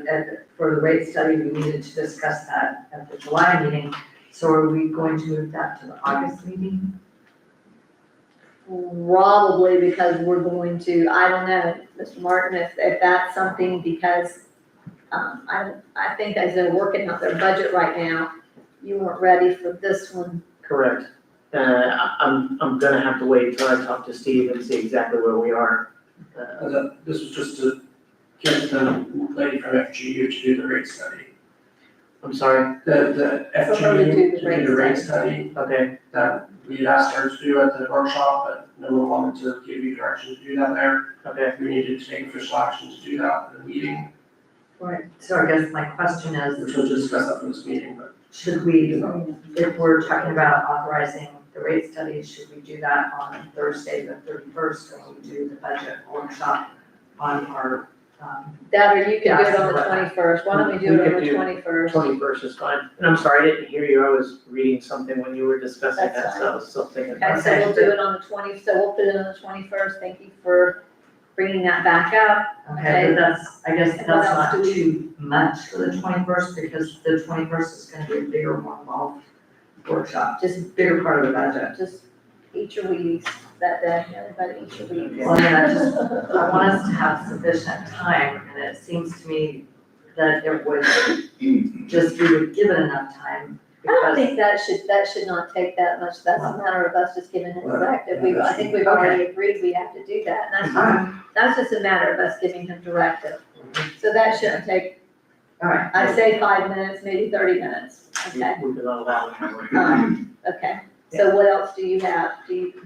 for the rate study, we needed to discuss that at the July meeting. So are we going to move that to the August meeting? Probably because we're going to, I don't know, Mr. Martin, if that's something, because, I think as they're working out their budget right now, you weren't ready for this one. Correct. I'm gonna have to wait until I talk to Steve and see exactly where we are. This was just to get the lady from FGU to do the rate study. I'm sorry, The For her to do FGU the to do the rate rate study okay, that we had asked her to do at the workshop, but no one wanted to give you direction to do that there. okay. We needed to take official action to do that in the meeting, Right. So I guess my question is, which we'll discuss that for this meeting, but. should we, if we're talking about authorizing the rate study, should we do that on Thursday, the 31st, when we do the budget workshop on our, That, or you can do it on the 21st. Why don't we do it on the 21st? 21st is fine. And I'm sorry, I didn't hear you. I was reading something when you were discussing That's that, so I was still thinking. Okay, so we'll do it on the 20, so we'll put it on the 21st. Thank you for bringing that back up. okay, but that's, I guess And that's what else not do we- too much for the 21st, because the 21st is gonna be a bigger, more involved workshop, just a bigger part of the budget. Just eat your Wheaties that day. Everybody eat your Wheaties. Well, I want us to have sufficient time, and it seems to me that it would just, we would give it enough time. I don't Because think that should not take that much. That's a matter of us just giving it directive. I think we've already agreed we have to do that. And that's just a matter of us giving him directive. So that shouldn't take, all right, I'd say 5 minutes, maybe 30 minutes. Okay, We could allow that. okay. So what else do you have?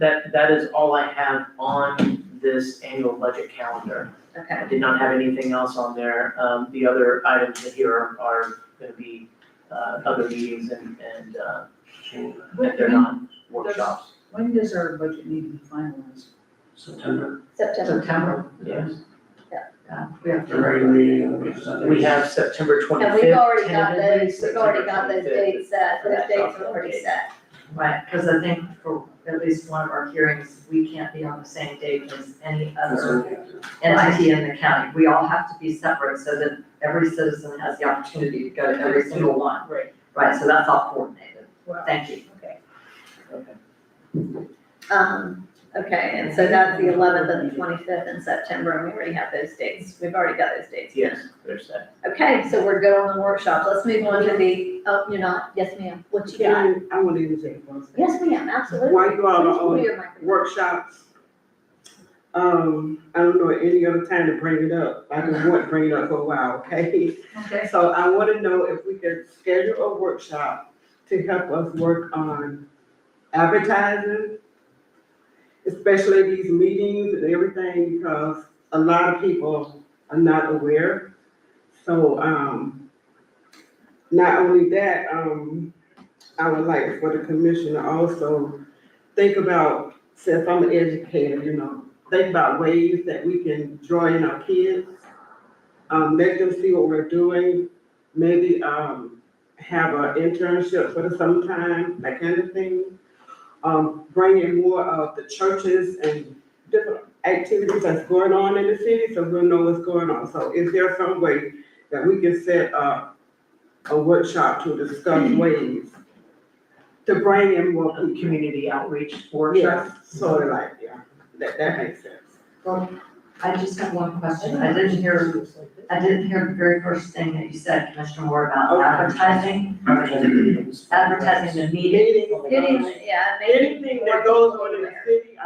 That is all I have on this annual budget calendar. Okay. I did not have anything else on there. The other items that here are gonna be, other meetings and they're not workshops. When does our budget need to be finalized? September, September, Yes. we have the regular meeting, and we just. We have September 25th. And we've already got tentatively, those, we've already got those September 25th. dates set. Those dates are already set. Right, because I think for at least one of our hearings, we can't be on the same date as any other entity in the county. We all have to be separate so that every citizen has the opportunity to go to every single one. Right. Right, so that's all coordinated. Wow. Thank you. Okay, and so that's the 11th and the 25th in September, and we already have those dates. We've already got those dates. Yes, there's that. Okay, so we're good on the workshop. Let's move on to the, oh, you're not, yes, ma'am. What you got? I want to use it for a second. Yes, ma'am, absolutely. While you all are Please pull on your microphone. workshops, I don't know any other time to bring it up. I just want to bring it up for a while, okay? Okay. So I want to know if we could schedule a workshop to help us work on advertising, especially these meetings and everything, because a lot of people are not aware. So, not only that, I would like for the commission to also think about, since I'm an educator, think about ways that we can draw in our kids, let them see what we're doing, maybe, have an internship for the summertime, that kind of thing. Bring in more of the churches and different activities that's going on in the city, so we'll know what's going on. So is there some way that we can set up a workshop to discuss ways to bring in more people? Community outreach workshop. Yes, sort of like, yeah, that makes sense. Well, I just have one question. I didn't hear the very first thing that you said, Commissioner Moore, about advertising. Advertising the meeting. Getting, yeah, maybe. Anything that goes on in the city,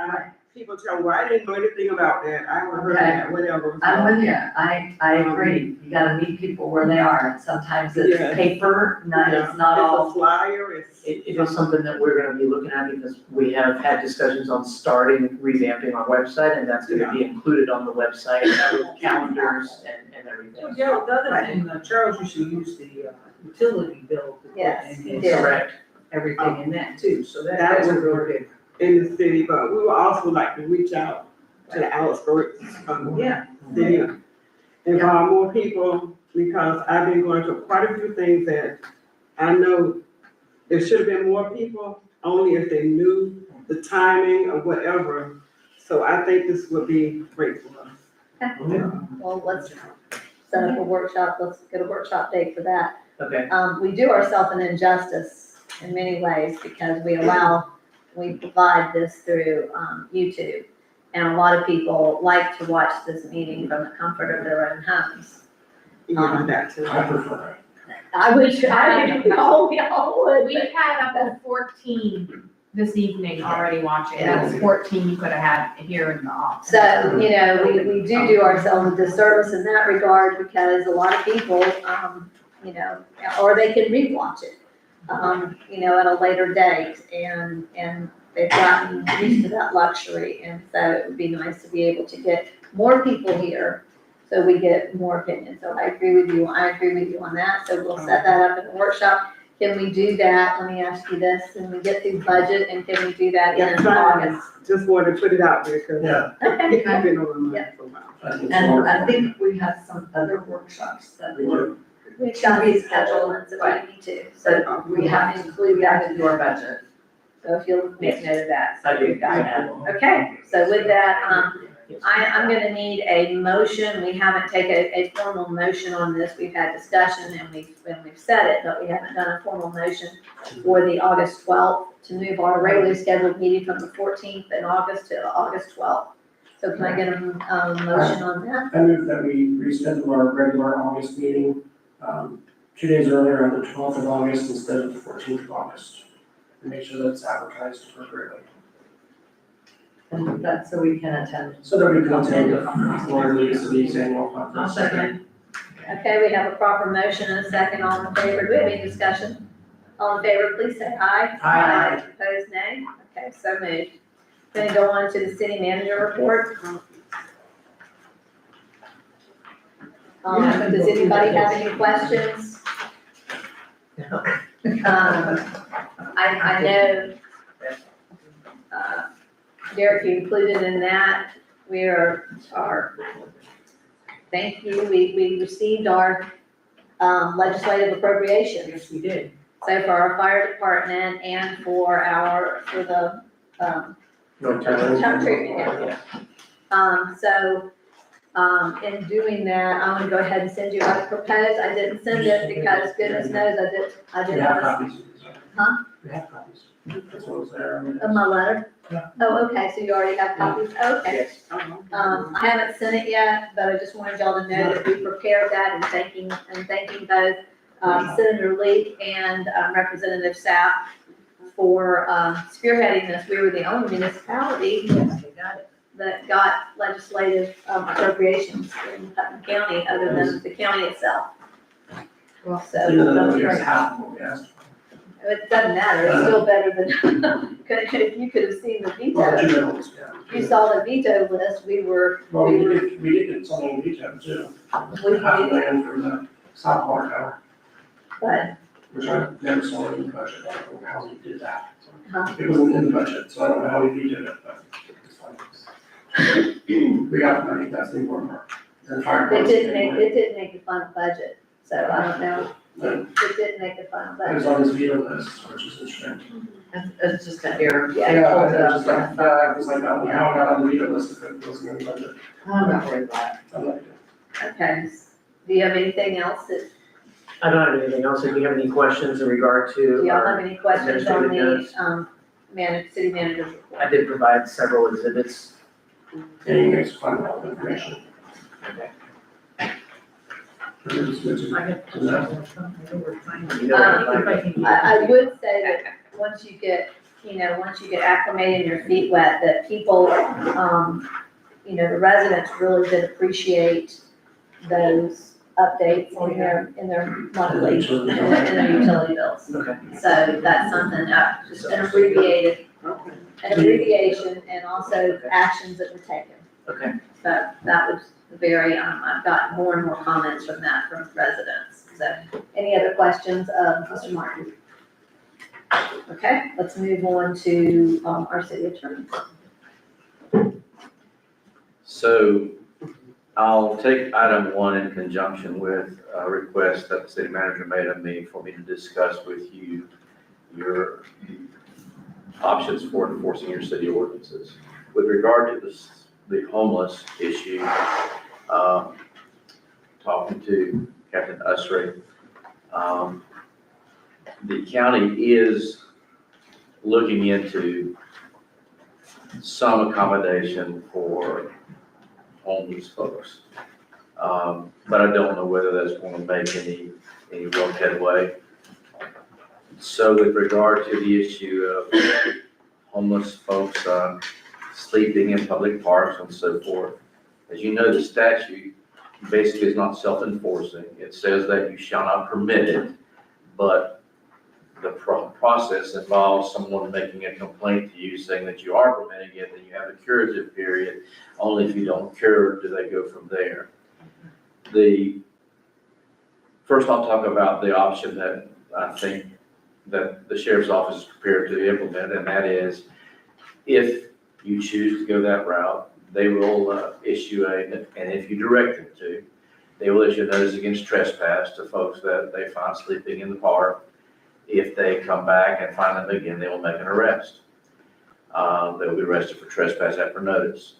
people tell me, well, I didn't know anything about that, I haven't heard Okay. that, whatever. I'm with you, I agree, you gotta meet people where they are, and sometimes it's Yes. paper, Yeah. it's not It's all. a flyer, it's. It is something that we're gonna be looking at because we have had discussions on starting revamping our website, and that's gonna be included on the website with calendars and everything. Well, yeah, the other thing, Charles used to use the utility bill to put Yes, he in did. Correct. everything in that too, so That that's a was real big. in the city, but we would also like to reach out to the outskirts of the Yeah. city. Involve more people, because I've been going to quite a few things that I know there should have been more people, only if they knew the timing or whatever. So I think this would be great for us. Well, let's set up a workshop, let's get a workshop date for that. Okay. We do ourselves an injustice in many ways because we provide this through, YouTube. And a lot of people like to watch this meeting from the comfort of their own homes. Yeah, that too. I prefer I wish, we all would. We've had up to 14 this evening already watching, that's 14 you could have had here in the office. So, you know, we do ourselves a disservice in that regard because a lot of people, you know, or they can rewatch it, you know, at a later date and they've gotten used to that luxury. And so it would be nice to be able to get more people here so we get more opinions. So I agree with you on that. So we'll set that up in a workshop. Can we do that? Let me ask you this, can we get through budget and can we do that That's in fine. August? Just wanted to put it out there, because Yeah. I've been on my mind for a while. And I think we have some other workshops that were, We've got these scheduled ones that we need to, so we have to include that in your budget. so if you'll make note of that. So I do. we've got it. Okay, so with that, I'm gonna need a motion, we haven't taken a formal motion on this, we've had discussion and we've said it, but we haven't done a formal motion for the August 12th to move our regularly scheduled meeting from the 14th in August to August 12th. So can I get a motion on that? I move that we reschedule our regular August meeting, 2 days earlier on the 12th of August instead of the 14th of August. And make sure that's advertised appropriately. And that's so we can attend. So that we can attend the Florida League of Cities annual I'll conference. second. Okay, we have a proper motion and a second, all in favor, do we have any discussion? All in favor, please say aye. Aye. Opposed, nay? Okay, so moved. Going to go on to the city manager report. Does anybody have any questions? I know, Derek, you included in that, we are, thank you, we received our legislative appropriations. Yes, we did. So for our fire department and for the, town treatment, yeah. In doing that, I'm gonna go ahead and send you, I proposed, I didn't send it because goodness knows I We didn't. have copies. Huh? We have copies. That's what was there. Of my letter? Yeah. Oh, okay, so you already have copies, okay. Yes. I haven't sent it yet, but I just wanted y'all to know that we prepared that and thanking both, Senator Lee and Representative Sapp for, spearheading this. We were the only municipality that got legislative appropriations in Putnam County, other than the county itself. So, Even though that's we great. just have what we asked for. It doesn't matter, it's still better than, you could have seen the Well, veto. you know, yeah. You saw the veto list, we were, Well, we did get something vetoed too. we Half a did, million for the South Park Tower, but, which I never saw in the budget. I don't know how we did that. huh, It wasn't in the budget, so I don't know how we vetoed it, but it's fine. We got the money, that's the important part. And fire it department- didn't make the final budget, so I don't know, No, it didn't make the final it was budget. on his veto list, which is interesting. It's just an error. Yeah, Yeah, I pulled it I up. was just like, I was like, I don't know how I got on the veto list if it wasn't in the budget. I'm not worried about it. I'm like, Okay, do you have anything else that, I don't have anything else. If you have any questions in regard to. do y'all have any questions on Administrative the, city manager's report? I did provide several exhibits. and he makes fun of information. Okay. It was good to- I got You know, I would say that once you get once you get acclimated and your feet wet, that people, the residents really did appreciate those updates in their monthly, in their utility bills. Okay. So that's something, just an abbreviation and also actions that were taken. Okay. So that was very, I've gotten more and more comments from that from residents. So any other questions of Mr. Martin? Okay, let's move on to, our city attorney. So I'll take item 1 in conjunction with a request that the city manager made of me for me to discuss with you your options for enforcing your city ordinances. With regard to the homeless issue, talking to Captain Usry, the county is looking into some accommodation for homeless folks. But I don't know whether that's going to make any real headway. So with regard to the issue of homeless folks sleeping in public parks and so forth, as you know, the statute basically is not self-enforcing. It says that you shall not permit it, but the process involves someone making a complaint to you saying that you are permitting it, then you have a curative period. Only if you don't cure do they go from there. First I'll talk about the option that I think that the sheriff's office is prepared to implement, and that is if you choose to go that route, they will issue and if you direct them to, they will issue a notice against trespass to folks that they find sleeping in the park. If they come back and find them again, they will make an arrest. They will be arrested for trespass after notice.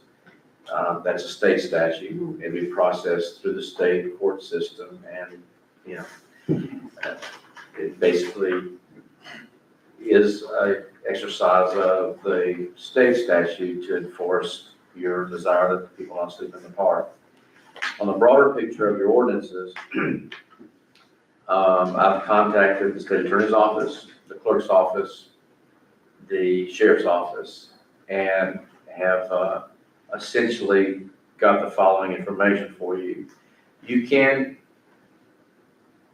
That's a state statute. It'll be processed through the state court system, and it basically is an exercise of the state statute to enforce your desire that people not sleep in the park. On the broader picture of your ordinances, I've contacted the state attorney's office, the clerk's office, the sheriff's office, and have essentially got the following information for you. You can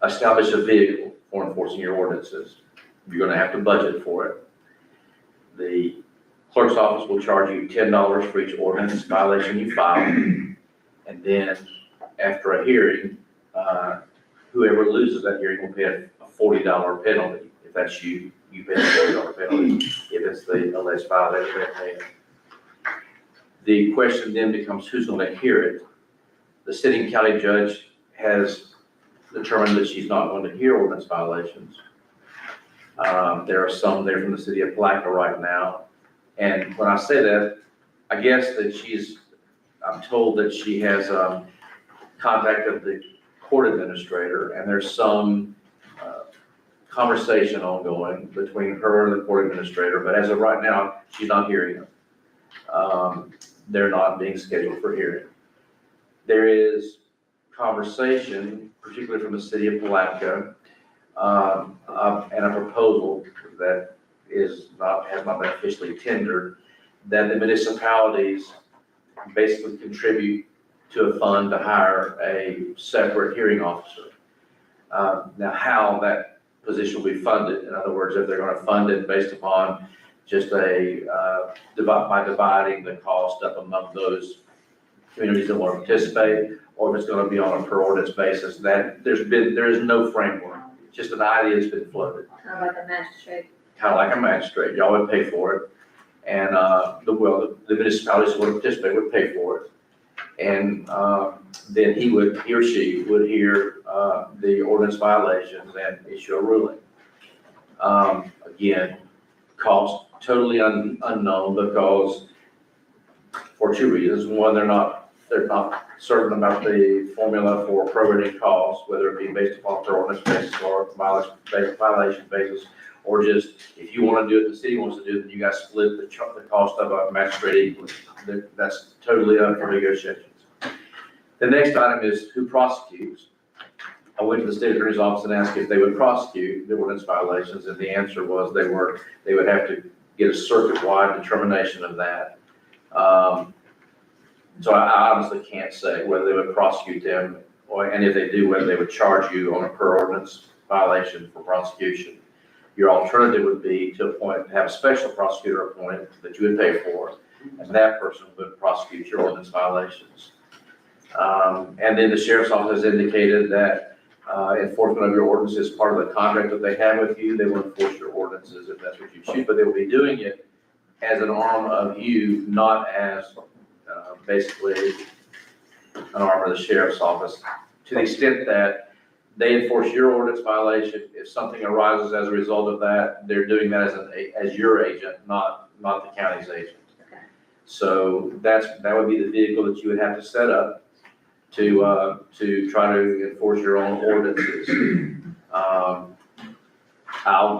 establish a vehicle for enforcing your ordinances. You're going to have to budget for it. The clerk's office will charge you $10 for each ordinance violation you file, and then after a hearing, whoever loses that hearing will pay a $40 penalty. If that's you, you pay a $40 penalty. If it's the alleged violator, they pay it. The question then becomes who's going to hear it. The sitting county judge has determined that she's not going to hear ordinance violations. There are some there from the city of Palatka right now. And when I say that, I guess that I'm told that she has contacted the court administrator, and there's some conversation ongoing between her and the court administrator, but as of right now, she's not hearing them. They're not being scheduled for hearing. There is conversation, particularly from the city of Palatka, and a proposal that has not been officially tendered, that the municipalities basically contribute to a fund to hire a separate hearing officer. Now, how that position will be funded, in other words, if they're going to fund it based upon just by dividing the cost up among those communities that want to participate, or if it's going to be on a per ordinance basis, that there is no framework. It's just an idea that's been floated. Kind of like a magistrate. Kind of like a magistrate, y'all would pay for it, and the municipalities that want to participate would pay for it. And then he or she would hear the ordinance violations and issue a ruling. Again, cost totally unknown, because for two reasons. One, they're not certain about the formula for prorating costs, whether it be based upon per ordinance basis or violation basis, or just if you want to do it, the city wants to do it, then you guys split the cost of a magistrate equally. That's totally up for negotiations. The next item is who prosecutes. I went to the state attorney's office and asked if they would prosecute the ordinance violations, and the answer was they would have to get a circuit-wide determination of that. So I honestly can't say whether they would prosecute them, and if they do, whether they would charge you on a per ordinance violation for prosecution. Your alternative would be to have a special prosecutor appointed that you would pay for, and that person would prosecute your ordinance violations. And then the sheriff's office has indicated that enforcement of your ordinance is part of the contract that they have with you. They will enforce your ordinances if that's what you choose, but they will be doing it as an arm of you, not as basically an arm of the sheriff's office. To the extent that they enforce your ordinance violation, if something arises as a result of that, they're doing that as your agent, not the county's agent. Okay. So that would be the vehicle that you would have to set up to try to enforce your own ordinances. I'll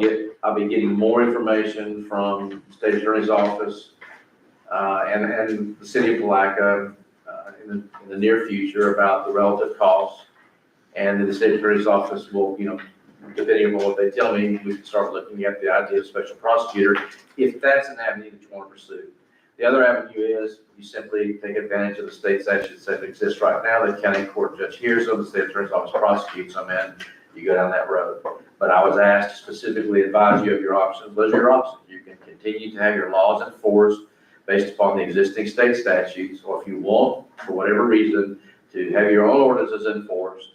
be getting more information from the state attorney's office and the city of Palaca in the near future about the relative costs. And then the state attorney's office will, depending on what they tell me, we can start looking at the idea of special prosecutor, if that's an avenue that you want to pursue. The other avenue is you simply take advantage of the state statutes that exist right now. The county court judge hears them, the state attorney's office prosecutes them, and you go down that road. But I was asked to specifically advise you of your options. Those are your options. You can continue to have your laws enforced based upon the existing state statutes, or if you want, for whatever reason, to have your own ordinances enforced,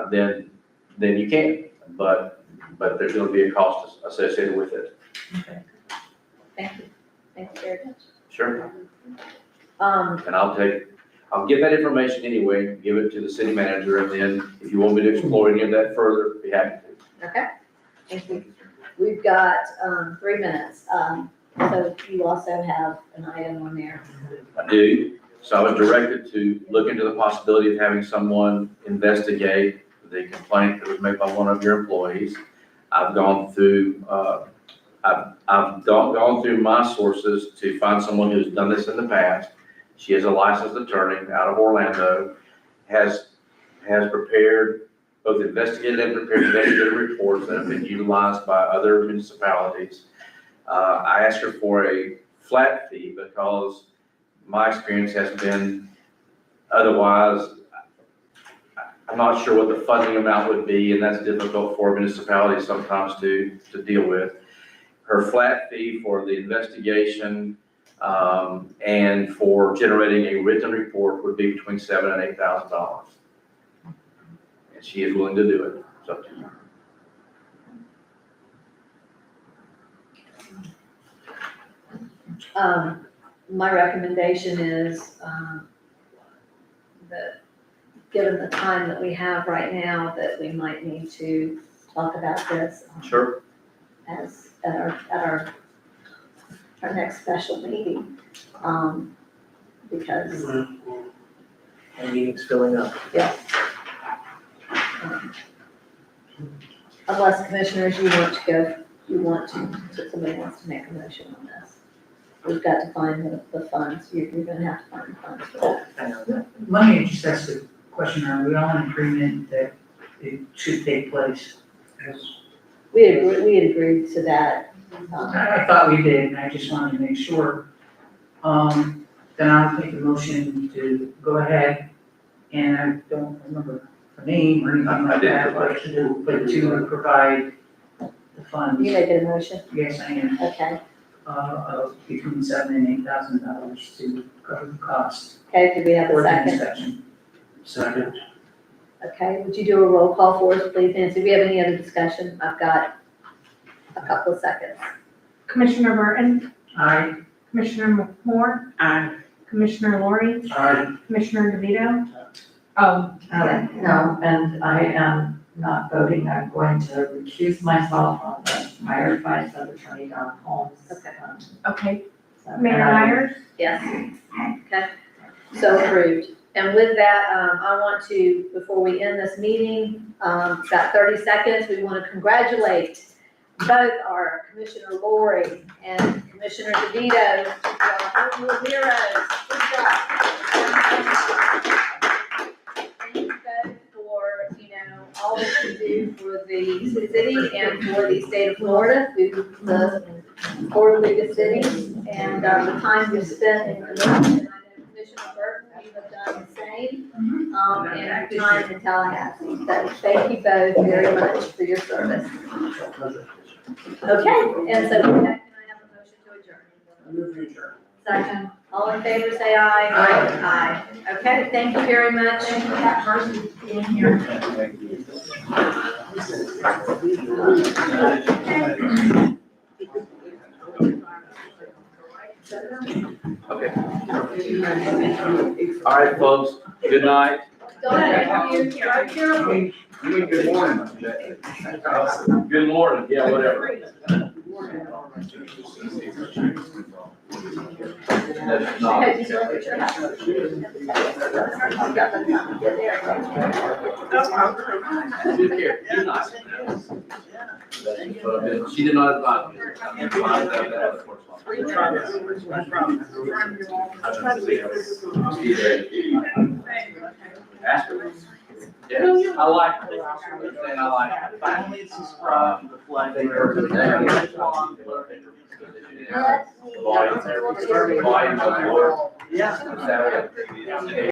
then you can. But there's going to be a cost associated with it. Okay. Thank you. Thank you very much. Sure. And I'll get that information anyway, give it to the city manager, and then if you want me to explore any of that further, be happy to. Okay, thank you. We've got 3 minutes. So you also have an item on there. I do. So I was directed to look into the possibility of having someone investigate the complaint that was made by one of your employees. I've gone through, I've gone through my sources to find someone who's done this in the past. She is a licensed attorney out of Orlando, has prepared, both investigated and prepared investigative reports that have been utilized by other municipalities. I asked her for a flat fee because my experience has been otherwise. I'm not sure what the funding amount would be, and that's difficult for municipalities sometimes to deal with. Her flat fee for the investigation and for generating a written report would be between $7,000 and $8,000. And she is willing to do it. It's up to you. My recommendation is that, given the time that we have right now, that we might need to talk about this. Sure. As at our next special meeting, because. And meeting's filling up. Yeah. Unless commissioners, somebody wants to make a motion on this. We've got to find the funds, you're gonna have to find the funds for that. Let me just ask a question, are we all in agreement that it should take place? We had agreed to that. I thought we did, and I just wanted to make sure. Then I'll take a motion to go ahead, and I don't remember the name or anything like that, but to provide the funds. You making a motion? Yes, I am. Okay. Of between $7,000 and $8,000 to cover the cost. Okay, do we have a for the second? inspection. Second. Okay, would you do a roll call for us, please, Nancy? Do we have any other discussion? I've got a couple of seconds. Commissioner Burton, Aye. Commissioner Moore, Aye. Commissioner Lori, Aye. Commissioner DeVito. Oh, No, and I am not voting. I'm going to recuse myself on my advice of Attorney Don Holmes. Okay. okay. So- Mayor Myers? Yes. Okay, so approved. And with that, I want to, before we end this meeting, about 30 seconds, we want to congratulate both our Commissioner Lori and Commissioner DeVito. You are heroes. Good job. Thank you both for, all to do for the city and for the state of Florida through the quarterly to cities. And the time you've spent in commission, and I know Commissioner Burton, you have done the same, and your time in Tallahassee. So thank you both very much for your service. Okay, and so with that, can I have a motion to adjourn? I move to adjourn. Second. All in favor, say aye. Aye. Okay, thank you very much. Thank you for that person being here. Okay. All right, folks, good night. Thank you. Drive carefully. Good morning. Good morning, yeah, whatever. That's not. I hope you look at your house. Take care. Be nice. She did not advise me. I'm fine with that, of course. Ask her. Yeah, I like it. And I like it. Finally subscribe to the flag. Volume of water. Yeah. Yeah.